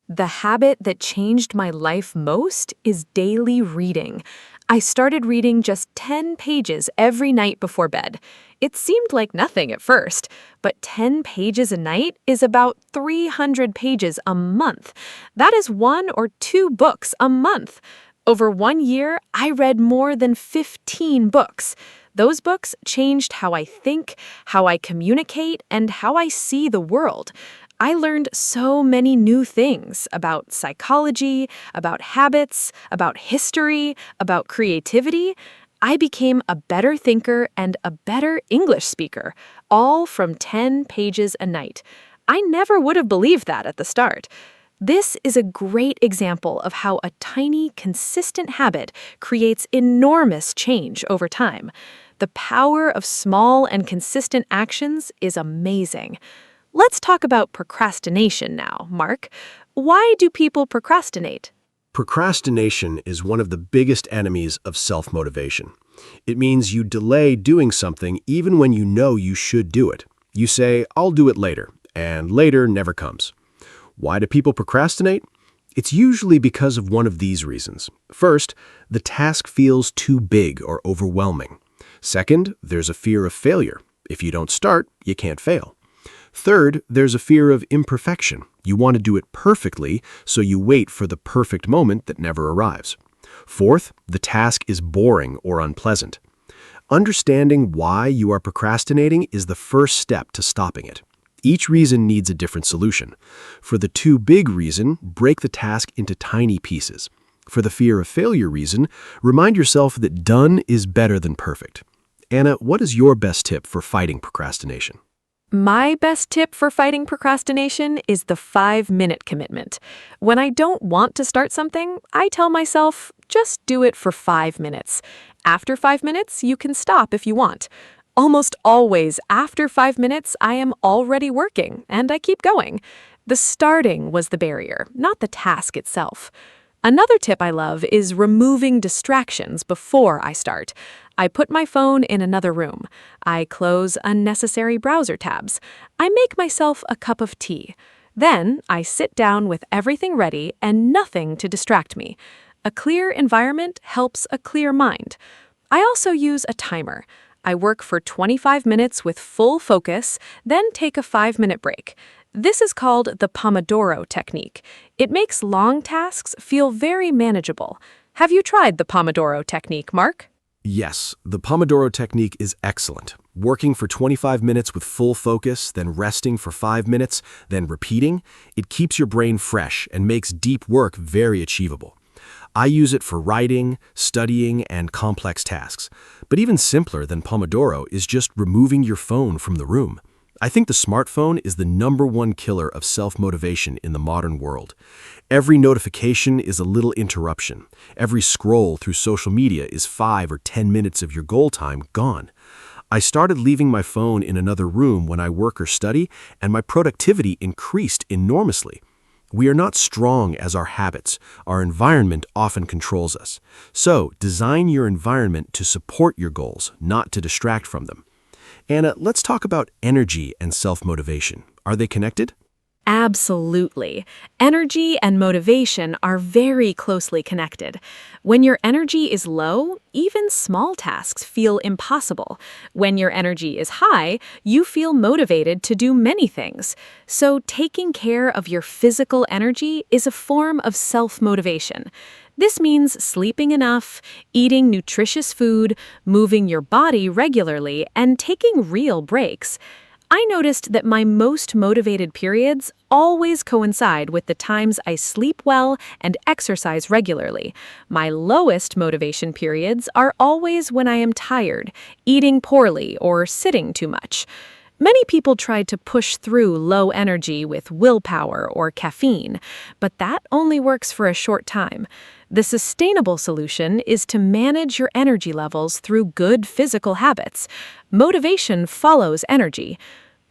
The habit that changed my life most is daily reading. I started reading just 10 pages every night before bed. It seemed like nothing at first, but 10 pages a night is about 300 pages a month. That is 1 or 2 books a month. Over 1 year, I read more than 15 books. Those books changed how I think, how I communicate, and how I see the world. I learned so many new things about psychology, about habits, about history, about creativity. I became a better thinker and a better English speaker, all from 10 pages a night. I never would have believed that at the start. This is a great example of how a tiny, consistent habit creates enormous change over time. The power of small and consistent actions is amazing. Let's talk about procrastination now, Mark. Why do people procrastinate? Procrastination is one of the biggest enemies of self-motivation. It means you delay doing something even when you know you should do it. You say, "I'll do it later," and later never comes. Why do people procrastinate? It's usually because of one of these reasons. First, the task feels too big or overwhelming. Second, there's a fear of failure. If you don't start, you can't fail. Third, there's a fear of imperfection. You want to do it perfectly, so you wait for the perfect moment that never arrives. Fourth, the task is boring or unpleasant. Understanding why you are procrastinating is the first step to stopping it. Each reason needs a different solution. For the too big reason, break the task into tiny pieces. For the fear of failure reason, remind yourself that done is better than perfect. Anna, what is your best tip for fighting procrastination? My best tip for fighting procrastination is the 5-minute commitment. When I don't want to start something, I tell myself, just do it for 5 minutes. After 5 minutes, you can stop if you want. Almost always after 5 minutes, I am already working, and I keep going. The starting was the barrier, not the task itself. Another tip I love is removing distractions before I start. I put my phone in another room. I close unnecessary browser tabs. I make myself a cup of tea. Then I sit down with everything ready and nothing to distract me. A clear environment helps a clear mind. I also use a timer. I work for 25 minutes with full focus, then take a 5-minute break. This is called the Pomodoro technique. It makes long tasks feel very manageable. Have you tried the Pomodoro technique, Mark? Yes, the Pomodoro technique is excellent. Working for 25 minutes with full focus, then resting for 5 minutes, then repeating, it keeps your brain fresh and makes deep work very achievable. I use it for writing, studying, and complex tasks. But even simpler than Pomodoro is just removing your phone from the room. I think the smartphone is the #1 killer of self-motivation in the modern world. Every notification is a little interruption. Every scroll through social media is 5 or 10 minutes of your goal time gone. I started leaving my phone in another room when I work or study, and my productivity increased enormously. We are not strong as our habits. Our environment often controls us. So, design your environment to support your goals, not to distract from them. Anna, let's talk about energy and self-motivation. Are they connected? Absolutely. Energy and motivation are very closely connected. When your energy is low, even small tasks feel impossible. When your energy is high, you feel motivated to do many things. So taking care of your physical energy is a form of self-motivation. This means sleeping enough, eating nutritious food, moving your body regularly, and taking real breaks. I noticed that my most motivated periods always coincide with the times I sleep well and exercise regularly. My lowest motivation periods are always when I am tired, eating poorly, or sitting too much. Many people try to push through low energy with willpower or caffeine, but that only works for a short time. The sustainable solution is to manage your energy levels through good physical habits. Motivation follows energy.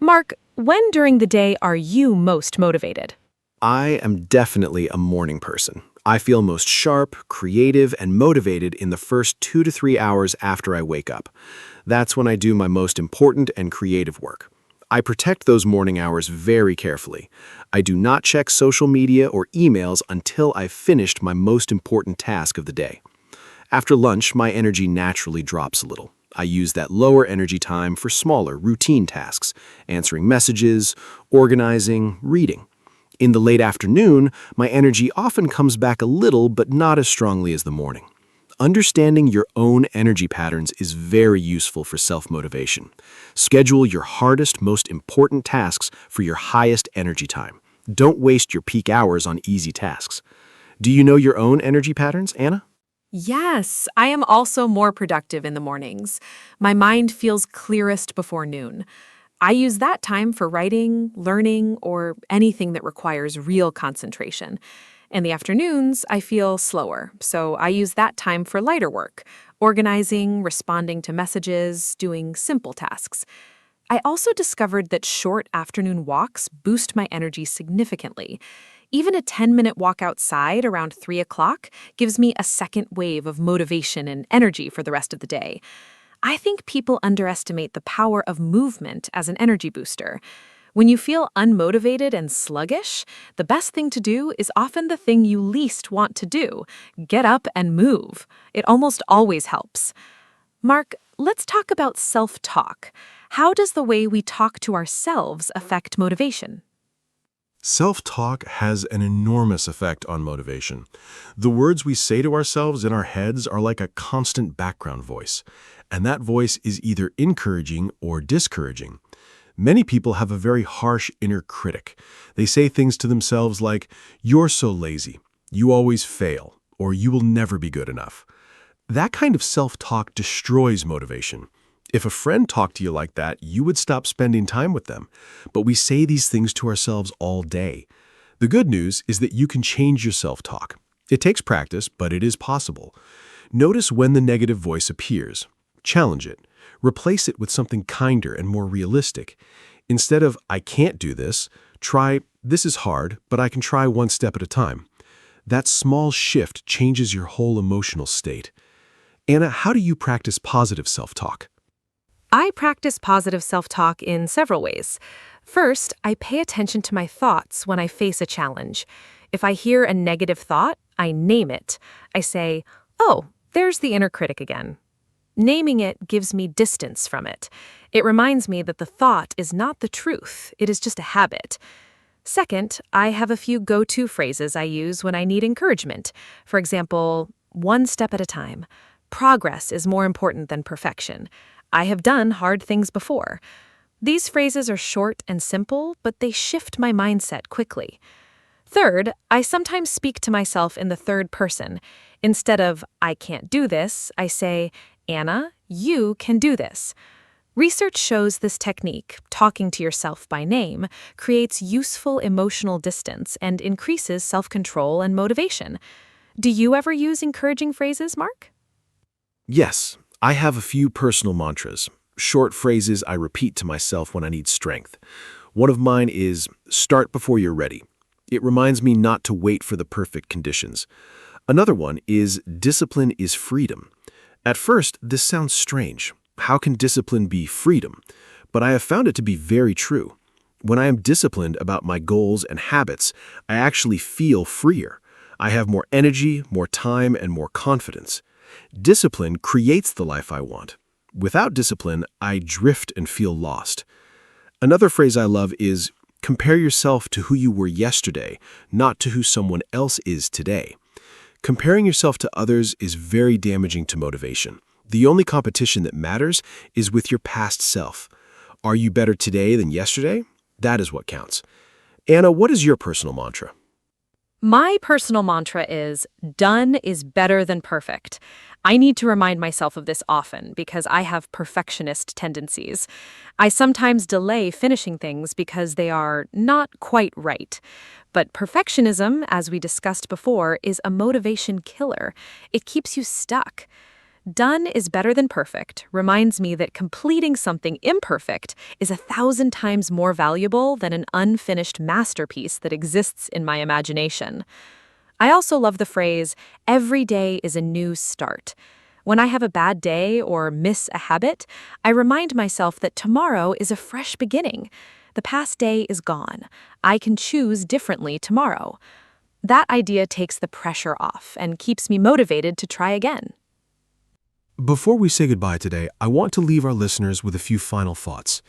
Mark, when during the day are you most motivated? I am definitely a morning person. I feel most sharp, creative, and motivated in the first 2 to 3 hours after I wake up. That's when I do my most important and creative work. I protect those morning hours very carefully. I do not check social media or emails until I've finished my most important task of the day. After lunch, my energy naturally drops a little. I use that lower energy time for smaller, routine tasks, answering messages, organizing, reading. In the late afternoon, my energy often comes back a little, but not as strongly as the morning. Understanding your own energy patterns is very useful for self-motivation. Schedule your hardest, most important tasks for your highest energy time. Don't waste your peak hours on easy tasks. Do you know your own energy patterns, Anna? Yes, I am also more productive in the mornings. My mind feels clearest before noon. I use that time for writing, learning, or anything that requires real concentration. In the afternoons, I feel slower, so I use that time for lighter work, organizing, responding to messages, doing simple tasks. I also discovered that short afternoon walks boost my energy significantly. Even a 10-minute walk outside around 3 o'clock gives me a second wave of motivation and energy for the rest of the day. I think people underestimate the power of movement as an energy booster. When you feel unmotivated and sluggish, the best thing to do is often the thing you least want to do. Get up and move. It almost always helps. Mark, let's talk about self-talk. How does the way we talk to ourselves affect motivation? Self-talk has an enormous effect on motivation. The words we say to ourselves in our heads are like a constant background voice, and that voice is either encouraging or discouraging. Many people have a very harsh inner critic. They say things to themselves like, "You're so lazy," "You always fail," or "You will never be good enough." That kind of self-talk destroys motivation. If a friend talked to you like that, you would stop spending time with them. But we say these things to ourselves all day. The good news is that you can change your self-talk. It takes practice, but it is possible. Notice when the negative voice appears. Challenge it. Replace it with something kinder and more realistic. Instead of, "I can't do this," try, "This is hard, but I can try one step at a time." That small shift changes your whole emotional state. Anna, how do you practice positive self-talk? I practice positive self-talk in several ways. First, I pay attention to my thoughts when I face a challenge. If I hear a negative thought, I name it. I say, "Oh, there's the inner critic again." Naming it gives me distance from it. It reminds me that the thought is not the truth, it is just a habit. Second, I have a few go-to phrases I use when I need encouragement. For example, "One step at a time." "Progress is more important than perfection." "I have done hard things before." These phrases are short and simple, but they shift my mindset quickly. Third, I sometimes speak to myself in the third person. Instead of, "I can't do this," I say, "Anna, you can do this." Research shows this technique, talking to yourself by name, creates useful emotional distance and increases self-control and motivation. Do you ever use encouraging phrases, Mark? Yes, I have a few personal mantras, short phrases I repeat to myself when I need strength. One of mine is, "Start before you're ready." It reminds me not to wait for the perfect conditions. Another one is, "Discipline is freedom." At first, this sounds strange. How can discipline be freedom? But I have found it to be very true. When I am disciplined about my goals and habits, I actually feel freer. I have more energy, more time, and more confidence. Discipline creates the life I want. Without discipline, I drift and feel lost. Another phrase I love is, "Compare yourself to who you were yesterday, not to who someone else is today." Comparing yourself to others is very damaging to motivation. The only competition that matters is with your past self. Are you better today than yesterday? That is what counts. Anna, what is your personal mantra? My personal mantra is, "Done is better than perfect." I need to remind myself of this often because I have perfectionist tendencies. I sometimes delay finishing things because they are not quite right. But perfectionism, as we discussed before, is a motivation killer. It keeps you stuck. Done is better than perfect reminds me that completing something imperfect is 1,000 times more valuable than an unfinished masterpiece that exists in my imagination. I also love the phrase, "Every day is a new start." When I have a bad day or miss a habit, I remind myself that tomorrow is a fresh beginning. The past day is gone. I can choose differently tomorrow. That idea takes the pressure off and keeps me motivated to try again. Before we say goodbye today, I want to leave our listeners with a few final thoughts.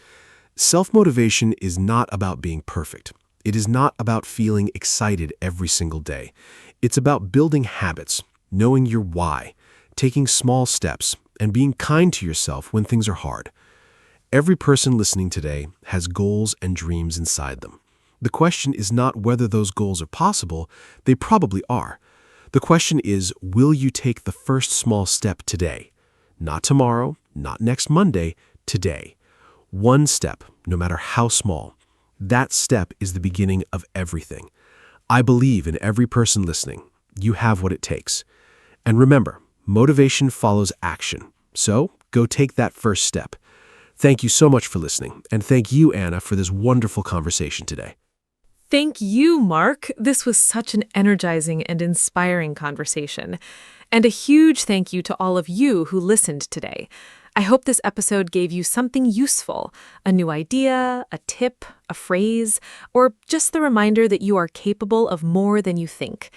Self-motivation is not about being perfect. It is not about feeling excited every single day. It's about building habits, knowing your why, taking small steps, and being kind to yourself when things are hard. Every person listening today has goals and dreams inside them. The question is not whether those goals are possible, they probably are. The question is, will you take the first small step today? Not tomorrow, not next Monday, today. One step, no matter how small. That step is the beginning of everything. I believe in every person listening. You have what it takes. And remember, motivation follows action. So, go take that first step. Thank you so much for listening, and thank you, Anna, for this wonderful conversation today. Thank you, Mark. This was such an energizing and inspiring conversation. And a huge thank you to all of you who listened today. I hope this episode gave you something useful, a new idea, a tip, a phrase, or just the reminder that you are capable of more than you think.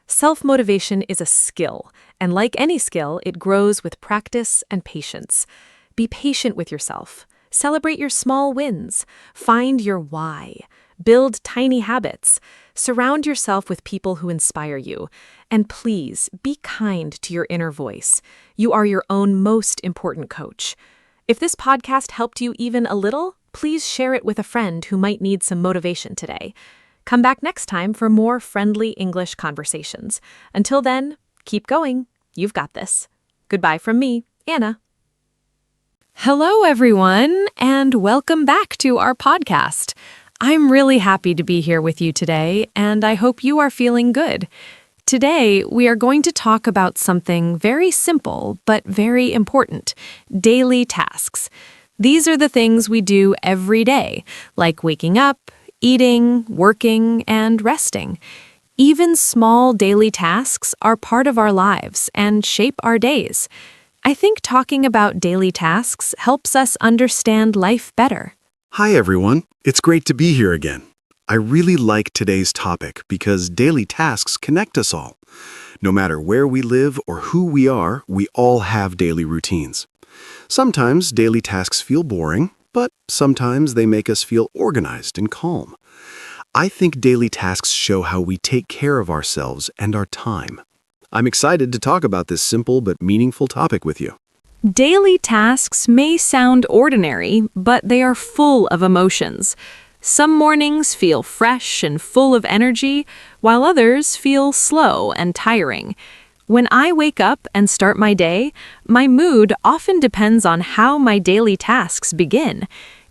Self-motivation is a skill, and like any skill, it grows with practice and patience. Be patient with yourself. Celebrate your small wins. Find your why. Build tiny habits. Surround yourself with people who inspire you. And please, be kind to your inner voice. You are your own most important coach. If this podcast helped you even a little, please share it with a friend who might need some motivation today. Come back next time for more friendly English conversations. Until then, keep going. You've got this. Goodbye from me, Anna. Hello, everyone, and welcome back to our podcast. I'm really happy to be here with you today, and I hope you are feeling good. Today, we are going to talk about something very simple but very important, daily tasks. These are the things we do every day, like waking up, eating, working, and resting. Even small daily tasks are part of our lives and shape our days. I think talking about daily tasks helps us understand life better. Hi, everyone. It's great to be here again. I really like today's topic because daily tasks connect us all. No matter where we live or who we are, we all have daily routines. Sometimes daily tasks feel boring, but sometimes they make us feel organized and calm. I think daily tasks show how we take care of ourselves and our time. I'm excited to talk about this simple but meaningful topic with you. Daily tasks may sound ordinary, but they are full of emotions. Some mornings feel fresh and full of energy, while others feel slow and tiring. When I wake up and start my day, my mood often depends on how my daily tasks begin.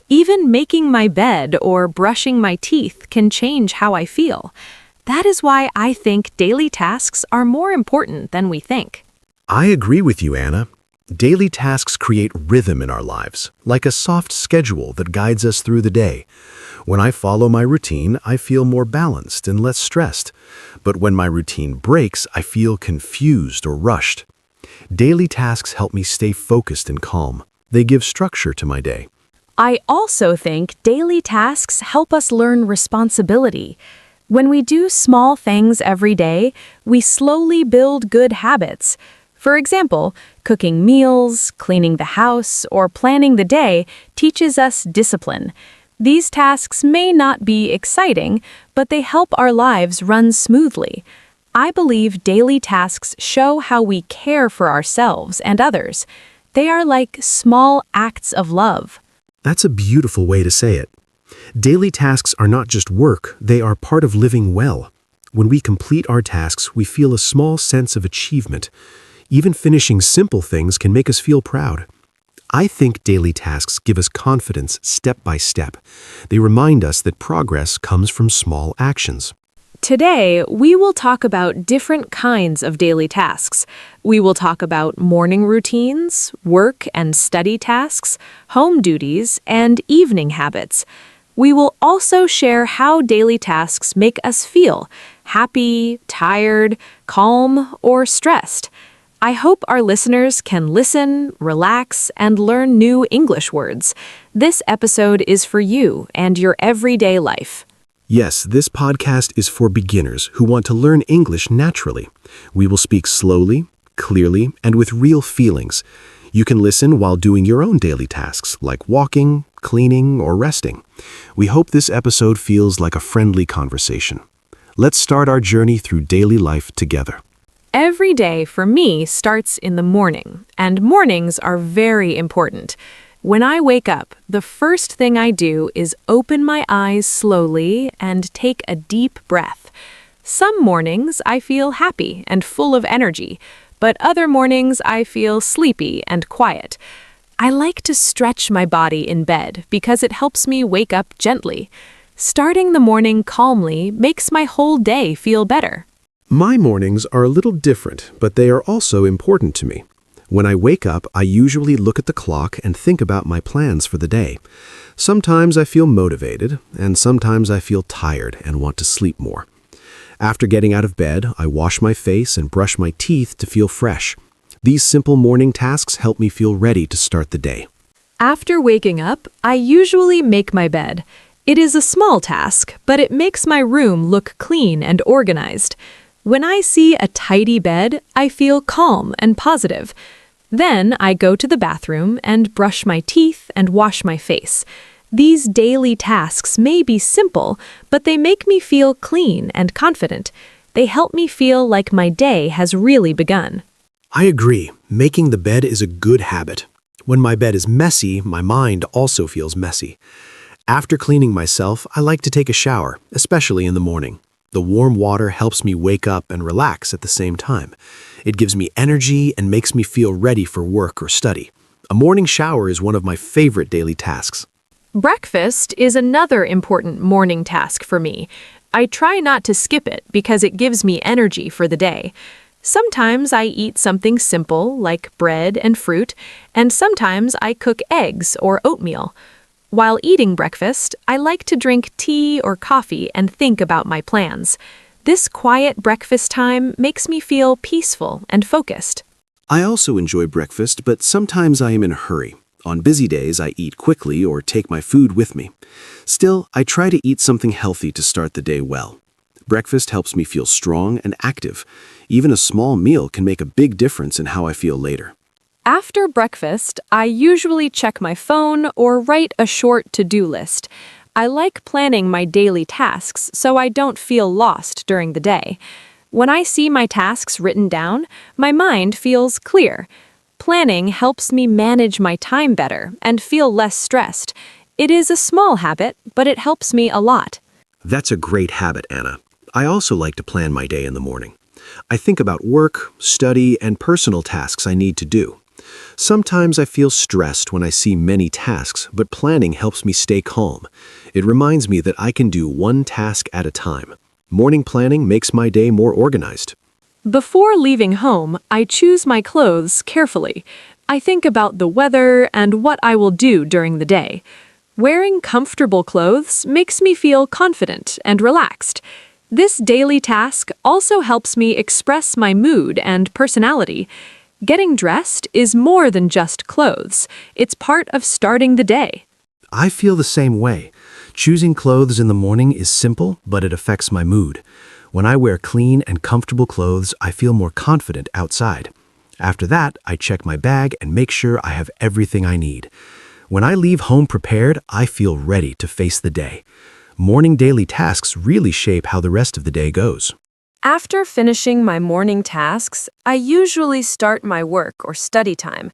Even making my bed or brushing my teeth can change how I feel. That is why I think daily tasks are more important than we think. I agree with you, Anna. Daily tasks create rhythm in our lives, like a soft schedule that guides us through the day. When I follow my routine, I feel more balanced and less stressed. But when my routine breaks, I feel confused or rushed. Daily tasks help me stay focused and calm. They give structure to my day. I also think daily tasks help us learn responsibility. When we do small things every day, we slowly build good habits. For example, cooking meals, cleaning the house, or planning the day teaches us discipline. These tasks may not be exciting, but they help our lives run smoothly. I believe daily tasks show how we care for ourselves and others. They are like small acts of love. That's a beautiful way to say it. Daily tasks are not just work, they are part of living well. When we complete our tasks, we feel a small sense of achievement. Even finishing simple things can make us feel proud. I think daily tasks give us confidence step by step. They remind us that progress comes from small actions. Today, we will talk about different kinds of daily tasks. We will talk about morning routines, work and study tasks, home duties, and evening habits. We will also share how daily tasks make us feel happy, tired, calm, or stressed. I hope our listeners can listen, relax, and learn new English words. This episode is for you and your everyday life. Yes, this podcast is for beginners who want to learn English naturally. We will speak slowly, clearly, and with real feelings. You can listen while doing your own daily tasks, like walking, cleaning, or resting. We hope this episode feels like a friendly conversation. Let's start our journey through daily life together. Every day for me starts in the morning, and mornings are very important. When I wake up, the first thing I do is open my eyes slowly and take a deep breath. Some mornings I feel happy and full of energy, but other mornings I feel sleepy and quiet. I like to stretch my body in bed because it helps me wake up gently. Starting the morning calmly makes my whole day feel better. My mornings are a little different, but they are also important to me. When I wake up, I usually look at the clock and think about my plans for the day. Sometimes I feel motivated, and sometimes I feel tired and want to sleep more. After getting out of bed, I wash my face and brush my teeth to feel fresh. These simple morning tasks help me feel ready to start the day. After waking up, I usually make my bed. It is a small task, but it makes my room look clean and organized. When I see a tidy bed, I feel calm and positive. Then I go to the bathroom and brush my teeth and wash my face. These daily tasks may be simple, but they make me feel clean and confident. They help me feel like my day has really begun. I agree. Making the bed is a good habit. When my bed is messy, my mind also feels messy. After cleaning myself, I like to take a shower, especially in the morning. The warm water helps me wake up and relax at the same time. It gives me energy and makes me feel ready for work or study. A morning shower is one of my favorite daily tasks. Breakfast is another important morning task for me. I try not to skip it because it gives me energy for the day. Sometimes I eat something simple like bread and fruit, and sometimes I cook eggs or oatmeal. While eating breakfast, I like to drink tea or coffee and think about my plans. This quiet breakfast time makes me feel peaceful and focused. I also enjoy breakfast, but sometimes I am in a hurry. On busy days, I eat quickly or take my food with me. Still, I try to eat something healthy to start the day well. Breakfast helps me feel strong and active. Even a small meal can make a big difference in how I feel later. After breakfast, I usually check my phone or write a short to-do list. I like planning my daily tasks so I don't feel lost during the day. When I see my tasks written down, my mind feels clear. Planning helps me manage my time better and feel less stressed. It is a small habit, but it helps me a lot. That's a great habit, Anna. I also like to plan my day in the morning. I think about work, study, and personal tasks I need to do. Sometimes I feel stressed when I see many tasks, but planning helps me stay calm. It reminds me that I can do one task at a time. Morning planning makes my day more organized. Before leaving home, I choose my clothes carefully. I think about the weather and what I will do during the day. Wearing comfortable clothes makes me feel confident and relaxed. This daily task also helps me express my mood and personality. Getting dressed is more than just clothes. It's part of starting the day. I feel the same way. Choosing clothes in the morning is simple, but it affects my mood. When I wear clean and comfortable clothes, I feel more confident outside. After that, I check my bag and make sure I have everything I need. When I leave home prepared, I feel ready to face the day. Morning daily tasks really shape how the rest of the day goes. After finishing my morning tasks, I usually start my work or study time.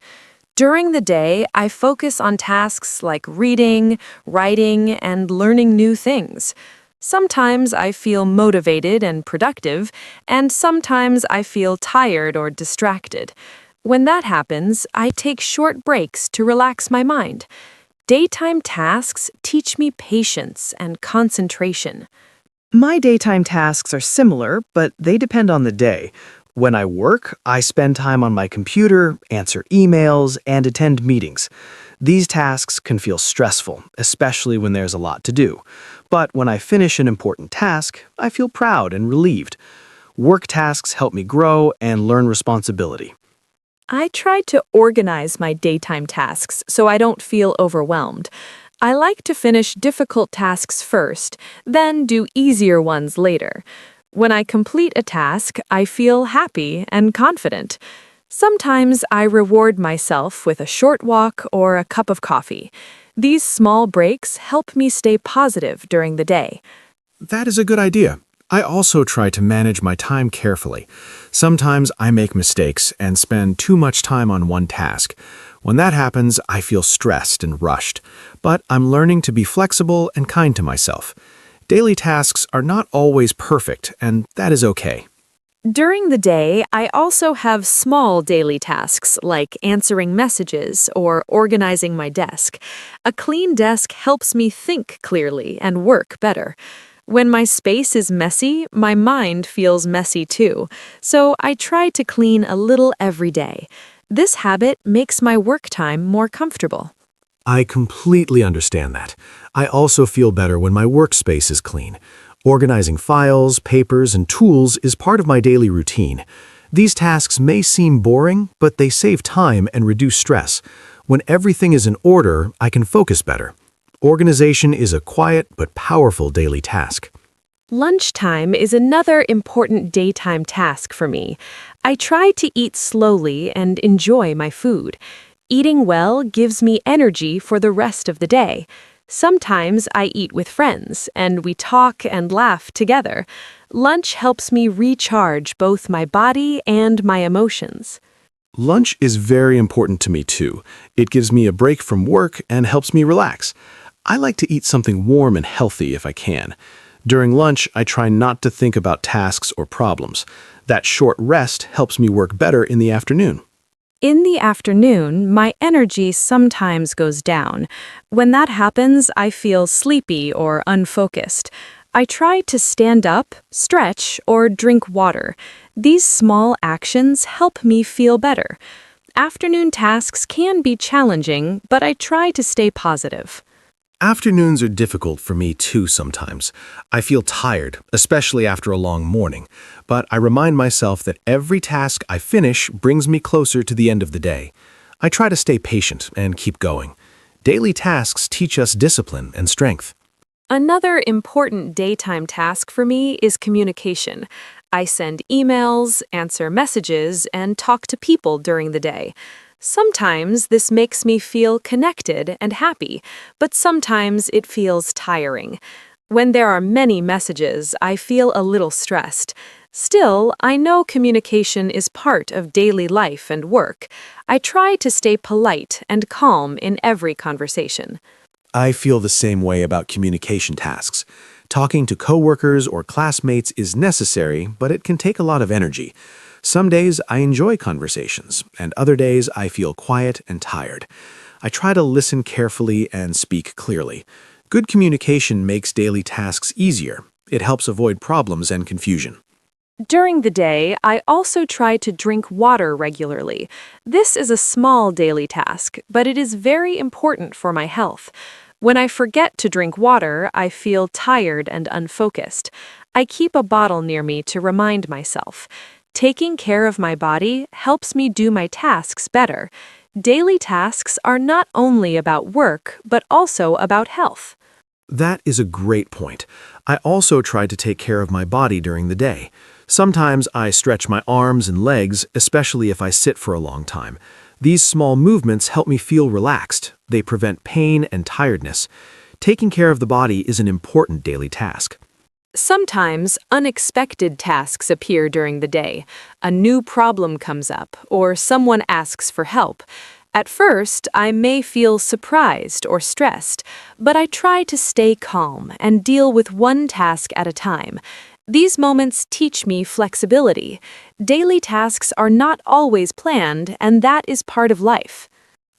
During the day, I focus on tasks like reading, writing, and learning new things. Sometimes I feel motivated and productive, and sometimes I feel tired or distracted. When that happens, I take short breaks to relax my mind. Daytime tasks teach me patience and concentration. My daytime tasks are similar, but they depend on the day. When I work, I spend time on my computer, answer emails, and attend meetings. These tasks can feel stressful, especially when there's a lot to do. But when I finish an important task, I feel proud and relieved. Work tasks help me grow and learn responsibility. I try to organize my daytime tasks so I don't feel overwhelmed. I like to finish difficult tasks first, then do easier ones later. When I complete a task, I feel happy and confident. Sometimes I reward myself with a short walk or a cup of coffee. These small breaks help me stay positive during the day. That is a good idea. I also try to manage my time carefully. Sometimes I make mistakes and spend too much time on one task. When that happens, I feel stressed and rushed. But I'm learning to be flexible and kind to myself. Daily tasks are not always perfect, and that is okay. During the day, I also have small daily tasks like answering messages or organizing my desk. A clean desk helps me think clearly and work better. When my space is messy, my mind feels messy too, so I try to clean a little every day. This habit makes my work time more comfortable. I completely understand that. I also feel better when my workspace is clean. Organizing files, papers, and tools is part of my daily routine. These tasks may seem boring, but they save time and reduce stress. When everything is in order, I can focus better. Organization is a quiet but powerful daily task. Lunchtime is another important daytime task for me. I try to eat slowly and enjoy my food. Eating well gives me energy for the rest of the day. Sometimes I eat with friends, and we talk and laugh together. Lunch helps me recharge both my body and my emotions. Lunch is very important to me too. It gives me a break from work and helps me relax. I like to eat something warm and healthy if I can. During lunch, I try not to think about tasks or problems. That short rest helps me work better in the afternoon. In the afternoon, my energy sometimes goes down. When that happens, I feel sleepy or unfocused. I try to stand up, stretch, or drink water. These small actions help me feel better. Afternoon tasks can be challenging, but I try to stay positive. Afternoons are difficult for me too sometimes. I feel tired, especially after a long morning, but I remind myself that every task I finish brings me closer to the end of the day. I try to stay patient and keep going. Daily tasks teach us discipline and strength. Another important daytime task for me is communication. I send emails, answer messages, and talk to people during the day. Sometimes this makes me feel connected and happy, but sometimes it feels tiring. When there are many messages, I feel a little stressed. Still, I know communication is part of daily life and work. I try to stay polite and calm in every conversation. I feel the same way about communication tasks. Talking to coworkers or classmates is necessary, but it can take a lot of energy. Some days I enjoy conversations, and other days I feel quiet and tired. I try to listen carefully and speak clearly. Good communication makes daily tasks easier. It helps avoid problems and confusion. During the day, I also try to drink water regularly. This is a small daily task, but it is very important for my health. When I forget to drink water, I feel tired and unfocused. I keep a bottle near me to remind myself. Taking care of my body helps me do my tasks better. Daily tasks are not only about work, but also about health. That is a great point. I also try to take care of my body during the day. Sometimes I stretch my arms and legs, especially if I sit for a long time. These small movements help me feel relaxed. They prevent pain and tiredness. Taking care of the body is an important daily task. Sometimes unexpected tasks appear during the day. A new problem comes up, or someone asks for help. At first, I may feel surprised or stressed, but I try to stay calm and deal with one task at a time. These moments teach me flexibility. Daily tasks are not always planned, and that is part of life.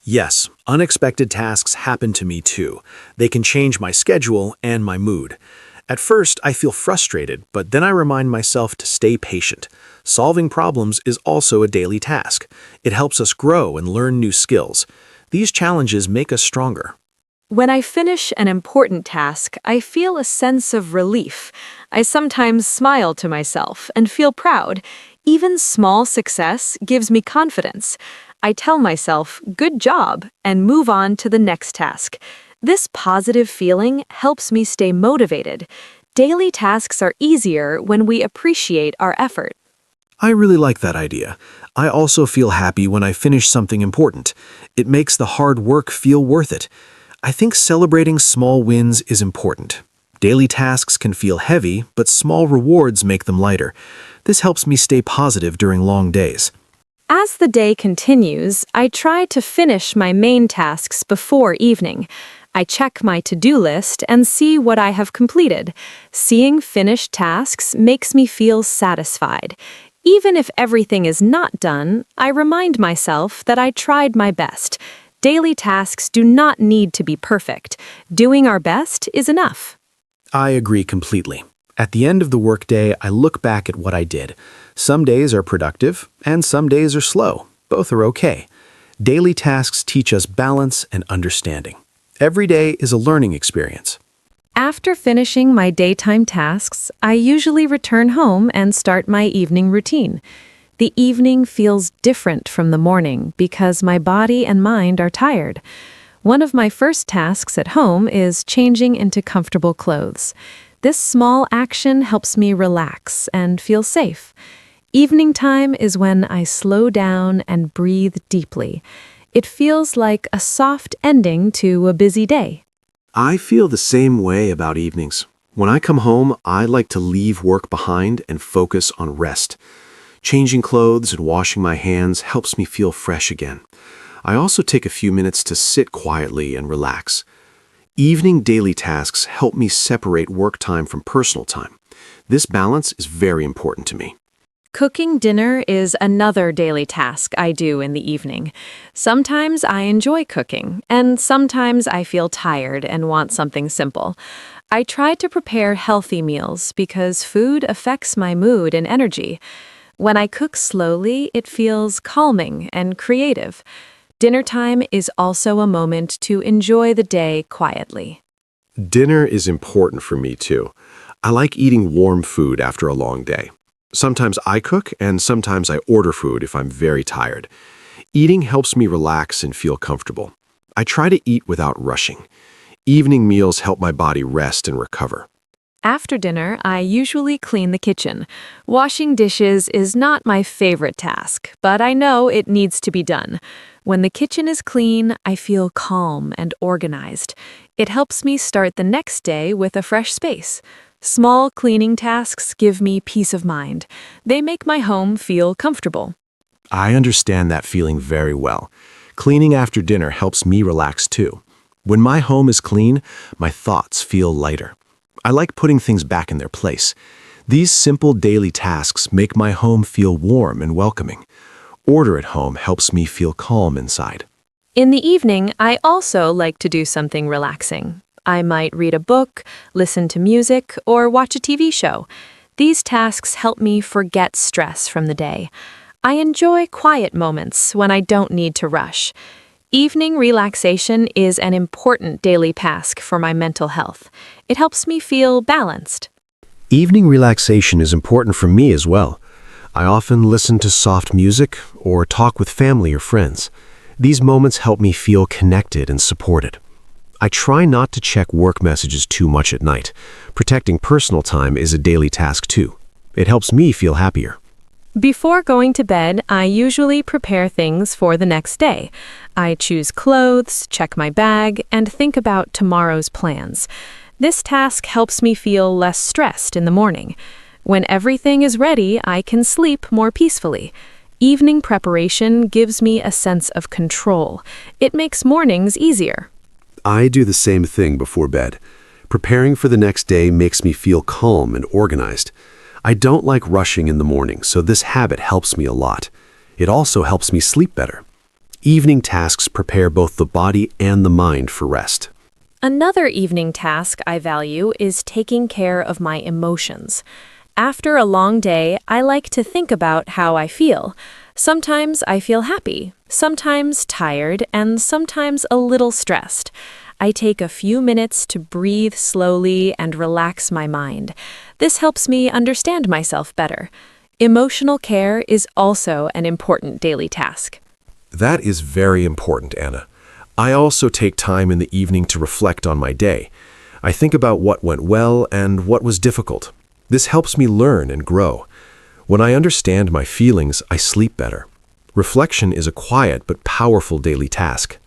Yes, unexpected tasks happen to me too. They can change my schedule and my mood. At first, I feel frustrated, but then I remind myself to stay patient. Solving problems is also a daily task. It helps us grow and learn new skills. These challenges make us stronger. When I finish an important task, I feel a sense of relief. I sometimes smile to myself and feel proud. Even small success gives me confidence. I tell myself, "Good job," and move on to the next task. This positive feeling helps me stay motivated. Daily tasks are easier when we appreciate our effort. I really like that idea. I also feel happy when I finish something important. It makes the hard work feel worth it. I think celebrating small wins is important. Daily tasks can feel heavy, but small rewards make them lighter. This helps me stay positive during long days. As the day continues, I try to finish my main tasks before evening. I check my to-do list and see what I have completed. Seeing finished tasks makes me feel satisfied. Even if everything is not done, I remind myself that I tried my best. Daily tasks do not need to be perfect. Doing our best is enough. I agree completely. At the end of the workday, I look back at what I did. Some days are productive, and some days are slow. Both are okay. Daily tasks teach us balance and understanding. Every day is a learning experience. After finishing my daytime tasks, I usually return home and start my evening routine. The evening feels different from the morning because my body and mind are tired. One of my first tasks at home is changing into comfortable clothes. This small action helps me relax and feel safe. Evening time is when I slow down and breathe deeply. It feels like a soft ending to a busy day. I feel the same way about evenings. When I come home, I like to leave work behind and focus on rest. Changing clothes and washing my hands helps me feel fresh again. I also take a few minutes to sit quietly and relax. Evening daily tasks help me separate work time from personal time. This balance is very important to me. Cooking dinner is another daily task I do in the evening. Sometimes I enjoy cooking, and sometimes I feel tired and want something simple. I try to prepare healthy meals because food affects my mood and energy. When I cook slowly, it feels calming and creative. Dinner time is also a moment to enjoy the day quietly. Dinner is important for me too. I like eating warm food after a long day. Sometimes I cook and sometimes I order food if I'm very tired. Eating helps me relax and feel comfortable. I try to eat without rushing. Evening meals help my body rest and recover. After dinner, I usually clean the kitchen. Washing dishes is not my favorite task, but I know it needs to be done. When the kitchen is clean, I feel calm and organized. It helps me start the next day with a fresh space. Small cleaning tasks give me peace of mind. They make my home feel comfortable. I understand that feeling very well. Cleaning after dinner helps me relax too. When my home is clean, my thoughts feel lighter. I like putting things back in their place. These simple daily tasks make my home feel warm and welcoming. Order at home helps me feel calm inside. In the evening, I also like to do something relaxing. I might read a book, listen to music, or watch a TV show. These tasks help me forget stress from the day. I enjoy quiet moments when I don't need to rush. Evening relaxation is an important daily task for my mental health. It helps me feel balanced. Evening relaxation is important for me as well. I often listen to soft music or talk with family or friends. These moments help me feel connected and supported. I try not to check work messages too much at night. Protecting personal time is a daily task too. It helps me feel happier. Before going to bed, I usually prepare things for the next day. I choose clothes, check my bag, and think about tomorrow's plans. This task helps me feel less stressed in the morning. When everything is ready, I can sleep more peacefully. Evening preparation gives me a sense of control. It makes mornings easier. I do the same thing before bed. Preparing for the next day makes me feel calm and organized. I don't like rushing in the morning, so this habit helps me a lot. It also helps me sleep better. Evening tasks prepare both the body and the mind for rest. Another evening task I value is taking care of my emotions. After a long day, I like to think about how I feel. Sometimes I feel happy, sometimes tired, and sometimes a little stressed. I take a few minutes to breathe slowly and relax my mind. This helps me understand myself better. Emotional care is also an important daily task. That is very important, Anna. I also take time in the evening to reflect on my day. I think about what went well and what was difficult. This helps me learn and grow. When I understand my feelings, I sleep better. Reflection is a quiet but powerful daily task.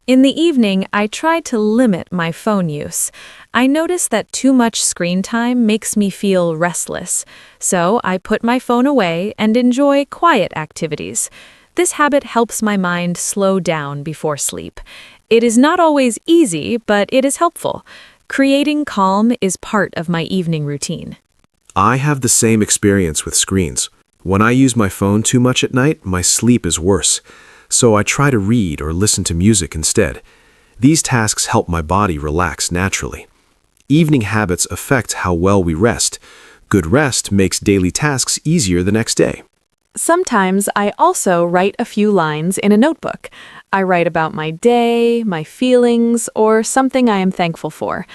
In the evening, I try to limit my phone use. I notice that too much screen time makes me feel restless, so I put my phone away and enjoy quiet activities. This habit helps my mind slow down before sleep. It is not always easy, but it is helpful. Creating calm is part of my evening routine. I have the same experience with screens. When I use my phone too much at night, my sleep is worse. So I try to read or listen to music instead. These tasks help my body relax naturally. Evening habits affect how well we rest. Good rest makes daily tasks easier the next day. Sometimes I also write a few lines in a notebook. I write about my day, my feelings, or something I am thankful for.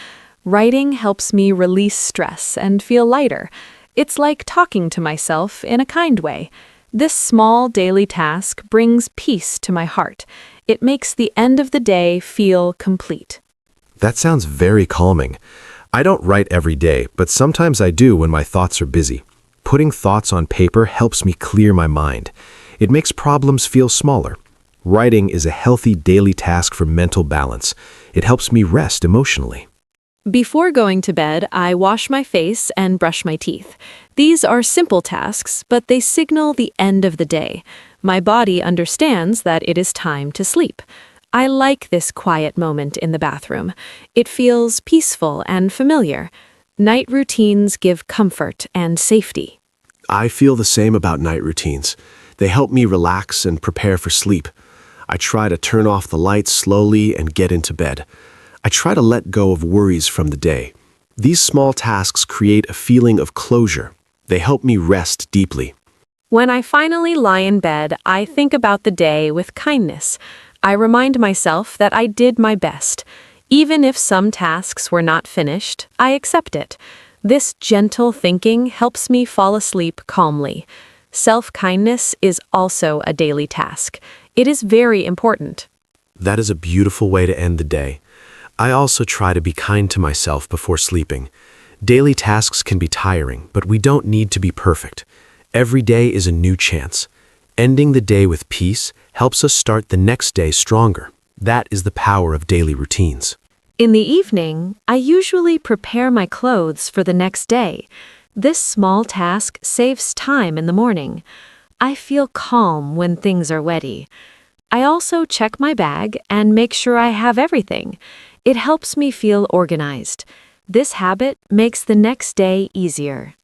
Writing helps me release stress and feel lighter. It's like talking to myself in a kind way. This small daily task brings peace to my heart. It makes the end of the day feel complete. That sounds very calming. I don't write every day, but sometimes I do when my thoughts are busy. Putting thoughts on paper helps me clear my mind. It makes problems feel smaller. Writing is a healthy daily task for mental balance. It helps me rest emotionally. Before going to bed, I wash my face and brush my teeth. These are simple tasks, but they signal the end of the day. My body understands that it is time to sleep. I like this quiet moment in the bathroom. It feels peaceful and familiar. Night routines give comfort and safety. I feel the same about night routines. They help me relax and prepare for sleep. I try to turn off the lights slowly and get into bed. I try to let go of worries from the day. These small tasks create a feeling of closure. They help me rest deeply. When I finally lie in bed, I think about the day with kindness. I remind myself that I did my best. Even if some tasks were not finished, I accept it. This gentle thinking helps me fall asleep calmly. Self-kindness is also a daily task. It is very important. That is a beautiful way to end the day. I also try to be kind to myself before sleeping. Daily tasks can be tiring, but we don't need to be perfect. Every day is a new chance. Ending the day with peace helps us start the next day stronger. That is the power of daily routines. In the evening, I usually prepare my clothes for the next day. This small task saves time in the morning. I feel calm when things are ready. I also check my bag and make sure I have everything. It helps me feel organized. This habit makes the next day easier.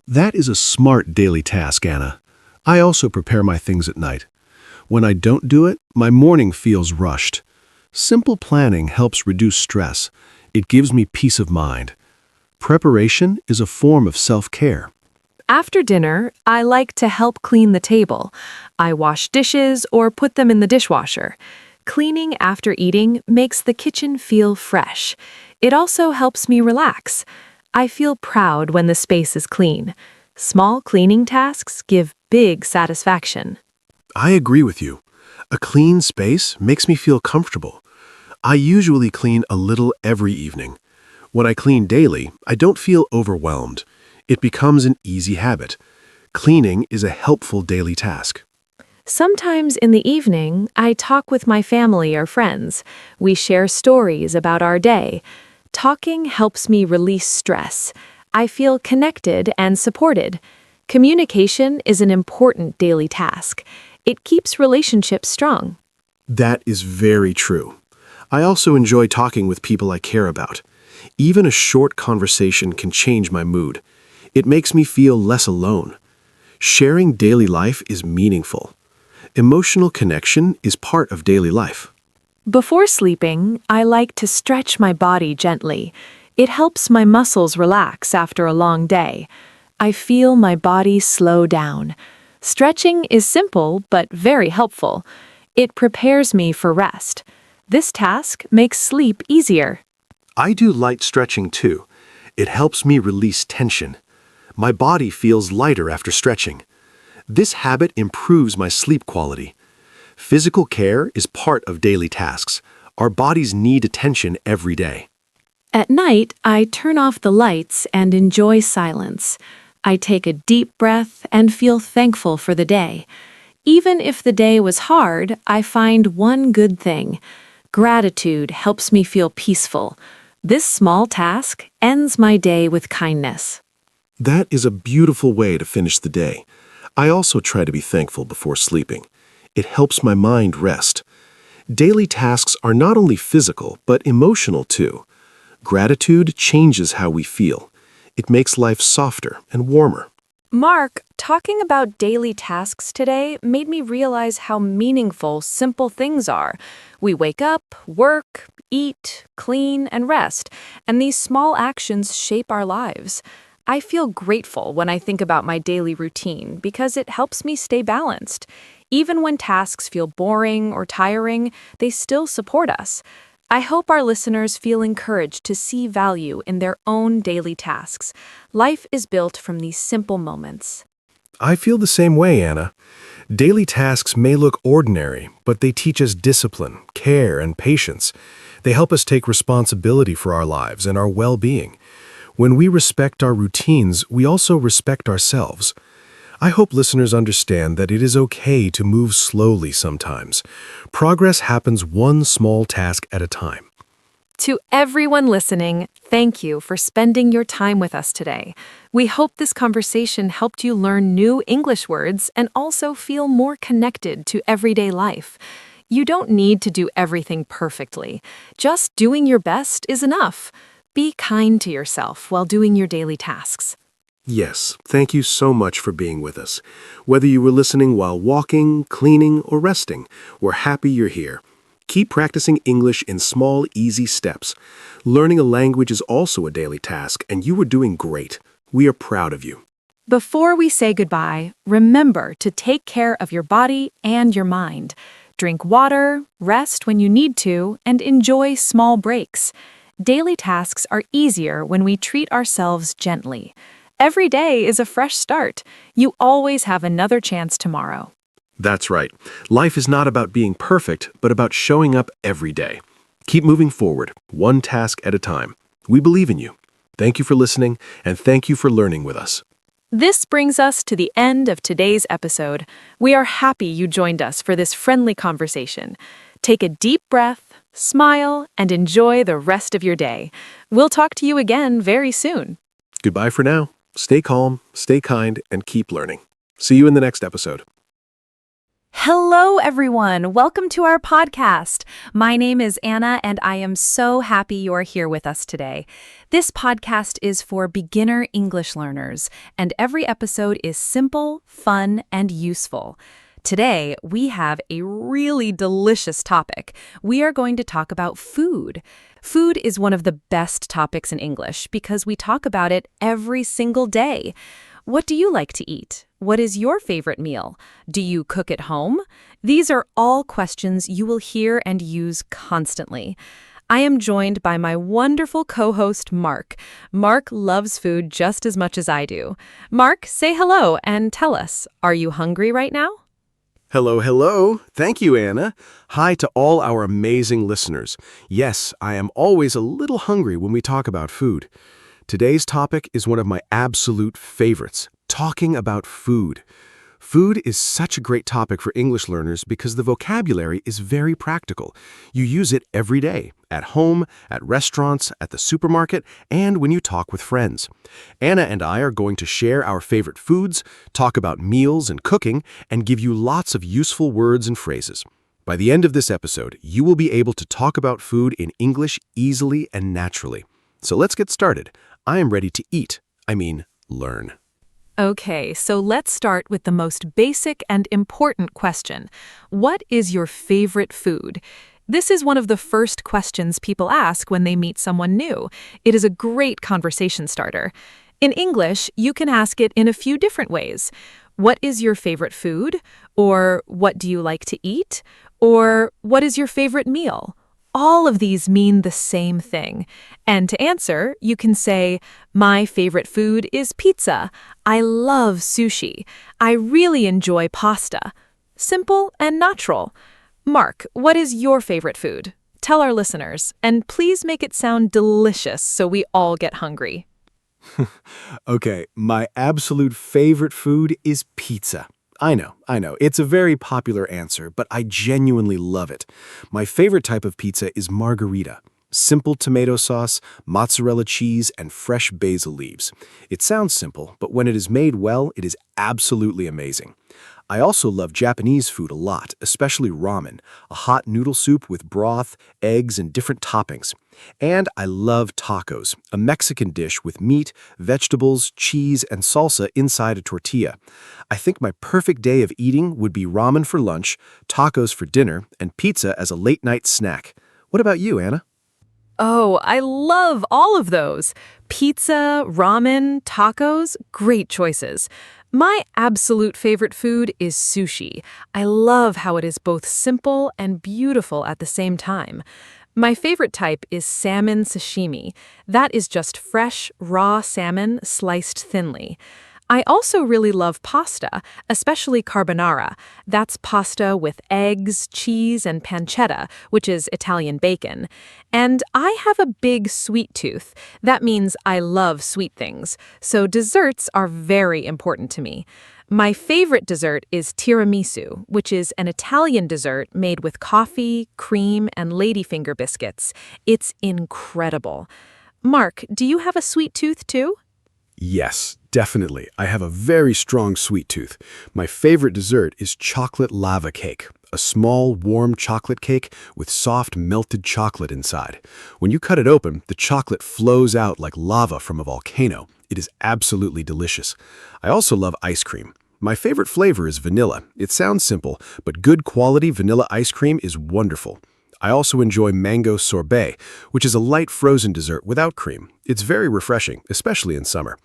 That is a smart daily task, Anna. I also prepare my things at night. When I don't do it, my morning feels rushed. Simple planning helps reduce stress. It gives me peace of mind. Preparation is a form of self-care. After dinner, I like to help clean the table. I wash dishes or put them in the dishwasher. Cleaning after eating makes the kitchen feel fresh. It also helps me relax. I feel proud when the space is clean. Small cleaning tasks give big satisfaction. I agree with you. A clean space makes me feel comfortable. I usually clean a little every evening. When I clean daily, I don't feel overwhelmed. It becomes an easy habit. Cleaning is a helpful daily task. Sometimes in the evening, I talk with my family or friends. We share stories about our day. Talking helps me release stress. I feel connected and supported. Communication is an important daily task. It keeps relationships strong. That is very true. I also enjoy talking with people I care about. Even a short conversation can change my mood. It makes me feel less alone. Sharing daily life is meaningful. Emotional connection is part of daily life. Before sleeping, I like to stretch my body gently. It helps my muscles relax after a long day. I feel my body slow down. Stretching is simple but very helpful. It prepares me for rest. This task makes sleep easier. I do light stretching too. It helps me release tension. My body feels lighter after stretching. This habit improves my sleep quality. Physical care is part of daily tasks. Our bodies need attention every day. At night, I turn off the lights and enjoy silence. I take a deep breath and feel thankful for the day. Even if the day was hard, I find one good thing. Gratitude helps me feel peaceful. This small task ends my day with kindness. That is a beautiful way to finish the day. I also try to be thankful before sleeping. It helps my mind rest. Daily tasks are not only physical, but emotional too. Gratitude changes how we feel. It makes life softer and warmer. Mark, talking about daily tasks today made me realize how meaningful simple things are. We wake up, work, eat, clean, and rest, and these small actions shape our lives. I feel grateful when I think about my daily routine because it helps me stay balanced. Even when tasks feel boring or tiring, they still support us. I hope our listeners feel encouraged to see value in their own daily tasks. Life is built from these simple moments. I feel the same way, Anna. Daily tasks may look ordinary, but they teach us discipline, care, and patience. They help us take responsibility for our lives and our well-being. When we respect our routines, we also respect ourselves. I hope listeners understand that it is okay to move slowly sometimes. Progress happens one small task at a time. To everyone listening, thank you for spending your time with us today. We hope this conversation helped you learn new English words and also feel more connected to everyday life. You don't need to do everything perfectly. Just doing your best is enough. Be kind to yourself while doing your daily tasks. Yes, thank you so much for being with us. Whether you were listening while walking, cleaning, or resting, we're happy you're here. Keep practicing English in small, easy steps. Learning a language is also a daily task, and you are doing great. We are proud of you. Before we say goodbye, remember to take care of your body and your mind. Drink water, rest when you need to, and enjoy small breaks. Daily tasks are easier when we treat ourselves gently. Every day is a fresh start. You always have another chance tomorrow. That's right. Life is not about being perfect, but about showing up every day. Keep moving forward, one task at a time. We believe in you. Thank you for listening, and thank you for learning with us. This brings us to the end of today's episode. We are happy you joined us for this friendly conversation. Take a deep breath, smile, and enjoy the rest of your day. We'll talk to you again very soon. Goodbye for now. Stay calm, stay kind, and keep learning. See you in the next episode. Hello, everyone. Welcome to our podcast. My name is Anna, and I am so happy you're here with us today. This podcast is for beginner English learners, and every episode is simple, fun, and useful. Today, we have a really delicious topic. We are going to talk about food. Food is one of the best topics in English because we talk about it every single day. What do you like to eat? What is your favorite meal? Do you cook at home? These are all questions you will hear and use constantly. I am joined by my wonderful co-host, Mark. Mark loves food just as much as I do. Mark, say hello and tell us, are you hungry right now? Hello, hello. Thank you, Anna. Hi to all our amazing listeners. Yes, I am always a little hungry when we talk about food. Today's topic is one of my absolute favorites, talking about food. Food is such a great topic for English learners because the vocabulary is very practical. You use it every day, at home, at restaurants, at the supermarket, and when you talk with friends. Anna and I are going to share our favorite foods, talk about meals and cooking, and give you lots of useful words and phrases. By the end of this episode, you will be able to talk about food in English easily and naturally. So let's get started. I am ready to eat. Learn. Okay, so let's start with the most basic and important question. What is your favorite food? This is one of the first questions people ask when they meet someone new. It is a great conversation starter. In English, you can ask it in a few different ways. What is your favorite food? Or what do you like to eat? Or what is your favorite meal? All of these mean the same thing. And to answer, you can say, my favorite food is pizza. I love sushi. I really enjoy pasta. Simple and natural. Mark, what is your favorite food? Tell our listeners, and please make it sound delicious so we all get hungry. Okay, my absolute favorite food is pizza. I know. It's a very popular answer, but I genuinely love it. My favorite type of pizza is margarita. Simple tomato sauce, mozzarella cheese, and fresh basil leaves. It sounds simple, but when it is made well, it is absolutely amazing. I also love Japanese food a lot, especially ramen, a hot noodle soup with broth, eggs, and different toppings. And I love tacos, a Mexican dish with meat, vegetables, cheese, and salsa inside a tortilla. I think my perfect day of eating would be ramen for lunch, tacos for dinner, and pizza as a late-night snack. What about you, Anna? Oh, I love all of those. Pizza, ramen, tacos, great choices. My absolute favorite food is sushi. I love how it is both simple and beautiful at the same time. My favorite type is salmon sashimi. That is just fresh, raw salmon sliced thinly. I also really love pasta, especially carbonara. That's pasta with eggs, cheese, and pancetta, which is Italian bacon. And I have a big sweet tooth. That means I love sweet things. So desserts are very important to me. My favorite dessert is tiramisu, which is an Italian dessert made with coffee, cream, and ladyfinger biscuits. It's incredible. Mark, do you have a sweet tooth too? Yes, definitely. I have a very strong sweet tooth. My favorite dessert is chocolate lava cake, a small, warm chocolate cake with soft, melted chocolate inside. When you cut it open, the chocolate flows out like lava from a volcano. It is absolutely delicious. I also love ice cream. My favorite flavor is vanilla. It sounds simple, but good quality vanilla ice cream is wonderful. I also enjoy mango sorbet, which is a light frozen dessert without cream. It's very refreshing, especially in summer.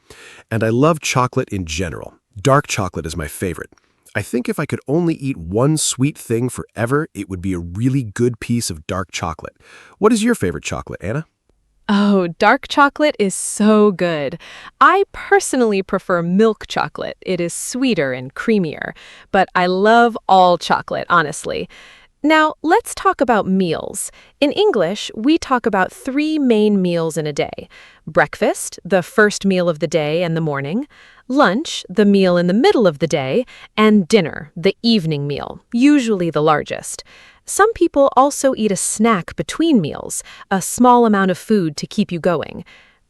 And I love chocolate in general. Dark chocolate is my favorite. I think if I could only eat one sweet thing forever, it would be a really good piece of dark chocolate. What is your favorite chocolate, Anna? Oh, dark chocolate is so good. I personally prefer milk chocolate. It is sweeter and creamier, but I love all chocolate, honestly. Now, let's talk about meals. In English, we talk about three main meals in a day. Breakfast, the first meal of the day and the morning. Lunch, the meal in the middle of the day. And dinner, the evening meal, usually the largest. Some people also eat a snack between meals, a small amount of food to keep you going.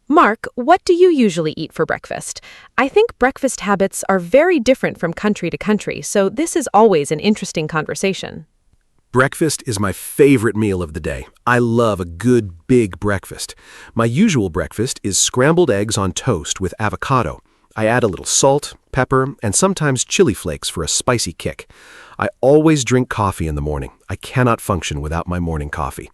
Mark, what do you usually eat for breakfast? I think breakfast habits are very different from country to country, so this is always an interesting conversation. Breakfast is my favorite meal of the day. I love a good, big breakfast. My usual breakfast is scrambled eggs on toast with avocado. I add a little salt, pepper, and sometimes chili flakes for a spicy kick. I always drink coffee in the morning. I cannot function without my morning coffee.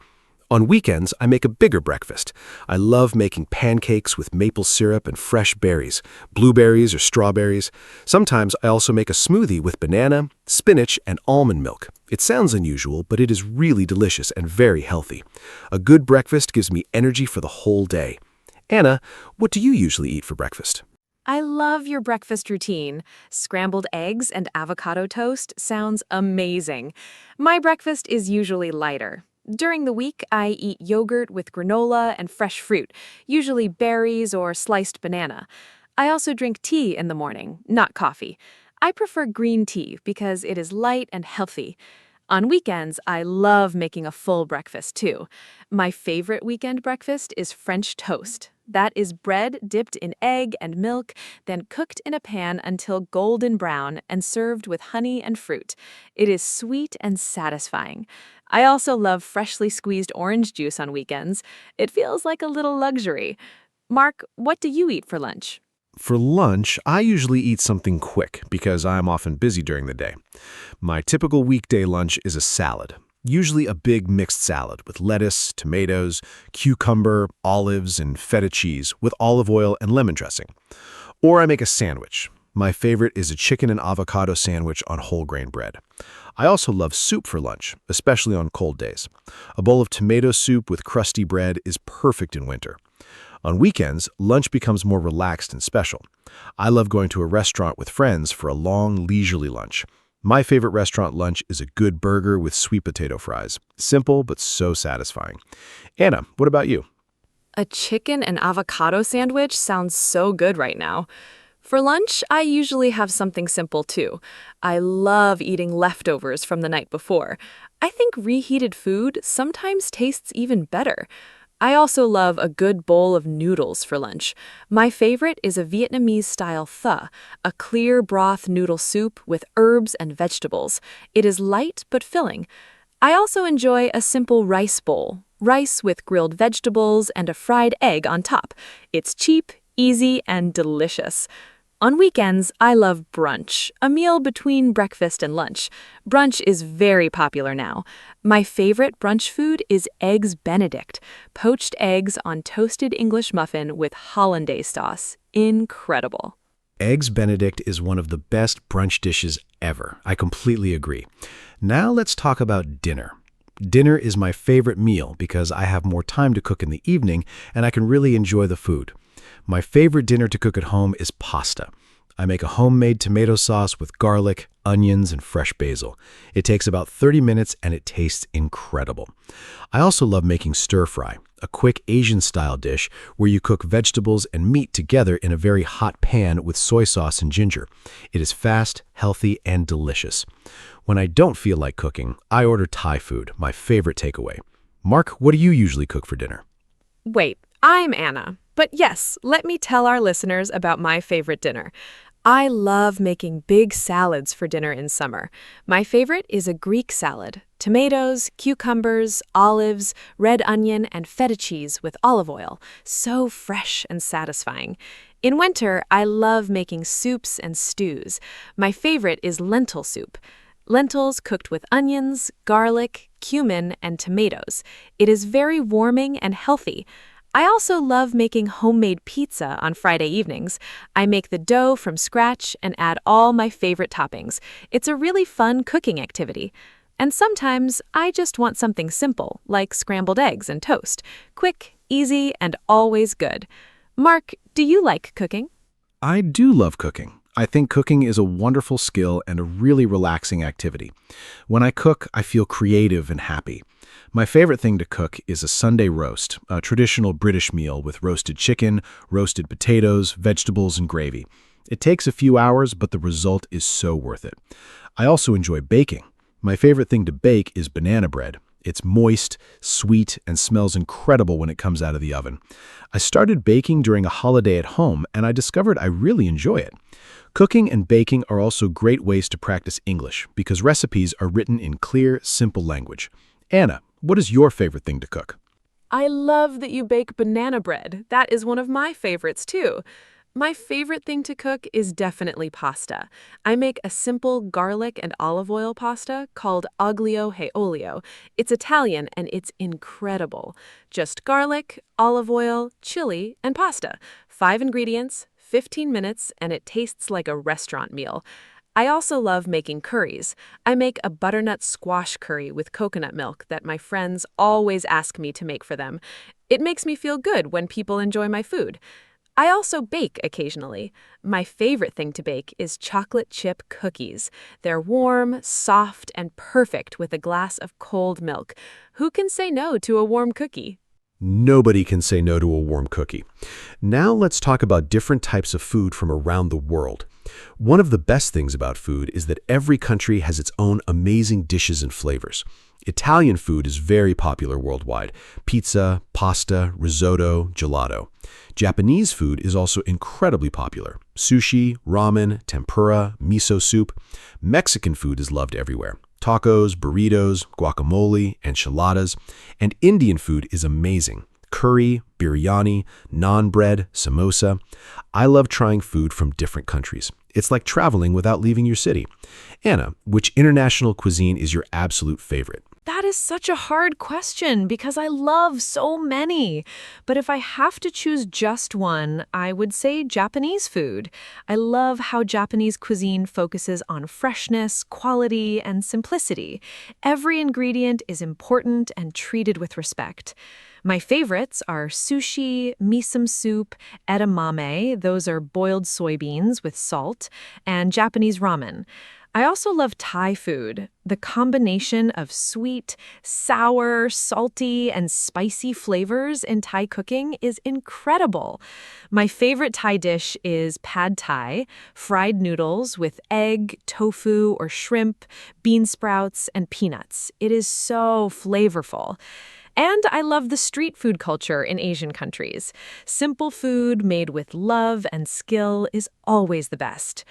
On weekends, I make a bigger breakfast. I love making pancakes with maple syrup and fresh berries, blueberries or strawberries. Sometimes I also make a smoothie with banana, spinach, and almond milk. It sounds unusual, but it is really delicious and very healthy. A good breakfast gives me energy for the whole day. Anna, what do you usually eat for breakfast? I love your breakfast routine. Scrambled eggs and avocado toast sounds amazing. My breakfast is usually lighter. During the week, I eat yogurt with granola and fresh fruit, usually berries or sliced banana. I also drink tea in the morning, not coffee. I prefer green tea because it is light and healthy. On weekends, I love making a full breakfast too. My favorite weekend breakfast is French toast. That is bread dipped in egg and milk, then cooked in a pan until golden brown and served with honey and fruit. It is sweet and satisfying. I also love freshly squeezed orange juice on weekends. It feels like a little luxury. Mark, what do you eat for lunch? For lunch, I usually eat something quick because I'm often busy during the day. My typical weekday lunch is a salad, usually a big mixed salad with lettuce, tomatoes, cucumber, olives, and feta cheese with olive oil and lemon dressing. Or I make a sandwich. My favorite is a chicken and avocado sandwich on whole grain bread. I also love soup for lunch, especially on cold days. A bowl of tomato soup with crusty bread is perfect in winter. On weekends, lunch becomes more relaxed and special. I love going to a restaurant with friends for a long, leisurely lunch. My favorite restaurant lunch is a good burger with sweet potato fries. Simple, but so satisfying. Anna, what about you? A chicken and avocado sandwich sounds so good right now. For lunch, I usually have something simple too. I love eating leftovers from the night before. I think reheated food sometimes tastes even better. I also love a good bowl of noodles for lunch. My favorite is a Vietnamese-style pho, a clear broth noodle soup with herbs and vegetables. It is light but filling. I also enjoy a simple rice bowl, rice with grilled vegetables and a fried egg on top. It's cheap, easy, and delicious. On weekends, I love brunch, a meal between breakfast and lunch. Brunch is very popular now. My favorite brunch food is Eggs Benedict, poached eggs on toasted English muffin with hollandaise sauce. Incredible. Eggs Benedict is one of the best brunch dishes ever. I completely agree. Now let's talk about dinner. Dinner is my favorite meal because I have more time to cook in the evening and I can really enjoy the food. My favorite dinner to cook at home is pasta. I make a homemade tomato sauce with garlic, onions, and fresh basil. It takes about 30 minutes and it tastes incredible. I also love making stir-fry, a quick Asian-style dish where you cook vegetables and meat together in a very hot pan with soy sauce and ginger. It is fast, healthy, and delicious. When I don't feel like cooking, I order Thai food, my favorite takeaway. Mark, what do you usually cook for dinner? Wait, I'm Anna. But yes, let me tell our listeners about my favorite dinner. I love making big salads for dinner in summer. My favorite is a Greek salad. Tomatoes, cucumbers, olives, red onion, and feta cheese with olive oil. So fresh and satisfying. In winter, I love making soups and stews. My favorite is lentil soup. Lentils cooked with onions, garlic, cumin, and tomatoes. It is very warming and healthy. I also love making homemade pizza on Friday evenings. I make the dough from scratch and add all my favorite toppings. It's a really fun cooking activity. And sometimes I just want something simple, like scrambled eggs and toast. Quick, easy, and always good. Mark, do you like cooking? I do love cooking. I think cooking is a wonderful skill and a really relaxing activity. When I cook, I feel creative and happy. My favorite thing to cook is a Sunday roast, a traditional British meal with roasted chicken, roasted potatoes, vegetables, and gravy. It takes a few hours, but the result is so worth it. I also enjoy baking. My favorite thing to bake is banana bread. It's moist, sweet, and smells incredible when it comes out of the oven. I started baking during a holiday at home, and I discovered I really enjoy it. Cooking and baking are also great ways to practice English because recipes are written in clear, simple language. Anna, what is your favorite thing to cook? I love that you bake banana bread. That is one of my favorites too. My favorite thing to cook is definitely pasta. I make a simple garlic and olive oil pasta called aglio e olio. It's Italian and it's incredible. Just garlic, olive oil, chili, and pasta. 5 ingredients, 15 minutes, and it tastes like a restaurant meal. I also love making curries. I make a butternut squash curry with coconut milk that my friends always ask me to make for them. It makes me feel good when people enjoy my food. I also bake occasionally. My favorite thing to bake is chocolate chip cookies. They're warm, soft, and perfect with a glass of cold milk. Who can say no to a warm cookie? Nobody can say no to a warm cookie. Now let's talk about different types of food from around the world. One of the best things about food is that every country has its own amazing dishes and flavors. Italian food is very popular worldwide. Pizza, pasta, risotto, gelato. Japanese food is also incredibly popular. Sushi, ramen, tempura, miso soup. Mexican food is loved everywhere. Tacos, burritos, guacamole, enchiladas. And Indian food is amazing. Curry, biryani, naan bread, samosa. I love trying food from different countries. It's like traveling without leaving your city. Anna, which international cuisine is your absolute favorite? That is such a hard question because I love so many. But if I have to choose just one, I would say Japanese food. I love how Japanese cuisine focuses on freshness, quality, and simplicity. Every ingredient is important and treated with respect. My favorites are sushi, miso soup, edamame, those are boiled soybeans with salt, and Japanese ramen. I also love Thai food. The combination of sweet, sour, salty, and spicy flavors in Thai cooking is incredible. My favorite Thai dish is pad Thai, fried noodles with egg, tofu, or shrimp, bean sprouts, and peanuts. It is so flavorful. And I love the street food culture in Asian countries. Simple food made with love and skill is always the best.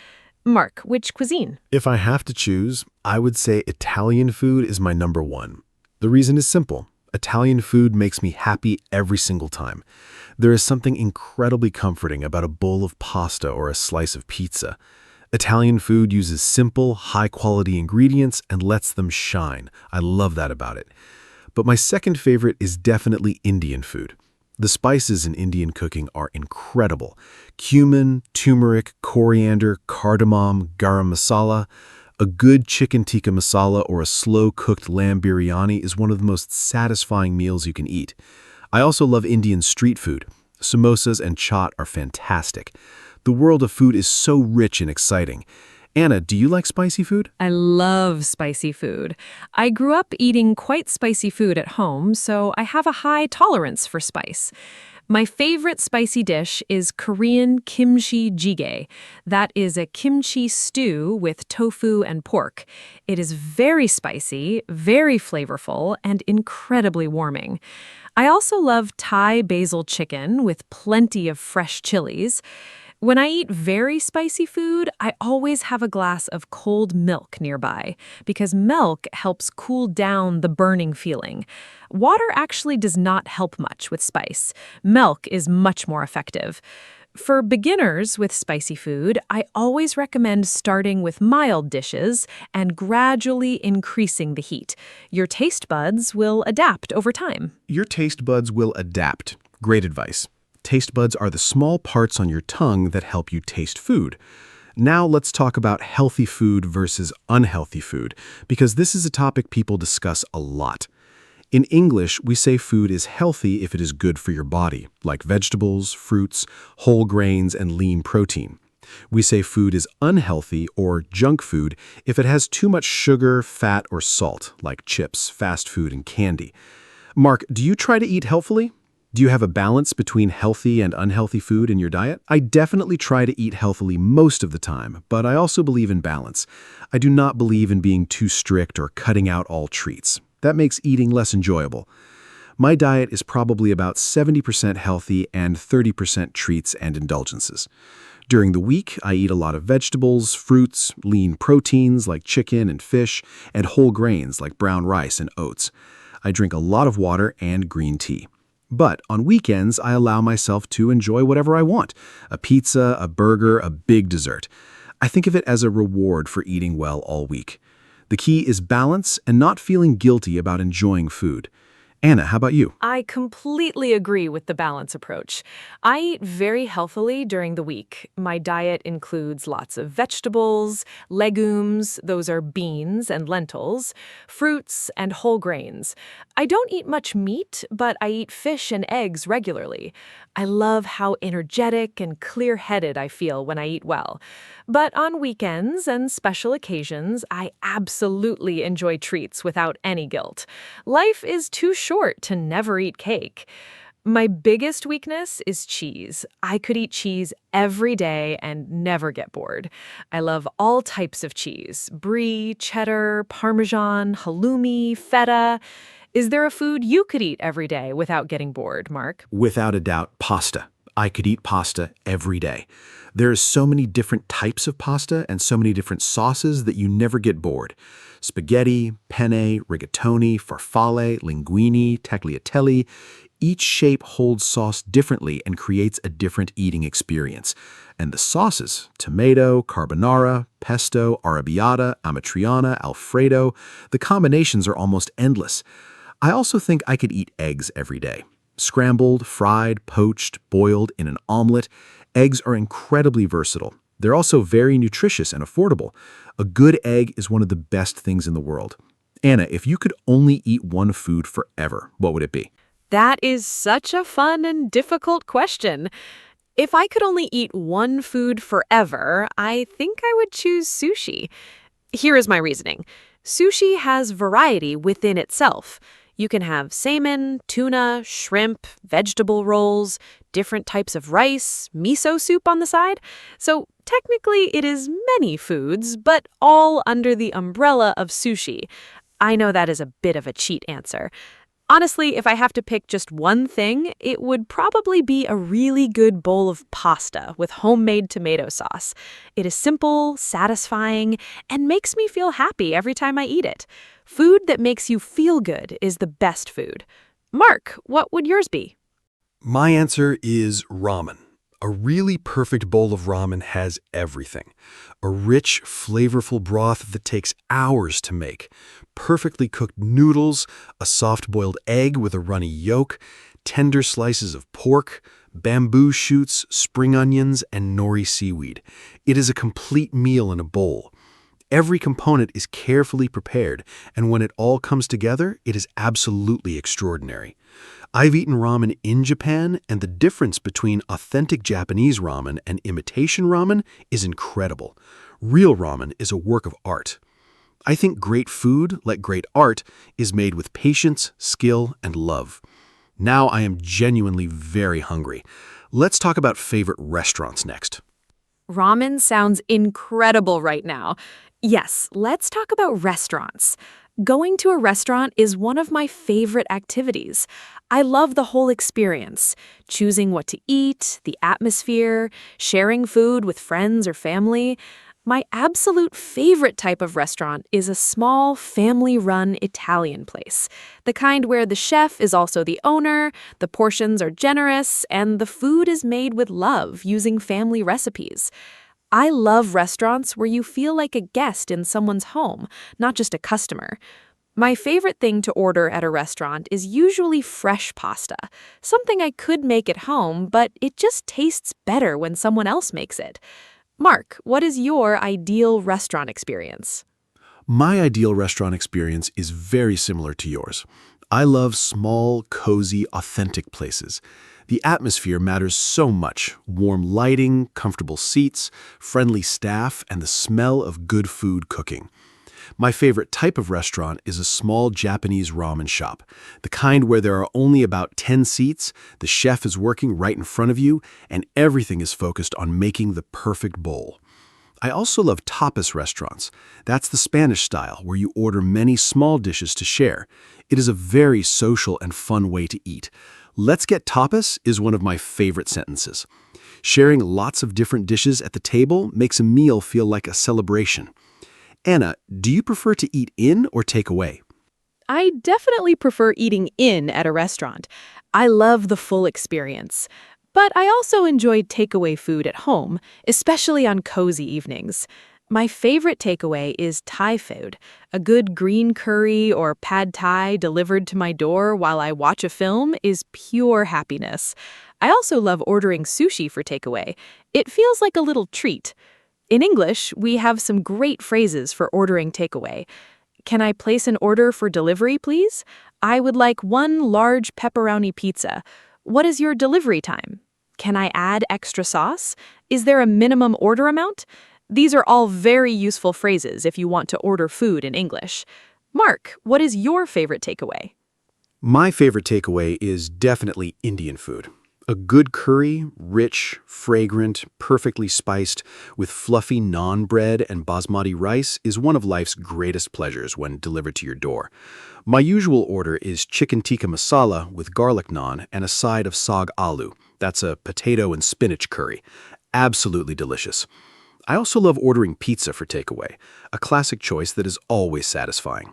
Mark, which cuisine? If I have to choose, I would say Italian food is my number one. The reason is simple. Italian food makes me happy every single time. There is something incredibly comforting about a bowl of pasta or a slice of pizza. Italian food uses simple, high-quality ingredients and lets them shine. I love that about it. But my second favorite is definitely Indian food. The spices in Indian cooking are incredible. Cumin, turmeric, coriander, cardamom, garam masala. A good chicken tikka masala or a slow-cooked lamb biryani is one of the most satisfying meals you can eat. I also love Indian street food. Samosas and chaat are fantastic. The world of food is so rich and exciting. Anna, do you like spicy food? I love spicy food. I grew up eating quite spicy food at home, so I have a high tolerance for spice. My favorite spicy dish is Korean kimchi jjigae. That is a kimchi stew with tofu and pork. It is very spicy, very flavorful, and incredibly warming. I also love Thai basil chicken with plenty of fresh chilies. When I eat very spicy food, I always have a glass of cold milk nearby because milk helps cool down the burning feeling. Water actually does not help much with spice. Milk is much more effective. For beginners with spicy food, I always recommend starting with mild dishes and gradually increasing the heat. Your taste buds will adapt over time. Your taste buds will adapt. Great advice. Taste buds are the small parts on your tongue that help you taste food. Now let's talk about healthy food versus unhealthy food, because this is a topic people discuss a lot. In English, we say food is healthy if it is good for your body, like vegetables, fruits, whole grains, and lean protein. We say food is unhealthy or junk food if it has too much sugar, fat, or salt, like chips, fast food, and candy. Mark, do you try to eat healthfully? Do you have a balance between healthy and unhealthy food in your diet? I definitely try to eat healthily most of the time, but I also believe in balance. I do not believe in being too strict or cutting out all treats. That makes eating less enjoyable. My diet is probably about 70% healthy and 30% treats and indulgences. During the week, I eat a lot of vegetables, fruits, lean proteins like chicken and fish, and whole grains like brown rice and oats. I drink a lot of water and green tea. But on weekends, I allow myself to enjoy whatever I want. A pizza, a burger, a big dessert. I think of it as a reward for eating well all week. The key is balance and not feeling guilty about enjoying food. Anna, how about you? I completely agree with the balance approach. I eat very healthily during the week. My diet includes lots of vegetables, legumes, those are beans and lentils, fruits, and whole grains. I don't eat much meat, but I eat fish and eggs regularly. I love how energetic and clear-headed I feel when I eat well. But on weekends and special occasions, I absolutely enjoy treats without any guilt. Life is too short to never eat cake. My biggest weakness is cheese. I could eat cheese every day and never get bored. I love all types of cheese: brie, cheddar, parmesan, halloumi, feta. Is there a food you could eat every day without getting bored, Mark? Without a doubt, pasta. I could eat pasta every day. There are so many different types of pasta and so many different sauces that you never get bored. Spaghetti, penne, rigatoni, farfalle, linguine, tagliatelle. Each shape holds sauce differently and creates a different eating experience. And the sauces, tomato, carbonara, pesto, arrabbiata, amatriciana, alfredo, the combinations are almost endless. I also think I could eat eggs every day. Scrambled, fried, poached, boiled, in an omelet. Eggs are incredibly versatile. They're also very nutritious and affordable. A good egg is one of the best things in the world. Anna, if you could only eat one food forever, what would it be? That is such a fun and difficult question. If I could only eat one food forever, I think I would choose sushi. Here is my reasoning. Sushi has variety within itself. You can have salmon, tuna, shrimp, vegetable rolls, different types of rice, miso soup on the side. So technically it is many foods, but all under the umbrella of sushi. I know that is a bit of a cheat answer. Honestly, if I have to pick just one thing, it would probably be a really good bowl of pasta with homemade tomato sauce. It is simple, satisfying, and makes me feel happy every time I eat it. Food that makes you feel good is the best food. Mark, what would yours be? My answer is ramen. A really perfect bowl of ramen has everything. A rich, flavorful broth that takes hours to make, perfectly cooked noodles, a soft-boiled egg with a runny yolk, tender slices of pork, bamboo shoots, spring onions, and nori seaweed. It is a complete meal in a bowl. Every component is carefully prepared, and when it all comes together, it is absolutely extraordinary. I've eaten ramen in Japan, and the difference between authentic Japanese ramen and imitation ramen is incredible. Real ramen is a work of art. I think great food, like great art, is made with patience, skill, and love. Now I am genuinely very hungry. Let's talk about favorite restaurants next. Ramen sounds incredible right now. Yes, let's talk about restaurants. Going to a restaurant is one of my favorite activities. I love the whole experience, choosing what to eat, the atmosphere, sharing food with friends or family. My absolute favorite type of restaurant is a small, family-run Italian place. The kind where the chef is also the owner, the portions are generous, and the food is made with love using family recipes. I love restaurants where you feel like a guest in someone's home, not just a customer. My favorite thing to order at a restaurant is usually fresh pasta, something I could make at home, but it just tastes better when someone else makes it. Mark, what is your ideal restaurant experience? My ideal restaurant experience is very similar to yours. I love small, cozy, authentic places. The atmosphere matters so much. Warm lighting, comfortable seats, friendly staff, and the smell of good food cooking. My favorite type of restaurant is a small Japanese ramen shop, the kind where there are only about 10 seats, the chef is working right in front of you, and everything is focused on making the perfect bowl. I also love tapas restaurants. That's the Spanish style, where you order many small dishes to share. It is a very social and fun way to eat. "Let's get tapas" is one of my favorite sentences. Sharing lots of different dishes at the table makes a meal feel like a celebration. Anna, do you prefer to eat in or take away? I definitely prefer eating in at a restaurant. I love the full experience. But I also enjoy takeaway food at home, especially on cozy evenings. My favorite takeaway is Thai food. A good green curry or pad thai delivered to my door while I watch a film is pure happiness. I also love ordering sushi for takeaway. It feels like a little treat. In English, we have some great phrases for ordering takeaway. Can I place an order for delivery, please? I would like one large pepperoni pizza. What is your delivery time? Can I add extra sauce? Is there a minimum order amount? These are all very useful phrases if you want to order food in English. Mark, what is your favorite takeaway? My favorite takeaway is definitely Indian food. A good curry, rich, fragrant, perfectly spiced, with fluffy naan bread and basmati rice is one of life's greatest pleasures when delivered to your door. My usual order is chicken tikka masala with garlic naan and a side of saag aloo. That's a potato and spinach curry. Absolutely delicious. I also love ordering pizza for takeaway, a classic choice that is always satisfying.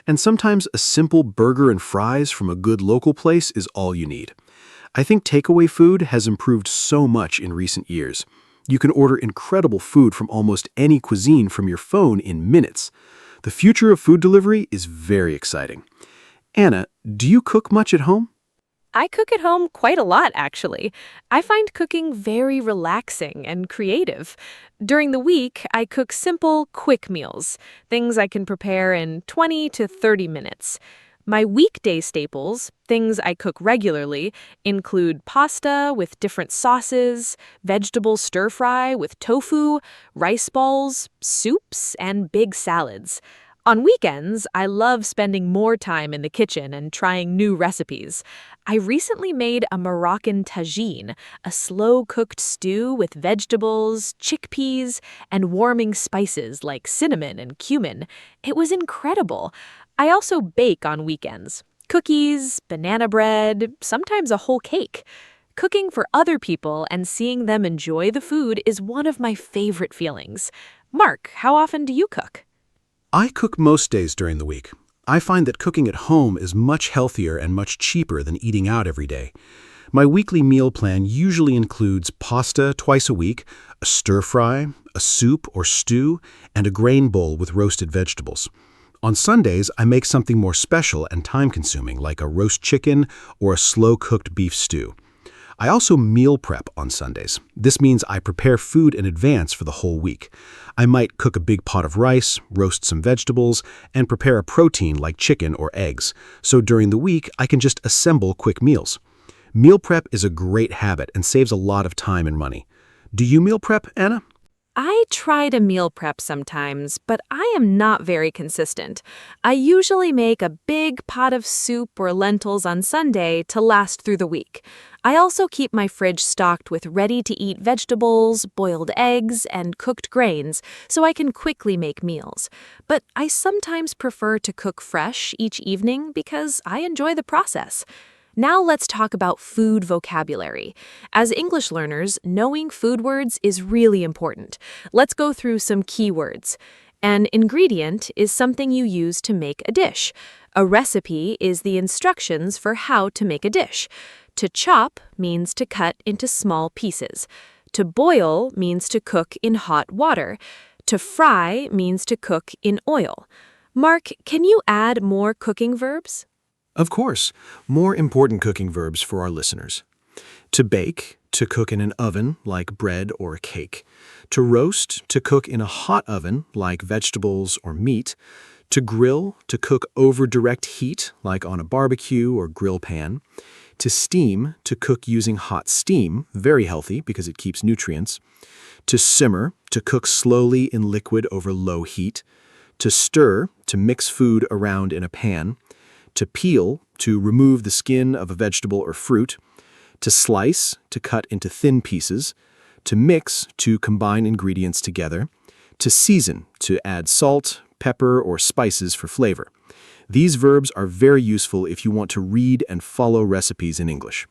And sometimes a simple burger and fries from a good local place is all you need. I think takeaway food has improved so much in recent years. You can order incredible food from almost any cuisine from your phone in minutes. The future of food delivery is very exciting. Anna, do you cook much at home? I cook at home quite a lot, actually. I find cooking very relaxing and creative. During the week, I cook simple, quick meals, things I can prepare in 20 to 30 minutes. My weekday staples, things I cook regularly, include pasta with different sauces, vegetable stir-fry with tofu, rice balls, soups, and big salads. On weekends, I love spending more time in the kitchen and trying new recipes. I recently made a Moroccan tagine, a slow-cooked stew with vegetables, chickpeas, and warming spices like cinnamon and cumin. It was incredible. I also bake on weekends. Cookies, banana bread, sometimes a whole cake. Cooking for other people and seeing them enjoy the food is one of my favorite feelings. Mark, how often do you cook? I cook most days during the week. I find that cooking at home is much healthier and much cheaper than eating out every day. My weekly meal plan usually includes pasta twice a week, a stir-fry, a soup or stew, and a grain bowl with roasted vegetables. On Sundays, I make something more special and time-consuming, like a roast chicken or a slow-cooked beef stew. I also meal prep on Sundays. This means I prepare food in advance for the whole week. I might cook a big pot of rice, roast some vegetables, and prepare a protein like chicken or eggs. So during the week, I can just assemble quick meals. Meal prep is a great habit and saves a lot of time and money. Do you meal prep, Anna? I try to meal prep sometimes, but I am not very consistent. I usually make a big pot of soup or lentils on Sunday to last through the week. I also keep my fridge stocked with ready-to-eat vegetables, boiled eggs, and cooked grains so I can quickly make meals. But I sometimes prefer to cook fresh each evening because I enjoy the process. Now let's talk about food vocabulary. As English learners, knowing food words is really important. Let's go through some key words. An ingredient is something you use to make a dish. A recipe is the instructions for how to make a dish. To chop means to cut into small pieces. To boil means to cook in hot water. To fry means to cook in oil. Mark, can you add more cooking verbs? Of course, more important cooking verbs for our listeners. To bake, to cook in an oven like bread or a cake. To roast, to cook in a hot oven like vegetables or meat. To grill, to cook over direct heat like on a barbecue or grill pan. To steam, to cook using hot steam, very healthy because it keeps nutrients. To simmer, to cook slowly in liquid over low heat. To stir, to mix food around in a pan. To peel, to remove the skin of a vegetable or fruit. To slice, to cut into thin pieces. To mix, to combine ingredients together. To season, to add salt, pepper, or spices for flavor. These verbs are very useful if you want to read and follow recipes in English.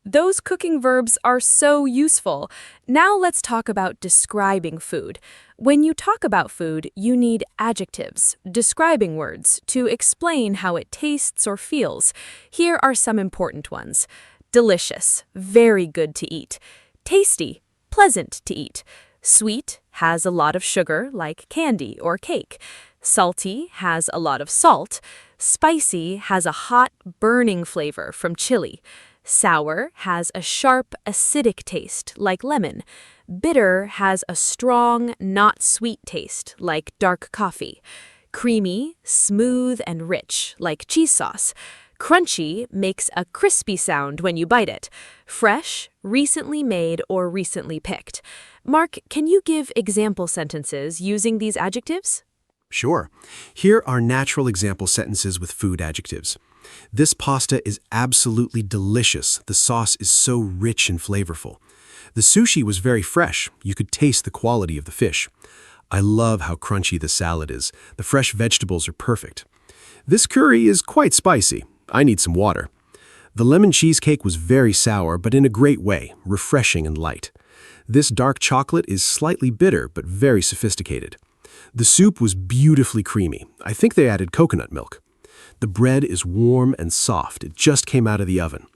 Those cooking verbs are so useful. Now let's talk about describing food. When you talk about food, you need adjectives, describing words, to explain how it tastes or feels. Here are some important ones. Delicious, very good to eat. Tasty, pleasant to eat. Sweet, has a lot of sugar like candy or cake. Salty, has a lot of salt. Spicy, has a hot, burning flavor from chili. Sour has a sharp, acidic taste, like lemon. Bitter has a strong, not sweet taste, like dark coffee. Creamy, smooth, and rich, like cheese sauce. Crunchy makes a crispy sound when you bite it. Fresh, recently made, or recently picked. Mark, can you give example sentences using these adjectives? Sure. Here are natural example sentences with food adjectives. This pasta is absolutely delicious. The sauce is so rich and flavorful. The sushi was very fresh. You could taste the quality of the fish. I love how crunchy the salad is. The fresh vegetables are perfect. This curry is quite spicy. I need some water. The lemon cheesecake was very sour, but in a great way, refreshing and light. This dark chocolate is slightly bitter, but very sophisticated. The soup was beautifully creamy. I think they added coconut milk. The bread is warm and soft. It just came out of the oven.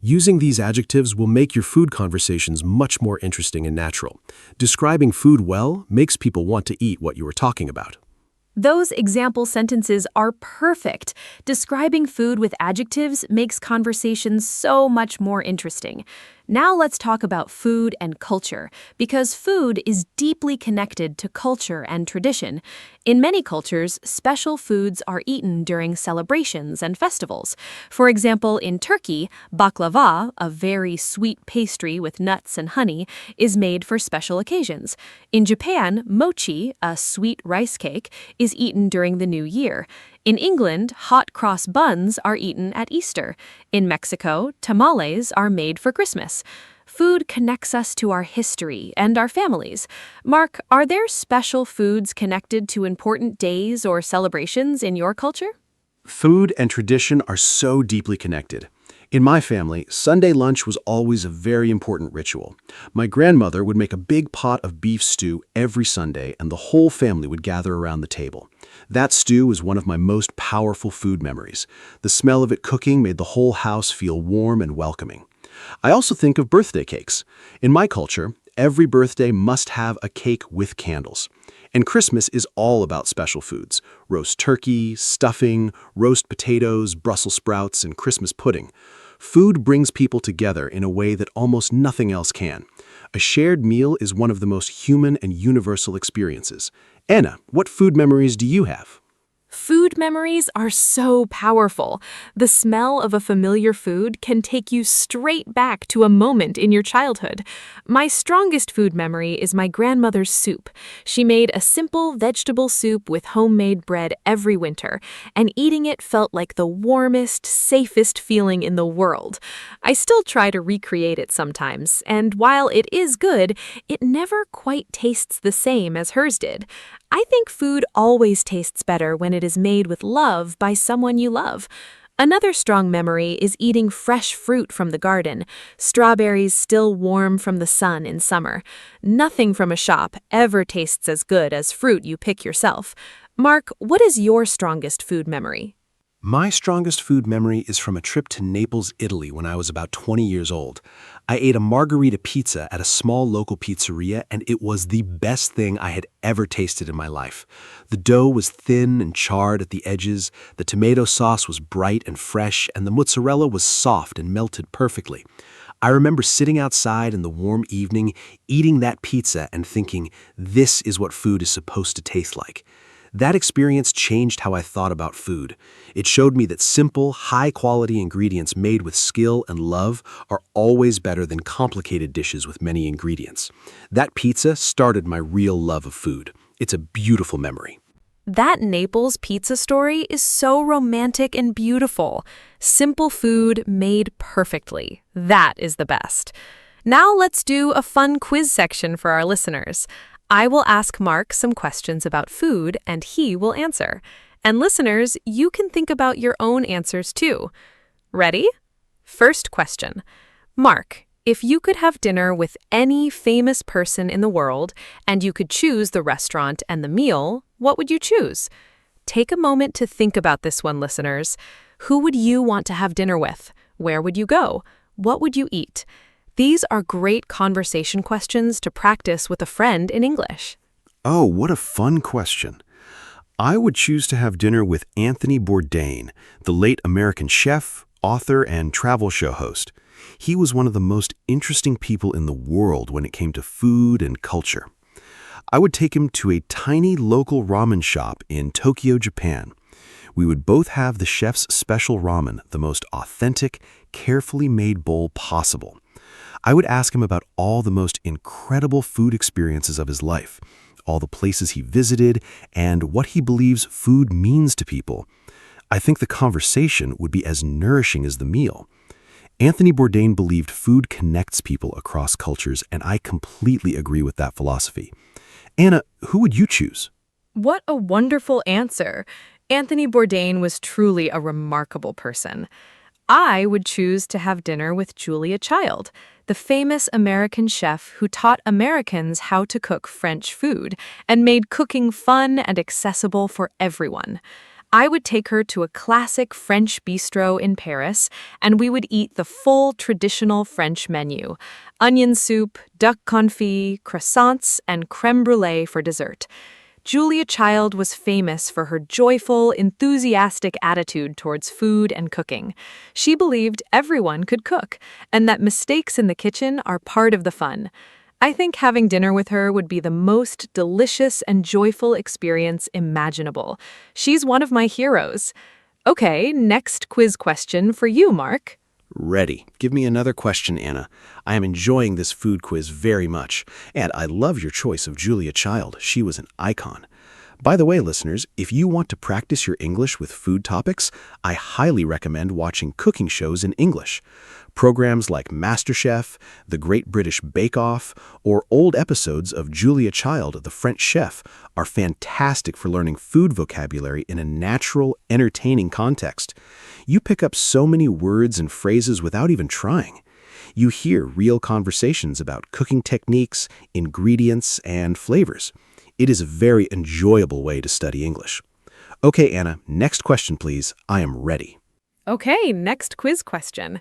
Using these adjectives will make your food conversations much more interesting and natural. Describing food well makes people want to eat what you were talking about. Those example sentences are perfect. Describing food with adjectives makes conversations so much more interesting. Now let's talk about food and culture, because food is deeply connected to culture and tradition. In many cultures, special foods are eaten during celebrations and festivals. For example, in Turkey, baklava, a very sweet pastry with nuts and honey, is made for special occasions. In Japan, mochi, a sweet rice cake, is eaten during the New Year. In England, hot cross buns are eaten at Easter. In Mexico, tamales are made for Christmas. Food connects us to our history and our families. Mark, are there special foods connected to important days or celebrations in your culture? Food and tradition are so deeply connected. In my family, Sunday lunch was always a very important ritual. My grandmother would make a big pot of beef stew every Sunday, and the whole family would gather around the table. That stew is one of my most powerful food memories. The smell of it cooking made the whole house feel warm and welcoming. I also think of birthday cakes. In my culture, every birthday must have a cake with candles. And Christmas is all about special foods: roast turkey, stuffing, roast potatoes, Brussels sprouts, and Christmas pudding. Food brings people together in a way that almost nothing else can. A shared meal is one of the most human and universal experiences. Anna, what food memories do you have? Food memories are so powerful. The smell of a familiar food can take you straight back to a moment in your childhood. My strongest food memory is my grandmother's soup. She made a simple vegetable soup with homemade bread every winter, and eating it felt like the warmest, safest feeling in the world. I still try to recreate it sometimes, and while it is good, it never quite tastes the same as hers did. I think food always tastes better when it is made with love by someone you love. Another strong memory is eating fresh fruit from the garden, strawberries still warm from the sun in summer. Nothing from a shop ever tastes as good as fruit you pick yourself. Mark, what is your strongest food memory? My strongest food memory is from a trip to Naples, Italy when I was about 20 years old. I ate a margarita pizza at a small local pizzeria, and it was the best thing I had ever tasted in my life. The dough was thin and charred at the edges, the tomato sauce was bright and fresh, and the mozzarella was soft and melted perfectly. I remember sitting outside in the warm evening, eating that pizza and thinking, this is what food is supposed to taste like. That experience changed how I thought about food. It showed me that simple, high-quality ingredients made with skill and love are always better than complicated dishes with many ingredients. That pizza started my real love of food. It's a beautiful memory. That Naples pizza story is so romantic and beautiful. Simple food made perfectly. That is the best. Now let's do a fun quiz section for our listeners. I will ask Mark some questions about food, and he will answer. And listeners, you can think about your own answers too. Ready? First question. Mark, if you could have dinner with any famous person in the world, and you could choose the restaurant and the meal, what would you choose? Take a moment to think about this one, listeners. Who would you want to have dinner with? Where would you go? What would you eat? These are great conversation questions to practice with a friend in English. Oh, what a fun question. I would choose to have dinner with Anthony Bourdain, the late American chef, author, and travel show host. He was one of the most interesting people in the world when it came to food and culture. I would take him to a tiny local ramen shop in Tokyo, Japan. We would both have the chef's special ramen, the most authentic, carefully made bowl possible. I would ask him about all the most incredible food experiences of his life, all the places he visited, and what he believes food means to people. I think the conversation would be as nourishing as the meal. Anthony Bourdain believed food connects people across cultures, and I completely agree with that philosophy. Anna, who would you choose? What a wonderful answer. Anthony Bourdain was truly a remarkable person. I would choose to have dinner with Julia Child, the famous American chef who taught Americans how to cook French food and made cooking fun and accessible for everyone. I would take her to a classic French bistro in Paris, and we would eat the full traditional French menu: onion soup, duck confit, croissants, and crème brûlée for dessert. Julia Child was famous for her joyful, enthusiastic attitude towards food and cooking. She believed everyone could cook, and that mistakes in the kitchen are part of the fun. I think having dinner with her would be the most delicious and joyful experience imaginable. She's one of my heroes. Okay, next quiz question for you, Mark. Ready. Give me another question, Anna. I am enjoying this food quiz very much, and I love your choice of Julia Child. She was an icon. By the way, listeners, if you want to practice your English with food topics, I highly recommend watching cooking shows in English. Programs like MasterChef, The Great British Bake Off, or old episodes of Julia Child, the French chef, are fantastic for learning food vocabulary in a natural, entertaining context. You pick up so many words and phrases without even trying. You hear real conversations about cooking techniques, ingredients, and flavors. It is a very enjoyable way to study English. Okay, Anna, next question, please. I am ready. Okay, next quiz question.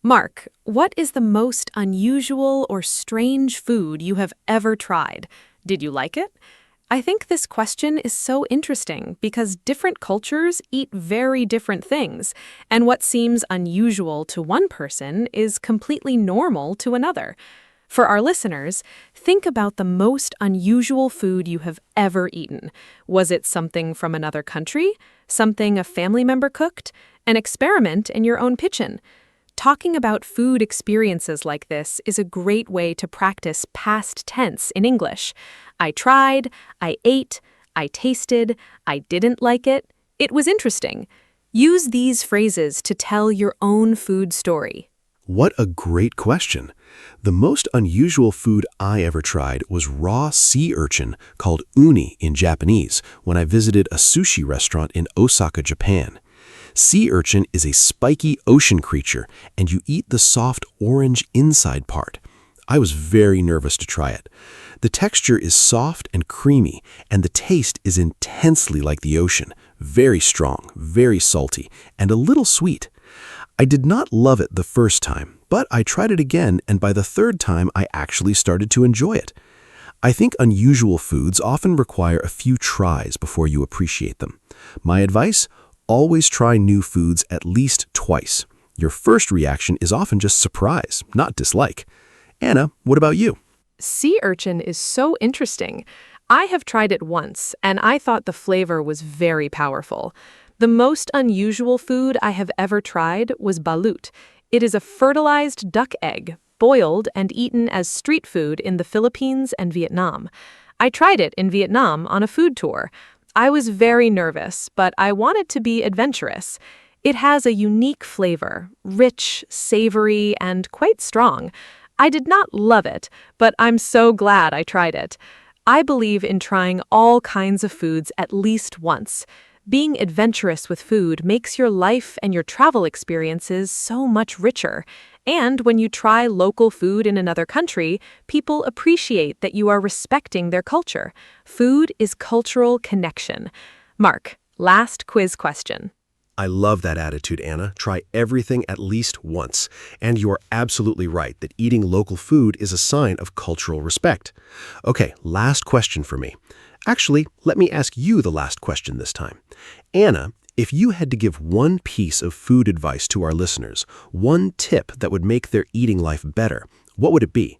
Mark, what is the most unusual or strange food you have ever tried? Did you like it? I think this question is so interesting because different cultures eat very different things, and what seems unusual to one person is completely normal to another. For our listeners, think about the most unusual food you have ever eaten. Was it something from another country? Something a family member cooked? An experiment in your own kitchen? Talking about food experiences like this is a great way to practice past tense in English. I tried, I ate, I tasted, I didn't like it. It was interesting. Use these phrases to tell your own food story. What a great question. The most unusual food I ever tried was raw sea urchin called uni in Japanese when I visited a sushi restaurant in Osaka, Japan. Sea urchin is a spiky ocean creature, and you eat the soft orange inside part. I was very nervous to try it. The texture is soft and creamy, and the taste is intensely like the ocean, very strong, very salty, and a little sweet. I did not love it the first time, but I tried it again, and by the third time I actually started to enjoy it. I think unusual foods often require a few tries before you appreciate them. My advice? Always try new foods at least twice. Your first reaction is often just surprise, not dislike. Anna, what about you? Sea urchin is so interesting. I have tried it once, and I thought the flavor was very powerful. The most unusual food I have ever tried was balut. It is a fertilized duck egg, boiled and eaten as street food in the Philippines and Vietnam. I tried it in Vietnam on a food tour. I was very nervous, but I wanted to be adventurous. It has a unique flavor, rich, savory, and quite strong. I did not love it, but I'm so glad I tried it. I believe in trying all kinds of foods at least once. Being adventurous with food makes your life and your travel experiences so much richer. And when you try local food in another country, people appreciate that you are respecting their culture. Food is cultural connection. Mark, last quiz question. I love that attitude, Anna. Try everything at least once. And you are absolutely right that eating local food is a sign of cultural respect. Okay, last question for me. Actually, let me ask you the last question this time. Anna, if you had to give one piece of food advice to our listeners, one tip that would make their eating life better, what would it be?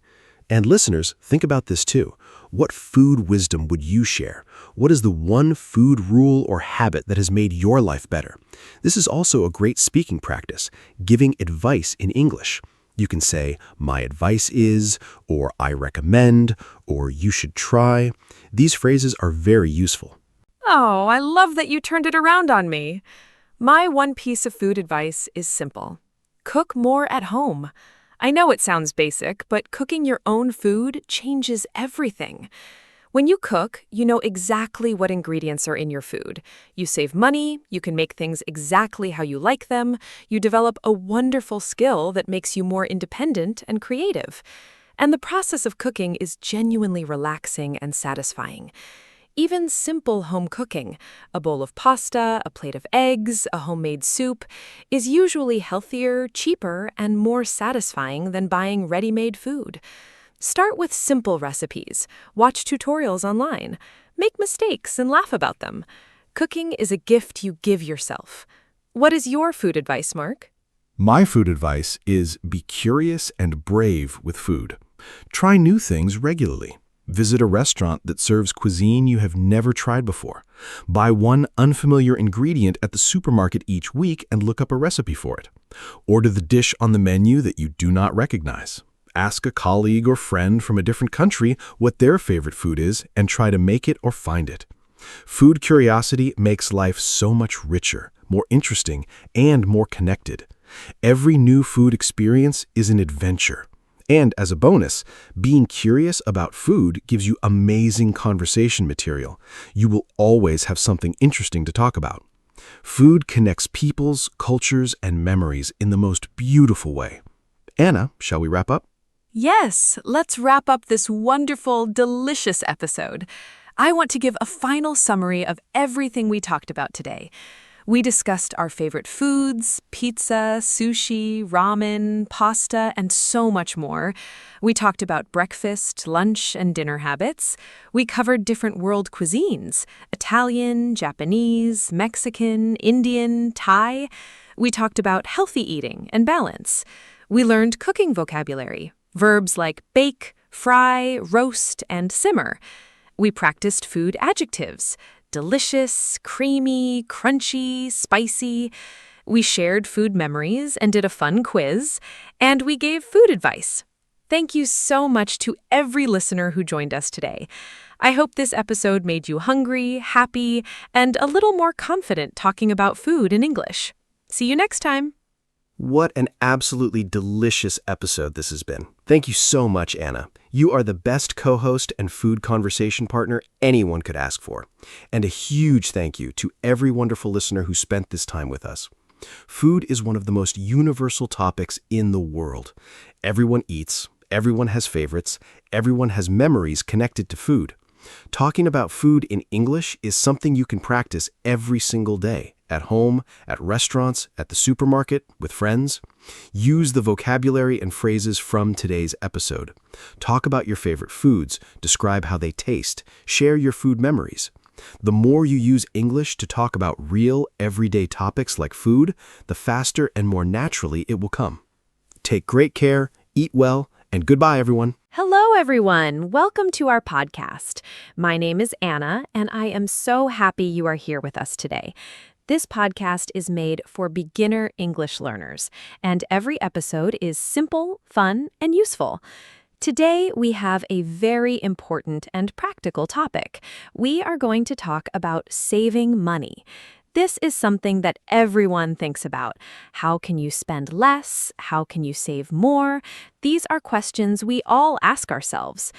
And listeners, think about this too. What food wisdom would you share? What is the one food rule or habit that has made your life better? This is also a great speaking practice, giving advice in English. You can say, my advice is, or I recommend, or you should try. These phrases are very useful. Oh, I love that you turned it around on me. My one piece of food advice is simple. Cook more at home. I know it sounds basic, but cooking your own food changes everything. When you cook, you know exactly what ingredients are in your food. You save money, you can make things exactly how you like them, you develop a wonderful skill that makes you more independent and creative. And the process of cooking is genuinely relaxing and satisfying. Even simple home cooking, a bowl of pasta, a plate of eggs, a homemade soup, is usually healthier, cheaper, and more satisfying than buying ready-made food. Start with simple recipes. Watch tutorials online. Make mistakes and laugh about them. Cooking is a gift you give yourself. What is your food advice, Mark? My food advice is be curious and brave with food. Try new things regularly. Visit a restaurant that serves cuisine you have never tried before. Buy one unfamiliar ingredient at the supermarket each week and look up a recipe for it. Order the dish on the menu that you do not recognize. Ask a colleague or friend from a different country what their favorite food is and try to make it or find it. Food curiosity makes life so much richer, more interesting, and more connected. Every new food experience is an adventure. And as a bonus, being curious about food gives you amazing conversation material. You will always have something interesting to talk about. Food connects peoples, cultures, and memories in the most beautiful way. Anna, shall we wrap up? Yes, let's wrap up this wonderful, delicious episode. I want to give a final summary of everything we talked about today. We discussed our favorite foods, pizza, sushi, ramen, pasta, and so much more. We talked about breakfast, lunch, and dinner habits. We covered different world cuisines: Italian, Japanese, Mexican, Indian, Thai. We talked about healthy eating and balance. We learned cooking vocabulary, verbs like bake, fry, roast, and simmer. We practiced food adjectives: delicious, creamy, crunchy, spicy. We shared food memories and did a fun quiz, and we gave food advice. Thank you so much to every listener who joined us today. I hope this episode made you hungry, happy, and a little more confident talking about food in English. See you next time. What an absolutely delicious episode this has been. Thank you so much, Anna. You are the best co-host and food conversation partner anyone could ask for. And a huge thank you to every wonderful listener who spent this time with us. Food is one of the most universal topics in the world. Everyone eats, everyone has favorites, everyone has memories connected to food. Talking about food in English is something you can practice every single day. At home, at restaurants, at the supermarket, with friends. Use the vocabulary and phrases from today's episode. Talk about your favorite foods, describe how they taste, share your food memories. The more you use English to talk about real, everyday topics like food, the faster and more naturally it will come. Take great care, eat well, and goodbye, everyone. Hello, everyone. Welcome to our podcast. My name is Anna, and I am so happy you are here with us today. This podcast is made for beginner English learners, and every episode is simple, fun, and useful. Today, we have a very important and practical topic. We are going to talk about saving money. This is something that everyone thinks about. How can you spend less? How can you save more? These are questions we all ask ourselves.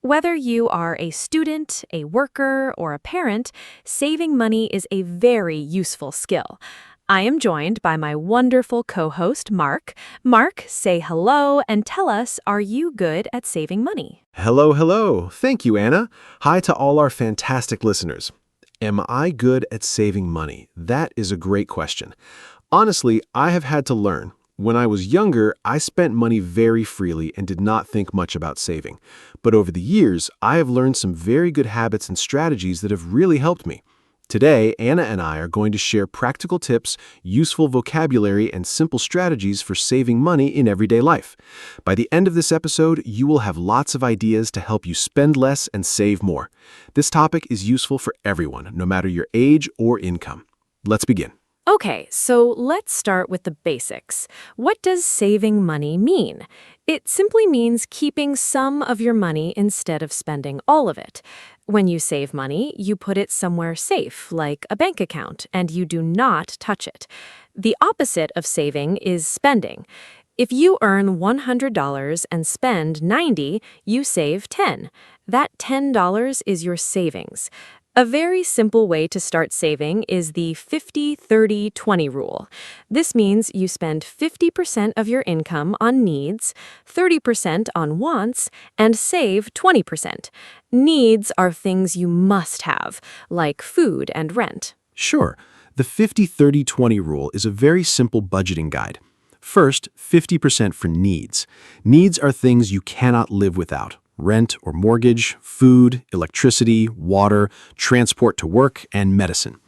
Whether you are a student, a worker, or a parent, saving money is a very useful skill. I am joined by my wonderful co-host, Mark. Mark, say hello and tell us, are you good at saving money? Hello, hello. Thank you, Anna. Hi to all our fantastic listeners. Am I good at saving money? That is a great question. Honestly, I have had to learn. When I was younger, I spent money very freely and did not think much about saving. But over the years, I have learned some very good habits and strategies that have really helped me. Today, Anna and I are going to share practical tips, useful vocabulary, and simple strategies for saving money in everyday life. By the end of this episode, you will have lots of ideas to help you spend less and save more. This topic is useful for everyone, no matter your age or income. Let's begin. Okay, so let's start with the basics. What does saving money mean? It simply means keeping some of your money instead of spending all of it. When you save money, you put it somewhere safe, like a bank account, and you do not touch it. The opposite of saving is spending. If you earn $100 and spend $90, you save $10. That $10 is your savings. A very simple way to start saving is the 50-30-20 rule. This means you spend 50% of your income on needs, 30% on wants, and save 20%. Needs are things you must have, like food and rent. Sure. The 50-30-20 rule is a very simple budgeting guide. First, 50% for needs. Needs are things you cannot live without. Rent or mortgage, food, electricity, water, transport to work, and medicine.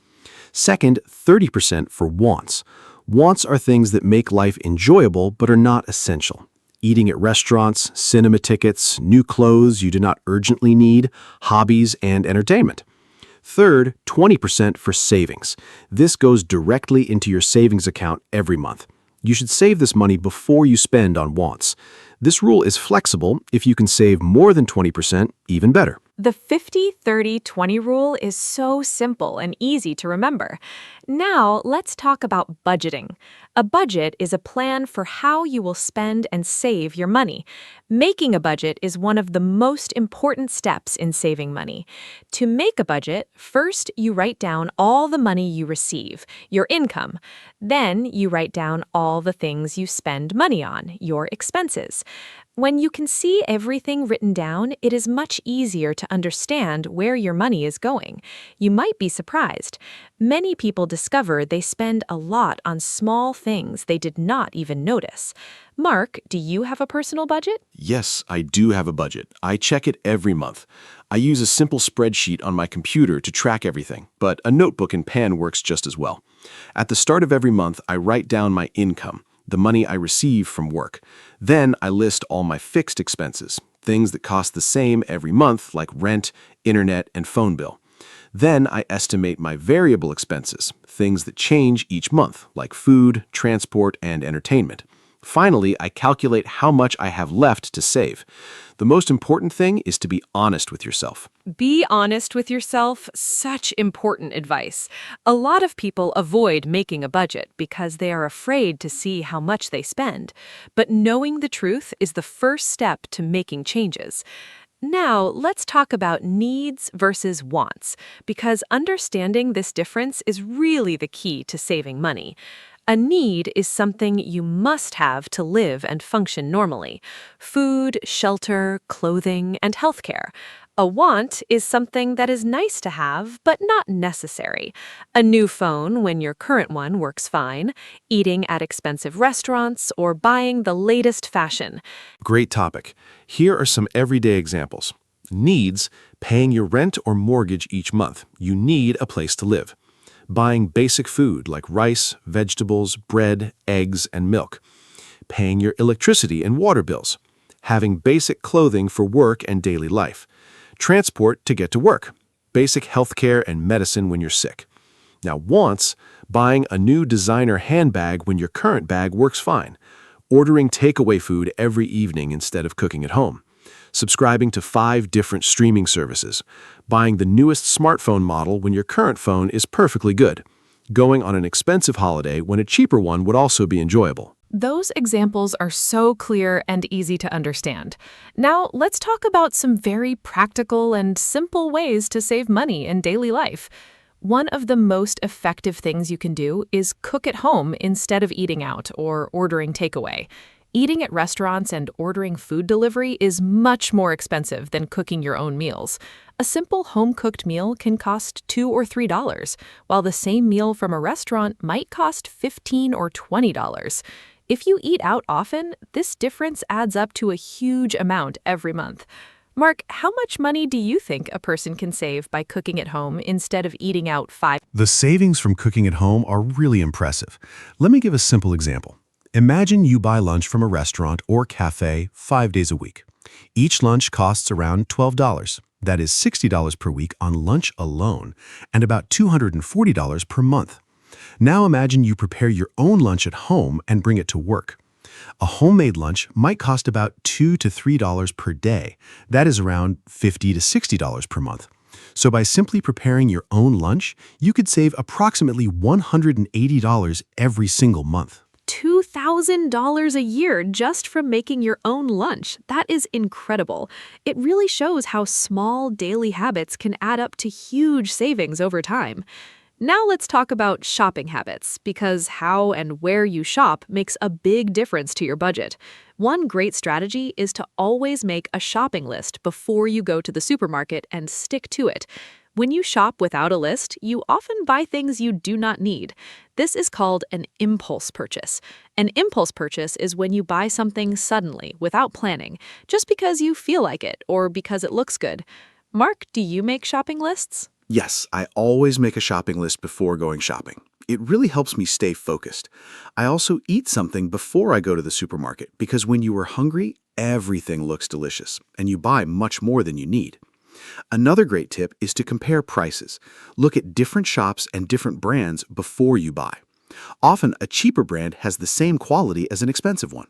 Second, 30% for wants. Wants are things that make life enjoyable but are not essential. Eating at restaurants, cinema tickets, new clothes you do not urgently need, hobbies, and entertainment. Third, 20% for savings. This goes directly into your savings account every month. You should save this money before you spend on wants. This rule is flexible. If you can save more than 20%, even better. The 50-30-20 rule is so simple and easy to remember. Now, let's talk about budgeting. A budget is a plan for how you will spend and save your money. Making a budget is one of the most important steps in saving money. To make a budget, first you write down all the money you receive, your income. Then you write down all the things you spend money on, your expenses. When you can see everything written down, it is much easier to understand where your money is going. You might be surprised. Many people discover they spend a lot on small things they did not even notice. Mark, do you have a personal budget? Yes, I do have a budget. I check it every month. I use a simple spreadsheet on my computer to track everything, but a notebook and pen works just as well. At the start of every month, I write down my income, the money I receive from work. Then I list all my fixed expenses, things that cost the same every month like rent, internet, and phone bill. Then I estimate my variable expenses, things that change each month like food, transport, and entertainment. Finally, I calculate how much I have left to save. The most important thing is to be honest with yourself. Be honest with yourself. Such important advice. A lot of people avoid making a budget because they are afraid to see how much they spend. But knowing the truth is the first step to making changes. Now, let's talk about needs versus wants, because understanding this difference is really the key to saving money. A need is something you must have to live and function normally: food, shelter, clothing, and healthcare. A want is something that is nice to have, but not necessary. A new phone when your current one works fine, eating at expensive restaurants, or buying the latest fashion. Great topic. Here are some everyday examples. Needs, paying your rent or mortgage each month. You need a place to live. Buying basic food like rice, vegetables, bread, eggs, and milk. Paying your electricity and water bills. Having basic clothing for work and daily life. Transport to get to work. Basic healthcare and medicine when you're sick. Now, wants, buying a new designer handbag when your current bag works fine. Ordering takeaway food every evening instead of cooking at home. Subscribing to 5 different streaming services. Buying the newest smartphone model when your current phone is perfectly good. Going on an expensive holiday when a cheaper one would also be enjoyable. Those examples are so clear and easy to understand. Now, let's talk about some very practical and simple ways to save money in daily life. One of the most effective things you can do is cook at home instead of eating out or ordering takeaway. Eating at restaurants and ordering food delivery is much more expensive than cooking your own meals. A simple home-cooked meal can cost $2 or $3, while the same meal from a restaurant might cost $15 or $20. If you eat out often, this difference adds up to a huge amount every month. Mark, how much money do you think a person can save by cooking at home instead of eating out 5? The savings from cooking at home are really impressive. Let me give a simple example. Imagine you buy lunch from a restaurant or cafe 5 days a week. Each lunch costs around $12. That is $60 per week on lunch alone, and about $240 per month. Now imagine you prepare your own lunch at home and bring it to work. A homemade lunch might cost about $2 to $3 per day. That is around $50 to $60 per month. So by simply preparing your own lunch, you could save approximately $180 every single month. $2,000 a year just from making your own lunch. That is incredible. It really shows how small daily habits can add up to huge savings over time. Now let's talk about shopping habits, because how and where you shop makes a big difference to your budget. One great strategy is to always make a shopping list before you go to the supermarket and stick to it. When you shop without a list, you often buy things you do not need. This is called an impulse purchase. An impulse purchase is when you buy something suddenly, without planning, just because you feel like it or because it looks good. Mark, do you make shopping lists? Yes, I always make a shopping list before going shopping. It really helps me stay focused. I also eat something before I go to the supermarket because when you are hungry, everything looks delicious and you buy much more than you need. Another great tip is to compare prices. Look at different shops and different brands before you buy. Often, a cheaper brand has the same quality as an expensive one.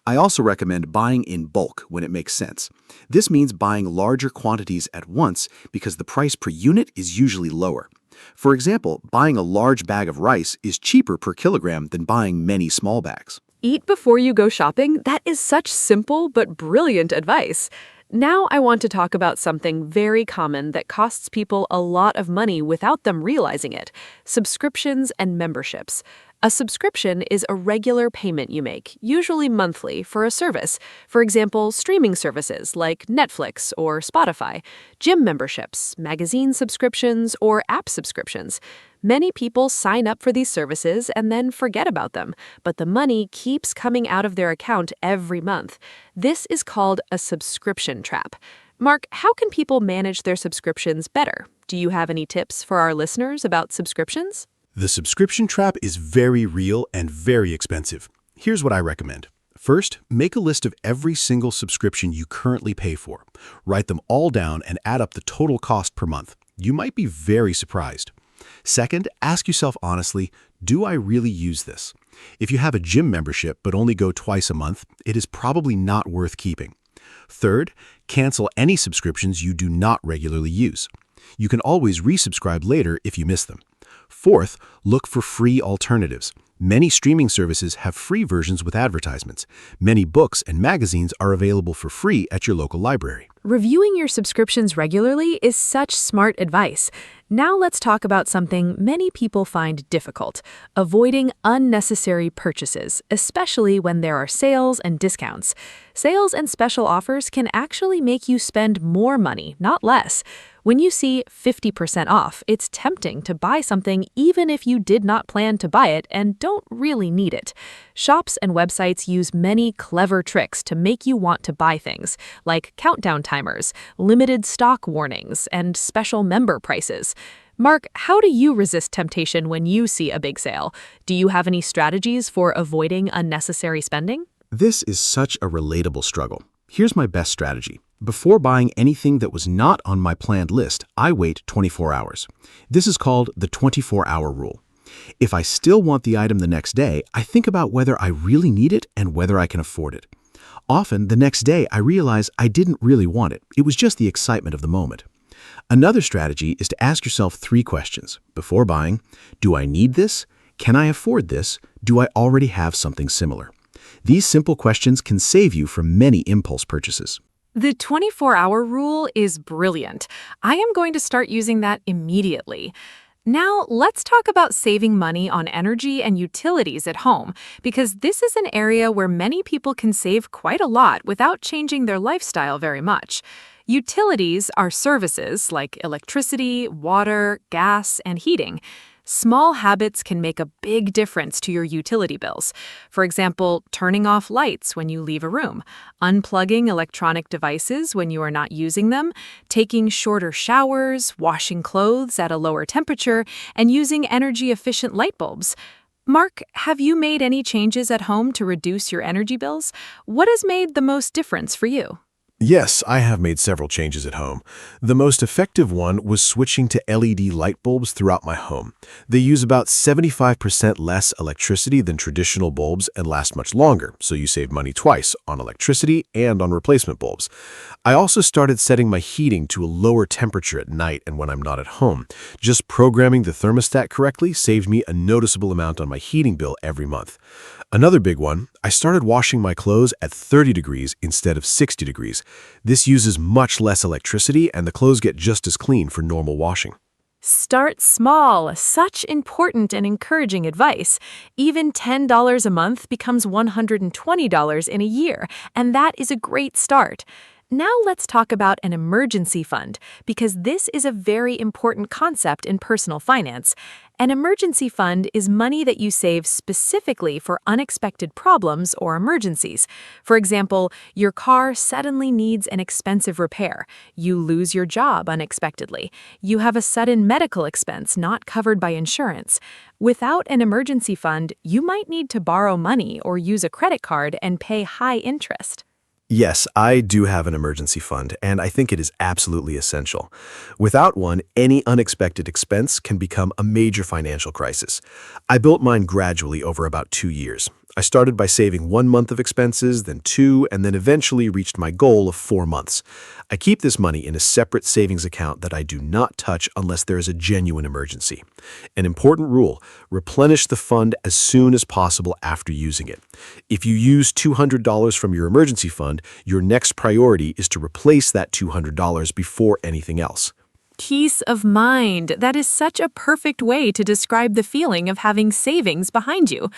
I also recommend buying in bulk when it makes sense. This means buying larger quantities at once because the price per unit is usually lower. For example, buying a large bag of rice is cheaper per kilogram than buying many small bags. Eat before you go shopping? That is such simple but brilliant advice. Now I want to talk about something very common that costs people a lot of money without them realizing it: subscriptions and memberships. A subscription is a regular payment you make, usually monthly, for a service. For example, streaming services like Netflix or Spotify, gym memberships, magazine subscriptions, or app subscriptions. Many people sign up for these services and then forget about them, but the money keeps coming out of their account every month. This is called a subscription trap. Mark, how can people manage their subscriptions better? Do you have any tips for our listeners about subscriptions? The subscription trap is very real and very expensive. Here's what I recommend. First, make a list of every single subscription you currently pay for. Write them all down and add up the total cost per month. You might be very surprised. Second, ask yourself honestly, do I really use this? If you have a gym membership but only go twice a month, it is probably not worth keeping. Third, cancel any subscriptions you do not regularly use. You can always resubscribe later if you miss them. Fourth, look for free alternatives. Many streaming services have free versions with advertisements. Many books and magazines are available for free at your local library. Reviewing your subscriptions regularly is such smart advice. Now let's talk about something many people find difficult: avoiding unnecessary purchases, especially when there are sales and discounts. Sales and special offers can actually make you spend more money, not less. When you see 50% off, it's tempting to buy something even if you did not plan to buy it and don't really need it. Shops and websites use many clever tricks to make you want to buy things, like countdown timers, limited stock warnings, and special member prices. Mark, how do you resist temptation when you see a big sale? Do you have any strategies for avoiding unnecessary spending? This is such a relatable struggle. Here's my best strategy. Before buying anything that was not on my planned list, I wait 24 hours. This is called the 24-hour rule. If I still want the item the next day, I think about whether I really need it and whether I can afford it. Often, the next day, I realize I didn't really want it. It was just the excitement of the moment. Another strategy is to ask yourself 3 questions before buying. Do I need this? Can I afford this? Do I already have something similar? These simple questions can save you from many impulse purchases. The 24-hour rule is brilliant. I am going to start using that immediately. Now, let's talk about saving money on energy and utilities at home, because this is an area where many people can save quite a lot without changing their lifestyle very much. Utilities are services like electricity, water, gas, and heating. Small habits can make a big difference to your utility bills. For example, turning off lights when you leave a room, unplugging electronic devices when you are not using them, taking shorter showers, washing clothes at a lower temperature, and using energy-efficient light bulbs. Mark, have you made any changes at home to reduce your energy bills? What has made the most difference for you? Yes, I have made several changes at home. The most effective one was switching to LED light bulbs throughout my home. They use about 75% less electricity than traditional bulbs and last much longer, so you save money twice, on electricity and on replacement bulbs. I also started setting my heating to a lower temperature at night and when I'm not at home. Just programming the thermostat correctly saved me a noticeable amount on my heating bill every month. Another big one, I started washing my clothes at 30 degrees instead of 60 degrees. This uses much less electricity and the clothes get just as clean for normal washing. Start small. Such important and encouraging advice. Even $10 a month becomes $120 in a year, and that is a great start. Now let's talk about an emergency fund, because this is a very important concept in personal finance. An emergency fund is money that you save specifically for unexpected problems or emergencies. For example, your car suddenly needs an expensive repair. You lose your job unexpectedly. You have a sudden medical expense not covered by insurance. Without an emergency fund, you might need to borrow money or use a credit card and pay high interest. Yes, I do have an emergency fund, and I think it is absolutely essential. Without one, any unexpected expense can become a major financial crisis. I built mine gradually over about 2 years. I started by saving 1 month of expenses, then 2, and then eventually reached my goal of 4 months. I keep this money in a separate savings account that I do not touch unless there is a genuine emergency. An important rule: replenish the fund as soon as possible after using it. If you use $200 from your emergency fund, your next priority is to replace that $200 before anything else. Peace of mind. That is such a perfect way to describe the feeling of having savings behind you.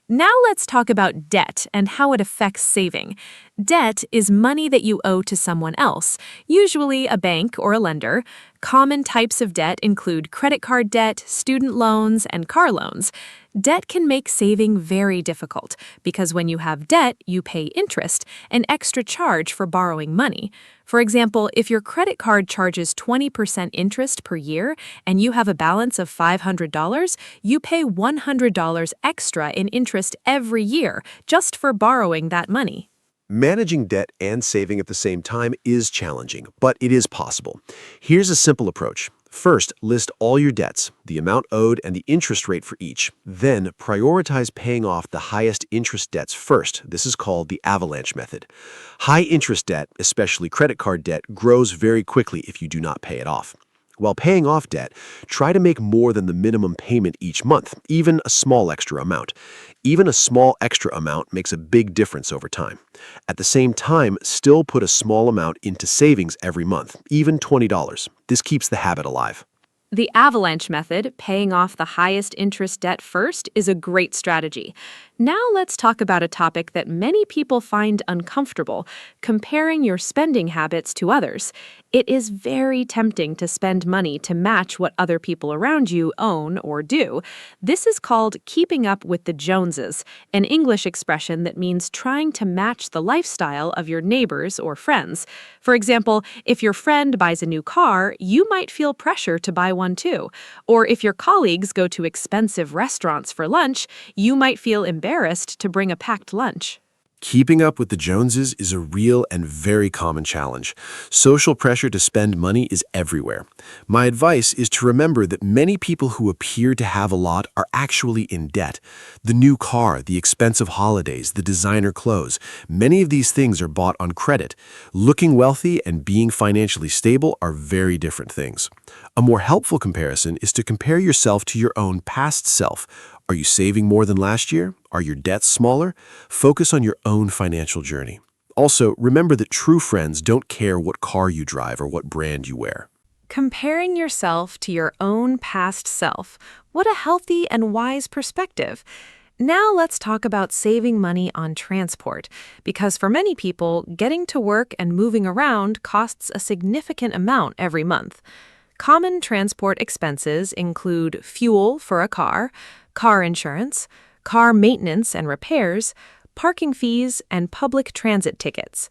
Now let's talk about debt and how it affects saving. Debt is money that you owe to someone else, usually a bank or a lender. Common types of debt include credit card debt, student loans, and car loans. Debt can make saving very difficult because when you have debt, you pay interest, an extra charge for borrowing money. For example, if your credit card charges 20% interest per year and you have a balance of $500, you pay $100 extra in interest every year just for borrowing that money. Managing debt and saving at the same time is challenging, but it is possible. Here's a simple approach. First, list all your debts, the amount owed and the interest rate for each. Then, prioritize paying off the highest interest debts first. This is called the avalanche method. High interest debt, especially credit card debt, grows very quickly if you do not pay it off. While paying off debt, try to make more than the minimum payment each month, even a small extra amount. Even a small extra amount makes a big difference over time. At the same time, still put a small amount into savings every month, even $20. This keeps the habit alive. The avalanche method, paying off the highest interest debt first, is a great strategy. Now let's talk about a topic that many people find uncomfortable: comparing your spending habits to others. It is very tempting to spend money to match what other people around you own or do. This is called keeping up with the Joneses, an English expression that means trying to match the lifestyle of your neighbors or friends. For example, if your friend buys a new car, you might feel pressure to buy one too. Or if your colleagues go to expensive restaurants for lunch, you might feel embarrassed to bring a packed lunch. Keeping up with the Joneses is a real and very common challenge. Social pressure to spend money is everywhere. My advice is to remember that many people who appear to have a lot are actually in debt. The new car, the expensive holidays, the designer clothes, many of these things are bought on credit. Looking wealthy and being financially stable are very different things. A more helpful comparison is to compare yourself to your own past self. Are you saving more than last year? Are your debts smaller? Focus on your own financial journey. Also, remember that true friends don't care what car you drive or what brand you wear. Comparing yourself to your own past self. What a healthy and wise perspective. Now let's talk about saving money on transport, because for many people, getting to work and moving around costs a significant amount every month. Common transport expenses include fuel for a car insurance, car maintenance and repairs, parking fees, and public transit tickets.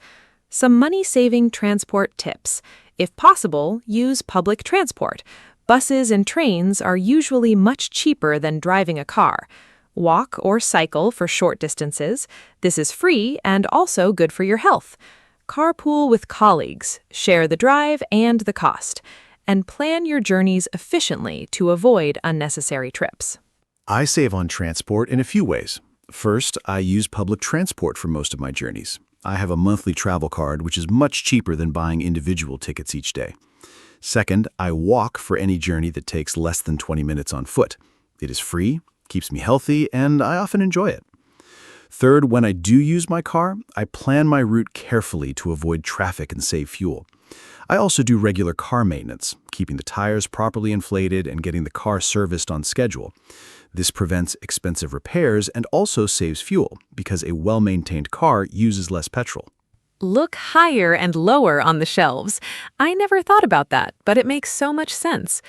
Some money-saving transport tips. If possible, use public transport. Buses and trains are usually much cheaper than driving a car. Walk or cycle for short distances. This is free and also good for your health. Carpool with colleagues. Share the drive and the cost. And plan your journeys efficiently to avoid unnecessary trips. I save on transport in a few ways. First, I use public transport for most of my journeys. I have a monthly travel card, which is much cheaper than buying individual tickets each day. Second, I walk for any journey that takes less than 20 minutes on foot. It is free, keeps me healthy, and I often enjoy it. Third, when I do use my car, I plan my route carefully to avoid traffic and save fuel. I also do regular car maintenance, keeping the tires properly inflated and getting the car serviced on schedule. This prevents expensive repairs and also saves fuel because a well-maintained car uses less petrol. Look higher and lower on the shelves. I never thought about that, but it makes so much sense.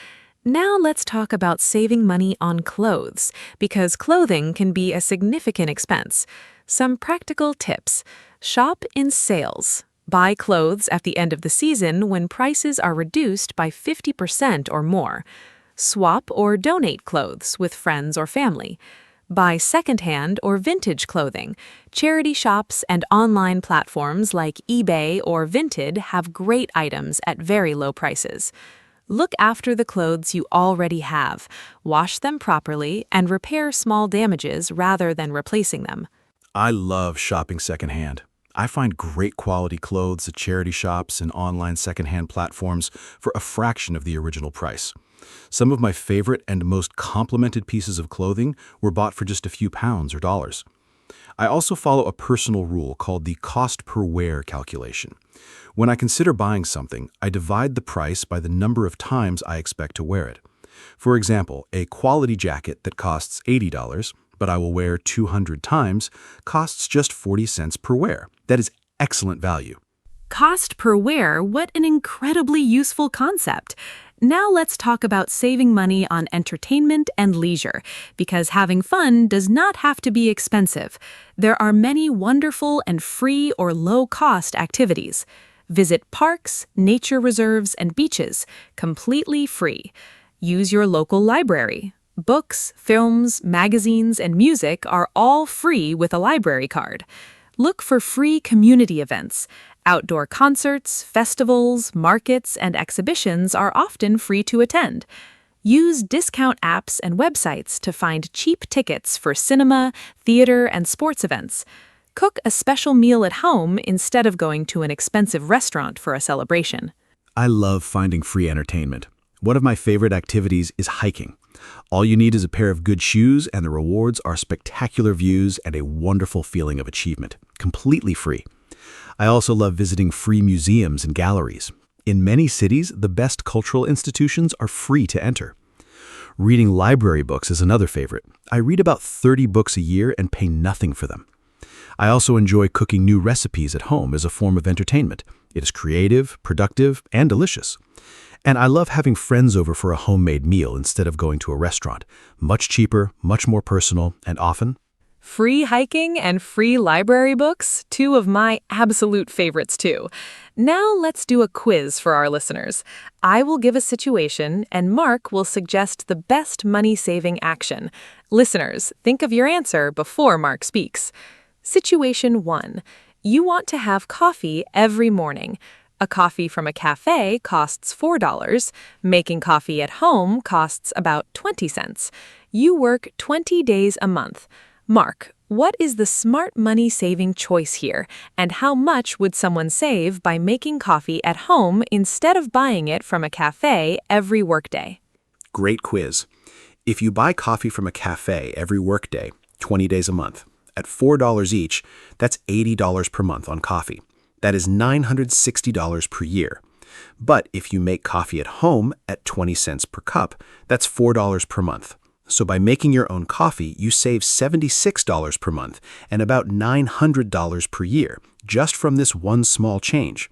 Now let's talk about saving money on clothes, because clothing can be a significant expense. Some practical tips. Shop in sales. Buy clothes at the end of the season when prices are reduced by 50% or more. Swap or donate clothes with friends or family. Buy secondhand or vintage clothing. Charity shops and online platforms like eBay or Vinted have great items at very low prices. Look after the clothes you already have. Wash them properly and repair small damages rather than replacing them. I love shopping secondhand. I find great quality clothes at charity shops and online secondhand platforms for a fraction of the original price. Some of my favorite and most complimented pieces of clothing were bought for just a few pounds or dollars. I also follow a personal rule called the cost per wear calculation. When I consider buying something, I divide the price by the number of times I expect to wear it. For example, a quality jacket that costs $80, but I will wear 200 times, costs just 40 cents per wear. That is excellent value. Cost per wear, what an incredibly useful concept. Now let's talk about saving money on entertainment and leisure, because having fun does not have to be expensive. There are many wonderful and free or low-cost activities. Visit parks, nature reserves, and beaches, completely free. Use your local library. Books, films, magazines, and music are all free with a library card. Look for free community events. Outdoor concerts, festivals, markets, and exhibitions are often free to attend. Use discount apps and websites to find cheap tickets for cinema, theater, and sports events. Cook a special meal at home instead of going to an expensive restaurant for a celebration. I love finding free entertainment. One of my favorite activities is hiking. All you need is a pair of good shoes, and the rewards are spectacular views and a wonderful feeling of achievement, completely free. I also love visiting free museums and galleries. In many cities, the best cultural institutions are free to enter. Reading library books is another favorite. I read about 30 books a year and pay nothing for them. I also enjoy cooking new recipes at home as a form of entertainment. It is creative, productive, and delicious. And I love having friends over for a homemade meal instead of going to a restaurant. Much cheaper, much more personal, and often Free hiking and free library books, two of my absolute favorites too. Now let's do a quiz for our listeners. I will give a situation and Mark will suggest the best money-saving action. Listeners, think of your answer before Mark speaks. Situation 1. You want to have coffee every morning. A coffee from a cafe costs $4. Making coffee at home costs about 20 cents. You work 20 days a month. Mark, what is the smart money-saving choice here, and how much would someone save by making coffee at home instead of buying it from a cafe every workday? Great quiz. If you buy coffee from a cafe every workday, 20 days a month, at $4 each, that's $80 per month on coffee. That is $960 per year. But if you make coffee at home at 20 cents per cup, that's $4 per month. So by making your own coffee, you save $76 per month and about $900 per year, just from this one small change.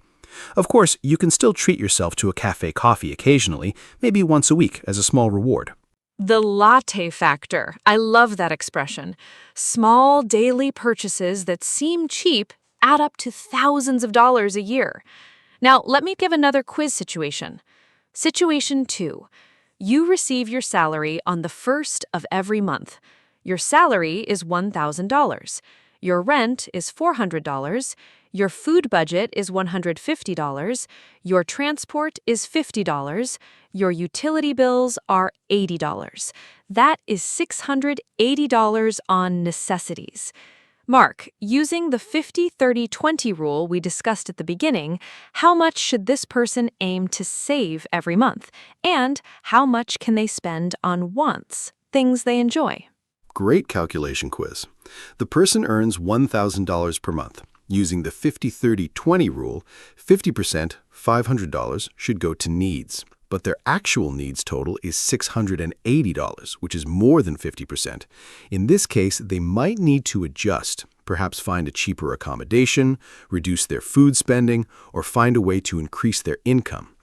Of course, you can still treat yourself to a cafe coffee occasionally, maybe once a week as a small reward. The latte factor. I love that expression. Small daily purchases that seem cheap add up to thousands of dollars a year. Now, let me give another quiz situation. Situation 2. You receive your salary on the first of every month. Your salary is $1,000. Your rent is $400. Your food budget is $150. Your transport is $50. Your utility bills are $80. That is $680 on necessities. Mark, using the 50-30-20 rule we discussed at the beginning, how much should this person aim to save every month? And how much can they spend on wants, things they enjoy? Great calculation quiz. The person earns $1,000 per month. Using the 50-30-20 rule, 50%, $500, should go to needs. But their actual needs total is $680, which is more than 50%. In this case, they might need to adjust. Perhaps find a cheaper accommodation, reduce their food spending, or find a way to increase their income.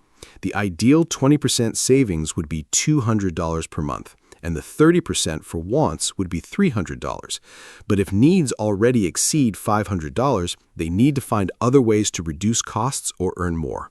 The ideal 20% savings would be $200 per month, and the 30% for wants would be $300. But if needs already exceed $500, they need to find other ways to reduce costs or earn more.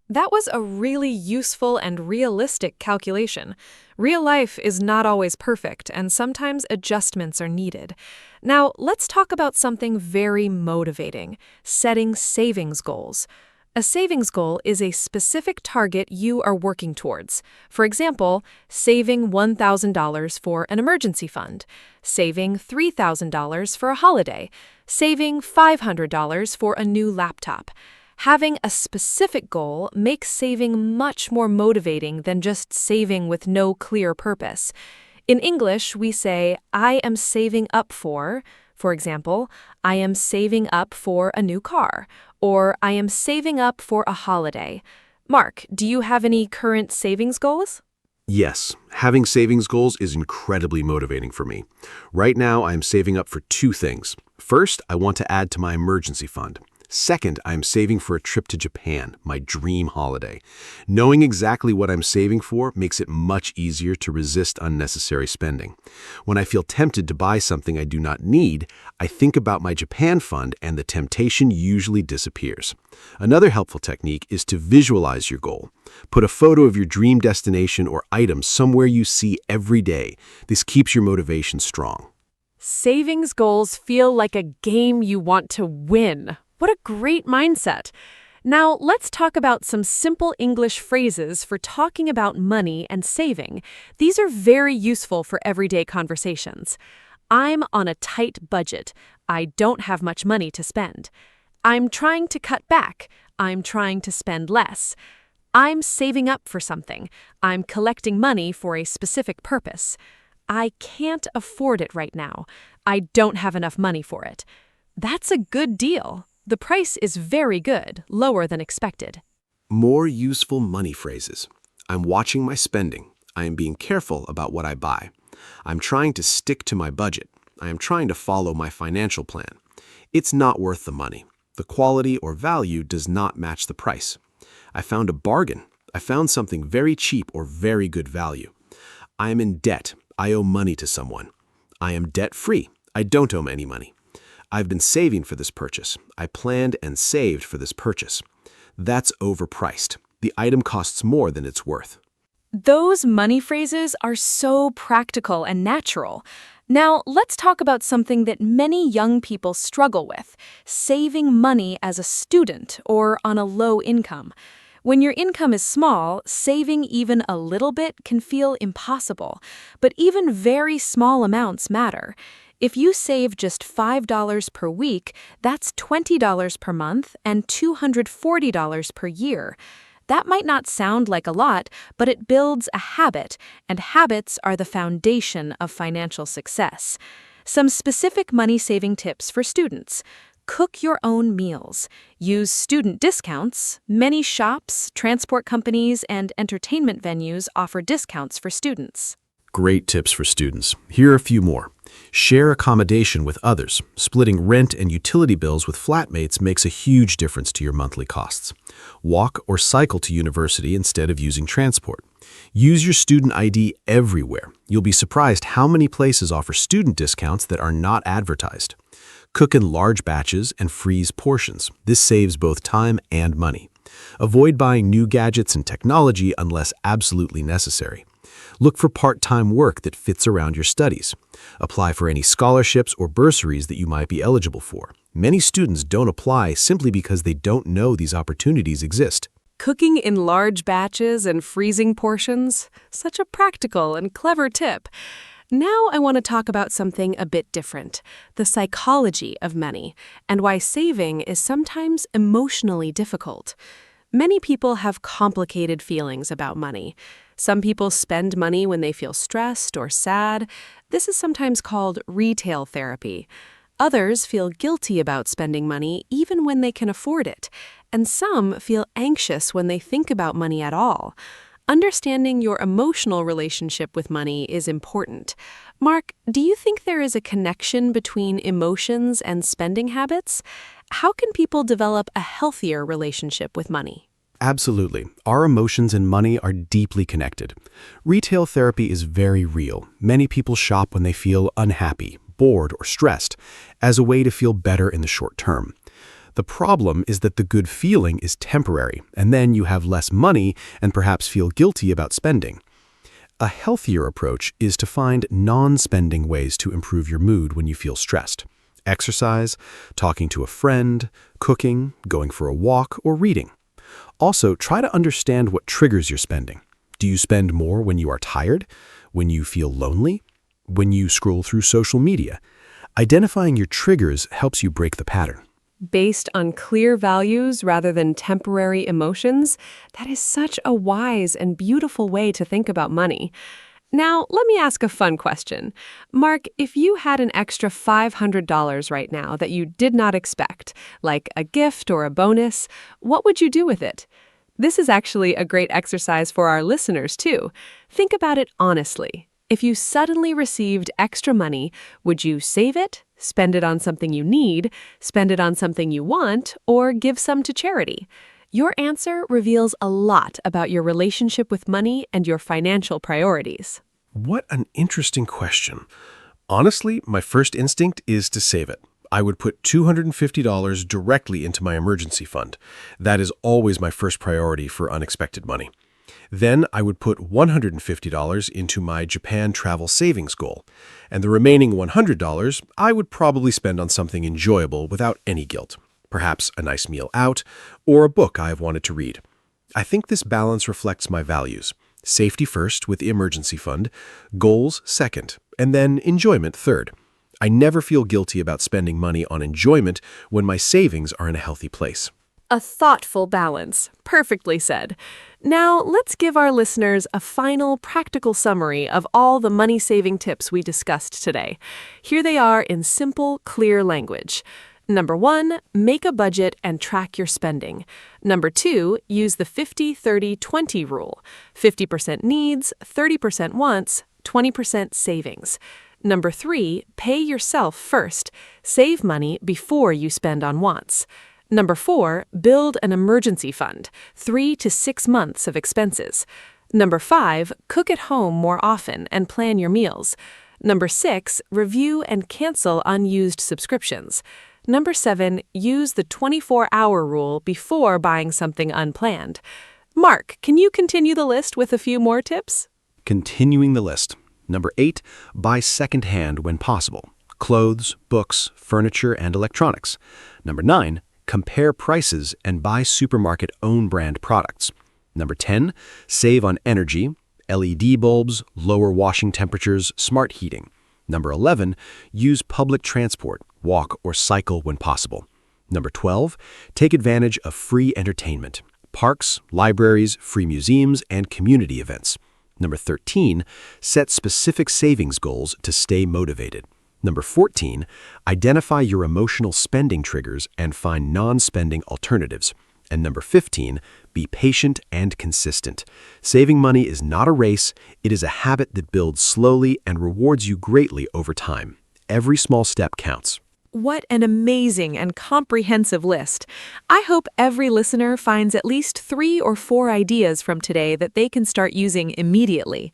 That was a really useful and realistic calculation. Real life is not always perfect, and sometimes adjustments are needed. Now, let's talk about something very motivating: setting savings goals. A savings goal is a specific target you are working towards. For example, saving $1,000 for an emergency fund, saving $3,000 for a holiday, saving $500 for a new laptop. Having a specific goal makes saving much more motivating than just saving with no clear purpose. In English, we say, I am saving up for example, I am saving up for a new car, or I am saving up for a holiday. Mark, do you have any current savings goals? Yes, having savings goals is incredibly motivating for me. Right now, I am saving up for two things. First, I want to add to my emergency fund. Second, I am saving for a trip to Japan, my dream holiday. Knowing exactly what I'm saving for makes it much easier to resist unnecessary spending. When I feel tempted to buy something I do not need, I think about my Japan fund and the temptation usually disappears. Another helpful technique is to visualize your goal. Put a photo of your dream destination or item somewhere you see every day. This keeps your motivation strong. Savings goals feel like a game you want to win. What a great mindset. Now, let's talk about some simple English phrases for talking about money and saving. These are very useful for everyday conversations. I'm on a tight budget. I don't have much money to spend. I'm trying to cut back. I'm trying to spend less. I'm saving up for something. I'm collecting money for a specific purpose. I can't afford it right now. I don't have enough money for it. That's a good deal. The price is very good, lower than expected. More useful money phrases. I'm watching my spending. I am being careful about what I buy. I'm trying to stick to my budget. I am trying to follow my financial plan. It's not worth the money. The quality or value does not match the price. I found a bargain. I found something very cheap or very good value. I am in debt. I owe money to someone. I am debt-free. I don't owe any money. I've been saving for this purchase. I planned and saved for this purchase. That's overpriced. The item costs more than it's worth. Those money phrases are so practical and natural. Now, let's talk about something that many young people struggle with: saving money as a student or on a low income. When your income is small, saving even a little bit can feel impossible, but even very small amounts matter. If you save just $5 per week, that's $20 per month and $240 per year. That might not sound like a lot, but it builds a habit, and habits are the foundation of financial success. Some specific money-saving tips for students. Cook your own meals. Use student discounts. Many shops, transport companies, and entertainment venues offer discounts for students. Great tips for students. Here are a few more. Share accommodation with others. Splitting rent and utility bills with flatmates makes a huge difference to your monthly costs. Walk or cycle to university instead of using transport. Use your student ID everywhere. You'll be surprised how many places offer student discounts that are not advertised. Cook in large batches and freeze portions. This saves both time and money. Avoid buying new gadgets and technology unless absolutely necessary. Look for part-time work that fits around your studies. Apply for any scholarships or bursaries that you might be eligible for. Many students don't apply simply because they don't know these opportunities exist. Cooking in large batches and freezing portions, such a practical and clever tip. Now I want to talk about something a bit different: the psychology of money, and why saving is sometimes emotionally difficult. Many people have complicated feelings about money. Some people spend money when they feel stressed or sad. This is sometimes called retail therapy. Others feel guilty about spending money even when they can afford it. And some feel anxious when they think about money at all. Understanding your emotional relationship with money is important. Mark, do you think there is a connection between emotions and spending habits? How can people develop a healthier relationship with money? Absolutely. Our emotions and money are deeply connected. Retail therapy is very real. Many people shop when they feel unhappy, bored, or stressed, as a way to feel better in the short term. The problem is that the good feeling is temporary, and then you have less money and perhaps feel guilty about spending. A healthier approach is to find non-spending ways to improve your mood when you feel stressed. Exercise, talking to a friend, cooking, going for a walk, or reading. Also, try to understand what triggers your spending. Do you spend more when you are tired? When you feel lonely? When you scroll through social media? Identifying your triggers helps you break the pattern. Based on clear values rather than temporary emotions, that is such a wise and beautiful way to think about money. Now, let me ask a fun question. Mark, if you had an extra $500 right now that you did not expect, like a gift or a bonus, what would you do with it? This is actually a great exercise for our listeners, too. Think about it honestly. If you suddenly received extra money, would you save it, spend it on something you need, spend it on something you want, or give some to charity? Your answer reveals a lot about your relationship with money and your financial priorities. What an interesting question. Honestly, my first instinct is to save it. I would put $250 directly into my emergency fund. That is always my first priority for unexpected money. Then I would put $150 into my Japan travel savings goal, and the remaining $100 I would probably spend on something enjoyable without any guilt, perhaps a nice meal out or a book I have wanted to read. I think this balance reflects my values. Safety first with the emergency fund, goals second, and then enjoyment third. I never feel guilty about spending money on enjoyment when my savings are in a healthy place. A thoughtful balance. Perfectly said. Now, let's give our listeners a final practical summary of all the money-saving tips we discussed today. Here they are in simple, clear language. Number 1, make a budget and track your spending. Number 2, use the 50-30-20 rule. 50% needs, 30% wants, 20% savings. Number 3, pay yourself first. Save money before you spend on wants. Number 4, build an emergency fund, 3 to 6 months of expenses. Number 5, cook at home more often and plan your meals. Number 6, review and cancel unused subscriptions. Number 7, use the 24-hour rule before buying something unplanned. Mark, can you continue the list with a few more tips? Continuing the list. Number 8, buy secondhand when possible. Clothes, books, furniture, and electronics. Number 9, compare prices and buy supermarket own-brand products. Number 10, save on energy, LED bulbs, lower washing temperatures, smart heating. Number 11, use public transport, walk or cycle when possible. Number 12, take advantage of free entertainment, parks, libraries, free museums, and community events. Number 13, set specific savings goals to stay motivated. Number 14, identify your emotional spending triggers and find non-spending alternatives. And number 15, be patient and consistent. Saving money is not a race, it is a habit that builds slowly and rewards you greatly over time. Every small step counts. What an amazing and comprehensive list. I hope every listener finds at least 3 or 4 ideas from today that they can start using immediately.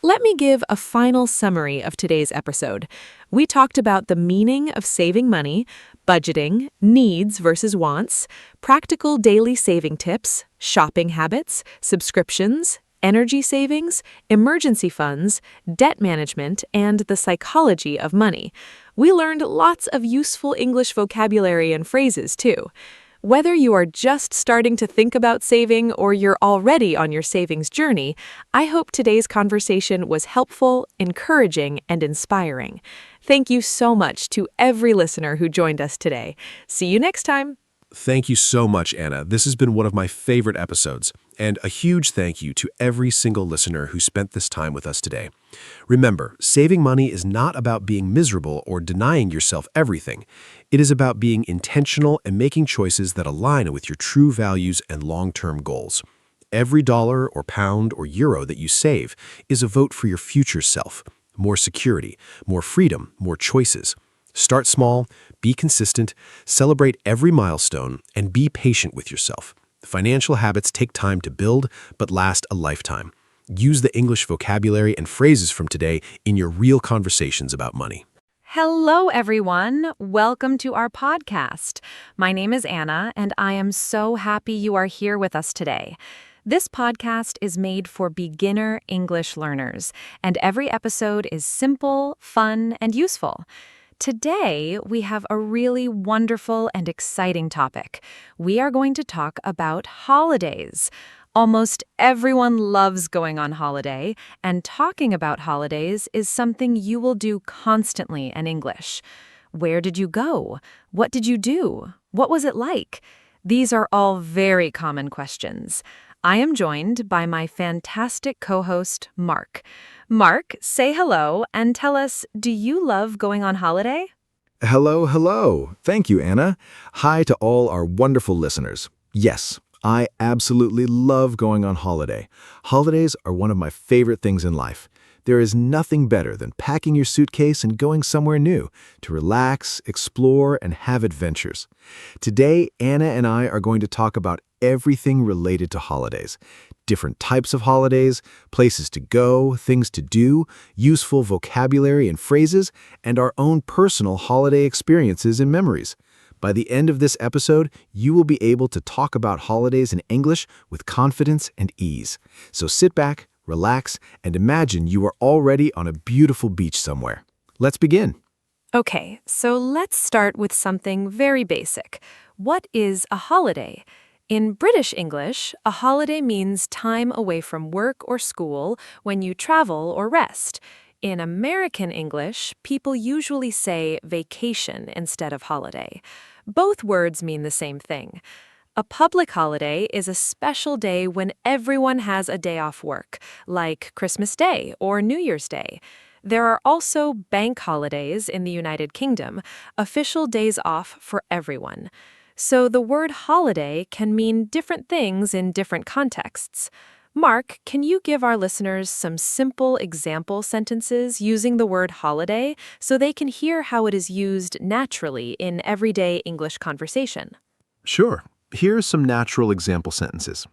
Let me give a final summary of today's episode. We talked about the meaning of saving money, budgeting, needs versus wants, practical daily saving tips, shopping habits, subscriptions, energy savings, emergency funds, debt management, and the psychology of money. We learned lots of useful English vocabulary and phrases, too. Whether you are just starting to think about saving or you're already on your savings journey, I hope today's conversation was helpful, encouraging, and inspiring. Thank you so much to every listener who joined us today. See you next time. Thank you so much, Anna. This has been one of my favorite episodes. And a huge thank you to every single listener who spent this time with us today. Remember, saving money is not about being miserable or denying yourself everything. It is about being intentional and making choices that align with your true values and long-term goals. Every dollar or pound or euro that you save is a vote for your future self. More security, more freedom, more choices. Start small, be consistent, celebrate every milestone, and be patient with yourself. Financial habits take time to build, but last a lifetime. Use the English vocabulary and phrases from today in your real conversations about money. Hello, everyone. Welcome to our podcast. My name is Anna, and I am so happy you are here with us today. This podcast is made for beginner English learners, and every episode is simple, fun, and useful. Today, we have a really wonderful and exciting topic. We are going to talk about holidays. Almost everyone loves going on holiday, and talking about holidays is something you will do constantly in English. Where did you go? What did you do? What was it like? These are all very common questions. I am joined by my fantastic co-host, Mark. Mark, say hello and tell us, do you love going on holiday? Hello, hello. Thank you, Anna. Hi to all our wonderful listeners. Yes, I absolutely love going on holiday. Holidays are one of my favorite things in life. There is nothing better than packing your suitcase and going somewhere new to relax, explore, and have adventures. Today, Anna and I are going to talk about everything related to holidays. Different types of holidays, places to go, things to do, useful vocabulary and phrases, and our own personal holiday experiences and memories. By the end of this episode, you will be able to talk about holidays in English with confidence and ease. So sit back, relax, and imagine you are already on a beautiful beach somewhere. Let's begin. Okay, so let's start with something very basic. What is a holiday? In British English, a holiday means time away from work or school when you travel or rest. In American English, people usually say vacation instead of holiday. Both words mean the same thing. A public holiday is a special day when everyone has a day off work, like Christmas Day or New Year's Day. There are also bank holidays in the United Kingdom, official days off for everyone. So the word holiday can mean different things in different contexts. Mark, can you give our listeners some simple example sentences using the word holiday so they can hear how it is used naturally in everyday English conversation? Sure. Here are some natural example sentences.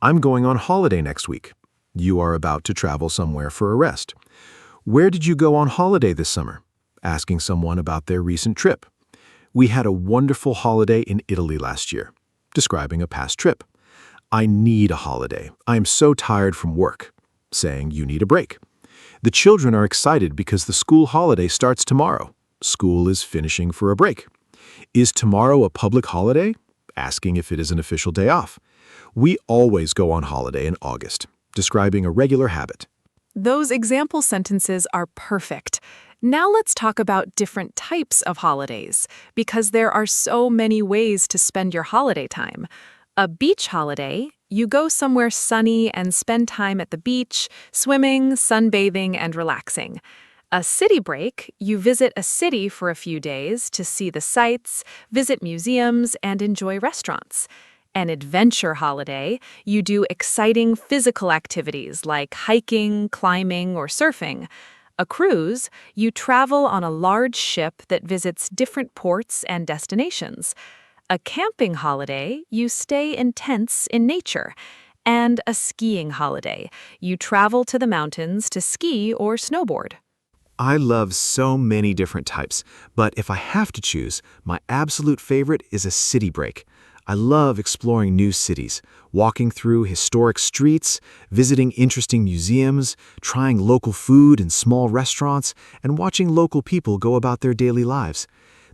I'm going on holiday next week. You are about to travel somewhere for a rest. Where did you go on holiday this summer? Asking someone about their recent trip. We had a wonderful holiday in Italy last year. Describing a past trip. I need a holiday. I am so tired from work. Saying you need a break. The children are excited because the school holiday starts tomorrow. School is finishing for a break. Is tomorrow a public holiday? Asking if it is an official day off. We always go on holiday in August. Describing a regular habit. Those example sentences are perfect. Now let's talk about different types of holidays, because there are so many ways to spend your holiday time. A beach holiday, you go somewhere sunny and spend time at the beach, swimming, sunbathing, and relaxing. A city break, you visit a city for a few days to see the sights, visit museums, and enjoy restaurants. An adventure holiday, you do exciting physical activities like hiking, climbing, or surfing. A cruise, you travel on a large ship that visits different ports and destinations. A camping holiday, you stay in tents in nature. And a skiing holiday, you travel to the mountains to ski or snowboard. I love so many different types, but if I have to choose, my absolute favorite is a city break. I love exploring new cities, walking through historic streets, visiting interesting museums, trying local food in small restaurants, and watching local people go about their daily lives.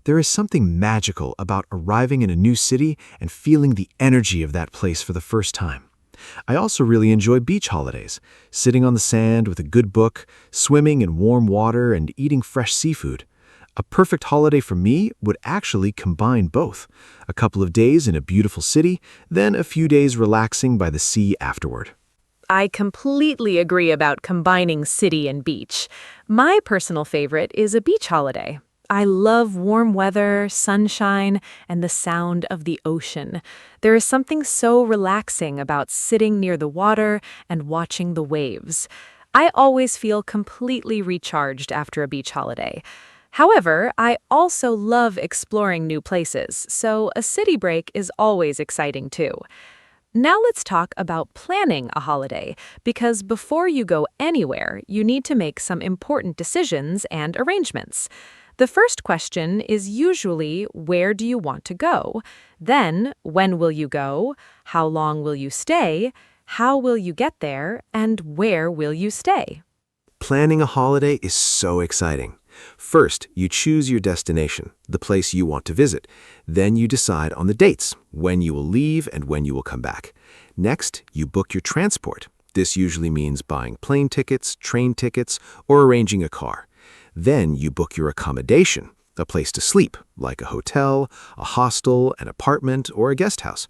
There is something magical about arriving in a new city and feeling the energy of that place for the first time. I also really enjoy beach holidays, sitting on the sand with a good book, swimming in warm water, and eating fresh seafood. A perfect holiday for me would actually combine both. A couple of days in a beautiful city, then a few days relaxing by the sea afterward. I completely agree about combining city and beach. My personal favorite is a beach holiday. I love warm weather, sunshine, and the sound of the ocean. There is something so relaxing about sitting near the water and watching the waves. I always feel completely recharged after a beach holiday. However, I also love exploring new places, so a city break is always exciting too. Now let's talk about planning a holiday, because before you go anywhere, you need to make some important decisions and arrangements. The first question is usually, where do you want to go? Then, when will you go? How long will you stay? How will you get there? And where will you stay? Planning a holiday is so exciting. First, you choose your destination, the place you want to visit. Then you decide on the dates, when you will leave and when you will come back. Next, you book your transport. This usually means buying plane tickets, train tickets, or arranging a car. Then you book your accommodation, a place to sleep, like a hotel, a hostel, an apartment, or a guest house.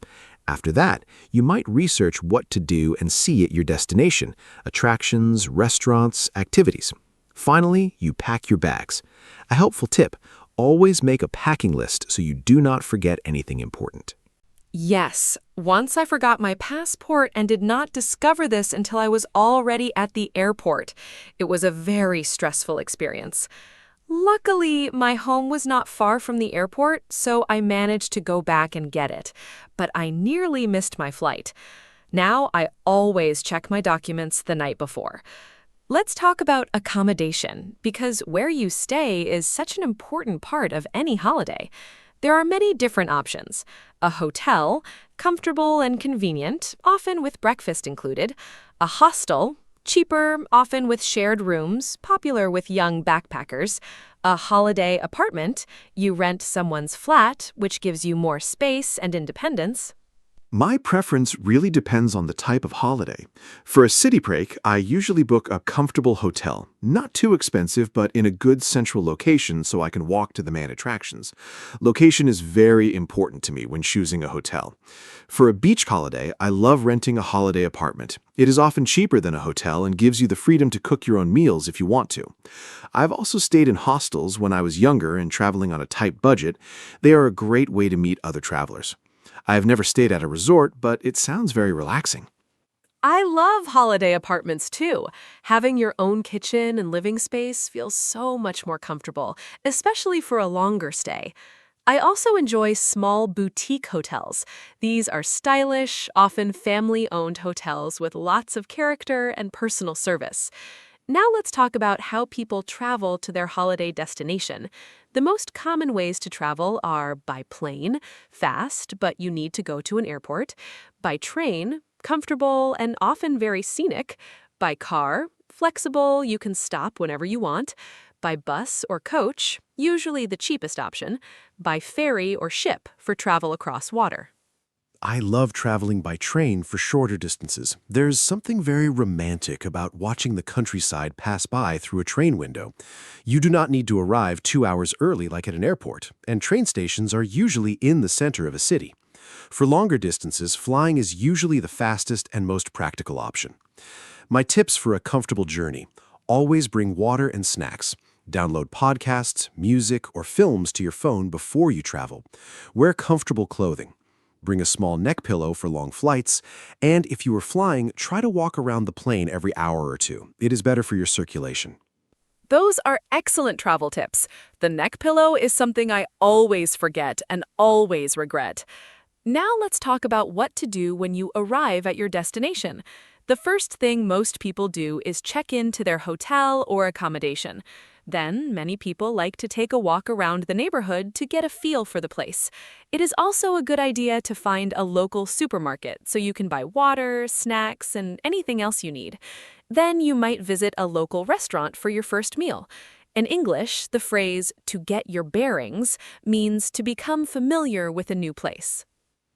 After that, you might research what to do and see at your destination, attractions, restaurants, activities. Finally, you pack your bags. A helpful tip, always make a packing list so you do not forget anything important. Yes, once I forgot my passport and did not discover this until I was already at the airport. It was a very stressful experience. Luckily, my home was not far from the airport, so I managed to go back and get it. But I nearly missed my flight. Now I always check my documents the night before. Let's talk about accommodation, because where you stay is such an important part of any holiday. There are many different options. A hotel, comfortable and convenient, often with breakfast included. A hostel, cheaper, often with shared rooms, popular with young backpackers. A holiday apartment, you rent someone's flat, which gives you more space and independence. My preference really depends on the type of holiday. For a city break, I usually book a comfortable hotel. Not too expensive, but in a good central location so I can walk to the main attractions. Location is very important to me when choosing a hotel. For a beach holiday, I love renting a holiday apartment. It is often cheaper than a hotel and gives you the freedom to cook your own meals if you want to. I've also stayed in hostels when I was younger and traveling on a tight budget. They are a great way to meet other travelers. I have never stayed at a resort, but it sounds very relaxing. I love holiday apartments too. Having your own kitchen and living space feels so much more comfortable, especially for a longer stay. I also enjoy small boutique hotels. These are stylish, often family-owned hotels with lots of character and personal service. Now let's talk about how people travel to their holiday destination. The most common ways to travel are by plane, fast, but you need to go to an airport; by train, comfortable and often very scenic; by car, flexible, you can stop whenever you want; by bus or coach, usually the cheapest option; by ferry or ship for travel across water. I love traveling by train for shorter distances. There's something very romantic about watching the countryside pass by through a train window. You do not need to arrive 2 hours early like at an airport, and train stations are usually in the center of a city. For longer distances, flying is usually the fastest and most practical option. My tips for a comfortable journey: always bring water and snacks. Download podcasts, music, or films to your phone before you travel. Wear comfortable clothing. Bring a small neck pillow for long flights, and if you are flying, try to walk around the plane every hour or two. It is better for your circulation. Those are excellent travel tips. The neck pillow is something I always forget and always regret. Now let's talk about what to do when you arrive at your destination. The first thing most people do is check into their hotel or accommodation. Then, many people like to take a walk around the neighborhood to get a feel for the place. It is also a good idea to find a local supermarket so you can buy water, snacks, and anything else you need. Then you might visit a local restaurant for your first meal. In English, the phrase "to get your bearings" means to become familiar with a new place.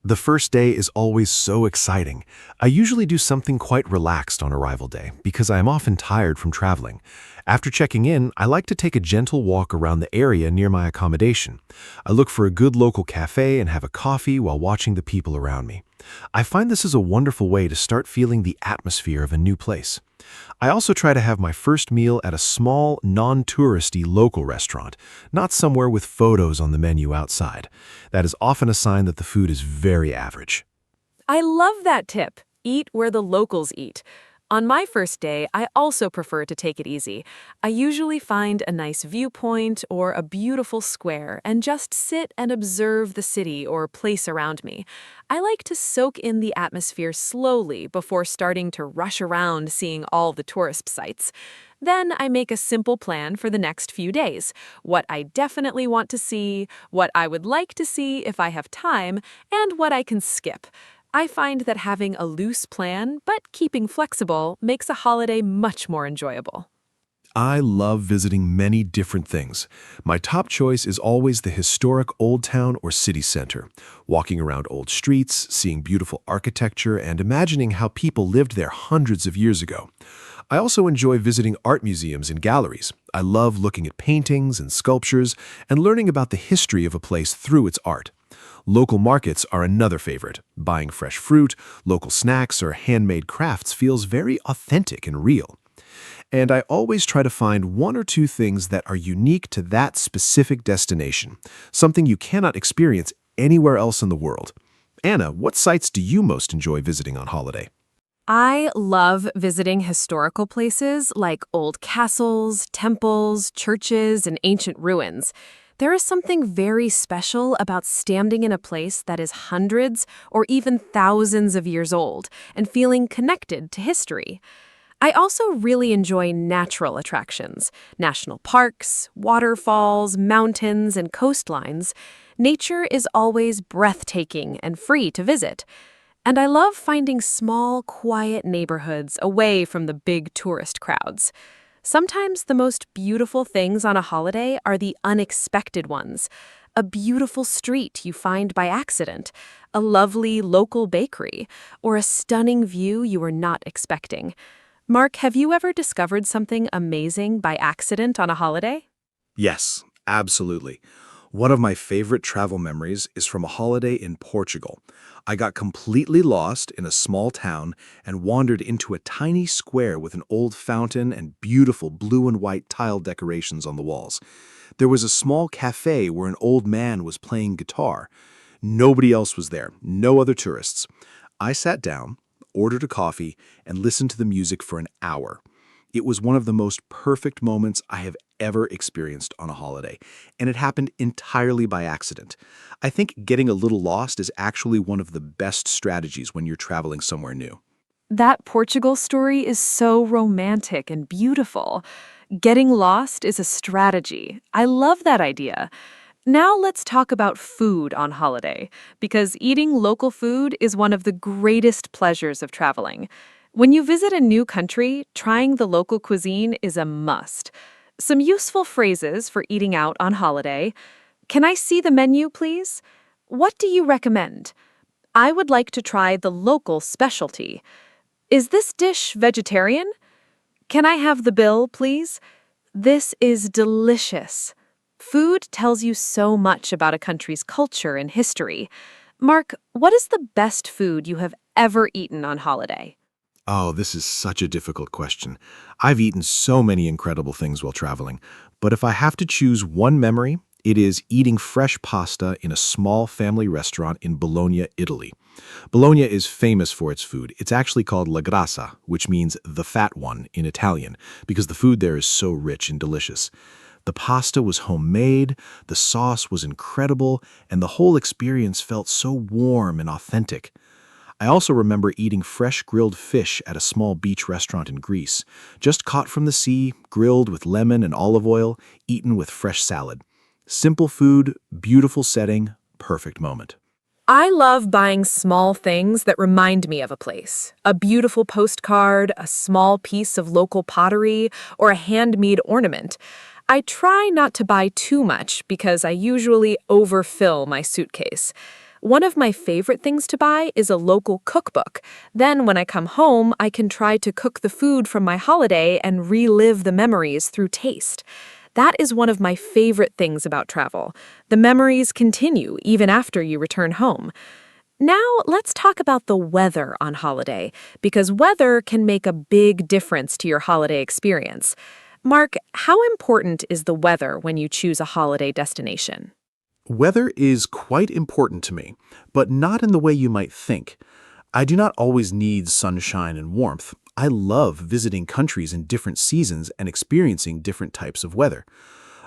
The first day is always so exciting. I usually do something quite relaxed on arrival day because I am often tired from traveling. After checking in, I like to take a gentle walk around the area near my accommodation. I look for a good local cafe and have a coffee while watching the people around me. I find this is a wonderful way to start feeling the atmosphere of a new place. I also try to have my first meal at a small, non-touristy local restaurant, not somewhere with photos on the menu outside. That is often a sign that the food is very average. I love that tip. Eat where the locals eat. On my first day, I also prefer to take it easy. I usually find a nice viewpoint or a beautiful square and just sit and observe the city or place around me. I like to soak in the atmosphere slowly before starting to rush around seeing all the tourist sites. Then I make a simple plan for the next few days. What I definitely want to see, what I would like to see if I have time, and what I can skip. I find that having a loose plan, but keeping flexible, makes a holiday much more enjoyable. I love visiting many different things. My top choice is always the historic old town or city center, walking around old streets, seeing beautiful architecture, and imagining how people lived there hundreds of years ago. I also enjoy visiting art museums and galleries. I love looking at paintings and sculptures and learning about the history of a place through its art. Local markets are another favorite. Buying fresh fruit, local snacks, or handmade crafts feels very authentic and real. And I always try to find one or two things that are unique to that specific destination, something you cannot experience anywhere else in the world. Anna, what sites do you most enjoy visiting on holiday? I love visiting historical places like old castles, temples, churches, and ancient ruins. There is something very special about standing in a place that is hundreds or even thousands of years old and feeling connected to history. I also really enjoy natural attractions, national parks, waterfalls, mountains, and coastlines. Nature is always breathtaking and free to visit. And I love finding small, quiet neighborhoods away from the big tourist crowds. Sometimes the most beautiful things on a holiday are the unexpected ones. A beautiful street you find by accident, a lovely local bakery, or a stunning view you were not expecting. Mark, have you ever discovered something amazing by accident on a holiday? Yes, absolutely. One of my favorite travel memories is from a holiday in Portugal. I got completely lost in a small town and wandered into a tiny square with an old fountain and beautiful blue and white tile decorations on the walls. There was a small cafe where an old man was playing guitar. Nobody else was there, no other tourists. I sat down, ordered a coffee, and listened to the music for an hour. It was one of the most perfect moments I have ever experienced on a holiday, and it happened entirely by accident. I think getting a little lost is actually one of the best strategies when you're traveling somewhere new. That Portugal story is so romantic and beautiful. Getting lost is a strategy. I love that idea. Now let's talk about food on holiday, because eating local food is one of the greatest pleasures of traveling. When you visit a new country, trying the local cuisine is a must. Some useful phrases for eating out on holiday. Can I see the menu, please? What do you recommend? I would like to try the local specialty. Is this dish vegetarian? Can I have the bill, please? This is delicious. Food tells you so much about a country's culture and history. Mark, what is the best food you have ever eaten on holiday? Oh, this is such a difficult question. I've eaten so many incredible things while traveling, but if I have to choose one memory, it is eating fresh pasta in a small family restaurant in Bologna, Italy. Bologna is famous for its food. It's actually called la grassa, which means the fat one in Italian, because the food there is so rich and delicious. The pasta was homemade, the sauce was incredible, and the whole experience felt so warm and authentic. I also remember eating fresh grilled fish at a small beach restaurant in Greece, just caught from the sea, grilled with lemon and olive oil, eaten with fresh salad. Simple food, beautiful setting, perfect moment. I love buying small things that remind me of a place. A beautiful postcard, a small piece of local pottery, or a handmade ornament. I try not to buy too much because I usually overfill my suitcase. One of my favorite things to buy is a local cookbook. Then when I come home, I can try to cook the food from my holiday and relive the memories through taste. That is one of my favorite things about travel. The memories continue even after you return home. Now, let's talk about the weather on holiday, because weather can make a big difference to your holiday experience. Mark, how important is the weather when you choose a holiday destination? Weather is quite important to me, but not in the way you might think. I do not always need sunshine and warmth. I love visiting countries in different seasons and experiencing different types of weather.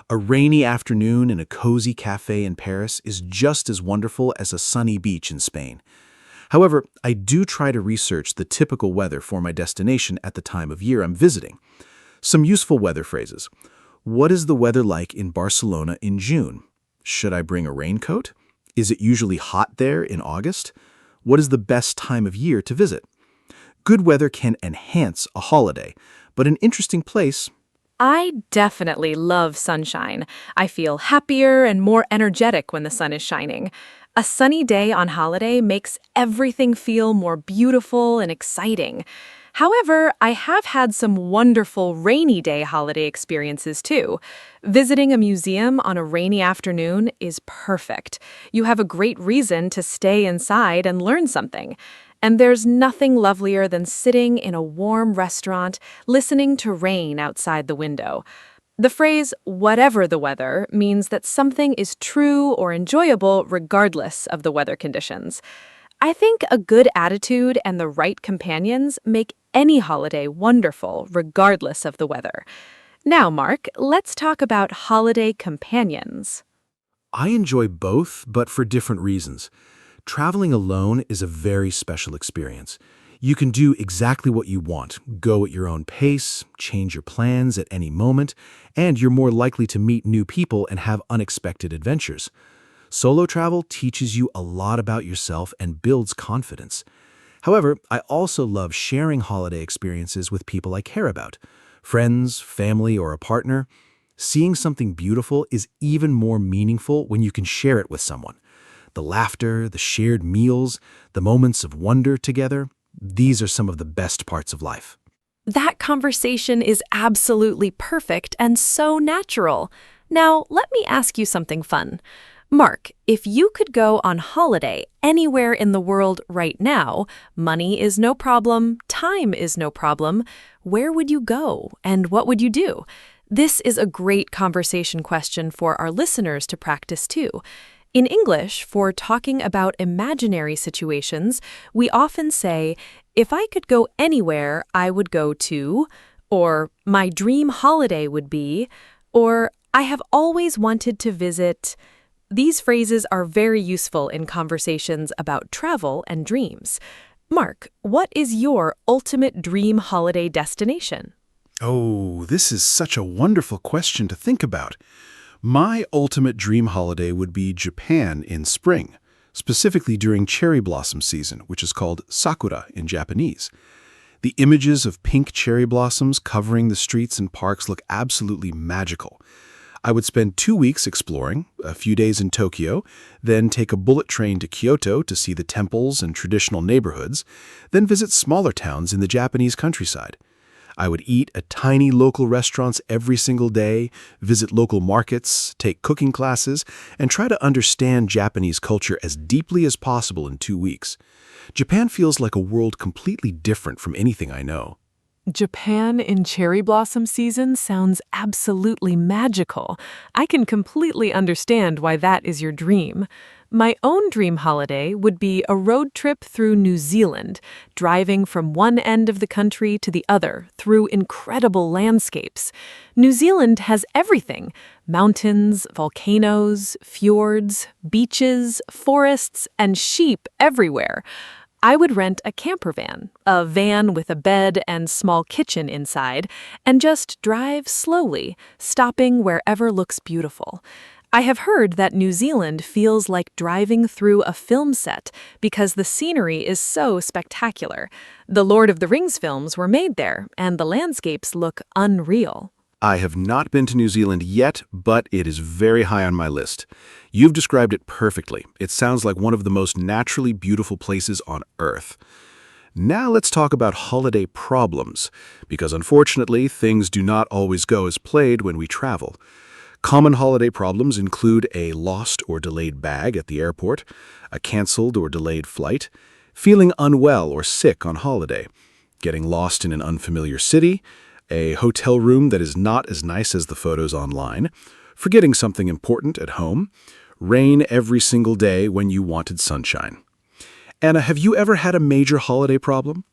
A rainy afternoon in a cozy cafe in Paris is just as wonderful as a sunny beach in Spain. However, I do try to research the typical weather for my destination at the time of year I'm visiting. Some useful weather phrases. What is the weather like in Barcelona in June? Should I bring a raincoat? Is it usually hot there in August? What is the best time of year to visit? Good weather can enhance a holiday, but an interesting place. I definitely love sunshine. I feel happier and more energetic when the sun is shining. A sunny day on holiday makes everything feel more beautiful and exciting. However, I have had some wonderful rainy day holiday experiences too. Visiting a museum on a rainy afternoon is perfect. You have a great reason to stay inside and learn something. And there's nothing lovelier than sitting in a warm restaurant, listening to rain outside the window. The phrase, whatever the weather, means that something is true or enjoyable regardless of the weather conditions. I think a good attitude and the right companions make any holiday wonderful, regardless of the weather. Now, Mark, let's talk about holiday companions. I enjoy both, but for different reasons. Traveling alone is a very special experience. You can do exactly what you want, go at your own pace, change your plans at any moment, and you're more likely to meet new people and have unexpected adventures. Solo travel teaches you a lot about yourself and builds confidence. However, I also love sharing holiday experiences with people I care about, friends, family, or a partner. Seeing something beautiful is even more meaningful when you can share it with someone. The laughter, the shared meals, the moments of wonder together, these are some of the best parts of life. That conversation is absolutely perfect and so natural. Now, let me ask you something fun. Mark, if you could go on holiday anywhere in the world right now, money is no problem, time is no problem, where would you go and what would you do? This is a great conversation question for our listeners to practice too. In English, for talking about imaginary situations, we often say, if I could go anywhere, I would go to, or my dream holiday would be, or I have always wanted to visit. These phrases are very useful in conversations about travel and dreams. Mark, what is your ultimate dream holiday destination? Oh, this is such a wonderful question to think about. My ultimate dream holiday would be Japan in spring, specifically during cherry blossom season, which is called sakura in Japanese. The images of pink cherry blossoms covering the streets and parks look absolutely magical. I would spend 2 weeks exploring, a few days in Tokyo, then take a bullet train to Kyoto to see the temples and traditional neighborhoods, then visit smaller towns in the Japanese countryside. I would eat at tiny local restaurants every single day, visit local markets, take cooking classes, and try to understand Japanese culture as deeply as possible in 2 weeks. Japan feels like a world completely different from anything I know. Japan in cherry blossom season sounds absolutely magical. I can completely understand why that is your dream. My own dream holiday would be a road trip through New Zealand, driving from one end of the country to the other through incredible landscapes. New Zealand has everything: mountains, volcanoes, fjords, beaches, forests, and sheep everywhere. I would rent a camper van, a van with a bed and small kitchen inside, and just drive slowly, stopping wherever looks beautiful. I have heard that New Zealand feels like driving through a film set because the scenery is so spectacular. The Lord of the Rings films were made there, and the landscapes look unreal. I have not been to New Zealand yet, but it is very high on my list. You've described it perfectly. It sounds like one of the most naturally beautiful places on Earth. Now let's talk about holiday problems, because unfortunately, things do not always go as planned when we travel. Common holiday problems include a lost or delayed bag at the airport, a canceled or delayed flight, feeling unwell or sick on holiday, getting lost in an unfamiliar city, a hotel room that is not as nice as the photos online, forgetting something important at home, rain every single day when you wanted sunshine. Anna, have you ever had a major holiday problem?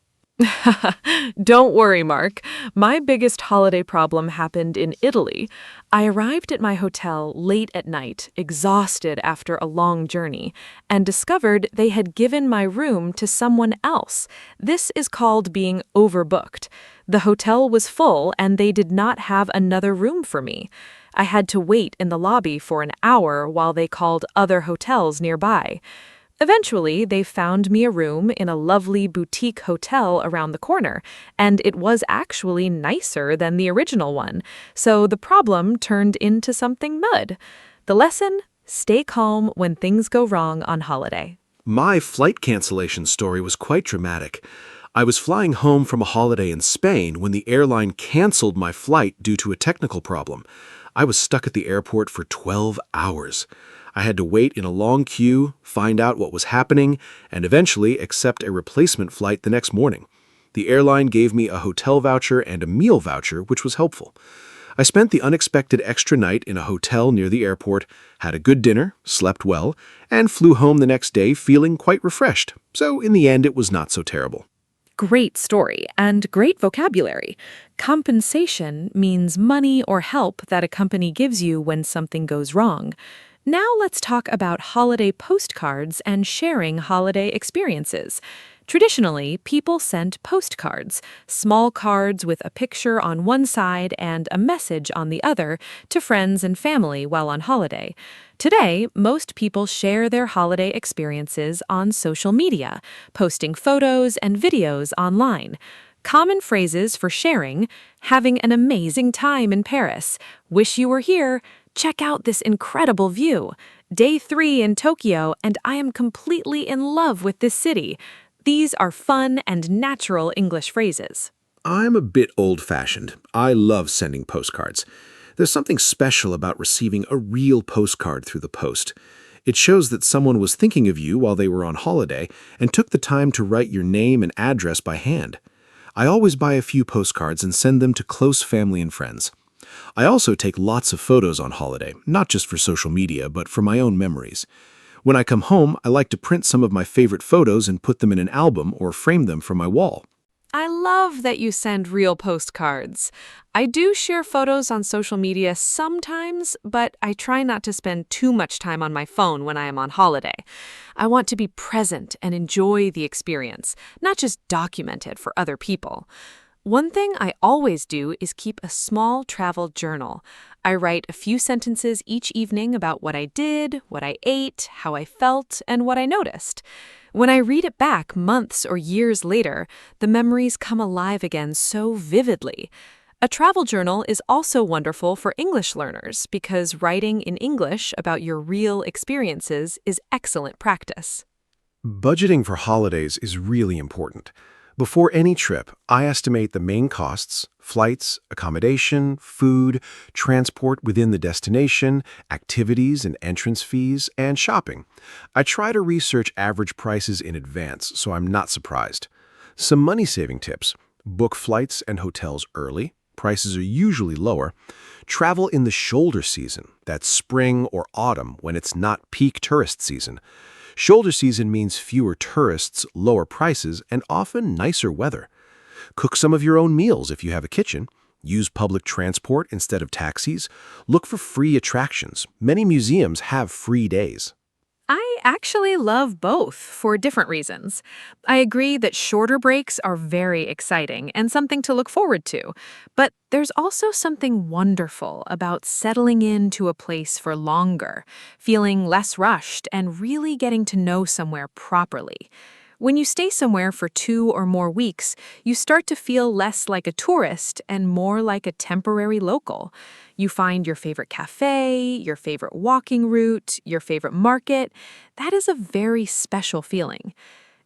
Don't worry, Mark. My biggest holiday problem happened in Italy. I arrived at my hotel late at night, exhausted after a long journey, and discovered they had given my room to someone else. This is called being overbooked. The hotel was full and they did not have another room for me. I had to wait in the lobby for an hour while they called other hotels nearby. Eventually, they found me a room in a lovely boutique hotel around the corner, and it was actually nicer than the original one, so the problem turned into something good. The lesson? Stay calm when things go wrong on holiday. My flight cancellation story was quite dramatic. I was flying home from a holiday in Spain when the airline canceled my flight due to a technical problem. I was stuck at the airport for 12 hours. I had to wait in a long queue, find out what was happening, and eventually accept a replacement flight the next morning. The airline gave me a hotel voucher and a meal voucher, which was helpful. I spent the unexpected extra night in a hotel near the airport, had a good dinner, slept well, and flew home the next day feeling quite refreshed. So in the end, it was not so terrible. Great story and great vocabulary. Compensation means money or help that a company gives you when something goes wrong. Now let's talk about holiday postcards and sharing holiday experiences. Traditionally, people sent postcards, small cards with a picture on one side and a message on the other, to friends and family while on holiday. Today, most people share their holiday experiences on social media, posting photos and videos online. Common phrases for sharing: having an amazing time in Paris, wish you were here, check out this incredible view, day 3 in Tokyo, and I am completely in love with this city. These are fun and natural English phrases. I'm a bit old-fashioned. I love sending postcards. There's something special about receiving a real postcard through the post. It shows that someone was thinking of you while they were on holiday and took the time to write your name and address by hand. I always buy a few postcards and send them to close family and friends. I also take lots of photos on holiday, not just for social media, but for my own memories. When I come home, I like to print some of my favorite photos and put them in an album or frame them for my wall. I love that you send real postcards. I do share photos on social media sometimes, but I try not to spend too much time on my phone when I am on holiday. I want to be present and enjoy the experience, not just document it for other people. One thing I always do is keep a small travel journal. I write a few sentences each evening about what I did, what I ate, how I felt, and what I noticed. When I read it back months or years later, the memories come alive again so vividly. A travel journal is also wonderful for English learners because writing in English about your real experiences is excellent practice. Budgeting for holidays is really important. Before any trip, I estimate the main costs: flights, accommodation, food, transport within the destination, activities and entrance fees, and shopping. I try to research average prices in advance so I'm not surprised. Some money-saving tips: book flights and hotels early. Prices are usually lower. Travel in the shoulder season, that's spring or autumn when it's not peak tourist season. Shoulder season means fewer tourists, lower prices, and often nicer weather. Cook some of your own meals if you have a kitchen. Use public transport instead of taxis. Look for free attractions. Many museums have free days. I actually love both for different reasons. I agree that shorter breaks are very exciting and something to look forward to, but there's also something wonderful about settling into a place for longer, feeling less rushed, and really getting to know somewhere properly. When you stay somewhere for 2 or more weeks, you start to feel less like a tourist and more like a temporary local. You find your favorite cafe, your favorite walking route, your favorite market. That is a very special feeling.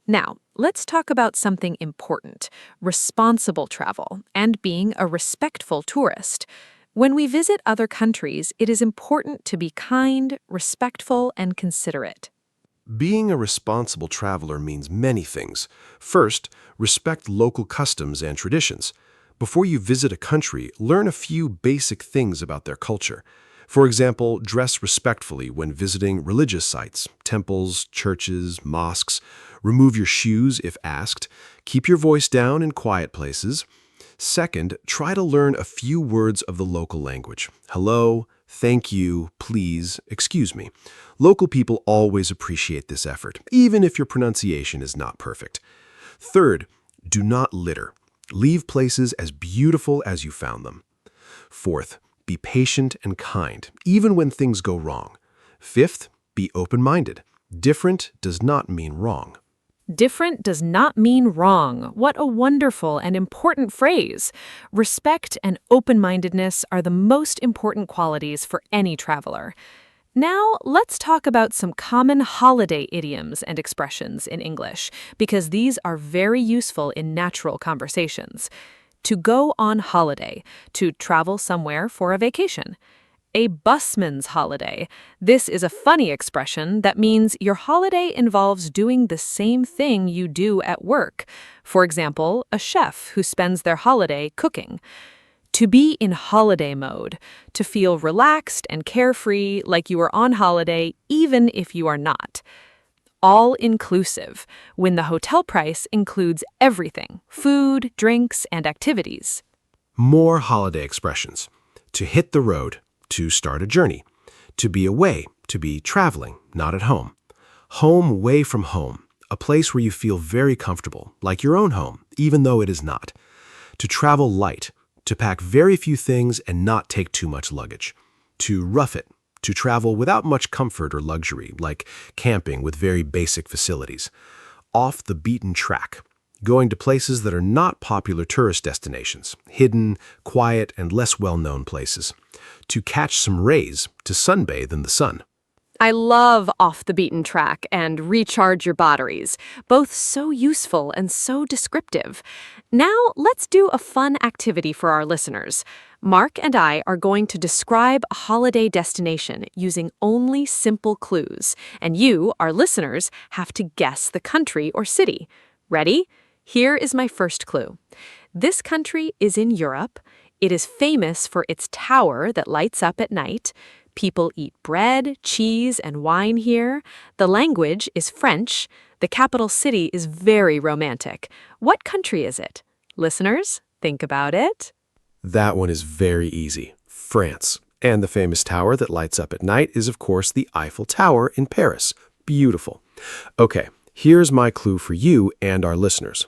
Now, let's talk about something important: responsible travel and being a respectful tourist. When we visit other countries, it is important to be kind, respectful, and considerate. Being a responsible traveler means many things. First, respect local customs and traditions. Before you visit a country, learn a few basic things about their culture. For example, dress respectfully when visiting religious sites, temples, churches, mosques. Remove your shoes if asked. Keep your voice down in quiet places. Second, try to learn a few words of the local language. Hello, thank you, please, excuse me. Local people always appreciate this effort, even if your pronunciation is not perfect. Third, do not litter. Leave places as beautiful as you found them. Fourth, be patient and kind, even when things go wrong. Fifth, be open-minded. Different does not mean wrong. Different does not mean wrong. What a wonderful and important phrase. Respect and open-mindedness are the most important qualities for any traveler. Now, let's talk about some common holiday idioms and expressions in English, because these are very useful in natural conversations. To go on holiday, to travel somewhere for a vacation. A busman's holiday. This is a funny expression that means your holiday involves doing the same thing you do at work. For example, a chef who spends their holiday cooking. To be in holiday mode, to feel relaxed and carefree like you are on holiday even if you are not. All-inclusive, when the hotel price includes everything, food, drinks, and activities. More holiday expressions. To hit the road. To start a journey. To be away, to be traveling, not at home. Home away from home, a place where you feel very comfortable, like your own home, even though it is not. To travel light, to pack very few things and not take too much luggage. To rough it, to travel without much comfort or luxury, like camping with very basic facilities. Off the beaten track, going to places that are not popular tourist destinations, hidden, quiet, and less well-known places. To catch some rays, to sunbathe in the sun. I love off the beaten track and recharge your batteries, both so useful and so descriptive. Now, let's do a fun activity for our listeners. Mark and I are going to describe a holiday destination using only simple clues, and you, our listeners, have to guess the country or city. Ready? Here is my first clue. This country is in Europe. It is famous for its tower that lights up at night. People eat bread, cheese, and wine here. The language is French. The capital city is very romantic. What country is it? Listeners, think about it. That one is very easy. France. And the famous tower that lights up at night is, of course, the Eiffel Tower in Paris. Beautiful. Okay, here's my clue for you and our listeners.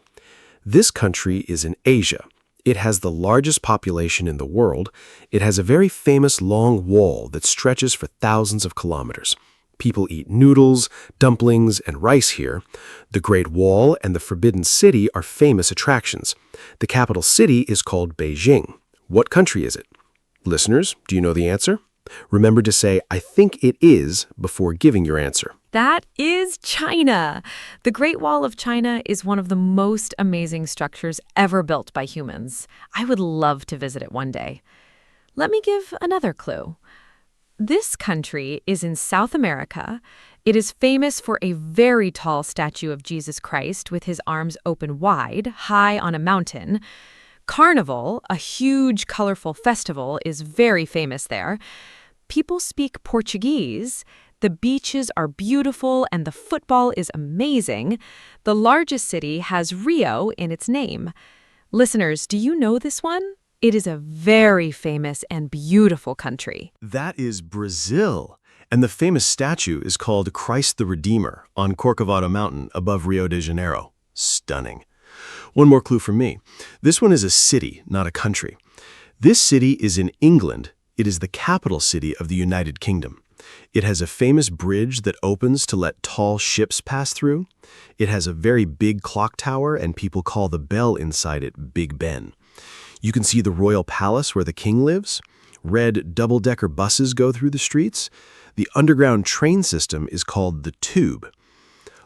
This country is in Asia. It has the largest population in the world. It has a very famous long wall that stretches for thousands of kilometers. People eat noodles, dumplings, and rice here. The Great Wall and the Forbidden City are famous attractions. The capital city is called Beijing. What country is it? Listeners, do you know the answer? Remember to say, "I think it is," before giving your answer. That is China. The Great Wall of China is one of the most amazing structures ever built by humans. I would love to visit it one day. Let me give another clue. This country is in South America. It is famous for a very tall statue of Jesus Christ with his arms open wide, high on a mountain. Carnival, a huge, colorful festival, is very famous there. People speak Portuguese. The beaches are beautiful and the football is amazing. The largest city has Rio in its name. Listeners, do you know this one? It is a very famous and beautiful country. That is Brazil. And the famous statue is called Christ the Redeemer on Corcovado Mountain above Rio de Janeiro. Stunning. One more clue from me. This one is a city, not a country. This city is in England. It is the capital city of the United Kingdom. It has a famous bridge that opens to let tall ships pass through. It has a very big clock tower, and people call the bell inside it Big Ben. You can see the royal palace where the king lives. Red double-decker buses go through the streets. The underground train system is called the Tube.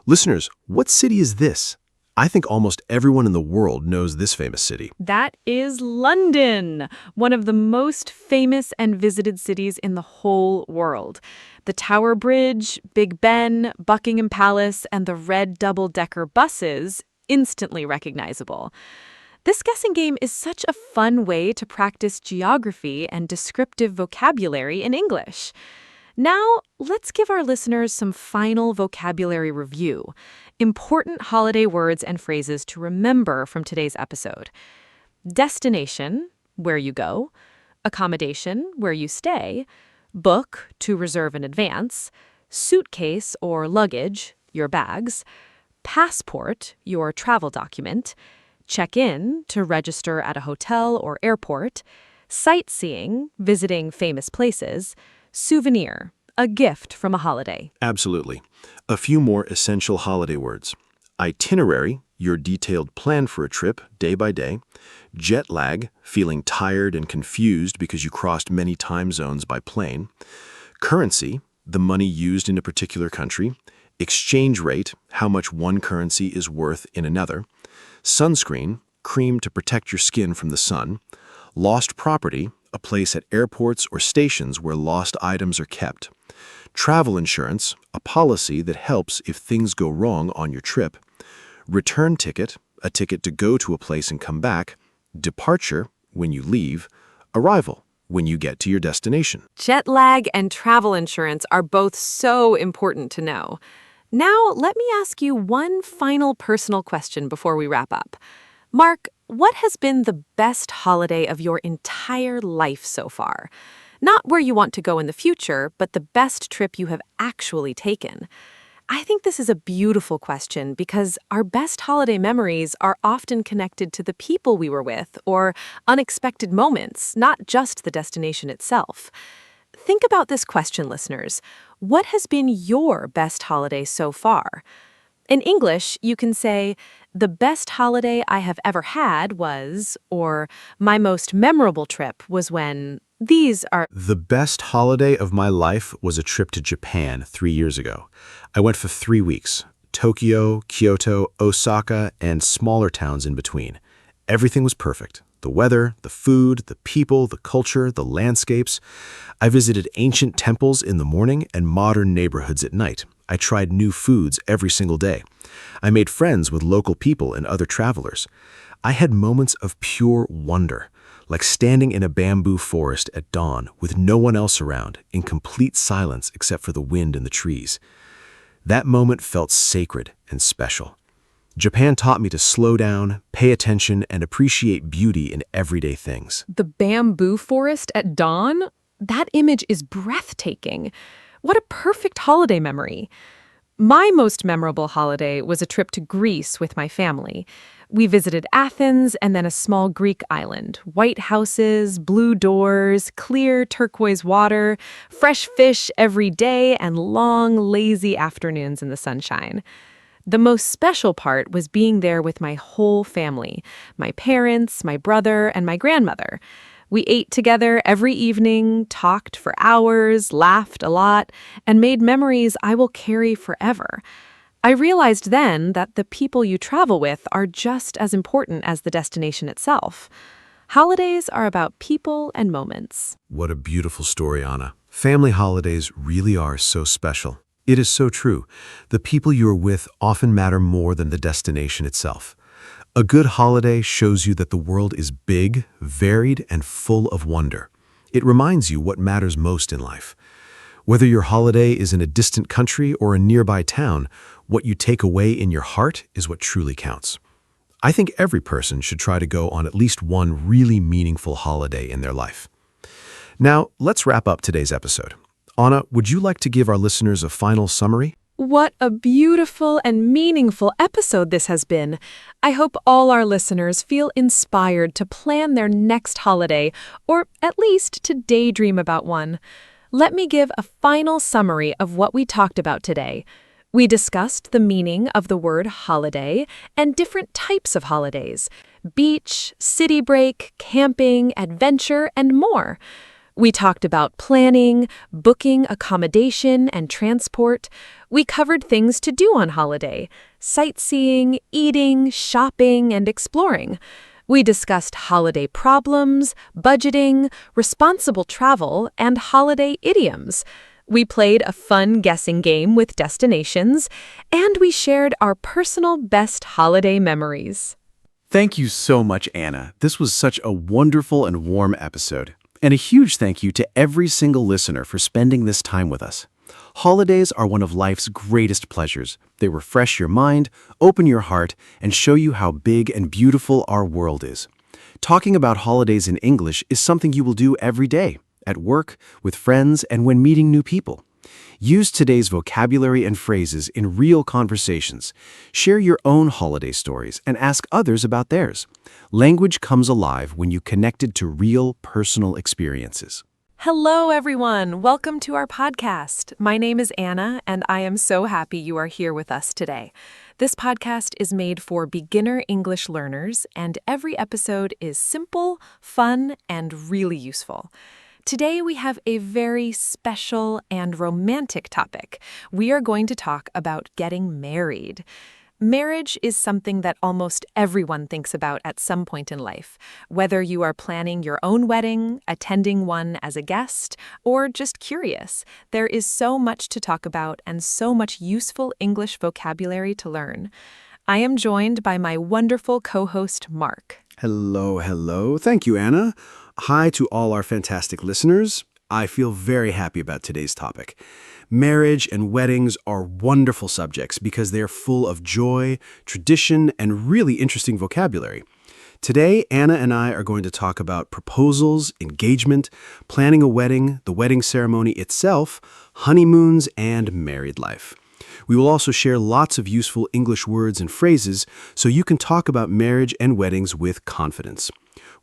Listeners, what city is this? I think almost everyone in the world knows this famous city. That is London, one of the most famous and visited cities in the whole world. The Tower Bridge, Big Ben, Buckingham Palace, and the red double-decker buses, instantly recognizable. This guessing game is such a fun way to practice geography and descriptive vocabulary in English. Now, let's give our listeners some final vocabulary review. Important holiday words and phrases to remember from today's episode. Destination, where you go. Accommodation, where you stay. Book, to reserve in advance. Suitcase or luggage, your bags. Passport, your travel document. Check-in, to register at a hotel or airport. Sightseeing, visiting famous places. Souvenir, a gift from a holiday. Absolutely. A few more essential holiday words. Itinerary, your detailed plan for a trip, day by day. Jet lag, feeling tired and confused because you crossed many time zones by plane. Currency, the money used in a particular country. Exchange rate, how much one currency is worth in another. Sunscreen, cream to protect your skin from the sun. Lost property, a place at airports or stations where lost items are kept. Travel insurance, a policy that helps if things go wrong on your trip. Return ticket, a ticket to go to a place and come back. Departure, when you leave. Arrival, when you get to your destination. Jet lag and travel insurance are both so important to know. Now, let me ask you one final personal question before we wrap up. Mark, what has been the best holiday of your entire life so far? Not where you want to go in the future, but the best trip you have actually taken. I think this is a beautiful question because our best holiday memories are often connected to the people we were with or unexpected moments, not just the destination itself. Think about this question, listeners. What has been your best holiday so far? In English, you can say, the best holiday I have ever had was, or my most memorable trip was when. These are. The best holiday of my life was a trip to Japan 3 years ago. I went for 3 weeks. Tokyo, Kyoto, Osaka, and smaller towns in between. Everything was perfect. The weather, the food, the people, the culture, the landscapes. I visited ancient temples in the morning and modern neighborhoods at night. I tried new foods every single day. I made friends with local people and other travelers. I had moments of pure wonder, like standing in a bamboo forest at dawn with no one else around, in complete silence except for the wind and the trees. That moment felt sacred and special. Japan taught me to slow down, pay attention, and appreciate beauty in everyday things. The bamboo forest at dawn? That image is breathtaking. What a perfect holiday memory. My most memorable holiday was a trip to Greece with my family. We visited Athens and then a small Greek island. White houses, blue doors, clear turquoise water, fresh fish every day, and long, lazy afternoons in the sunshine. The most special part was being there with my whole family, my parents, my brother, and my grandmother. We ate together every evening, talked for hours, laughed a lot, and made memories I will carry forever. I realized then that the people you travel with are just as important as the destination itself. Holidays are about people and moments. What a beautiful story, Anna. Family holidays really are so special. It is so true. The people you are with often matter more than the destination itself. A good holiday shows you that the world is big, varied, and full of wonder. It reminds you what matters most in life. Whether your holiday is in a distant country or a nearby town, what you take away in your heart is what truly counts. I think every person should try to go on at least one really meaningful holiday in their life. Now, let's wrap up today's episode. Anna, would you like to give our listeners a final summary? What a beautiful and meaningful episode this has been. I hope all our listeners feel inspired to plan their next holiday, or at least to daydream about one. Let me give a final summary of what we talked about today. We discussed the meaning of the word holiday and different types of holidays: beach, city break, camping, adventure, and more. We talked about planning, booking accommodation and transport. We covered things to do on holiday, sightseeing, eating, shopping, and exploring. We discussed holiday problems, budgeting, responsible travel, and holiday idioms. We played a fun guessing game with destinations, and we shared our personal best holiday memories. Thank you so much, Anna. This was such a wonderful and warm episode. And a huge thank you to every single listener for spending this time with us. Holidays are one of life's greatest pleasures. They refresh your mind, open your heart, and show you how big and beautiful our world is. Talking about holidays in English is something you will do every day, at work, with friends, and when meeting new people. Use today's vocabulary and phrases in real conversations. Share your own holiday stories and ask others about theirs. Language comes alive when you connect it to real, personal experiences. Hello, everyone. Welcome to our podcast. My name is Anna, and I am so happy you are here with us today. This podcast is made for beginner English learners, and every episode is simple, fun, and really useful. Today, we have a very special and romantic topic. We are going to talk about getting married. Marriage is something that almost everyone thinks about at some point in life, whether you are planning your own wedding, attending one as a guest, or just curious. There is so much to talk about and so much useful English vocabulary to learn. I am joined by my wonderful co-host, Mark. Hello. Thank you, Anna. Hi to all our fantastic listeners. I feel very happy about today's topic. Marriage and weddings are wonderful subjects because they're full of joy, tradition, and really interesting vocabulary. Today, Anna and I are going to talk about proposals, engagement, planning a wedding, the wedding ceremony itself, honeymoons, and married life. We will also share lots of useful English words and phrases so you can talk about marriage and weddings with confidence.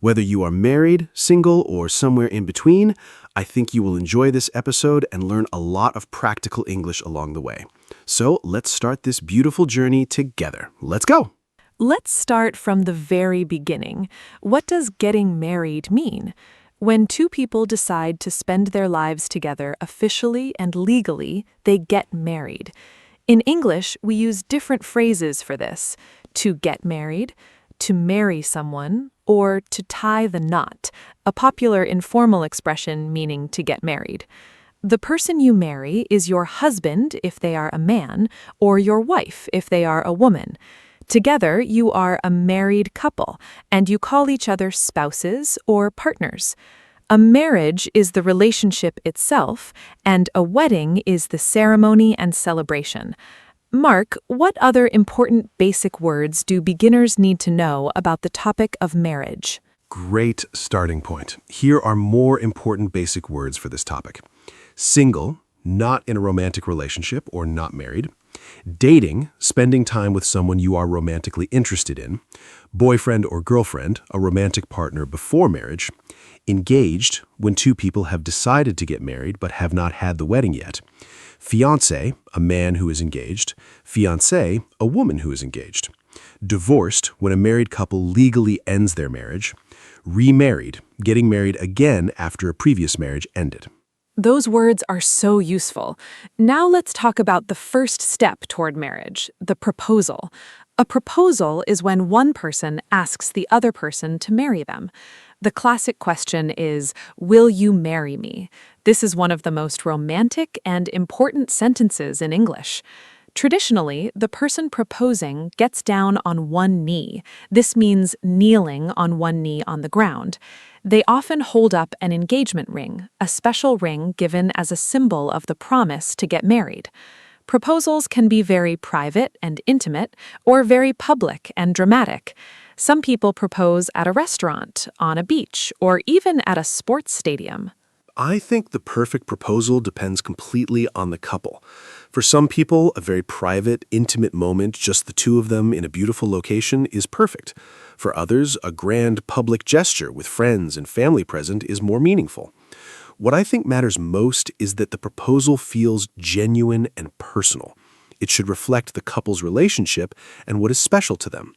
Whether you are married, single, or somewhere in between, I think you will enjoy this episode and learn a lot of practical English along the way. So let's start this beautiful journey together. Let's go! Let's start from the very beginning. What does getting married mean? When two people decide to spend their lives together officially and legally, they get married. In English, we use different phrases for this: to get married, to marry someone, or to tie the knot, a popular informal expression meaning to get married. The person you marry is your husband if they are a man, or your wife if they are a woman. Together, you are a married couple, and you call each other spouses or partners. A marriage is the relationship itself, and a wedding is the ceremony and celebration. Mark, what other important basic words do beginners need to know about the topic of marriage? Great starting point. Here are more important basic words for this topic. Single, not in a romantic relationship or not married. Dating, spending time with someone you are romantically interested in. Boyfriend or girlfriend, a romantic partner before marriage. Engaged, when two people have decided to get married but have not had the wedding yet. Fiancé, a man who is engaged. Fiancée, a woman who is engaged. Divorced, when a married couple legally ends their marriage. Remarried, getting married again after a previous marriage ended. Those words are so useful. Now let's talk about the first step toward marriage, the proposal. A proposal is when one person asks the other person to marry them. The classic question is, "Will you marry me?" This is one of the most romantic and important sentences in English. Traditionally, the person proposing gets down on one knee. This means kneeling on one knee on the ground. They often hold up an engagement ring, a special ring given as a symbol of the promise to get married. Proposals can be very private and intimate, or very public and dramatic. Some people propose at a restaurant, on a beach, or even at a sports stadium. I think the perfect proposal depends completely on the couple. For some people, a very private, intimate moment, just the two of them in a beautiful location, is perfect. For others, a grand public gesture with friends and family present is more meaningful. What I think matters most is that the proposal feels genuine and personal. It should reflect the couple's relationship and what is special to them.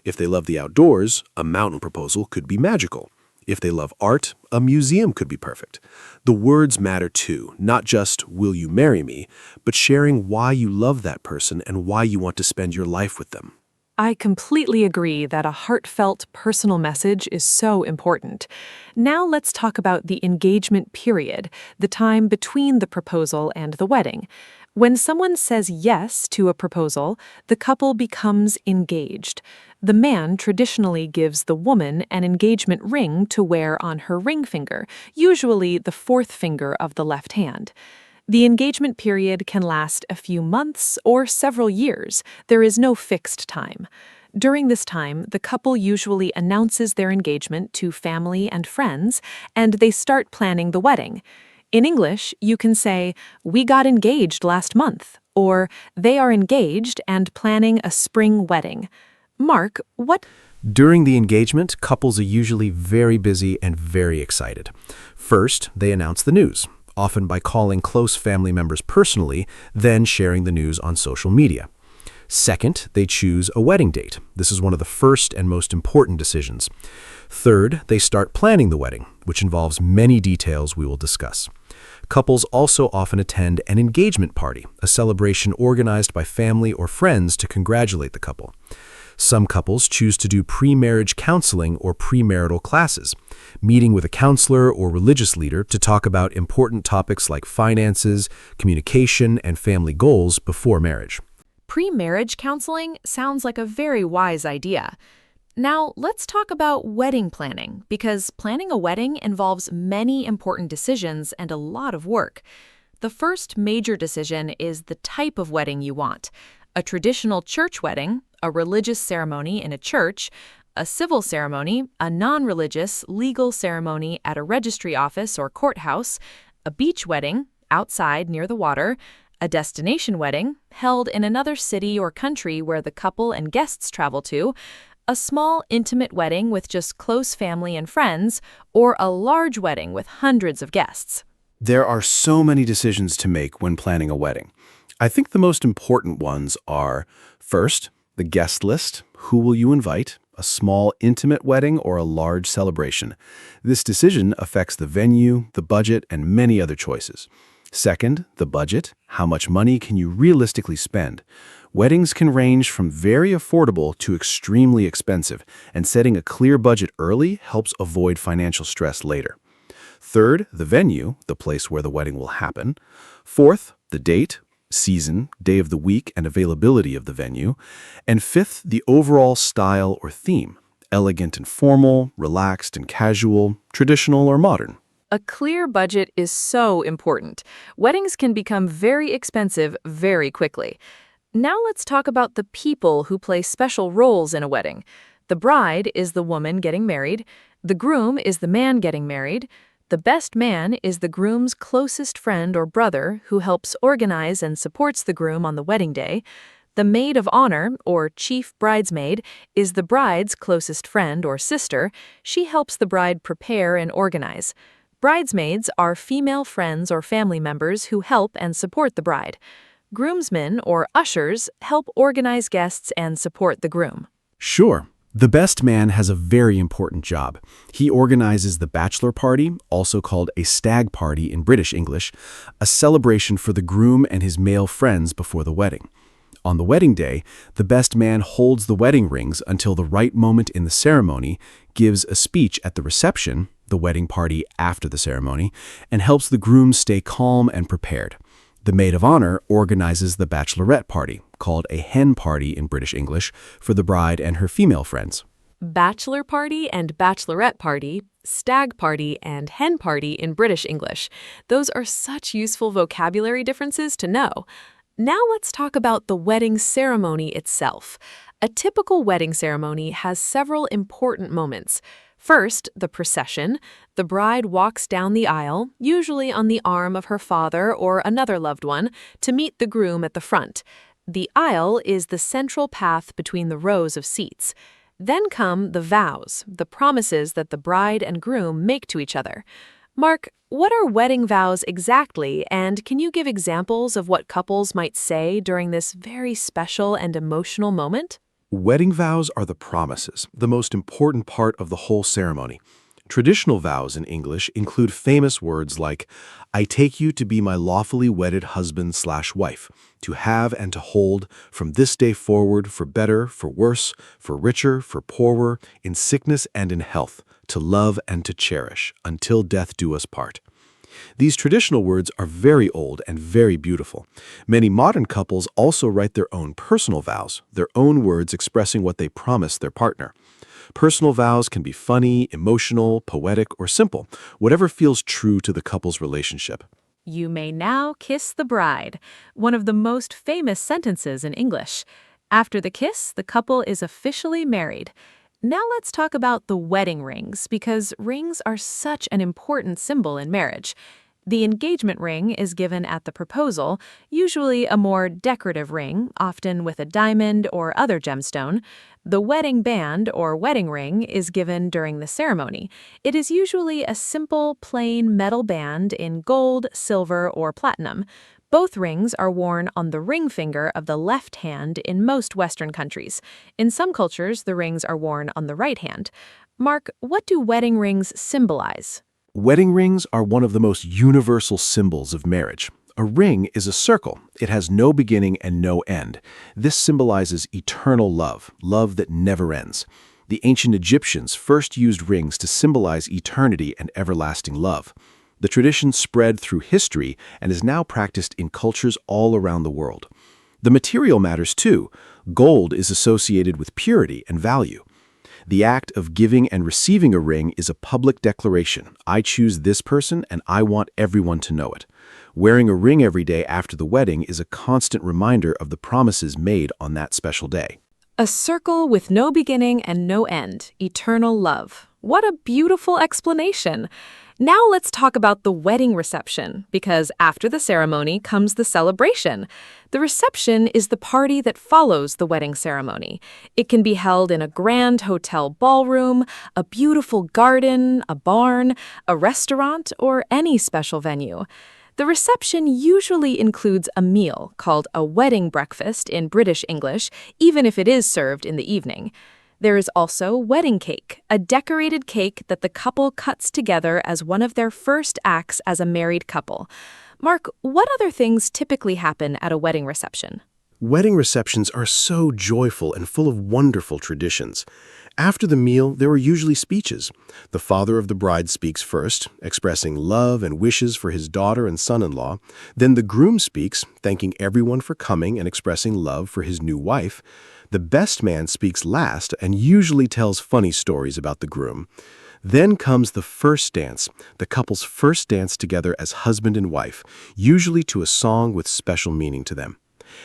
If they love the outdoors, a mountain proposal could be magical. If they love art, a museum could be perfect. The words matter too, not just, will you marry me, but sharing why you love that person and why you want to spend your life with them. I completely agree that a heartfelt, personal message is so important. Now let's talk about the engagement period, the time between the proposal and the wedding. When someone says yes to a proposal, the couple becomes engaged. The man traditionally gives the woman an engagement ring to wear on her ring finger, usually the fourth finger of the left hand. The engagement period can last a few months or several years. There is no fixed time. During this time, the couple usually announces their engagement to family and friends, and they start planning the wedding. In English, you can say, "We got engaged last month," or "They are engaged and planning a spring wedding." Mark, what? During the engagement, couples are usually very busy and very excited. First, they announce the news, often by calling close family members personally, then sharing the news on social media. Second, they choose a wedding date. This is one of the first and most important decisions. Third, they start planning the wedding, which involves many details we will discuss. Couples also often attend an engagement party, a celebration organized by family or friends to congratulate the couple. Some couples choose to do pre-marriage counseling or premarital classes, meeting with a counselor or religious leader to talk about important topics like finances, communication, and family goals before marriage. Pre-marriage counseling sounds like a very wise idea. Now, let's talk about wedding planning, because planning a wedding involves many important decisions and a lot of work. The first major decision is the type of wedding you want. A traditional church wedding, a religious ceremony in a church, a civil ceremony, a non-religious legal ceremony at a registry office or courthouse, a beach wedding outside near the water, a destination wedding held in another city or country where the couple and guests travel to, a small, intimate wedding with just close family and friends, or a large wedding with hundreds of guests. There are so many decisions to make when planning a wedding. I think the most important ones are, first, the guest list. Who will you invite? A small, intimate wedding or a large celebration? This decision affects the venue, the budget, and many other choices. Second, the budget. How much money can you realistically spend? Weddings can range from very affordable to extremely expensive, and setting a clear budget early helps avoid financial stress later. Third, the venue, the place where the wedding will happen. Fourth, the date, season, day of the week, and availability of the venue. And fifth, the overall style or theme, elegant and formal, relaxed and casual, traditional or modern. A clear budget is so important. Weddings can become very expensive very quickly. Now let's talk about the people who play special roles in a wedding. The bride is the woman getting married. The groom is the man getting married. The best man is the groom's closest friend or brother who helps organize and supports the groom on the wedding day. The maid of honor, or chief bridesmaid, is the bride's closest friend or sister. She helps the bride prepare and organize. Bridesmaids are female friends or family members who help and support the bride. Groomsmen, or ushers, help organize guests and support the groom. Sure. The best man has a very important job. He organizes the bachelor party, also called a stag party in British English, a celebration for the groom and his male friends before the wedding. On the wedding day, the best man holds the wedding rings until the right moment in the ceremony, gives a speech at the reception, the wedding party after the ceremony, and helps the groom stay calm and prepared. The maid of honor organizes the bachelorette party, called a hen party in British English, for the bride and her female friends. Bachelor party and bachelorette party, stag party and hen party in British English. Those are such useful vocabulary differences to know. Now let's talk about the wedding ceremony itself. A typical wedding ceremony has several important moments. First, the procession. The bride walks down the aisle, usually on the arm of her father or another loved one, to meet the groom at the front. The aisle is the central path between the rows of seats. Then come the vows, the promises that the bride and groom make to each other. Mark, what are wedding vows exactly, and can you give examples of what couples might say during this very special and emotional moment? Wedding vows are the promises, the most important part of the whole ceremony. Traditional vows in English include famous words like, I take you to be my lawfully wedded husband/wife, to have and to hold from this day forward for better, for worse, for richer, for poorer, in sickness and in health, to love and to cherish, until death do us part. These traditional words are very old and very beautiful. Many modern couples also write their own personal vows, their own words expressing what they promise their partner. Personal vows can be funny, emotional, poetic, or simple, whatever feels true to the couple's relationship. You may now kiss the bride, one of the most famous sentences in English. After the kiss, the couple is officially married. Now let's talk about the wedding rings, because rings are such an important symbol in marriage. The engagement ring is given at the proposal, usually a more decorative ring, often with a diamond or other gemstone. The wedding band or wedding ring is given during the ceremony. It is usually a simple, plain metal band in gold, silver, or platinum. Both rings are worn on the ring finger of the left hand in most Western countries. In some cultures, the rings are worn on the right hand. Mark, what do wedding rings symbolize? Wedding rings are one of the most universal symbols of marriage. A ring is a circle. It has no beginning and no end. This symbolizes eternal love, love that never ends. The ancient Egyptians first used rings to symbolize eternity and everlasting love. The tradition spread through history and is now practiced in cultures all around the world. The material matters too. Gold is associated with purity and value. The act of giving and receiving a ring is a public declaration. I choose this person and I want everyone to know it. Wearing a ring every day after the wedding is a constant reminder of the promises made on that special day. A circle with no beginning and no end, eternal love. What a beautiful explanation. Now let's talk about the wedding reception, because after the ceremony comes the celebration. The reception is the party that follows the wedding ceremony. It can be held in a grand hotel ballroom, a beautiful garden, a barn, a restaurant, or any special venue. The reception usually includes a meal called a wedding breakfast in British English, even if it is served in the evening. There is also wedding cake, a decorated cake that the couple cuts together as one of their first acts as a married couple. Mark, what other things typically happen at a wedding reception? Wedding receptions are so joyful and full of wonderful traditions. After the meal, there are usually speeches. The father of the bride speaks first, expressing love and wishes for his daughter and son-in-law. Then the groom speaks, thanking everyone for coming and expressing love for his new wife. The best man speaks last and usually tells funny stories about the groom. Then comes the first dance, the couple's first dance together as husband and wife, usually to a song with special meaning to them.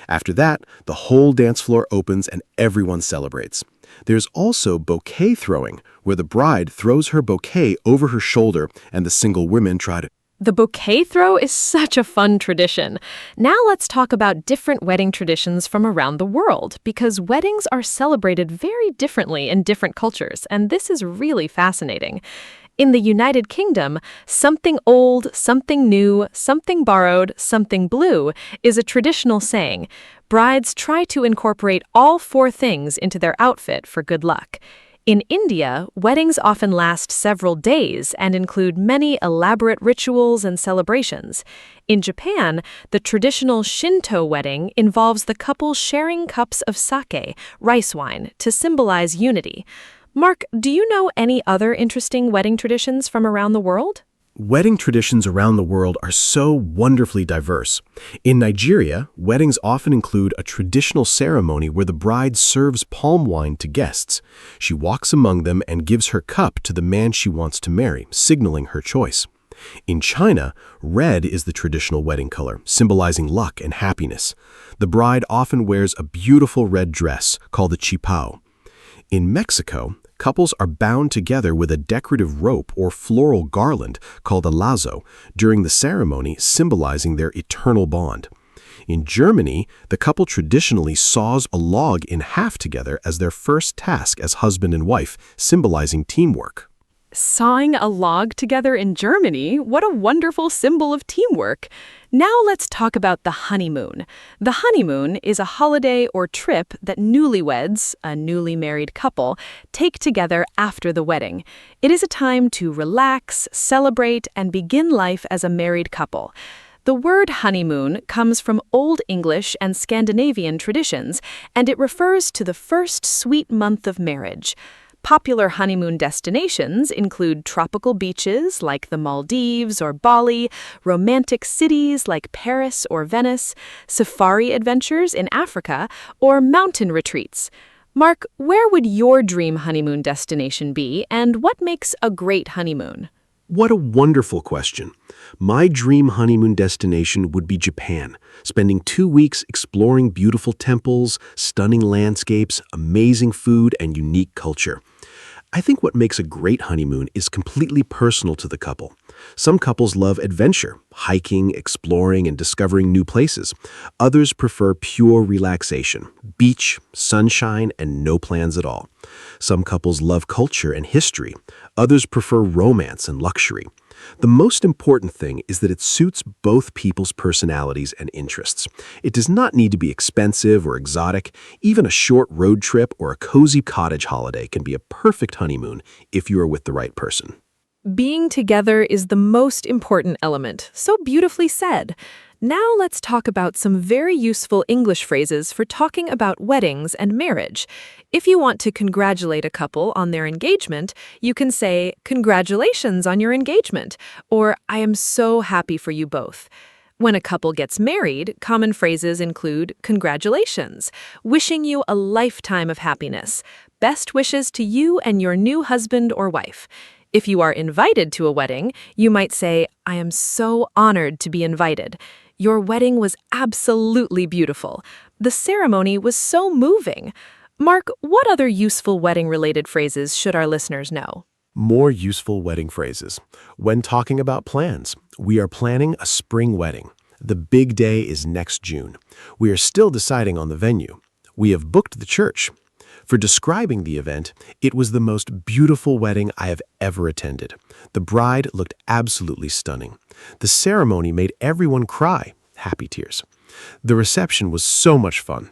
After that, the whole dance floor opens and everyone celebrates. There's also bouquet throwing, where the bride throws her bouquet over her shoulder and the single women try to. The bouquet throw is such a fun tradition. Now let's talk about different wedding traditions from around the world, because weddings are celebrated very differently in different cultures, and this is really fascinating. In the United Kingdom, something old, something new, something borrowed, something blue is a traditional saying. Brides try to incorporate all four things into their outfit for good luck. In India, weddings often last several days and include many elaborate rituals and celebrations. In Japan, the traditional Shinto wedding involves the couple sharing cups of sake, rice wine, to symbolize unity. Mark, do you know any other interesting wedding traditions from around the world? Wedding traditions around the world are so wonderfully diverse. In Nigeria, weddings often include a traditional ceremony where the bride serves palm wine to guests. She walks among them and gives her cup to the man she wants to marry, signaling her choice. In China, red is the traditional wedding color, symbolizing luck and happiness. The bride often wears a beautiful red dress called the qipao. In Mexico, couples are bound together with a decorative rope or floral garland called a lazo during the ceremony, symbolizing their eternal bond. In Germany, the couple traditionally saws a log in half together as their first task as husband and wife, symbolizing teamwork. Sawing a log together in Germany, what a wonderful symbol of teamwork. Now let's talk about the honeymoon. The honeymoon is a holiday or trip that newlyweds, a newly married couple, take together after the wedding. It is a time to relax, celebrate, and begin life as a married couple. The word honeymoon comes from Old English and Scandinavian traditions, and it refers to the first sweet month of marriage. Popular honeymoon destinations include tropical beaches like the Maldives or Bali, romantic cities like Paris or Venice, safari adventures in Africa, or mountain retreats. Mark, where would your dream honeymoon destination be, and what makes a great honeymoon? What a wonderful question. My dream honeymoon destination would be Japan, spending 2 weeks exploring beautiful temples, stunning landscapes, amazing food, and unique culture. I think what makes a great honeymoon is completely personal to the couple. Some couples love adventure, hiking, exploring, and discovering new places. Others prefer pure relaxation, beach, sunshine, and no plans at all. Some couples love culture and history. Others prefer romance and luxury. The most important thing is that it suits both people's personalities and interests. It does not need to be expensive or exotic. Even a short road trip or a cozy cottage holiday can be a perfect honeymoon if you are with the right person. Being together is the most important element. So beautifully said. Now let's talk about some very useful English phrases for talking about weddings and marriage. If you want to congratulate a couple on their engagement, you can say, "Congratulations on your engagement," or "I am so happy for you both." When a couple gets married, common phrases include "Congratulations," "Wishing you a lifetime of happiness," "Best wishes to you and your new husband or wife." If you are invited to a wedding, you might say, "I am so honored to be invited. Your wedding was absolutely beautiful. The ceremony was so moving." Mark, what other useful wedding-related phrases should our listeners know? More useful wedding phrases. When talking about plans, we are planning a spring wedding. The big day is next June. We are still deciding on the venue. We have booked the church. For describing the event, it was the most beautiful wedding I have ever attended. The bride looked absolutely stunning. The ceremony made everyone cry, happy tears. The reception was so much fun.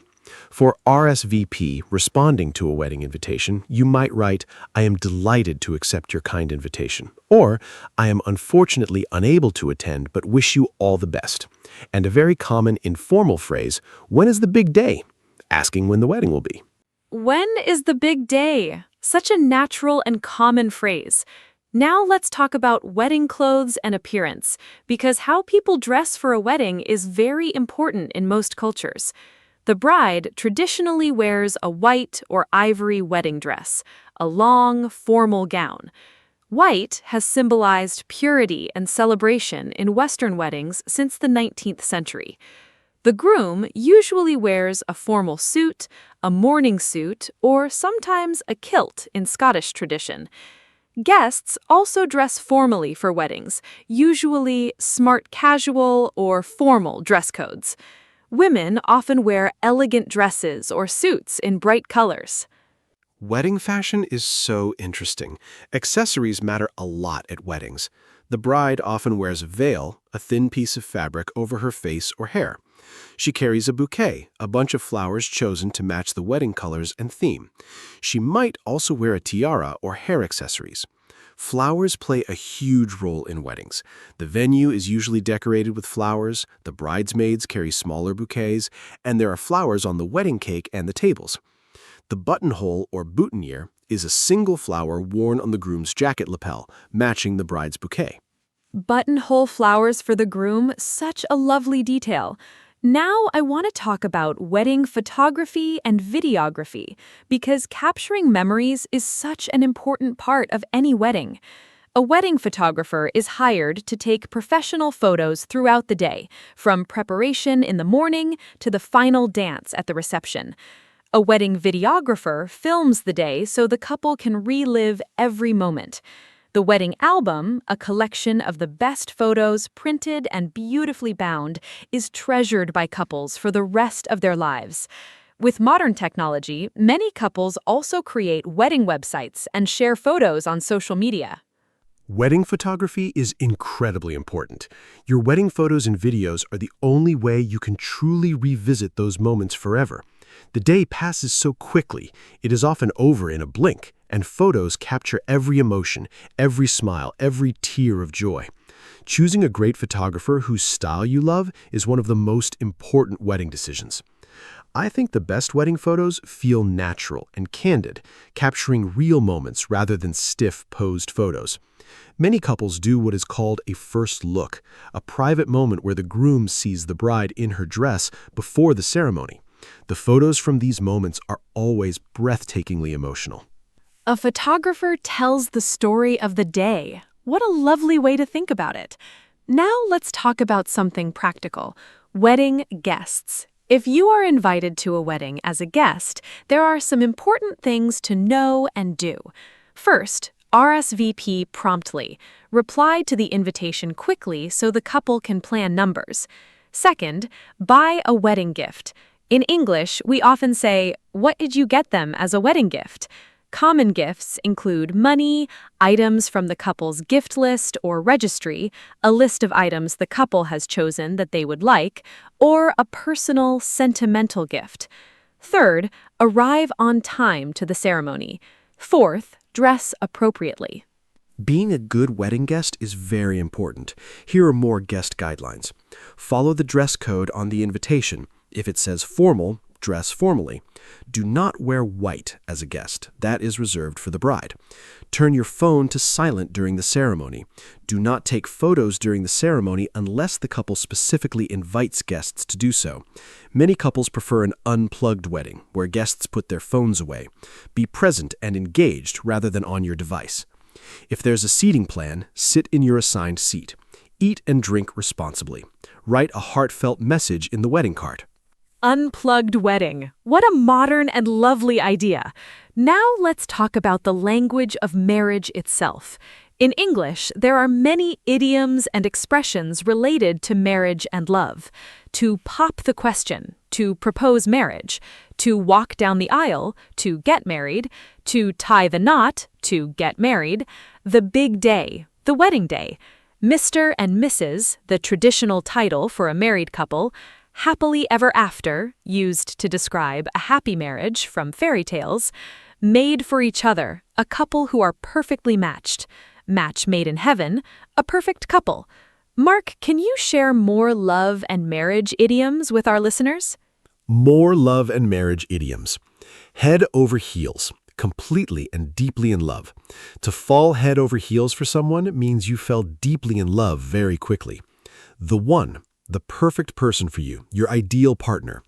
For RSVP, responding to a wedding invitation, you might write, "I am delighted to accept your kind invitation," or "I am unfortunately unable to attend but wish you all the best." And a very common informal phrase, "When is the big day?" asking when the wedding will be. When is the big day? Such a natural and common phrase. Now let's talk about wedding clothes and appearance, because how people dress for a wedding is very important in most cultures. The bride traditionally wears a white or ivory wedding dress, a long, formal gown. White has symbolized purity and celebration in Western weddings since the 19th century. The groom usually wears a formal suit, a morning suit, or sometimes a kilt in Scottish tradition. Guests also dress formally for weddings, usually smart casual or formal dress codes. Women often wear elegant dresses or suits in bright colors. Wedding fashion is so interesting. Accessories matter a lot at weddings. The bride often wears a veil, a thin piece of fabric over her face or hair. She carries a bouquet, a bunch of flowers chosen to match the wedding colors and theme. She might also wear a tiara or hair accessories. Flowers play a huge role in weddings. The venue is usually decorated with flowers, the bridesmaids carry smaller bouquets, and there are flowers on the wedding cake and the tables. The buttonhole or boutonniere is a single flower worn on the groom's jacket lapel, matching the bride's bouquet. Buttonhole flowers for the groom, such a lovely detail. Now I want to talk about wedding photography and videography, because capturing memories is such an important part of any wedding. A wedding photographer is hired to take professional photos throughout the day, from preparation in the morning to the final dance at the reception. A wedding videographer films the day so the couple can relive every moment. The wedding album, a collection of the best photos printed and beautifully bound, is treasured by couples for the rest of their lives. With modern technology, many couples also create wedding websites and share photos on social media. Wedding photography is incredibly important. Your wedding photos and videos are the only way you can truly revisit those moments forever. The day passes so quickly, it is often over in a blink, and photos capture every emotion, every smile, every tear of joy. Choosing a great photographer whose style you love is one of the most important wedding decisions. I think the best wedding photos feel natural and candid, capturing real moments rather than stiff, posed photos. Many couples do what is called a first look, a private moment where the groom sees the bride in her dress before the ceremony. The photos from these moments are always breathtakingly emotional. A photographer tells the story of the day. What a lovely way to think about it. Now let's talk about something practical. Wedding guests. If you are invited to a wedding as a guest, there are some important things to know and do. First, RSVP promptly. Reply to the invitation quickly so the couple can plan numbers. Second, buy a wedding gift. In English, we often say, "What did you get them as a wedding gift?" Common gifts include money, items from the couple's gift list or registry, a list of items the couple has chosen that they would like, or a personal, sentimental gift. Third, arrive on time to the ceremony. Fourth, dress appropriately. Being a good wedding guest is very important. Here are more guest guidelines. Follow the dress code on the invitation. If it says formal, dress formally. Do not wear white as a guest. That is reserved for the bride. Turn your phone to silent during the ceremony. Do not take photos during the ceremony unless the couple specifically invites guests to do so. Many couples prefer an unplugged wedding, where guests put their phones away. Be present and engaged rather than on your device. If there's a seating plan, sit in your assigned seat. Eat and drink responsibly. Write a heartfelt message in the wedding card. Unplugged wedding. What a modern and lovely idea. Now let's talk about the language of marriage itself. In English, there are many idioms and expressions related to marriage and love. To pop the question, to propose marriage, to walk down the aisle, to get married, to tie the knot, to get married, the big day, the wedding day, Mr. and Mrs., the traditional title for a married couple, happily ever after, used to describe a happy marriage from fairy tales, made for each other, a couple who are perfectly matched, match made in heaven, a perfect couple. Mark, can you share more love and marriage idioms with our listeners? More love and marriage idioms. Head over heels, completely and deeply in love. To fall head over heels for someone means you fell deeply in love very quickly. The one, the perfect person for you, your ideal partner.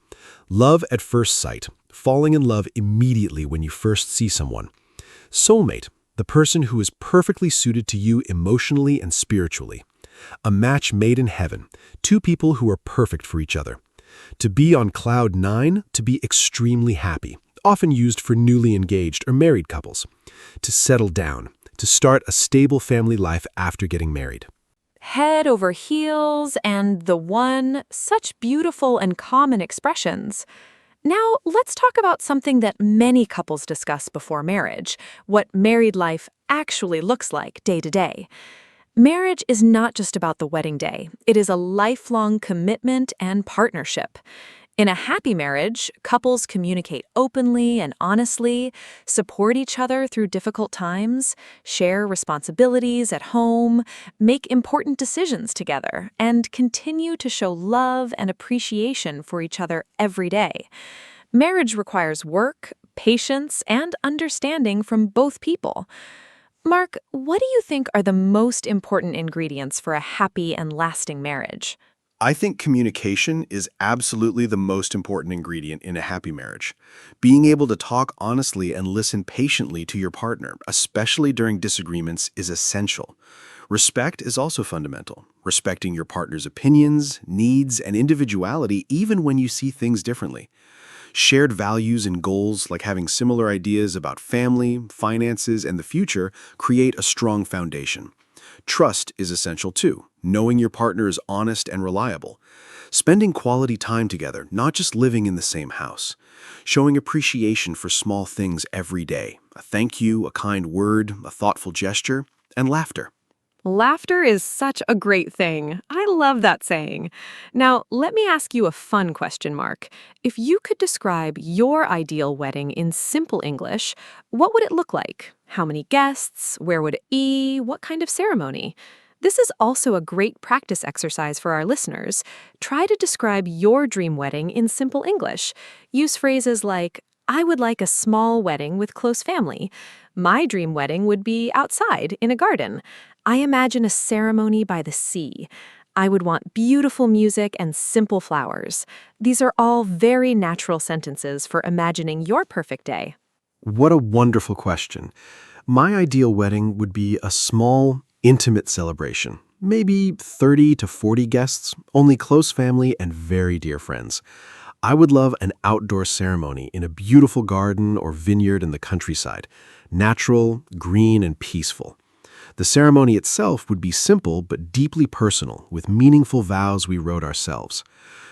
Love at first sight, falling in love immediately when you first see someone. Soulmate, the person who is perfectly suited to you emotionally and spiritually. A match made in heaven, two people who are perfect for each other. To be on cloud nine, to be extremely happy, often used for newly engaged or married couples. To settle down, to start a stable family life after getting married. Head over heels and the one, such beautiful and common expressions. Now, let's talk about something that many couples discuss before marriage, what married life actually looks like day to day. Marriage is not just about the wedding day. It is a lifelong commitment and partnership. In a happy marriage, couples communicate openly and honestly, support each other through difficult times, share responsibilities at home, make important decisions together, and continue to show love and appreciation for each other every day. Marriage requires work, patience, and understanding from both people. Mark, what do you think are the most important ingredients for a happy and lasting marriage? I think communication is absolutely the most important ingredient in a happy marriage. Being able to talk honestly and listen patiently to your partner, especially during disagreements, is essential. Respect is also fundamental. Respecting your partner's opinions, needs, and individuality even when you see things differently. Shared values and goals, like having similar ideas about family, finances, and the future, create a strong foundation. Trust is essential too, knowing your partner is honest and reliable. Spending quality time together, not just living in the same house. Showing appreciation for small things every day, a thank you, a kind word, a thoughtful gesture, and laughter. Laughter is such a great thing. I love that saying. Now, let me ask you a fun question, Mark. If you could describe your ideal wedding in simple English, what would it look like? How many guests? Where would it be? What kind of ceremony? This is also a great practice exercise for our listeners. Try to describe your dream wedding in simple English. Use phrases like, I would like a small wedding with close family. My dream wedding would be outside in a garden. I imagine a ceremony by the sea. I would want beautiful music and simple flowers. These are all very natural sentences for imagining your perfect day. What a wonderful question. My ideal wedding would be a small, intimate celebration. Maybe 30 to 40 guests, only close family and very dear friends. I would love an outdoor ceremony in a beautiful garden or vineyard in the countryside. Natural, green, and peaceful. The ceremony itself would be simple but deeply personal, with meaningful vows we wrote ourselves.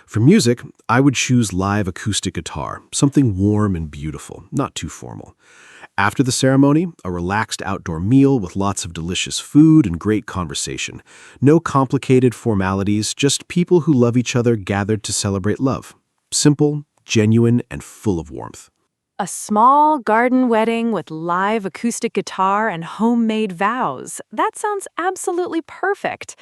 For music, I would choose live acoustic guitar, something warm and beautiful, not too formal. After the ceremony, a relaxed outdoor meal with lots of delicious food and great conversation. No complicated formalities, just people who love each other gathered to celebrate love. Simple, genuine, and full of warmth. A small garden wedding with live acoustic guitar and homemade vows. That sounds absolutely perfect.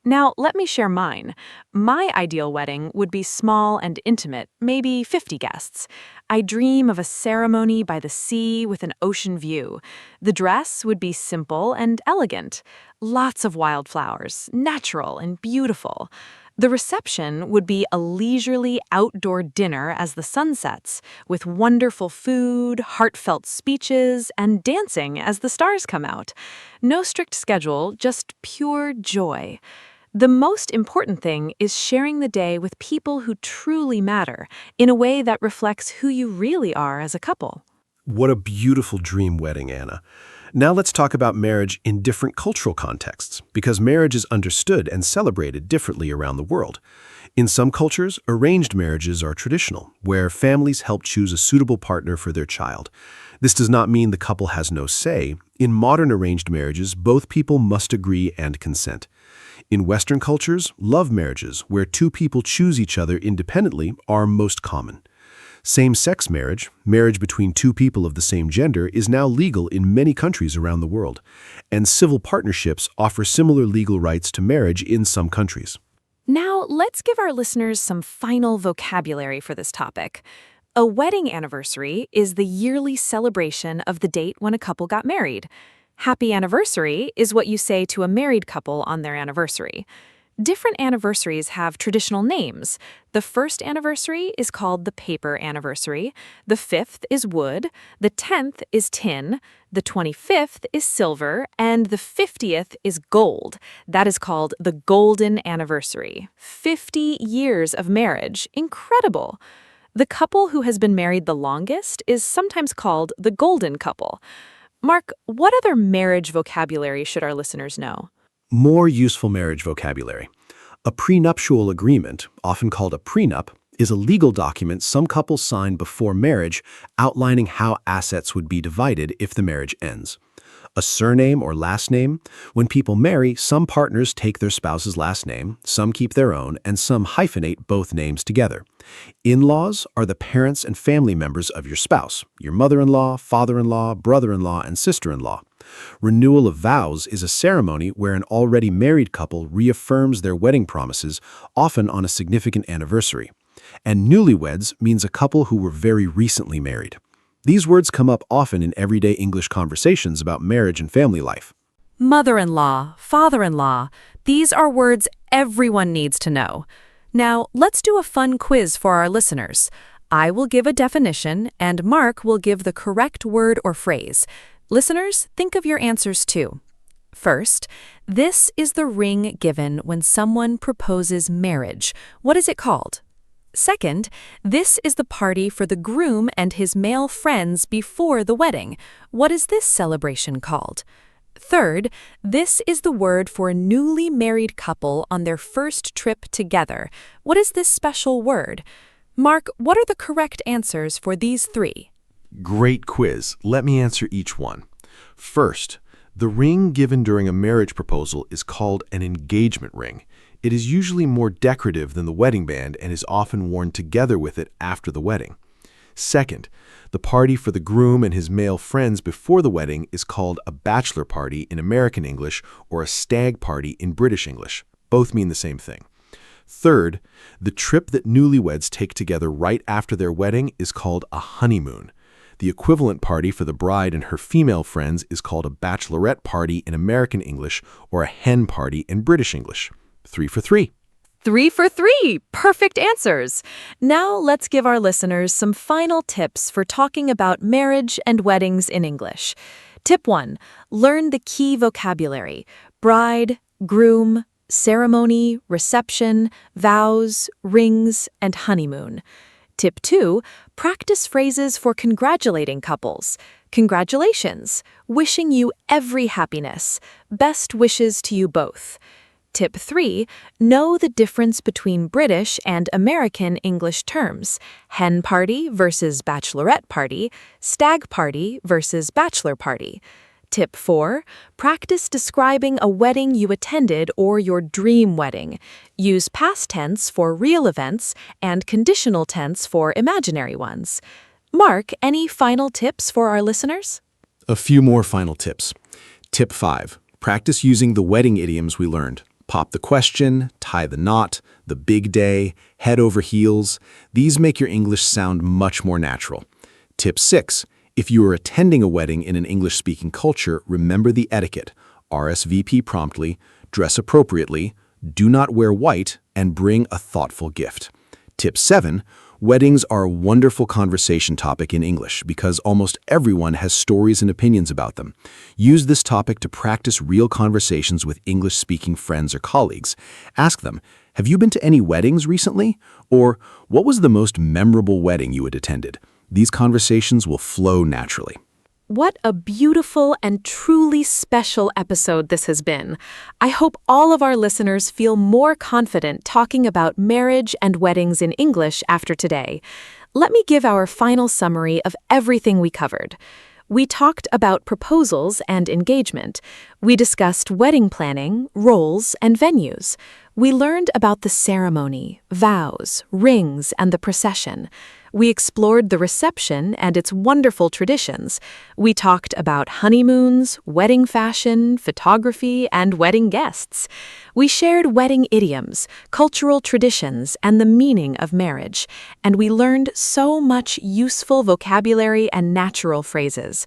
Now, let me share mine. My ideal wedding would be small and intimate, maybe 50 guests. I dream of a ceremony by the sea with an ocean view. The dress would be simple and elegant. Lots of wildflowers, natural and beautiful. The reception would be a leisurely outdoor dinner as the sun sets, with wonderful food, heartfelt speeches, and dancing as the stars come out. No strict schedule, just pure joy. The most important thing is sharing the day with people who truly matter, in a way that reflects who you really are as a couple. What a beautiful dream wedding, Anna. Now let's talk about marriage in different cultural contexts, because marriage is understood and celebrated differently around the world. In some cultures, arranged marriages are traditional, where families help choose a suitable partner for their child. This does not mean the couple has no say. In modern arranged marriages, both people must agree and consent. In Western cultures, love marriages, where two people choose each other independently, are most common. Same-sex marriage, marriage between two people of the same gender, is now legal in many countries around the world, and civil partnerships offer similar legal rights to marriage in some countries. Now, let's give our listeners some final vocabulary for this topic. A wedding anniversary is the yearly celebration of the date when a couple got married. Happy anniversary is what you say to a married couple on their anniversary. Different anniversaries have traditional names. The first anniversary is called the paper anniversary, the 5th is wood, the 10th is tin, the 25th is silver, and the 50th is gold. That is called the golden anniversary. 50 years of marriage. Incredible! The couple who has been married the longest is sometimes called the golden couple. Mark, what other marriage vocabulary should our listeners know? More useful marriage vocabulary. A prenuptial agreement, often called a prenup, is a legal document some couples sign before marriage outlining how assets would be divided if the marriage ends. A surname or last name. When people marry, some partners take their spouse's last name, some keep their own, and some hyphenate both names together. In-laws are the parents and family members of your spouse, your mother-in-law, father-in-law, brother-in-law, and sister-in-law. Renewal of vows is a ceremony where an already married couple reaffirms their wedding promises, often on a significant anniversary. And newlyweds means a couple who were very recently married. These words come up often in everyday English conversations about marriage and family life. Mother-in-law, father-in-law, these are words everyone needs to know. Now, let's do a fun quiz for our listeners. I will give a definition, and Mark will give the correct word or phrase. Listeners, think of your answers too. First, this is the ring given when someone proposes marriage. What is it called? Second, this is the party for the groom and his male friends before the wedding. What is this celebration called? Third, this is the word for a newly married couple on their first trip together. What is this special word? Mark, what are the correct answers for these three? Great quiz. Let me answer each one. First, The ring given during a marriage proposal is called an engagement ring. It is usually more decorative than the wedding band and is often worn together with it after the wedding. Second, the party for the groom and his male friends before the wedding is called a bachelor party in American English or a stag party in British English. Both mean the same thing. Third, the trip that newlyweds take together right after their wedding is called a honeymoon. The equivalent party for the bride and her female friends is called a bachelorette party in American English or a hen party in British English. 3 for 3. 3 for 3! Perfect answers! Now let's give our listeners some final tips for talking about marriage and weddings in English. Tip 1. Learn the key vocabulary: bride, groom, ceremony, reception, vows, rings, and honeymoon. Tip 2. Practice phrases for congratulating couples. Congratulations. Wishing you every happiness. Best wishes to you both. Tip 3. Know the difference between British and American English terms: hen party versus bachelorette party, stag party versus bachelor party. Tip 4. Practice describing a wedding you attended or your dream wedding. Use past tense for real events and conditional tense for imaginary ones. Mark, any final tips for our listeners? A few more final tips. Tip 5. Practice using the wedding idioms we learned. Pop the question, tie the knot, the big day, head over heels. These make your English sound much more natural. Tip 6. If you are attending a wedding in an English-speaking culture, remember the etiquette. RSVP promptly, dress appropriately, do not wear white, and bring a thoughtful gift. Tip 7. Weddings are a wonderful conversation topic in English because almost everyone has stories and opinions about them. Use this topic to practice real conversations with English-speaking friends or colleagues. Ask them, have you been to any weddings recently? Or, what was the most memorable wedding you had attended? These conversations will flow naturally. What a beautiful and truly special episode this has been. I hope all of our listeners feel more confident talking about marriage and weddings in English after today. Let me give our final summary of everything we covered. We talked about proposals and engagement. We discussed wedding planning, roles, and venues. We learned about the ceremony, vows, rings, and the procession. We explored the reception and its wonderful traditions. We talked about honeymoons, wedding fashion, photography, and wedding guests. We shared wedding idioms, cultural traditions, and the meaning of marriage. And we learned so much useful vocabulary and natural phrases.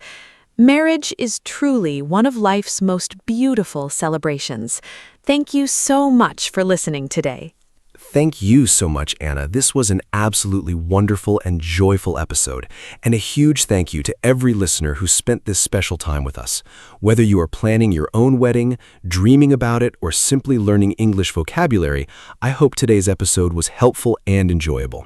Marriage is truly one of life's most beautiful celebrations. Thank you so much for listening today. Thank you so much, Anna. This was an absolutely wonderful and joyful episode. And a huge thank you to every listener who spent this special time with us. Whether you are planning your own wedding, dreaming about it, or simply learning English vocabulary, I hope today's episode was helpful and enjoyable.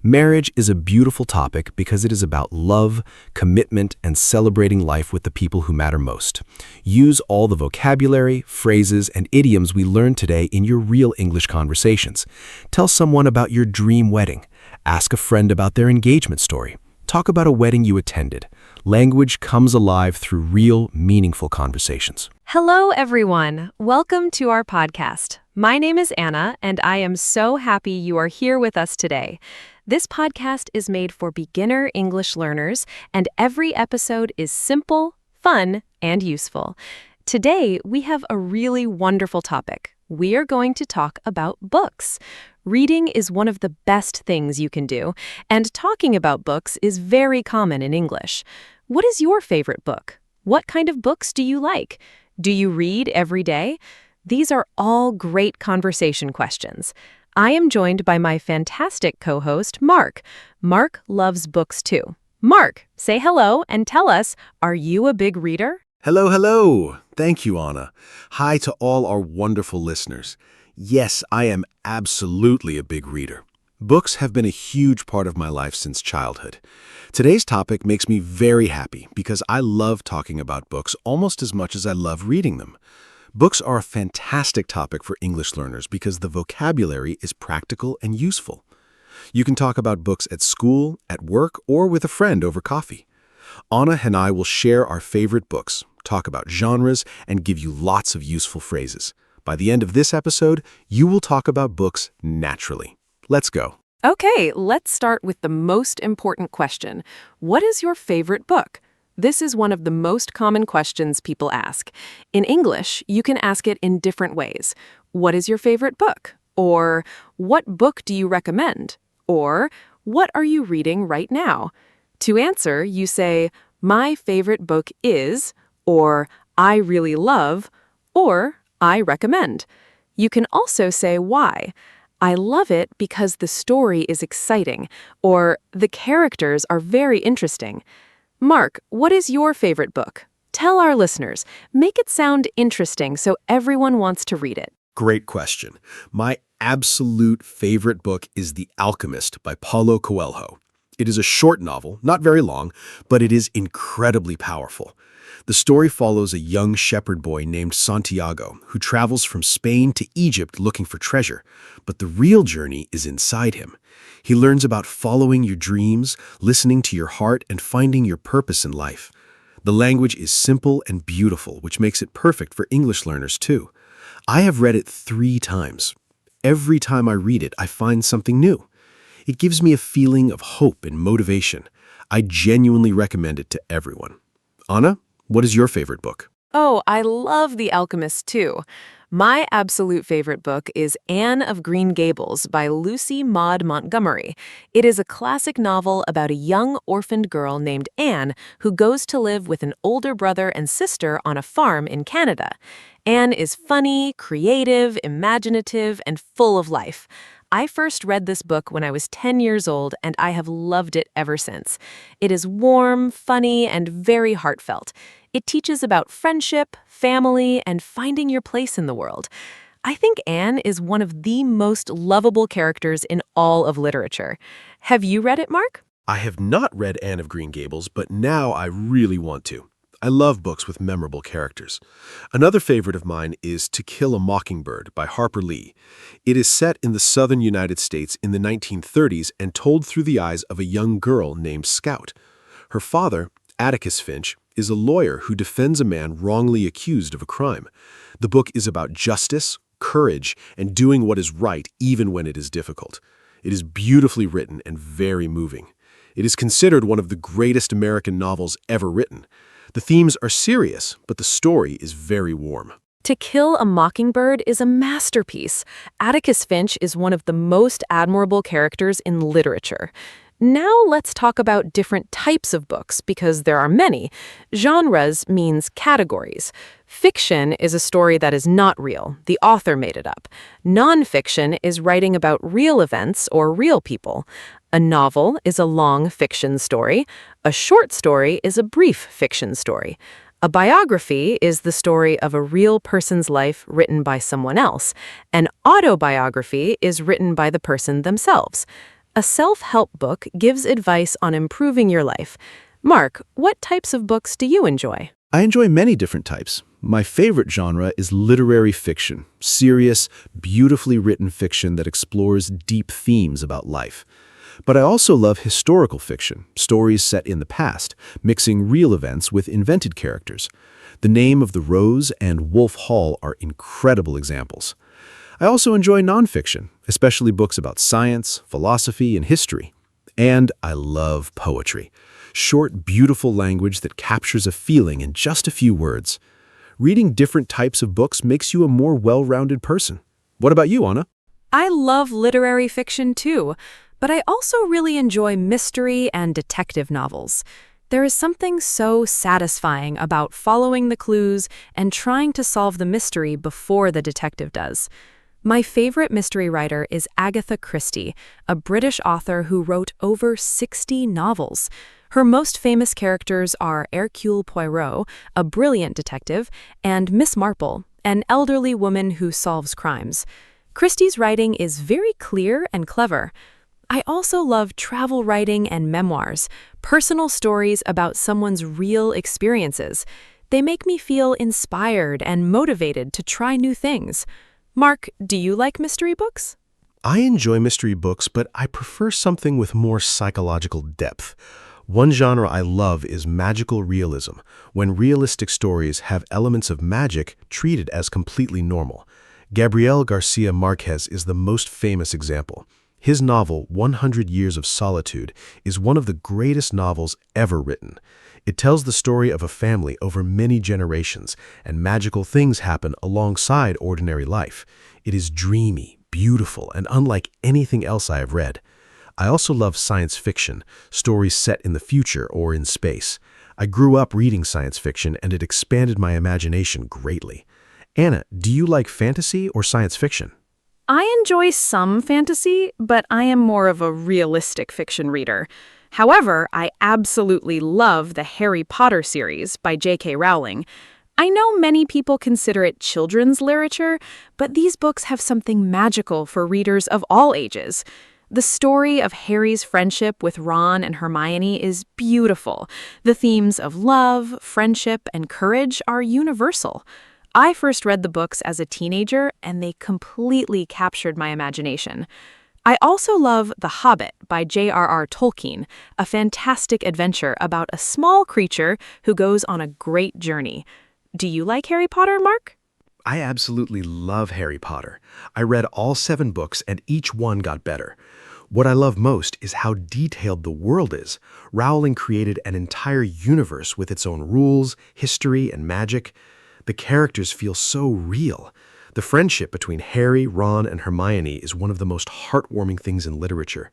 Marriage is a beautiful topic because it is about love, commitment, and celebrating life with the people who matter most. Use all the vocabulary, phrases, and idioms we learned today in your real English conversations. Tell someone about your dream wedding. Ask a friend about their engagement story. Talk about a wedding you attended. Language comes alive through real, meaningful conversations. Hello, everyone. Welcome to our podcast. My name is Anna, and I am so happy you are here with us today. This podcast is made for beginner English learners, and every episode is simple, fun, and useful. Today, we have a really wonderful topic. We are going to talk about books. Reading is one of the best things you can do, and talking about books is very common in English. What is your favorite book? What kind of books do you like? Do you read every day? These are all great conversation questions. I am joined by my fantastic co-host, Mark. Mark loves books too. Mark, say hello and tell us, are you a big reader? Hello, hello. Thank you, Anna. Hi to all our wonderful listeners. Yes, I am absolutely a big reader. Books have been a huge part of my life since childhood. Today's topic makes me very happy because I love talking about books almost as much as I love reading them. Books are a fantastic topic for English learners because the vocabulary is practical and useful. You can talk about books at school, at work, or with a friend over coffee. Anna and I will share our favorite books, talk about genres, and give you lots of useful phrases. By the end of this episode, you will talk about books naturally. Let's go. Okay, let's start with the most important question. What is your favorite book? This is one of the most common questions people ask. In English, you can ask it in different ways. What is your favorite book? Or what book do you recommend? Or what are you reading right now? To answer, you say, my favorite book is, or I really love, or I recommend. You can also say why. I love it because the story is exciting, or the characters are very interesting. Mark, what is your favorite book? Tell our listeners. Make it sound interesting so everyone wants to read it. Great question. My absolute favorite book is The Alchemist by Paulo Coelho. It is a short novel, not very long, but it is incredibly powerful. The story follows a young shepherd boy named Santiago who travels from Spain to Egypt looking for treasure, but the real journey is inside him. He learns about following your dreams, listening to your heart, and finding your purpose in life. The language is simple and beautiful, which makes it perfect for English learners too. I have read it 3 times. Every time I read it, I find something new. It gives me a feeling of hope and motivation. I genuinely recommend it to everyone. Anna, what is your favorite book? Oh, I love The Alchemist too. My absolute favorite book is Anne of Green Gables by Lucy Maud Montgomery. It is a classic novel about a young orphaned girl named Anne who goes to live with an older brother and sister on a farm in Canada. Anne is funny, creative, imaginative, and full of life. I first read this book when I was 10 years old, and I have loved it ever since. It is warm, funny, and very heartfelt. It teaches about friendship, family, and finding your place in the world. I think Anne is one of the most lovable characters in all of literature. Have you read it, Mark? I have not read Anne of Green Gables, but now I really want to. I love books with memorable characters. Another favorite of mine is To Kill a Mockingbird by Harper Lee. It is set in the southern United States in the 1930s and told through the eyes of a young girl named Scout. Her father, Atticus Finch, is a lawyer who defends a man wrongly accused of a crime. The book is about justice, courage, and doing what is right even when it is difficult. It is beautifully written and very moving. It is considered one of the greatest American novels ever written. The themes are serious, but the story is very warm. To Kill a Mockingbird is a masterpiece. Atticus Finch is one of the most admirable characters in literature. Now let's talk about different types of books, because there are many. Genres means categories. Fiction is a story that is not real. The author made it up. Nonfiction is writing about real events or real people. A novel is a long fiction story. A short story is a brief fiction story. A biography is the story of a real person's life written by someone else. An autobiography is written by the person themselves. A self-help book gives advice on improving your life. Mark, what types of books do you enjoy? I enjoy many different types. My favorite genre is literary fiction, serious, beautifully written fiction that explores deep themes about life. But I also love historical fiction, stories set in the past, mixing real events with invented characters. The Name of the Rose and Wolf Hall are incredible examples. I also enjoy nonfiction, especially books about science, philosophy, and history. And I love poetry. Short, beautiful language that captures a feeling in just a few words. Reading different types of books makes you a more well-rounded person. What about you, Anna? I love literary fiction too, but I also really enjoy mystery and detective novels. There is something so satisfying about following the clues and trying to solve the mystery before the detective does. My favorite mystery writer is Agatha Christie, a British author who wrote over 60 novels. Her most famous characters are Hercule Poirot, a brilliant detective, and Miss Marple, an elderly woman who solves crimes. Christie's writing is very clear and clever. I also love travel writing and memoirs, personal stories about someone's real experiences. They make me feel inspired and motivated to try new things. Mark, do you like mystery books? I enjoy mystery books, but I prefer something with more psychological depth. One genre I love is magical realism, when realistic stories have elements of magic treated as completely normal. Gabriel Garcia Marquez is the most famous example. His novel, 100 Years of Solitude, is one of the greatest novels ever written. It tells the story of a family over many generations, and magical things happen alongside ordinary life. It is dreamy, beautiful, and unlike anything else I have read. I also love science fiction, stories set in the future or in space. I grew up reading science fiction, and it expanded my imagination greatly. Anna, do you like fantasy or science fiction? I enjoy some fantasy, but I am more of a realistic fiction reader. However, I absolutely love the Harry Potter series by J.K. Rowling. I know many people consider it children's literature, but these books have something magical for readers of all ages. The story of Harry's friendship with Ron and Hermione is beautiful. The themes of love, friendship, and courage are universal. I first read the books as a teenager, and they completely captured my imagination. I also love The Hobbit by J.R.R. Tolkien, a fantastic adventure about a small creature who goes on a great journey. Do you like Harry Potter, Mark? I absolutely love Harry Potter. I read all 7 books and each one got better. What I love most is how detailed the world is. Rowling created an entire universe with its own rules, history, and magic. The characters feel so real. The friendship between Harry, Ron, and Hermione is one of the most heartwarming things in literature.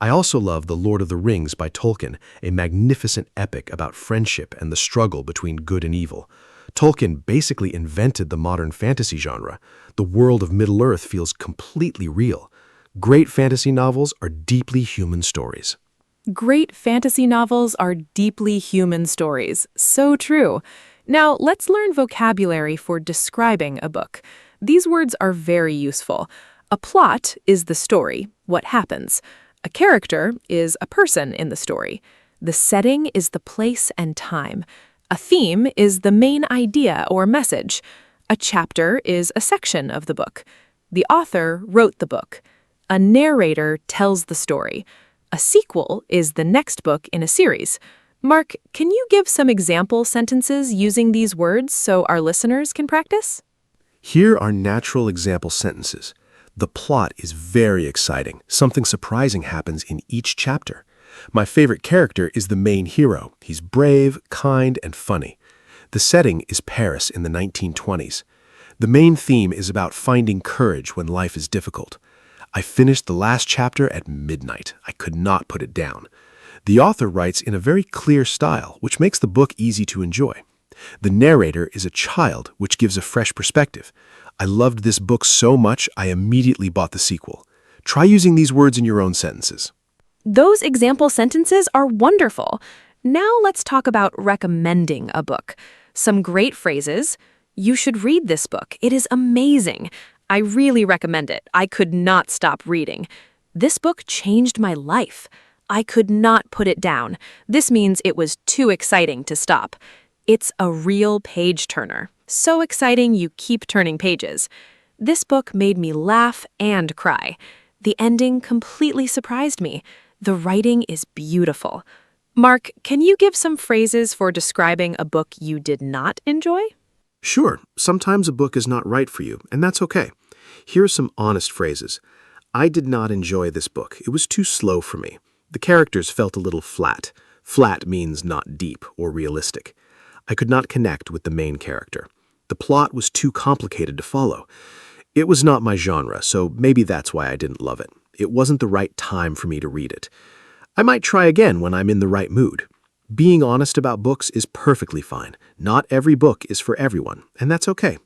I also love The Lord of the Rings by Tolkien, a magnificent epic about friendship and the struggle between good and evil. Tolkien basically invented the modern fantasy genre. The world of Middle-earth feels completely real. Great fantasy novels are deeply human stories. Great fantasy novels are deeply human stories. So true. Now, let's learn vocabulary for describing a book. These words are very useful. A plot is the story, what happens. A character is a person in the story. The setting is the place and time. A theme is the main idea or message. A chapter is a section of the book. The author wrote the book. A narrator tells the story. A sequel is the next book in a series. Mark, can you give some example sentences using these words so our listeners can practice? Here are natural example sentences. The plot is very exciting. Something surprising happens in each chapter. My favorite character is the main hero. He's brave, kind, and funny. The setting is Paris in the 1920s. The main theme is about finding courage when life is difficult. I finished the last chapter at midnight. I could not put it down. The author writes in a very clear style, which makes the book easy to enjoy. The narrator is a child, which gives a fresh perspective. I loved this book so much, I immediately bought the sequel. Try using these words in your own sentences. Those example sentences are wonderful. Now let's talk about recommending a book. Some great phrases. You should read this book. It is amazing. I really recommend it. I could not stop reading. This book changed my life. I could not put it down. This means it was too exciting to stop. It's a real page-turner. So exciting you keep turning pages. This book made me laugh and cry. The ending completely surprised me. The writing is beautiful. Mark, can you give some phrases for describing a book you did not enjoy? Sure, sometimes a book is not right for you, and that's okay. Here are some honest phrases. I did not enjoy this book. It was too slow for me. The characters felt a little flat. Flat means not deep or realistic. I could not connect with the main character. The plot was too complicated to follow. It was not my genre, so maybe that's why I didn't love it. It wasn't the right time for me to read it. I might try again when I'm in the right mood. Being honest about books is perfectly fine. Not every book is for everyone, and that's okay.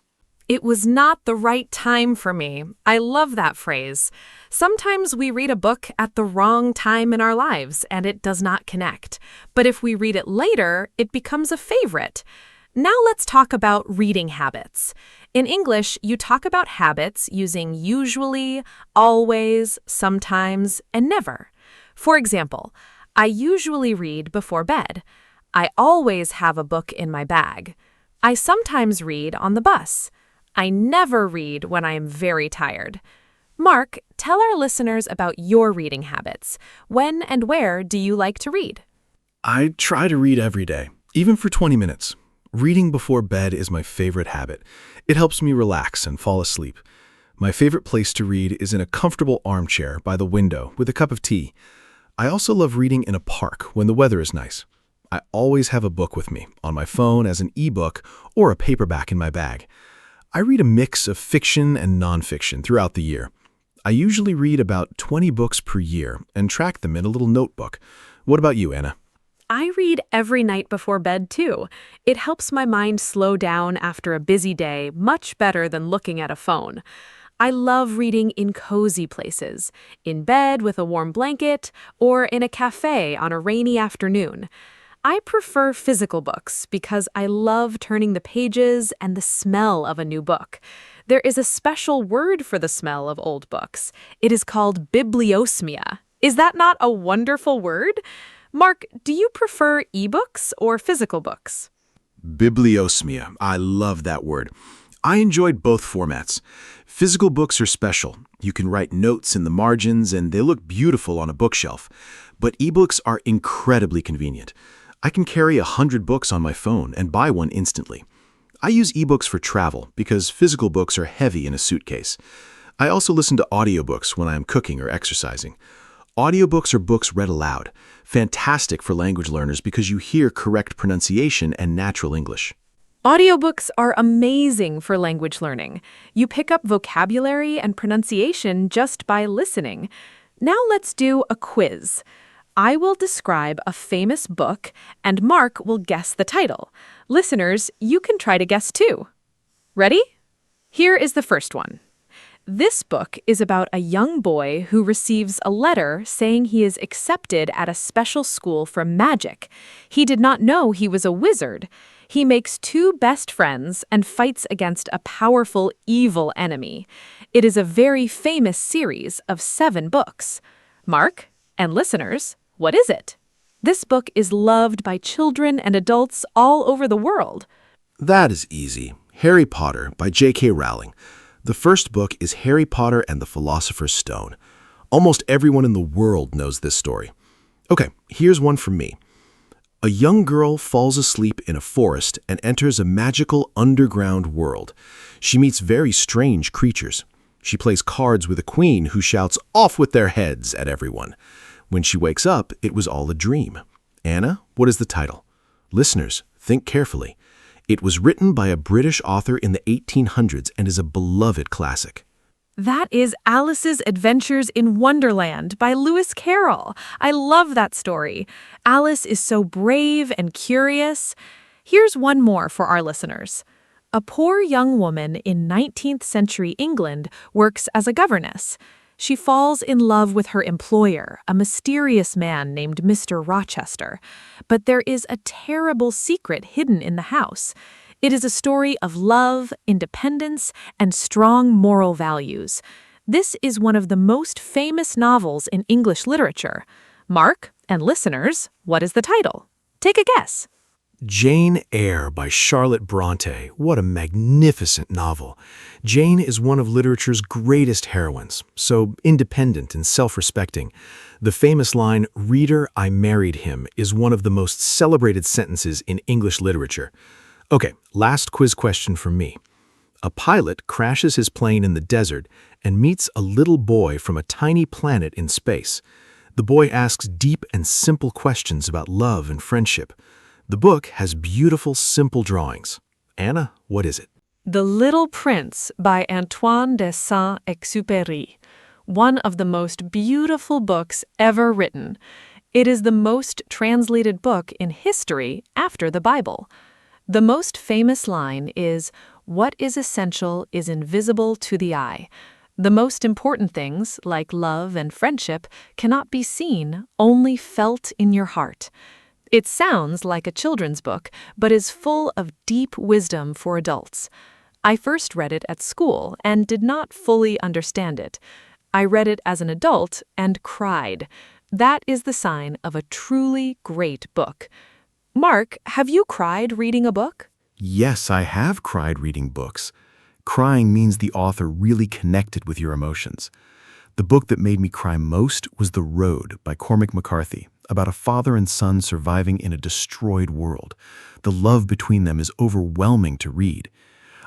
It was not the right time for me. I love that phrase. Sometimes we read a book at the wrong time in our lives and it does not connect. But if we read it later, it becomes a favorite. Now let's talk about reading habits. In English, you talk about habits using usually, always, sometimes, and never. For example, I usually read before bed. I always have a book in my bag. I sometimes read on the bus. I never read when I am very tired. Mark, tell our listeners about your reading habits. When and where do you like to read? I try to read every day, even for 20 minutes. Reading before bed is my favorite habit. It helps me relax and fall asleep. My favorite place to read is in a comfortable armchair by the window with a cup of tea. I also love reading in a park when the weather is nice. I always have a book with me, on my phone as an ebook or a paperback in my bag. I read a mix of fiction and nonfiction throughout the year. I usually read about 20 books per year and track them in a little notebook. What about you, Anna? I read every night before bed, too. It helps my mind slow down after a busy day much better than looking at a phone. I love reading in cozy places, in bed with a warm blanket, or in a cafe on a rainy afternoon. I prefer physical books because I love turning the pages and the smell of a new book. There is a special word for the smell of old books. It is called bibliosmia. Is that not a wonderful word? Mark, do you prefer ebooks or physical books? Bibliosmia. I love that word. I enjoyed both formats. Physical books are special. You can write notes in the margins and they look beautiful on a bookshelf. But ebooks are incredibly convenient. I can carry 100 books on my phone and buy one instantly. I use ebooks for travel because physical books are heavy in a suitcase. I also listen to audiobooks when I am cooking or exercising. Audiobooks are books read aloud, fantastic for language learners because you hear correct pronunciation and natural English. Audiobooks are amazing for language learning. You pick up vocabulary and pronunciation just by listening. Now let's do a quiz. I will describe a famous book, and Mark will guess the title. Listeners, you can try to guess too. Ready? Here is the first one. This book is about a young boy who receives a letter saying he is accepted at a special school for magic. He did not know he was a wizard. He makes two best friends and fights against a powerful, evil enemy. It is a very famous series of 7 books. Mark and listeners, what is it? This book is loved by children and adults all over the world. That is easy. Harry Potter by J.K. Rowling. The first book is Harry Potter and the Philosopher's Stone. Almost everyone in the world knows this story. Okay, here's one from me. A young girl falls asleep in a forest and enters a magical underground world. She meets very strange creatures. She plays cards with a queen who shouts, "Off with their heads," at everyone. When she wakes up, it was all a dream. Anna, what is the title? Listeners, think carefully. It was written by a British author in the 1800s and is a beloved classic. That is Alice's Adventures in Wonderland by Lewis Carroll. I love that story. Alice is so brave and curious. Here's one more for our listeners. A poor young woman in 19th century England works as a governess. She falls in love with her employer, a mysterious man named Mr. Rochester. But there is a terrible secret hidden in the house. It is a story of love, independence, and strong moral values. This is one of the most famous novels in English literature. Mark and listeners, what is the title? Take a guess. Jane Eyre by Charlotte Bronte. What a magnificent novel. Jane is one of literature's greatest heroines, so independent and self-respecting. The famous line, "Reader, I married him," is one of the most celebrated sentences in English literature. Okay, last quiz question from me. A pilot crashes his plane in the desert and meets a little boy from a tiny planet in space. The boy asks deep and simple questions about love and friendship. The book has beautiful, simple drawings. Anna, what is it? The Little Prince by Antoine de Saint-Exupéry, one of the most beautiful books ever written. It is the most translated book in history after the Bible. The most famous line is, "What is essential is invisible to the eye." The most important things, like love and friendship, cannot be seen, only felt in your heart. It sounds like a children's book, but is full of deep wisdom for adults. I first read it at school and did not fully understand it. I read it as an adult and cried. That is the sign of a truly great book. Mark, have you cried reading a book? Yes, I have cried reading books. Crying means the author really connected with your emotions. The book that made me cry most was The Road by Cormac McCarthy. about a father and son surviving in a destroyed world. The love between them is overwhelming to read.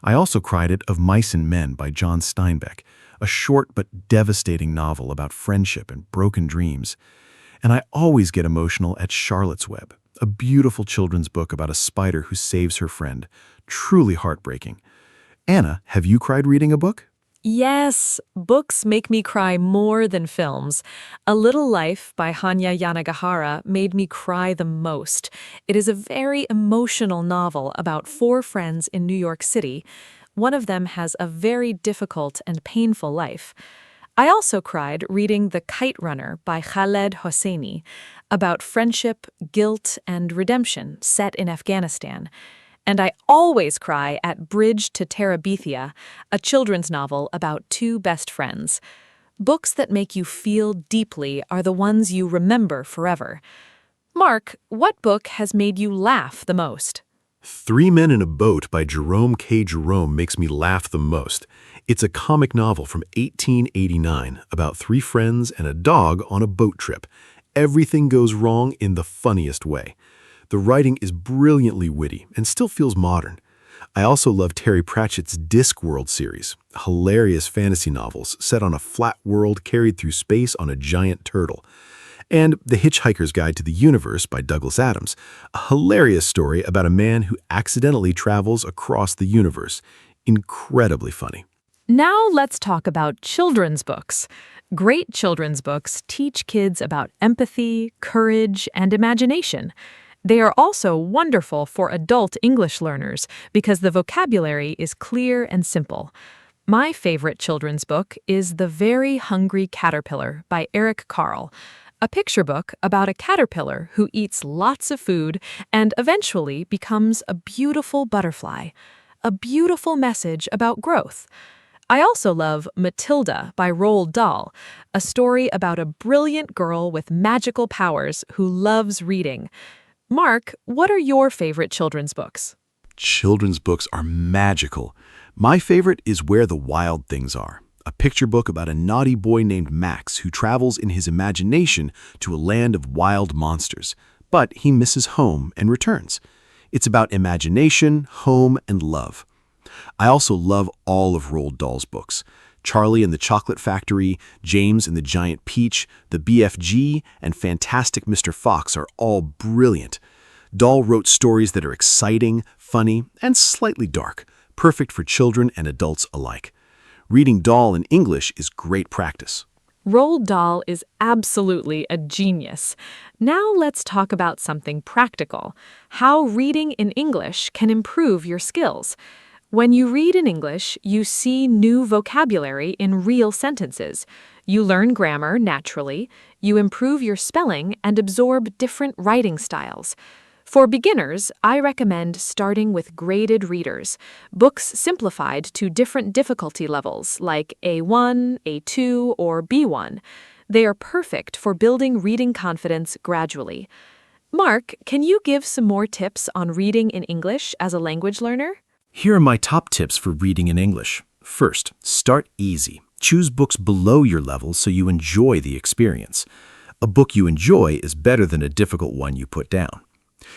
I also cried at Of Mice and Men by John Steinbeck, a short but devastating novel about friendship and broken dreams. And I always get emotional at Charlotte's Web, a beautiful children's book about a spider who saves her friend. Truly heartbreaking. Anna, have you cried reading a book? Yes, books make me cry more than films. A Little Life by Hanya Yanagihara made me cry the most. It is a very emotional novel about 4 friends in New York City. One of them has a very difficult and painful life. I also cried reading The Kite Runner by Khaled Hosseini, about friendship, guilt, and redemption set in Afghanistan. And I always cry at Bridge to Terabithia, a children's novel about 2 best friends. Books that make you feel deeply are the ones you remember forever. Mark, what book has made you laugh the most? 3 Men in a Boat by Jerome K. Jerome makes me laugh the most. It's a comic novel from 1889 about 3 friends and a dog on a boat trip. Everything goes wrong in the funniest way. The writing is brilliantly witty and still feels modern. I also love Terry Pratchett's Discworld series, hilarious fantasy novels set on a flat world carried through space on a giant turtle. And The Hitchhiker's Guide to the Universe by Douglas Adams, a hilarious story about a man who accidentally travels across the universe. Incredibly funny. Now let's talk about children's books. Great children's books teach kids about empathy, courage, and imagination. They are also wonderful for adult English learners because the vocabulary is clear and simple. My favorite children's book is The Very Hungry Caterpillar by Eric Carle, a picture book about a caterpillar who eats lots of food and eventually becomes a beautiful butterfly. A beautiful message about growth. I also love Matilda by Roald Dahl, a story about a brilliant girl with magical powers who loves reading. Mark, what are your favorite children's books? Children's books are magical. My favorite is Where the Wild Things Are, a picture book about a naughty boy named Max who travels in his imagination to a land of wild monsters, but he misses home and returns. It's about imagination, home, and love. I also love all of Roald Dahl's books. Charlie and the Chocolate Factory, James and the Giant Peach, The BFG, and Fantastic Mr. Fox are all brilliant. Dahl wrote stories that are exciting, funny, and slightly dark, perfect for children and adults alike. Reading Dahl in English is great practice. Roald Dahl is absolutely a genius. Now let's talk about something practical, how reading in English can improve your skills. When you read in English, you see new vocabulary in real sentences. You learn grammar naturally, you improve your spelling, and absorb different writing styles. For beginners, I recommend starting with graded readers, books simplified to different difficulty levels like A1, A2, or B1. They are perfect for building reading confidence gradually. Mark, can you give some more tips on reading in English as a language learner? Here are my top tips for reading in English. First, start easy. Choose books below your level so you enjoy the experience. A book you enjoy is better than a difficult one you put down.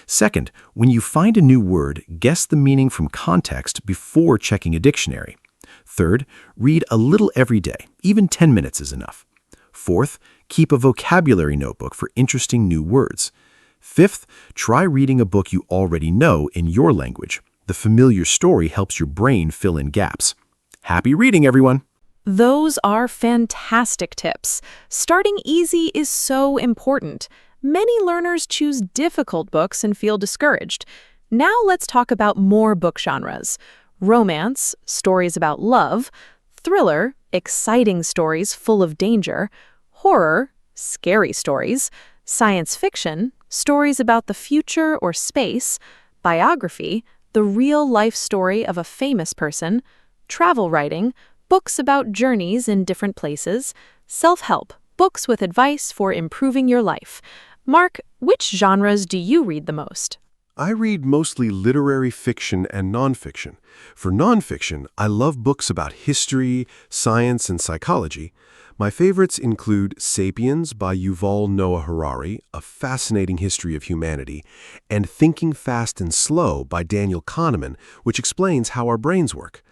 Second, when you find a new word, guess the meaning from context before checking a dictionary. Third, read a little every day, even 10 minutes is enough. Fourth, keep a vocabulary notebook for interesting new words. Fifth, try reading a book you already know in your language. The familiar story helps your brain fill in gaps. Happy reading, everyone! Those are fantastic tips. Starting easy is so important. Many learners choose difficult books and feel discouraged. Now let's talk about more book genres. Romance, stories about love; thriller, exciting stories full of danger; horror, scary stories; science fiction, stories about the future or space; biography, the real-life story of a famous person; travel writing, books about journeys in different places; self-help, books with advice for improving your life. Mark, which genres do you read the most? I read mostly literary fiction and nonfiction. For nonfiction, I love books about history, science, and psychology. My favorites include Sapiens by Yuval Noah Harari, a fascinating history of humanity, and Thinking Fast and Slow by Daniel Kahneman, which explains how our brains work.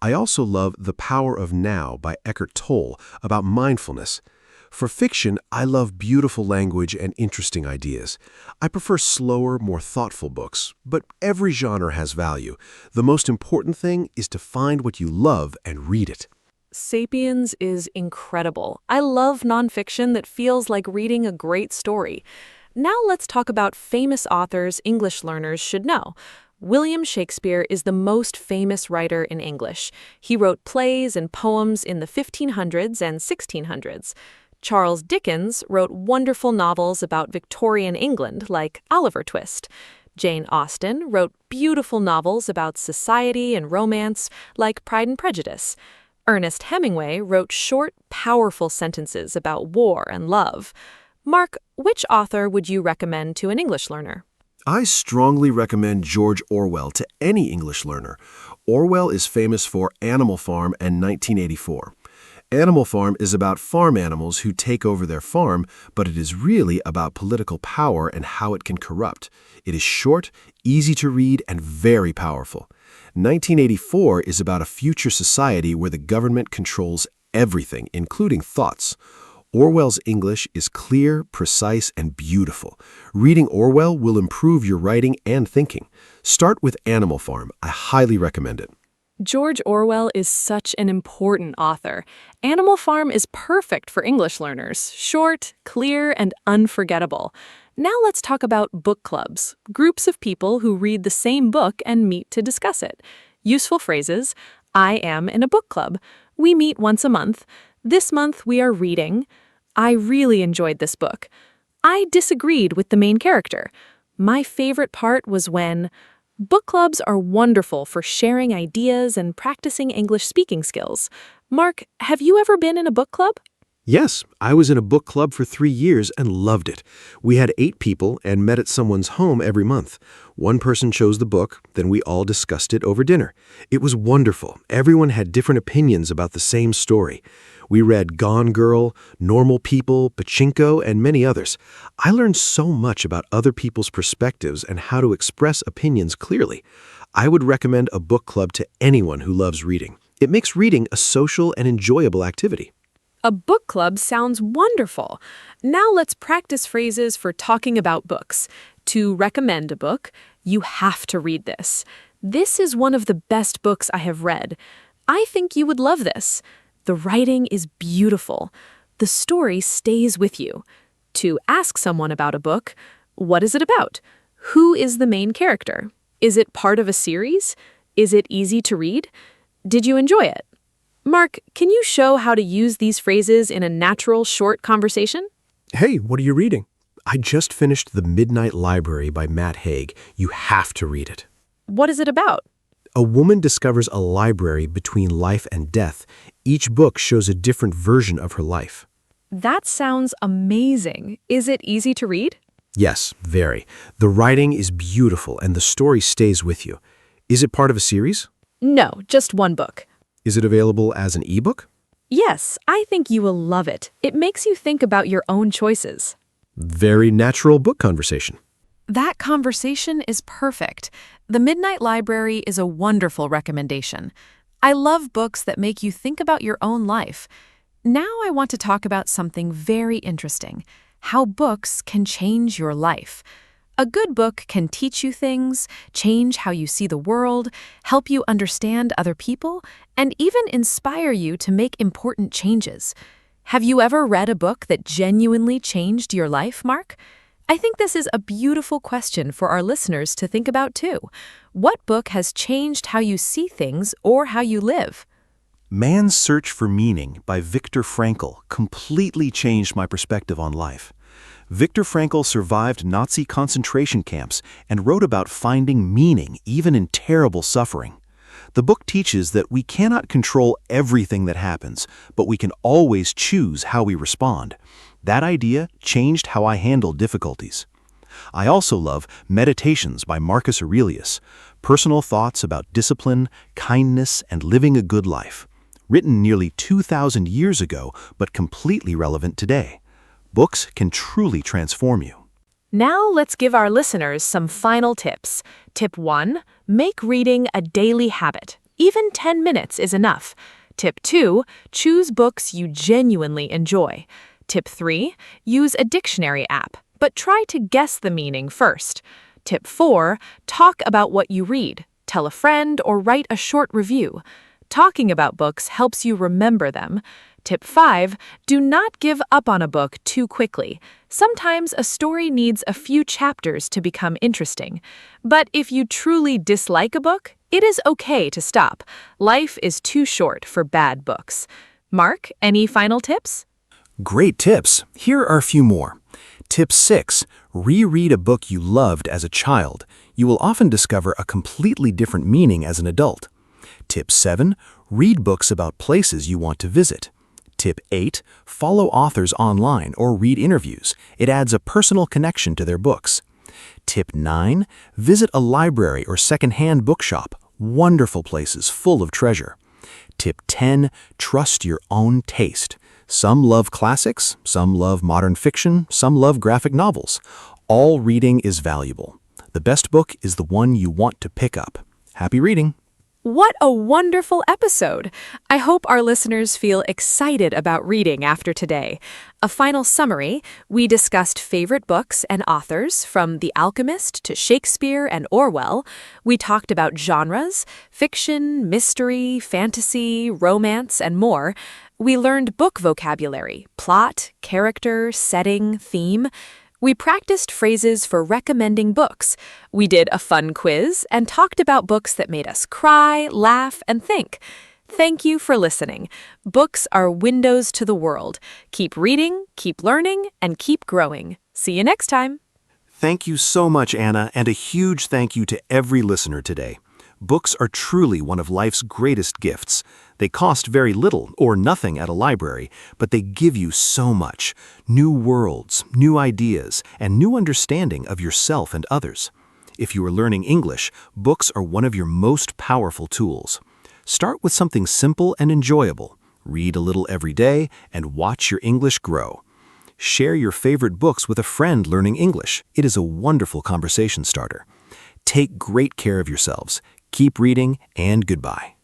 I also love The Power of Now by Eckhart Tolle about mindfulness. For fiction, I love beautiful language and interesting ideas. I prefer slower, more thoughtful books, but every genre has value. The most important thing is to find what you love and read it. Sapiens is incredible. I love nonfiction that feels like reading a great story. Now let's talk about famous authors English learners should know. William Shakespeare is the most famous writer in English. He wrote plays and poems in the 1500s and 1600s. Charles Dickens wrote wonderful novels about Victorian England, like Oliver Twist. Jane Austen wrote beautiful novels about society and romance, like Pride and Prejudice. Ernest Hemingway wrote short, powerful sentences about war and love. Mark, which author would you recommend to an English learner? I strongly recommend George Orwell to any English learner. Orwell is famous for Animal Farm and 1984. Animal Farm is about farm animals who take over their farm, but it is really about political power and how it can corrupt. It is short, easy to read, and very powerful. 1984 is about a future society where the government controls everything, including thoughts. Orwell's English is clear, precise, and beautiful. Reading Orwell will improve your writing and thinking. Start with Animal Farm. I highly recommend it. George Orwell is such an important author. Animal Farm is perfect for English learners, short, clear, and unforgettable. Now let's talk about book clubs, groups of people who read the same book and meet to discuss it. Useful phrases: I am in a book club. We meet once a month. This month we are reading. I really enjoyed this book. I disagreed with the main character. My favorite part was when... Book clubs are wonderful for sharing ideas and practicing English speaking skills. Mark, have you ever been in a book club? Yes, I was in a book club for 3 years and loved it. We had 8 people and met at someone's home every month. One person chose the book, then we all discussed it over dinner. It was wonderful. Everyone had different opinions about the same story. We read Gone Girl, Normal People, Pachinko, and many others. I learned so much about other people's perspectives and how to express opinions clearly. I would recommend a book club to anyone who loves reading. It makes reading a social and enjoyable activity. A book club sounds wonderful. Now let's practice phrases for talking about books. To recommend a book, you have to read this. This is one of the best books I have read. I think you would love this. The writing is beautiful. The story stays with you. To ask someone about a book, what is it about? Who is the main character? Is it part of a series? Is it easy to read? Did you enjoy it? Mark, can you show how to use these phrases in a natural, short conversation? Hey, what are you reading? I just finished The Midnight Library by Matt Haig. You have to read it. What is it about? A woman discovers a library between life and death. Each book shows a different version of her life. That sounds amazing. Is it easy to read? Yes, very. The writing is beautiful and the story stays with you. Is it part of a series? No, just one book. Is it available as an ebook? Yes, I think you will love it. It makes you think about your own choices. Very natural book conversation. That conversation is perfect. The Midnight Library is a wonderful recommendation. I love books that make you think about your own life. Now I want to talk about something very interesting: how books can change your life. A good book can teach you things, change how you see the world, help you understand other people, and even inspire you to make important changes. Have you ever read a book that genuinely changed your life, Mark? I think this is a beautiful question for our listeners to think about too. What book has changed how you see things or how you live? Man's Search for Meaning by Viktor Frankl completely changed my perspective on life. Viktor Frankl survived Nazi concentration camps and wrote about finding meaning even in terrible suffering. The book teaches that we cannot control everything that happens, but we can always choose how we respond. That idea changed how I handle difficulties. I also love Meditations by Marcus Aurelius, personal thoughts about discipline, kindness, and living a good life. written nearly 2,000 years ago but completely relevant today. Books can truly transform you. Now let's give our listeners some final tips. Tip 1. Make reading a daily habit. Even 10 minutes is enough. Tip 2. Choose books you genuinely enjoy. Tip 3. Use a dictionary app, but try to guess the meaning first. Tip 4. Talk about what you read. Tell a friend or write a short review. Talking about books helps you remember them. Tip 5. Do not give up on a book too quickly. Sometimes a story needs a few chapters to become interesting. But if you truly dislike a book, it is okay to stop. Life is too short for bad books. Mark, any final tips? Great tips. Here are a few more. Tip 6. Reread a book you loved as a child. You will often discover a completely different meaning as an adult. Tip 7. Read books about places you want to visit. Tip 8. Follow authors online or read interviews. It adds a personal connection to their books. Tip 9. Visit a library or secondhand bookshop. Wonderful places full of treasure. Tip 10. Trust your own taste. Some love classics, some love modern fiction, some love graphic novels. All reading is valuable. The best book is the one you want to pick up. Happy reading! What a wonderful episode! I hope our listeners feel excited about reading after today. A final summary, we discussed favorite books and authors from The Alchemist to Shakespeare and Orwell. We talked about genres, fiction, mystery, fantasy, romance, and more. We learned book vocabulary, plot, character, setting, theme. We practiced phrases for recommending books. We did a fun quiz and talked about books that made us cry, laugh, and think. Thank you for listening. Books are windows to the world. Keep reading, keep learning, and keep growing. See you next time. Thank you so much, Anna, and a huge thank you to every listener today. Books are truly one of life's greatest gifts. They cost very little or nothing at a library, but they give you so much. New worlds, new ideas, and new understanding of yourself and others. If you are learning English, books are one of your most powerful tools. Start with something simple and enjoyable. Read a little every day and watch your English grow. Share your favorite books with a friend learning English. It is a wonderful conversation starter. Take great care of yourselves. Keep reading, and goodbye.